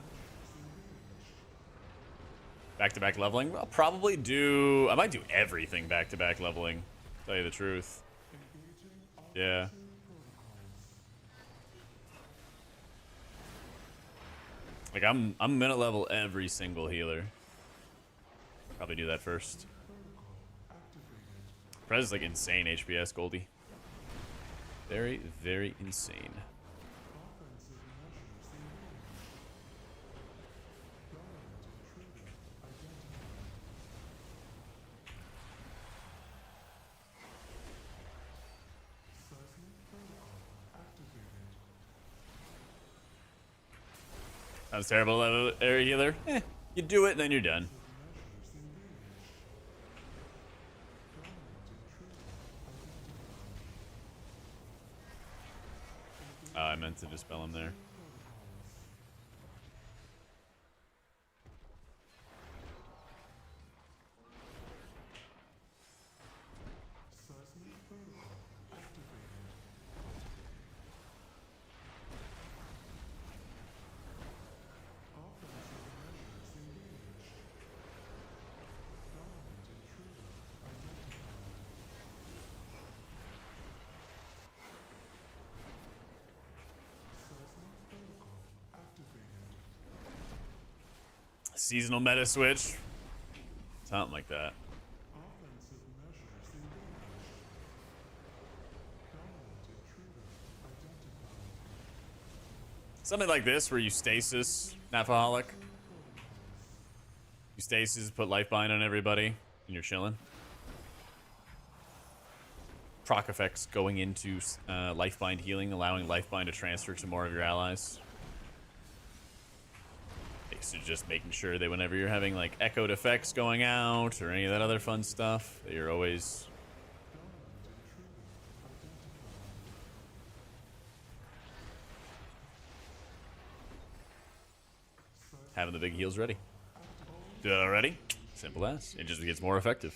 Back-to-back leveling. I'll probably do. I might do everything back-to-back leveling. To tell you the truth. Yeah. Like I'm minute level every single healer. Probably do that first. Prez is like insane HPS, Goldie. Very, very insane. Sounds terrible, area healer. You do it and then you're done. Oh, I meant to dispel him there. Seasonal meta switch. Something like that. Something like this where you stasis, Nafaholic. You stasis, put life bind on everybody, and you're chilling. proc effects going into Lifebind healing, allowing Lifebind to transfer to more of your allies. So just making sure that whenever you're having like echoed effects going out or any of that other fun stuff, that you're always having the big heals ready. Do that already? Simple as. It just gets more effective.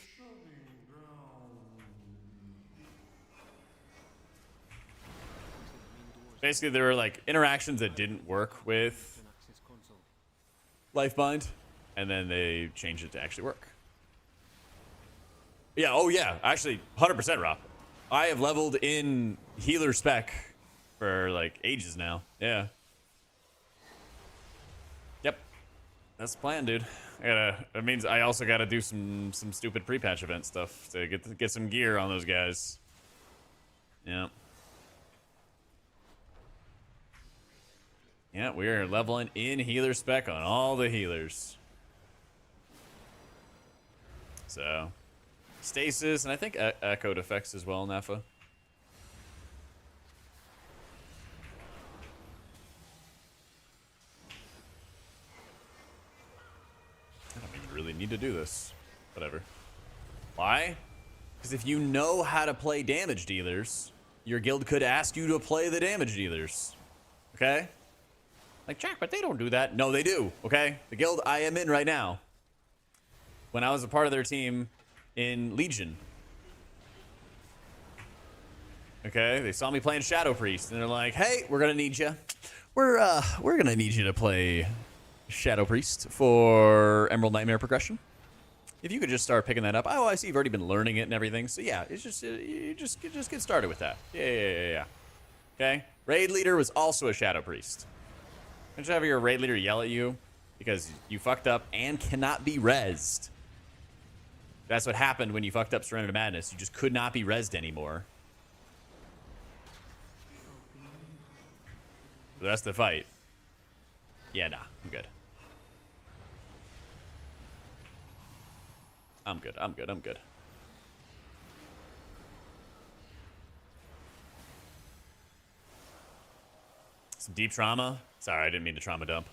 Basically, there were like interactions that didn't work with Lifebind, and then they changed it to actually work. Yeah, oh yeah, actually, 100% Rob. I have leveled in healer spec for like ages now. Yeah. Yep. That's the plan, dude. That means I also gotta do some stupid pre-patch event stuff to get some gear on those guys. Yeah. Yeah, we are leveling in healer spec on all the healers. So, stasis, and I think echoed effects as well, Nafa. I don't even really need to do this. Whatever. Why? Because if you know how to play damage dealers, your guild could ask you to play the damage dealers. Okay? Like, Jack, but they don't do that. No, they do, okay? The guild I am in right now. When I was a part of their team in Legion. Okay, they saw me playing Shadow Priest, and they're like, hey, we're gonna need you. We're gonna need you to play Shadow Priest for Emerald Nightmare progression. If you could just start picking that up. Oh, I see you've already been learning it and everything. So yeah, it's just you just get started with that. Yeah. Okay? Raid leader was also a Shadow Priest. Don't you have your raid leader yell at you because you fucked up and cannot be rezzed? That's what happened when you fucked up Surrender to Madness. You just could not be rezzed anymore. The rest of the fight. Yeah, nah, I'm good. I'm good. Some deep trauma. Sorry, I didn't mean to trauma dump.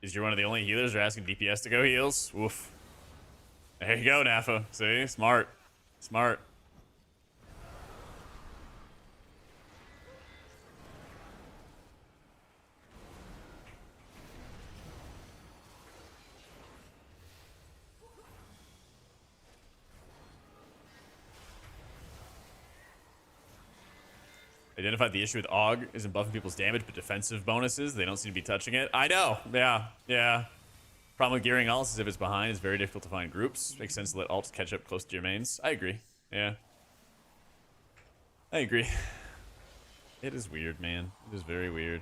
You're one of the only healers who are asking DPS to go heals? Woof. There you go, Nafa. See? Smart. Smart. Identified the issue with AUG isn't buffing people's damage, but defensive bonuses. They don't seem to be touching it. I know. Yeah. Problem with gearing alts is if it's behind, it's very difficult to find groups. Makes sense to let alts catch up close to your mains. I agree. Yeah. I agree. It is weird, man. It is very weird.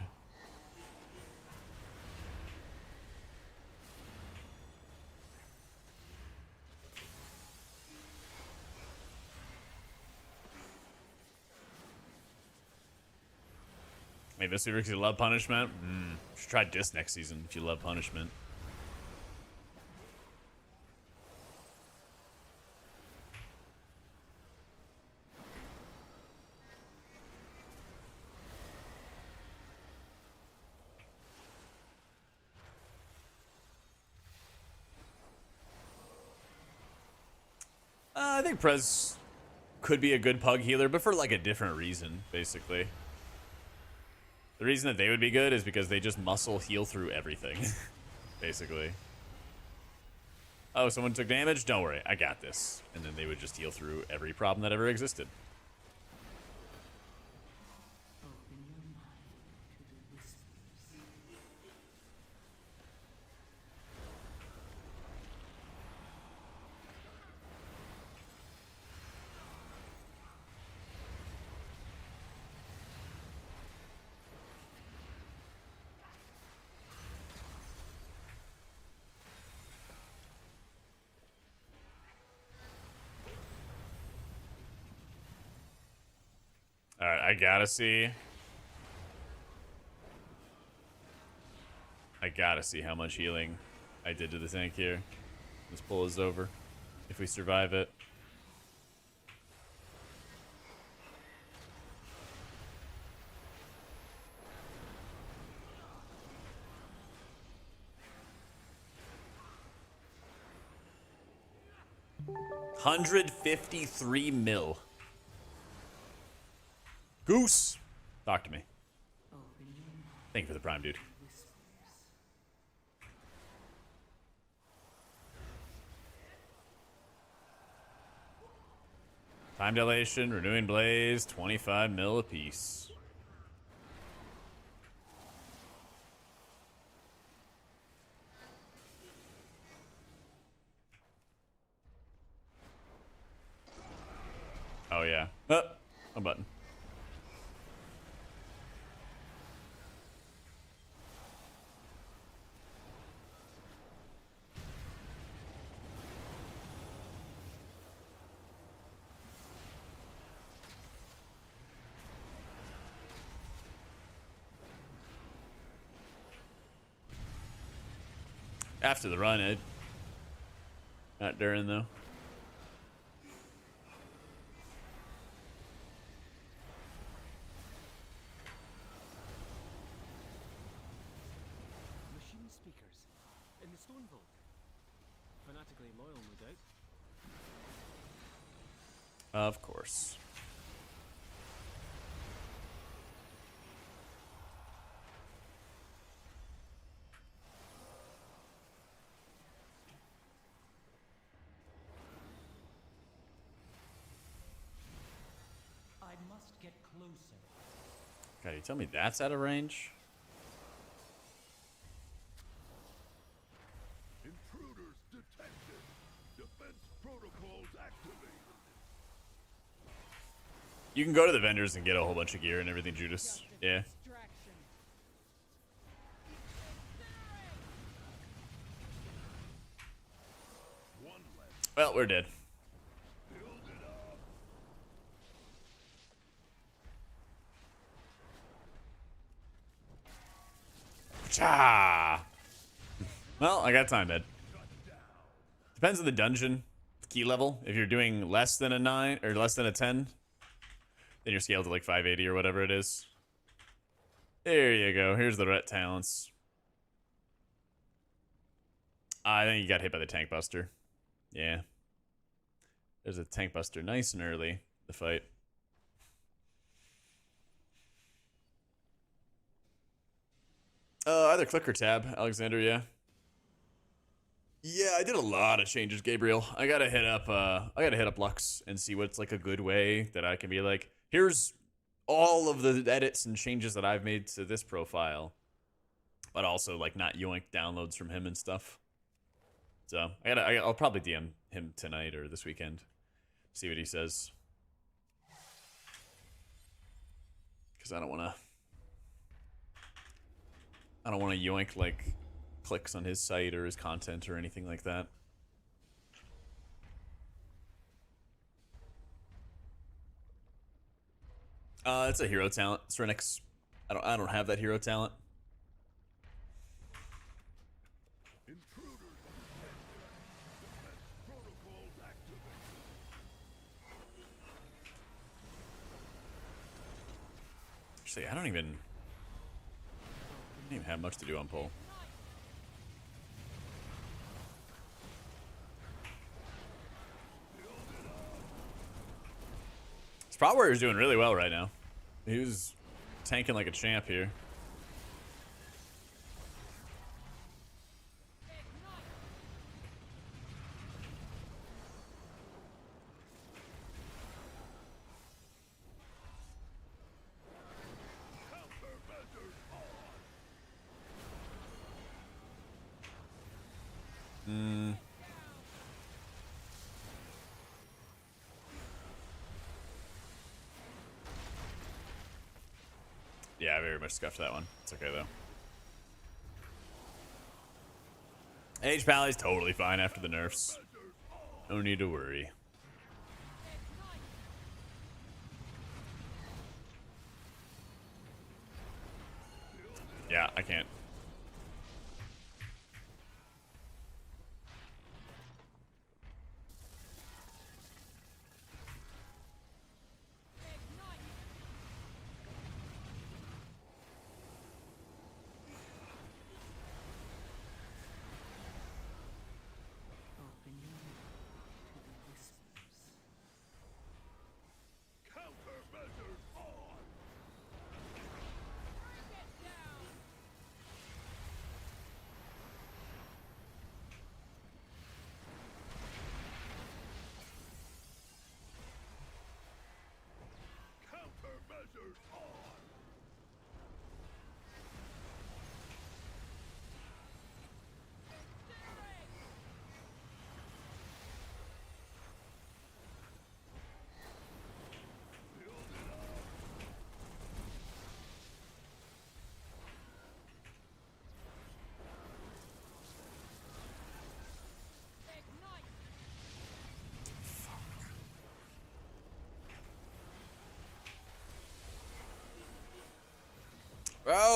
Maybe this week because you love punishment. Should try this next season if you love punishment. I think Prez could be a good pug healer, but for like a different reason, basically. The reason that they would be good is because they just muscle heal through everything, basically. Oh, someone took damage? Don't worry, I got this. And then they would just heal through every problem that ever existed. Alright, I gotta see. gotta see how much healing I did to the tank here. This pull is over. If we survive it. $153 mil. Goose! Talk to me. Thank you for the prime, dude. Time dilation, renewing blaze, 25 mil apiece. Oh yeah. A button. After the run, Ed. Not during, though. Machine speakers in the stone vault. Fanatically loyal, no doubt. Of course. I must get closer. God, you tell me that's out of range? Intruders detected. Defense protocols activated. You can go to the vendors and get a whole bunch of gear and everything, Judas. Yeah. Well, we're dead. Cha! Well, I got time, Ed. Depends on the dungeon key level. If you're doing less than a 9 or less than a 10, then you're scaled to like 580 or whatever it is. There you go. Here's the ret talents. I think you got hit by the tank buster. Yeah. There's a tank buster nice and early in the fight. Either click or tab, Alexander, yeah. Yeah, I did a lot of changes, Gabriel. I gotta hit up Lux and see what's like a good way that I can be like, here's all of the edits and changes that I've made to this profile. But also like not yoink downloads from him and stuff. So I'll probably DM him tonight or this weekend. See what he says. Because I don't wanna yoink like clicks on his site or his content or anything like that. It's a hero talent, Srenix. I don't have that hero talent. Intruders detected. Defense protocols activated. Actually, I don't even have much to do on pull. Spot Warrior's doing really well right now. He was tanking like a champ here. Yeah, I very much scuffed that one. It's okay, though. HPal is totally fine after the nerfs. No need to worry. Yeah, I can't.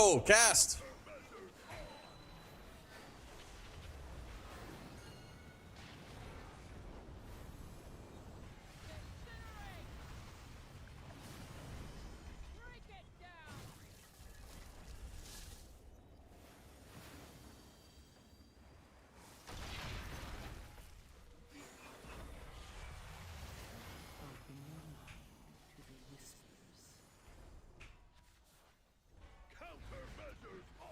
go! Cast! Open your mind to the whispers. Countermeasures on!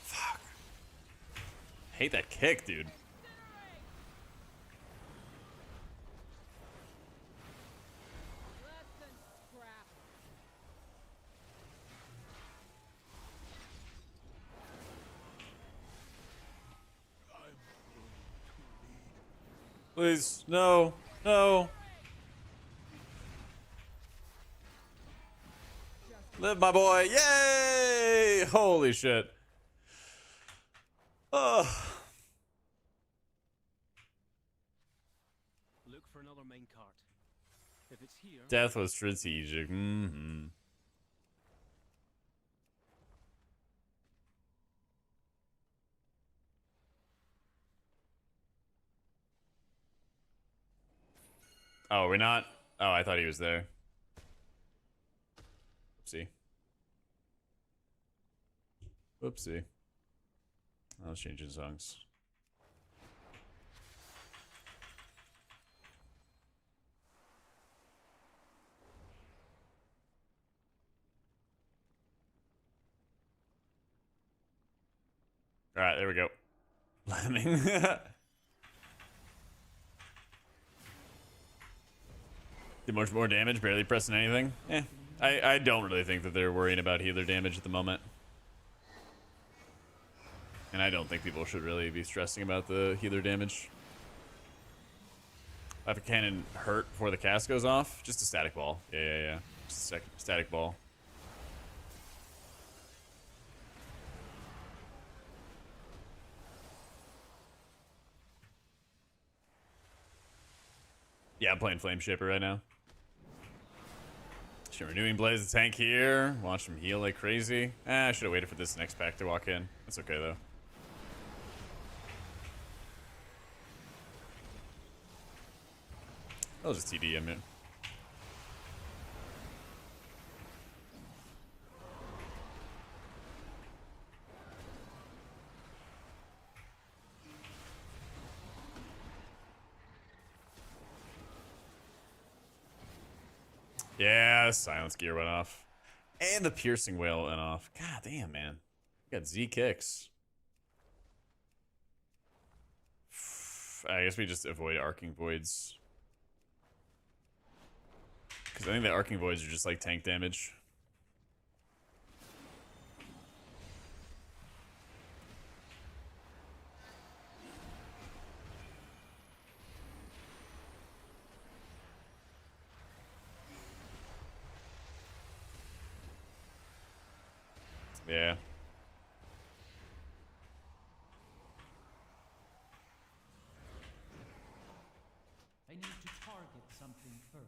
Fuck. Hate that kick, dude. Please, no, no. Live, my boy. Yay! Holy shit. Oh. Look for another main cart. If it's here, Death was strategic. Mm-hmm. Oh, we're not? Oh, I thought he was there. Oopsie. Whoopsie. I was changing songs. All right, there we go. Lemming. Did much more damage, barely pressing anything. I don't really think that they're worrying about healer damage at the moment. And I don't think people should really be stressing about the healer damage. If a cannon hurt before the cast goes off, just a static ball. Yeah. Just a static ball. Yeah, I'm playing Flame Shaper right now. Should Renewing Blaze the tank here. Watch him heal like crazy. I should have waited for this next pack to walk in. That's okay though. That was just TD, I mean. Yeah, the silence gear went off. And the piercing whale went off. God damn, man. We got Z kicks. I guess we just avoid arcing voids. Because I think the arcing voids are just like tank damage. Yeah. I need to target something first.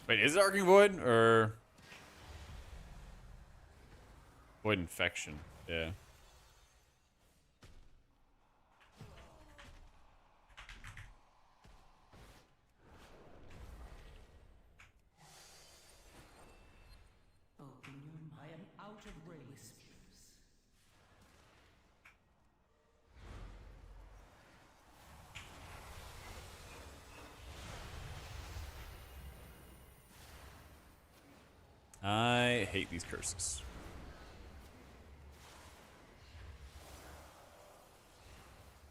Wait, is it arcing void or void infection? Yeah. Open your mind. I am out of range. Whispers. I hate these curses.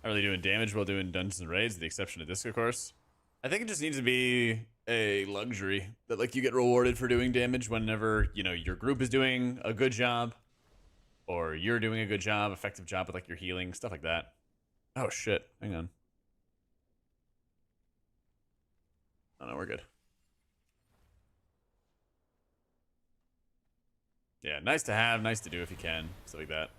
Not really doing damage while doing dungeons and raids, with the exception of this, of course. I think it just needs to be a luxury that like you get rewarded for doing damage whenever, you know, your group is doing a good job or you're doing a good job, effective job with like your healing, stuff like that. Oh shit, hang on. Oh no, we're good. Yeah, nice to have, nice to do if you can, stuff like that.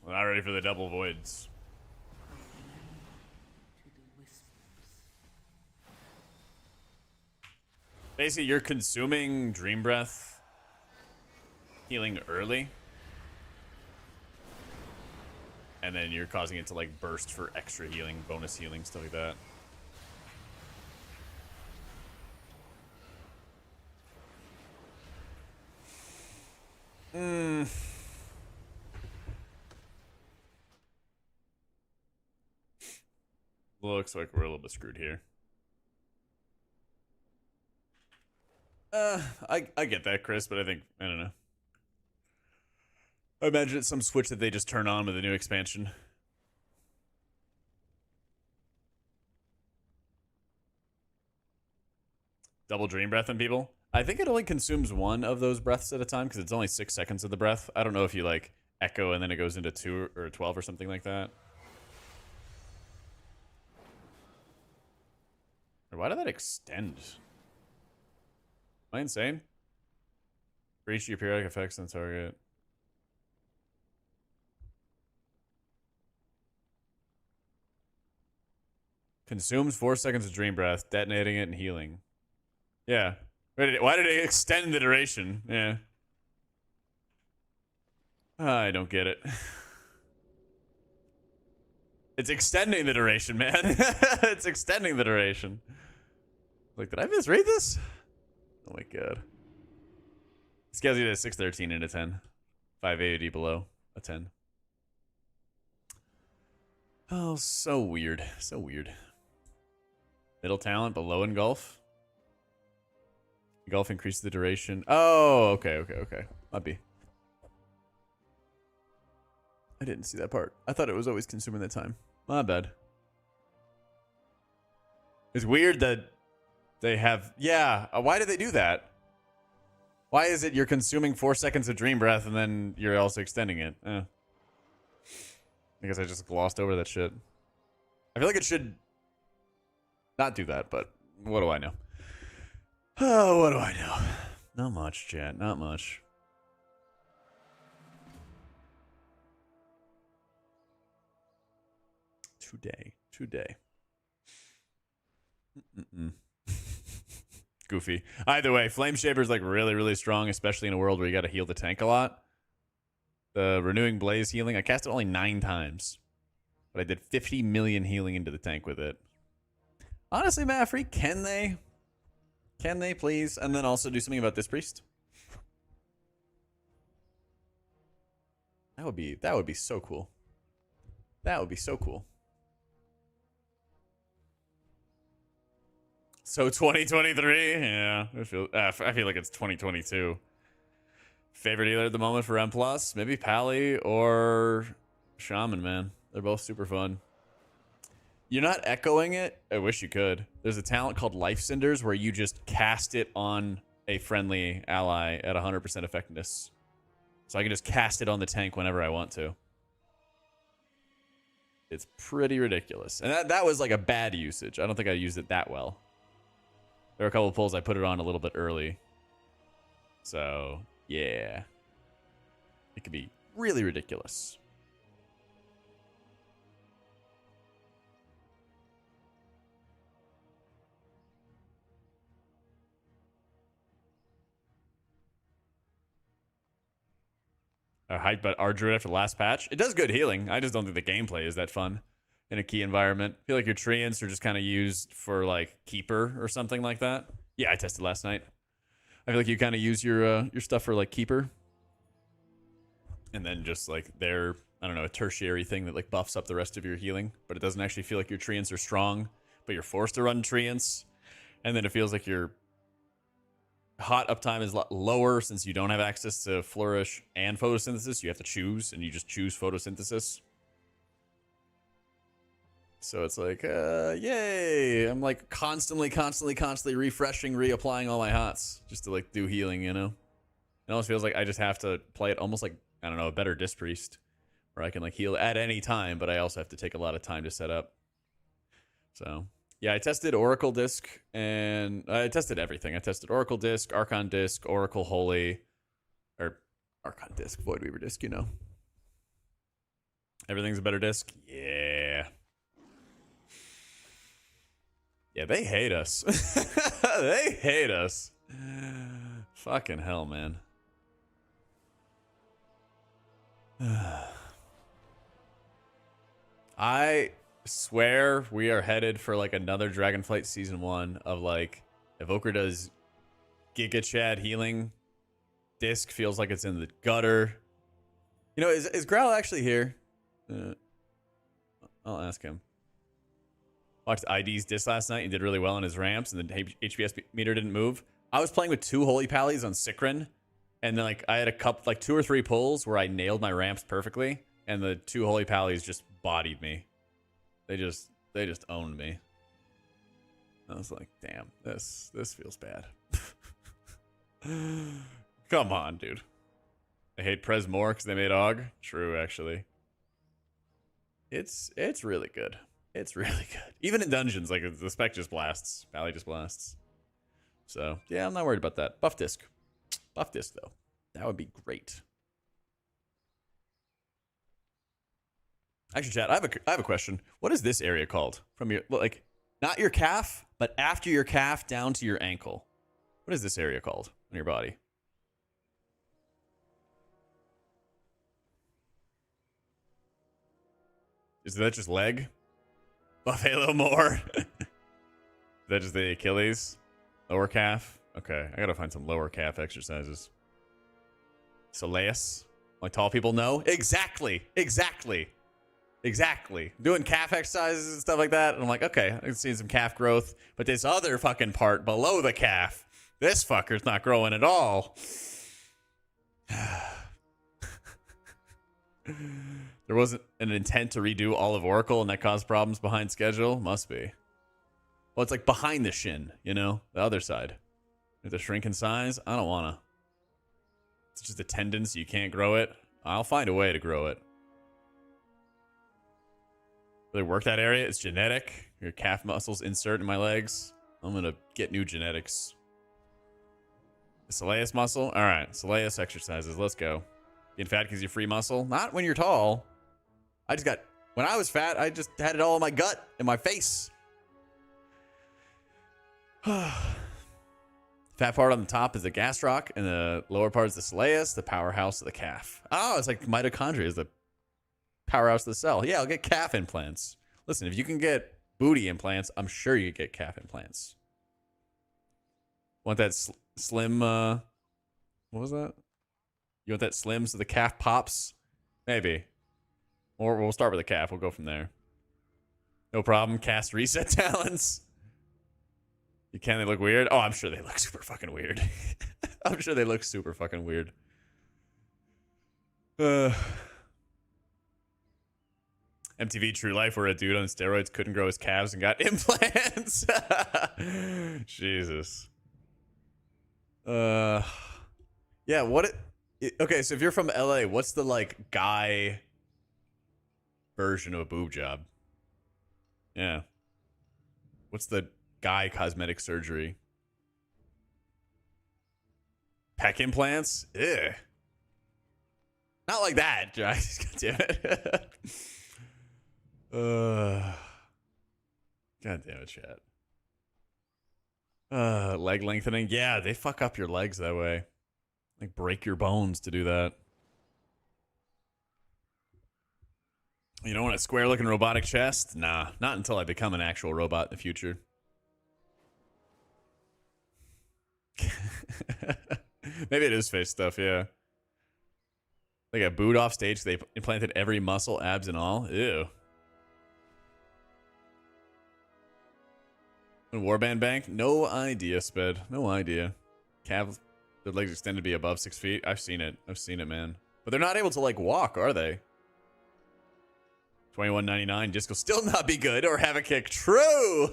We're not ready for the double voids. To the whispers. Basically, you're consuming Dream Breath, healing early, and then you're causing it to like burst for extra healing, bonus healing, stuff like that. Looks like we're a little bit screwed here. I get that, Chris, but I think, I don't know. I imagine it's some switch that they just turn on with the new expansion. Double Dream Breath on people? I think it only consumes one of those breaths at a time because it's only 6 seconds of the breath. I don't know if you like echo and then it goes into 2 or 12 or something like that. Or why did that extend? Am I insane? For each of your periodic effects on target. Consumes 4 seconds of Dream Breath, detonating it and healing. Yeah. Why did it extend the duration? Yeah. I don't get it. It's extending the duration, man. It's extending the duration. Like, did I misread this? Oh my god. Scales you to 613 and a 10. 580 below a 10. Oh, so weird. So weird. Middle talent, but low engulf. Engulf increases the duration. Oh, okay. Might be. I didn't see that part. I thought it was always consuming that time. My bad. It's weird that they have... Yeah, why do they do that? Why is it you're consuming 4 seconds of Dream Breath and then you're also extending it? I guess I just glossed over that shit. I feel like it should not do that, but what do I know? Oh, what do I know? Not much, chat. Not much. Today. Goofy. Either way, Flame Shaper is like really, really strong, especially in a world where you got to heal the tank a lot. The Renewing Blaze healing, I cast it only 9 times, but I did 50 million healing into the tank with it. Honestly, Maffrey, can they? Can they please? And then also do something about this priest. That would be so cool. That would be so cool. So 2023, yeah, I feel like it's 2022. Favorite dealer at the moment for M+? Maybe Pally or Shaman, man. They're both super fun. You're not echoing it? I wish you could. There's a talent called Life Cinders where you just cast it on a friendly ally at 100% effectiveness. So I can just cast it on the tank whenever I want to. It's pretty ridiculous. And that was like a bad usage. I don't think I used it that well. There were a couple of pulls I put it on a little bit early. So, yeah. It could be really ridiculous. hyped about our druid after the last patch. It does good healing. I just don't think the gameplay is that fun in a key environment. I feel like your treants are just kind of used for like keeper or something like that. Yeah, I tested last night. I feel like you kind of use your stuff for like keeper, and then just like their, I don't know, a tertiary thing that like buffs up the rest of your healing, but it doesn't actually feel like your treants are strong, but you're forced to run treants, and then it feels like your hot uptime is a lot lower since you don't have access to flourish and photosynthesis. You have to choose, and you just choose photosynthesis. So it's like, yay! I'm like constantly refreshing, reapplying all my hots just to like do healing, you know? It almost feels like I just have to play it almost like, I don't know, a better Disc Priest, where I can like heal at any time, but I also have to take a lot of time to set up. So yeah, I tested Oracle Disc, and I tested everything. I tested Oracle Disc, Archon Disc, Oracle Holy, or Archon Disc, Voidweaver Disc, you know. Everything's a better disc. Yeah. Yeah, they hate us. They hate us. Fucking hell, man. I swear we are headed for like another Dragonflight season 1 of like Evoker does Giga Chad healing. Disc feels like it's in the gutter. You know, is Growl actually here? I'll ask him. Watched ID's disc last night and did really well on his ramps, and the HPS meter didn't move. I was playing with 2 Holy Pallies on Sikrin, and then like I had a couple, like 2 or 3 pulls where I nailed my ramps perfectly, and the 2 Holy Pallies just bodied me. They just owned me. I was like, damn, this feels bad. Come on, dude. I hate Prez more because they made AUG. True, actually. It's really good. It's really good. Even in dungeons, like the spec just blasts. Pally just blasts. So, yeah, I'm not worried about that. Buff disc. Buff disc, though. That would be great. Actually, chat, I have a question. What is this area called? From your, like, not your calf, but after your calf down to your ankle. What is this area called on your body? Is that just leg? Buff Halo more. Is that just the Achilles? Lower calf? Okay, I gotta find some lower calf exercises. Soleus? Like tall people know? Exactly. Doing calf exercises and stuff like that. And I'm like, okay, I can see some calf growth. But this other fucking part below the calf, this fucker's not growing at all. There wasn't an intent to redo all of Oracle and that caused problems behind schedule? Must be. Well, it's like behind the shin, you know? The other side. If they shrink in size, I don't want to. It's just a tendon, so you can't grow it. I'll find a way to grow it. Really work that area? It's genetic. Your calf muscles insert in my legs. I'm going to get new genetics. The Soleus muscle? All right, Soleus exercises. Let's go. Getting fat because you're free muscle? Not when you're tall. When I was fat, I just had it all in my gut and my face. Fat part on the top is the gastroc, and the lower part is the Soleus, the powerhouse of the calf. Oh, it's like mitochondria is the powerhouse of the cell. Yeah, I'll get calf implants. Listen, if you can get booty implants, I'm sure you get calf implants. Want that slim, what was that? You want that slim so the calf pops? Maybe. Or we'll start with the calf. We'll go from there. No problem. Cast reset talents. Can they look weird? Oh, I'm sure they look super fucking weird. I'm sure they look super fucking weird. MTV True Life, where a dude on steroids couldn't grow his calves and got implants. Jesus. Yeah, okay, so if you're from LA, what's the like guy version of a boob job? Yeah. What's the guy cosmetic surgery? Pec implants? Ugh. Not like that, Josh. God damn it. God damn it, chat. Leg lengthening. Yeah, they fuck up your legs that way. Like break your bones to do that. You don't want a square looking robotic chest? Nah, not until I become an actual robot in the future. Maybe it is face stuff, yeah. They got booed off stage. They implanted every muscle, abs, and all. Ew. Warband bank? No idea, Sped. No idea. Cav, their legs extended to be above 6 feet. I've seen it. I've seen it, man. But they're not able to, like, walk, are they? $21.99. Disc will still not be good or have a kick. True!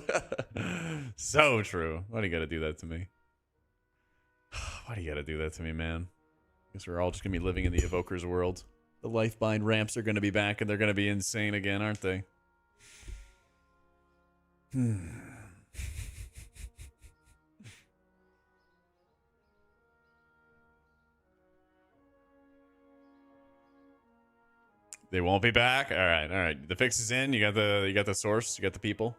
So true. Why do you gotta do that to me? Why do you gotta do that to me, man? Guess we're all just gonna be living in the Evoker's world. The Lifebind ramps are gonna be back and they're gonna be insane again, aren't they? They won't be back? Alright, alright. The fix is in. You got the source, you got the people.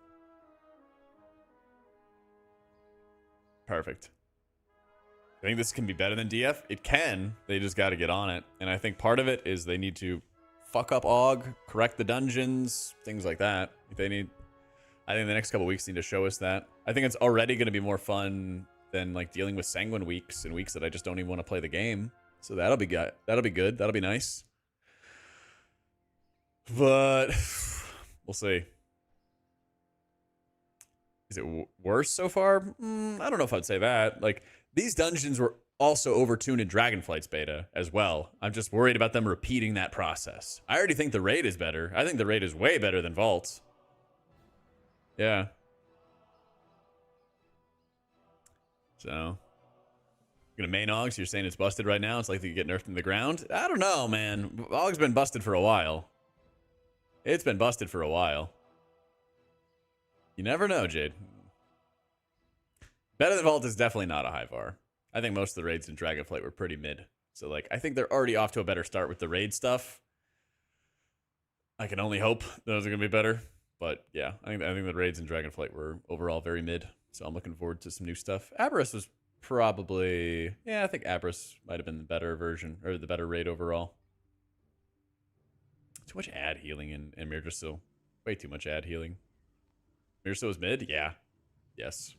Perfect. I think this can be better than DF. It can. They just got to get on it. And I think part of it is they need to fuck up AUG, correct the dungeons, things like that. I think the next couple weeks need to show us that. I think it's already going to be more fun than like dealing with Sanguine weeks and weeks that I just don't even want to play the game. So that'll be good. That'll be good. That'll be nice. But we'll see. Is it worse so far? I don't know if I'd say that. Like, these dungeons were also overtuned in Dragonflight's beta as well. I'm just worried about them repeating that process. I already think the raid is better. I think the raid is way better than Vault. Yeah. So, gonna main Augs, you're saying it's busted right now? It's likely to get nerfed in the ground? I don't know, man. Aug's been busted for a while. It's been busted for a while. You never know, Jade. Better than Vault is definitely not a high bar. I think most of the raids in Dragonflight were pretty mid. So, like, I think they're already off to a better start with the raid stuff. I can only hope those are going to be better. But, yeah, I think the raids in Dragonflight were overall very mid. So I'm looking forward to some new stuff. Aberrus was probably... Yeah, I think Aberrus might have been the better version, or the better raid overall. Too much ad healing in Mirdrasil. Way too much ad healing. Mirdrasil was mid? Yeah. Yes.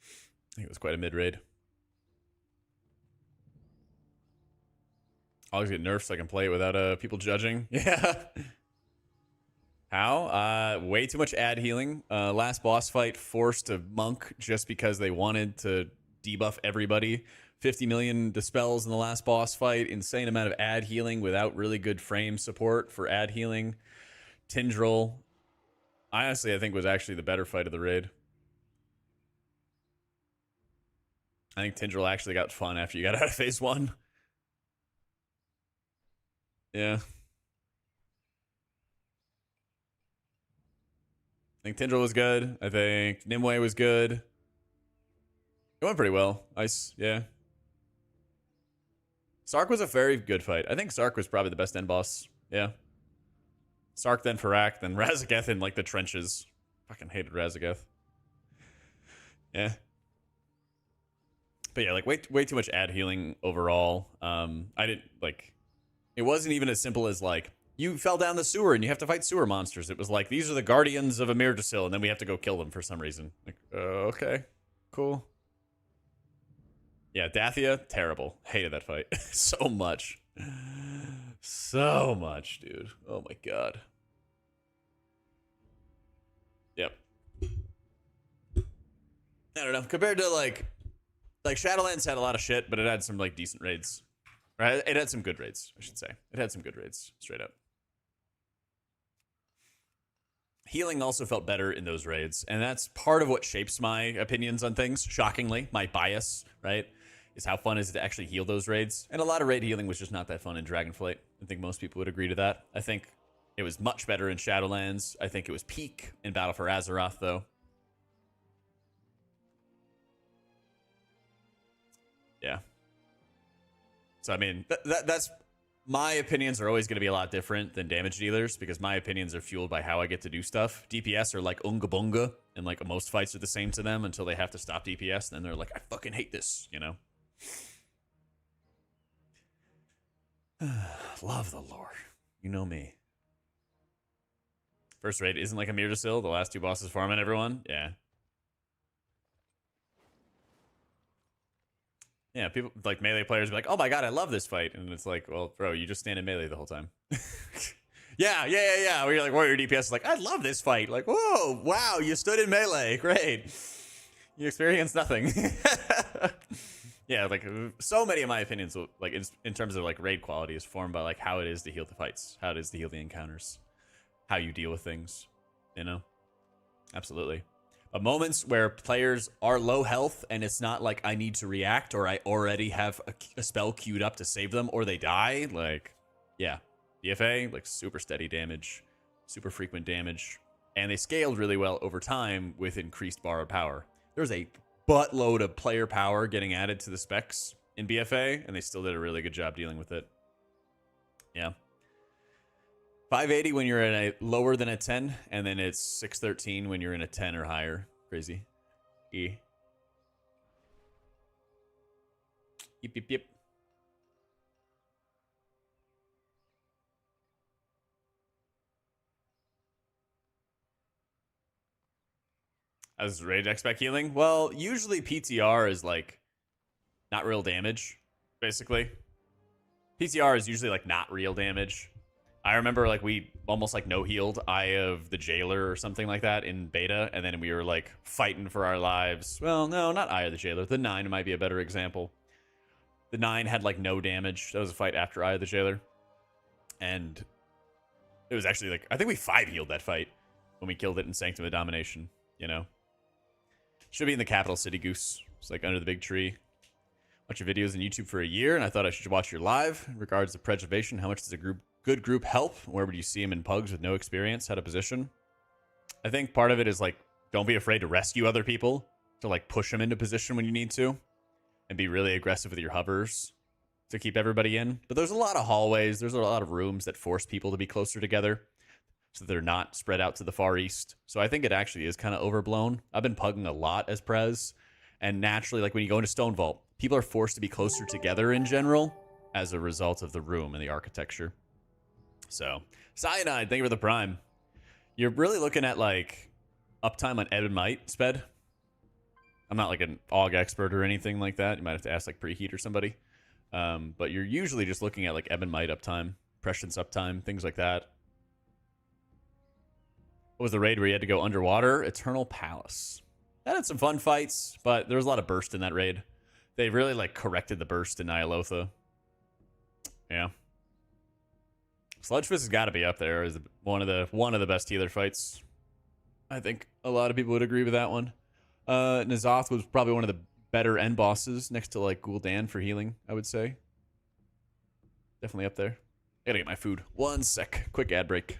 I think it was quite a mid raid. I'll always get nerfs so I can play it without people judging. Yeah. How? Way too much ad healing. Last boss fight forced a monk just because they wanted to debuff everybody. 50 million dispels in the last boss fight. Insane amount of ad healing without really good frame support for ad healing. Tindril, honestly, I think was actually the better fight of the raid. I think Tindril actually got fun after you got out of phase 1. Yeah. I think Tindril was good. I think Nimue was good. It went pretty well. Ice, yeah. Sark was a very good fight. I think Sark was probably the best end boss. Yeah. Sark, then Farak, then Razageth in, like, the trenches. Fucking hated Razageth. Yeah. But yeah, like, way too much ad healing overall. I didn't, like... It wasn't even as simple as, like, you fell down the sewer and you have to fight sewer monsters. It was like, these are the guardians of Amirdrasil, and then we have to go kill them for some reason. Like, okay. Cool. Yeah, Dathia, terrible. Hated that fight so much. So much, dude. Oh my god. Yep. I don't know. Compared to, like Shadowlands had a lot of shit, but it had some, like, decent raids. Right? It had some good raids, I should say. It had some good raids, straight up. Healing also felt better in those raids, and that's part of what shapes my opinions on things, shockingly. My bias, right, is how fun is it to actually heal those raids. And a lot of raid healing was just not that fun in Dragonflight. I think most people would agree to that. I think it was much better in Shadowlands. I think it was peak in Battle for Azeroth, though. Yeah. So, I mean, that's... My opinions are always going to be a lot different than damage dealers because my opinions are fueled by how I get to do stuff. DPS are like unga bunga, and like most fights are the same to them until they have to stop DPS, and then they're like, I fucking hate this, you know? Love the lore. You know me. First raid isn't like a Myrtil. The last two bosses farming everyone. Yeah. Yeah, people like melee players be like, "Oh my god, I love this fight," and it's like, "Well, bro, you just stand in melee the whole time." yeah. Where you're like warrior DPS is like, "I love this fight." Like, whoa, wow, you stood in melee, great. You experienced nothing. Yeah, like so many of my opinions, like in terms of like raid quality, is formed by like how it is to heal the fights, how it is to heal the encounters, how you deal with things. You know, absolutely. But moments where players are low health and it's not like I need to react or I already have a spell queued up to save them or they die, like, yeah. BFA, like super steady damage, super frequent damage. And they scaled really well over time with increased borrowed power. There's a buttload of player power getting added to the specs in BFA, and they still did a really good job dealing with it. Yeah. 580 when you're in a lower than a 10, and then it's 613 when you're in a 10 or higher. Crazy. Yep. As raid expect healing? Well, usually PTR is like not real damage, basically. PTR is usually like not real damage. I remember like we almost like no healed Eye of the Jailer or something like that in beta, and then we were like fighting for our lives. Well, no, not Eye of the Jailer. The 9 might be a better example. The 9 had like no damage. That was a fight after Eye of the Jailer. And it was actually like, I think we 5 healed that fight when we killed it in Sanctum of Domination, you know? Should be in the capital city, Goose. It's like under the big tree. Watch your videos on YouTube for a year, and I thought I should watch your live. In regards to preservation, how much does a good group help? Where would you see him in pugs with no experience? How to position? I think part of it is like, don't be afraid to rescue other people, to like push them into position when you need to, and be really aggressive with your hovers to keep everybody in. But there's a lot of hallways, there's a lot of rooms that force people to be closer together so they're not spread out to the far east. So I think it actually is kind of overblown. I've been pugging a lot as Prez, and naturally, like when you go into Stone Vault, people are forced to be closer together in general as a result of the room and the architecture. So, Cyanide, thank you for the prime. You're really looking at like uptime on Ebb and Might, Sped. I'm not like an AUG expert or anything like that. You might have to ask like Preheat or somebody. But you're usually just looking at like Ebb and Might uptime, Prescience uptime, things like that. What was the raid where you had to go underwater? Eternal Palace. That had some fun fights, but there was a lot of burst in that raid. They really like corrected the burst in Nyalotha. Yeah. Sludge Fist has got to be up there as one of the best healer fights. I think a lot of people would agree with that one. N'Zoth was probably one of the better end bosses next to like Gul'dan for healing, I would say. Definitely up there. I gotta get my food. One sec. Quick ad break.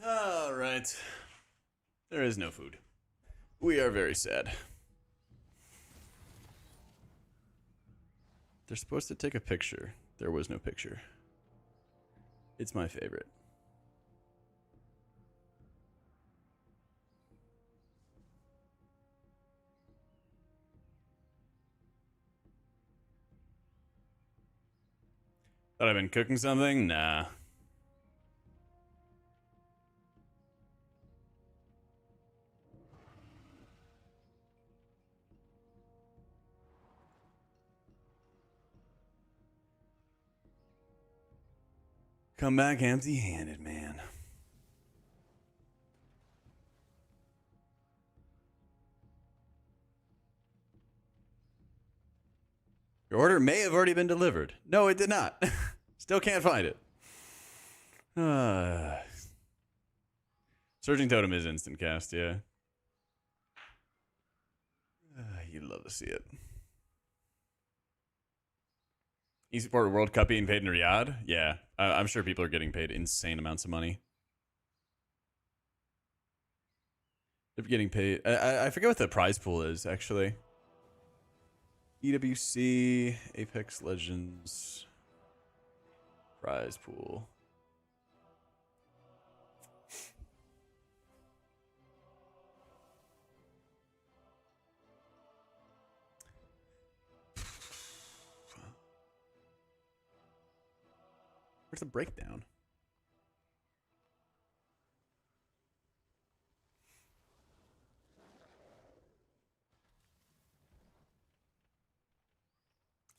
All right. There is no food. We are very sad. They're supposed to take a picture. There was no picture. It's my favorite. Thought I've been cooking something? Nah. Come back empty-handed, man. Your order may have already been delivered. No, it did not. Still can't find it. Surging Totem is instant cast, yeah. You'd love to see it. Esport World Cup being paid in Riyadh? Yeah, I'm sure people are getting paid insane amounts of money. They're getting paid. I forget what the prize pool is, actually. EWC, Apex Legends, prize pool. Where's the breakdown?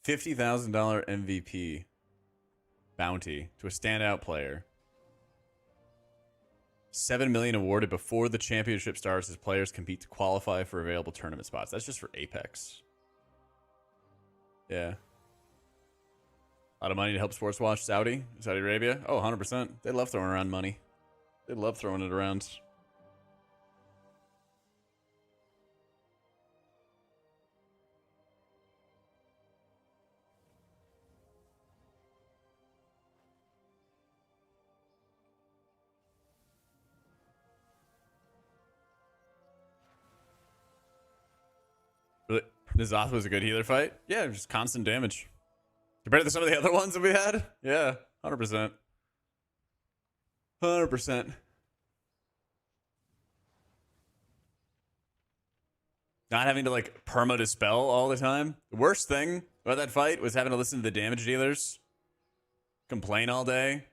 $50,000 MVP bounty to a standout player. 7 million awarded before the championship starts as players compete to qualify for available tournament spots. That's just for Apex. Yeah. A lot of money to help sports watch Saudi Arabia. Oh, 100%. They love throwing around money. They love throwing it around. Really? Nizoth was a good healer fight? Yeah, just constant damage. Compared to some of the other ones that we had? Yeah, 100%. 100%. Not having to, like, perma-dispel all the time. The worst thing about that fight was having to listen to the damage dealers complain all day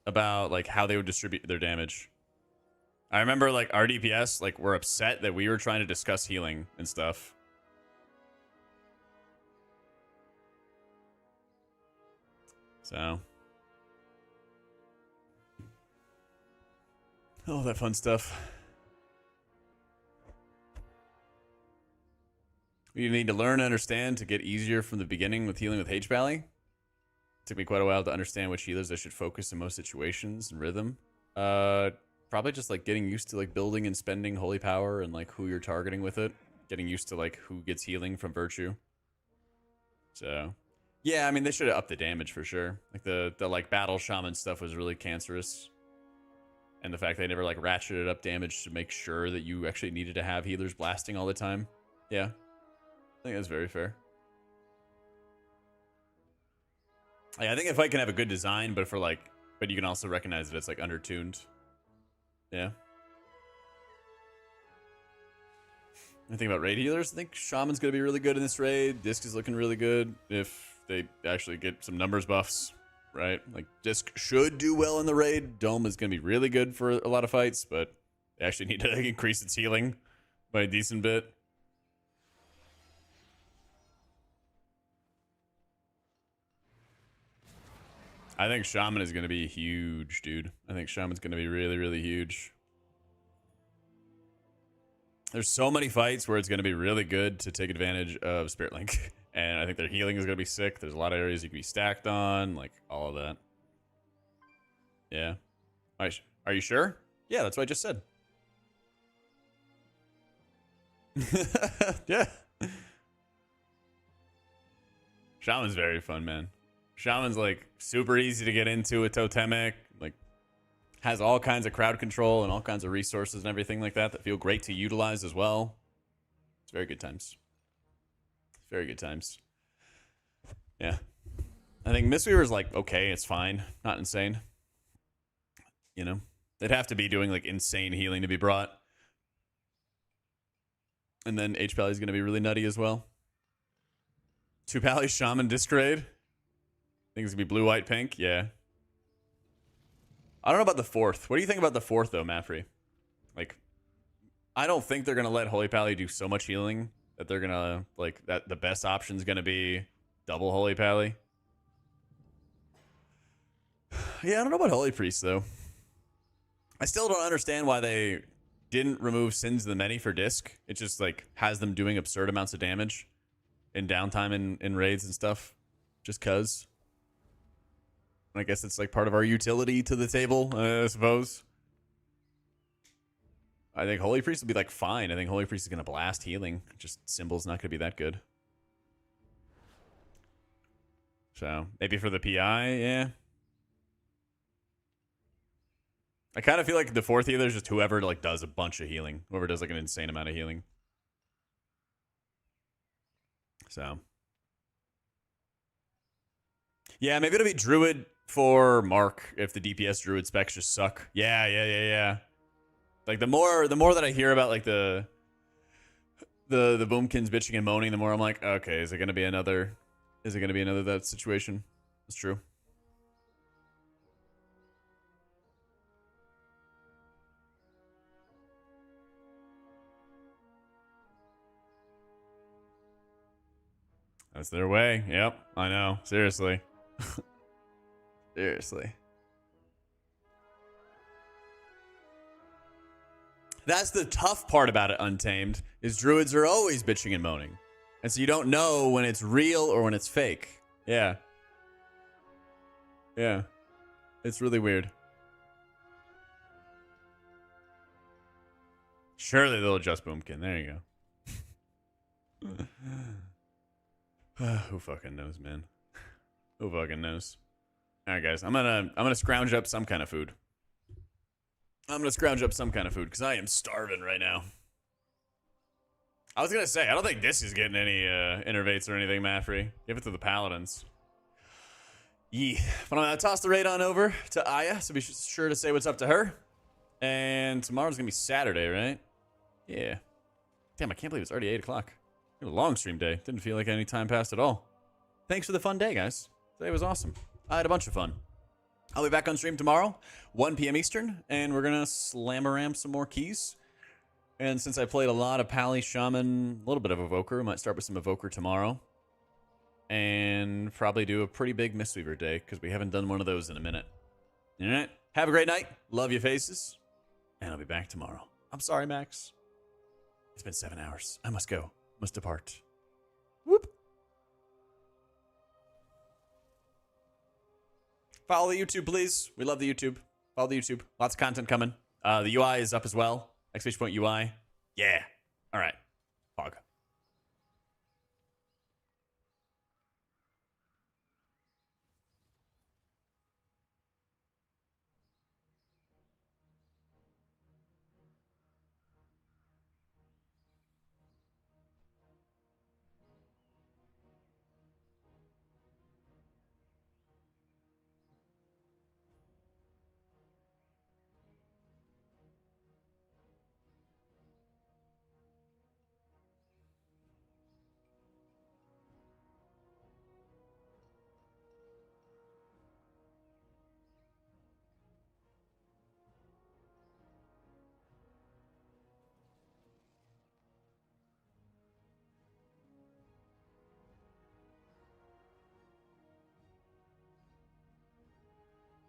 about, like, how they would distribute their damage. I remember, like, our DPS, like, were upset that we were trying to discuss healing and stuff. So. All that fun stuff. You need to learn and understand to get easier from the beginning with healing with HPal. Took me quite a while to understand which healers I should focus in most situations and rhythm. Probably just like getting used to like building and spending holy power and like who you're targeting with it. Getting used to like who gets healing from virtue. So yeah, I mean they should have upped the damage for sure. Like the like battle shaman stuff was really cancerous. And the fact they never like ratcheted up damage to make sure that you actually needed to have healers blasting all the time. Yeah. I think that's very fair. Yeah, I think if I can have a good design, but you can also recognize that it's like undertuned. Yeah. I think about raid healers. I think Shaman's gonna be really good in this raid. Disc is looking really good if they actually get some numbers buffs, right? Like Disc should do well in the raid. Dome is gonna be really good for a lot of fights, but they actually need to increase its healing by a decent bit. I think Shaman is going to be huge, dude. I think Shaman's going to be really, really huge. There's so many fights where it's going to be really good to take advantage of Spirit Link. And I think their healing is going to be sick. There's a lot of areas you can be stacked on, like all of that. Yeah. Are you sure? Yeah, that's what I just said. Yeah. Shaman's very fun, man. Shaman's like super easy to get into with totemic. Like has all kinds of crowd control and all kinds of resources and everything like that that feel great to utilize as well. It's very good times. It's very good times. Yeah. I think Mistweaver's like, okay, it's fine. Not insane. You know? They'd have to be doing like insane healing to be brought. And then HPal is going to be really nutty as well. 2 Pally Shaman Discraid. I think it's going to be blue, white, pink. Yeah. I don't know about the 4th. What do you think about the 4th, though, Maffrey? Like, I don't think they're going to let Holy Pally do so much healing that they're going to, like, that the best option is going to be double Holy Pally. Yeah, I don't know about Holy Priest, though. I still don't understand why they didn't remove Sins of the Many for disc. It just, like, has them doing absurd amounts of damage in downtime in raids and stuff. Just cuz. I guess it's like part of our utility to the table, I suppose. I think Holy Priest will be like fine. I think Holy Priest is going to blast healing. Just Symbol's not going to be that good. So maybe for the PI, yeah. I kind of feel like the 4th healer is just whoever like does a bunch of healing. Whoever does like an insane amount of healing. So. Yeah, maybe it'll be Druid for Mark if the DPS Druid specs just suck. Yeah. Like the more that I hear about like the Boomkins bitching and moaning, the more I'm like, okay, is it gonna be another that situation? It's true. That's their way. Yep, I know. Seriously. Seriously. That's the tough part about it, Untamed, is druids are always bitching and moaning. And so you don't know when it's real or when it's fake. Yeah. Yeah. It's really weird. Surely they'll adjust Boomkin. There you go. Who fucking knows, man? Who fucking knows? All right, guys. I'm gonna scrounge up some kind of food. Because I am starving right now. I was gonna say, I don't think this is getting any innervates or anything, Maffrey. Give it to the Paladins. Yeah. But I'm gonna toss the raid on over to Aya, so be sure to say what's up to her. And tomorrow's gonna be Saturday, right? Yeah. Damn, I can't believe it's already 8 o'clock. A long stream day. Didn't feel like any time passed at all. Thanks for the fun day, guys. Today was awesome. I had a bunch of fun. I'll be back on stream tomorrow, 1 p.m. Eastern, and we're going to slam-a-ram some more keys. And since I played a lot of Pally, Shaman, a little bit of Evoker, we might start with some Evoker tomorrow. And probably do a pretty big Mistweaver day, because we haven't done one of those in a minute. All right? Have a great night. Love you faces. And I'll be back tomorrow. I'm sorry, Max. It's been 7 hours. I must go. Must depart. Whoop. Follow the YouTube, please. We love the YouTube. Follow the YouTube. Lots of content coming. The UI is up as well. !UI. Yeah. All right. Fog.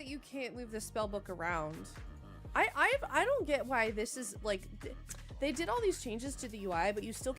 You can't move the spellbook around. I don't get why this is like they did all these changes to the UI, but you still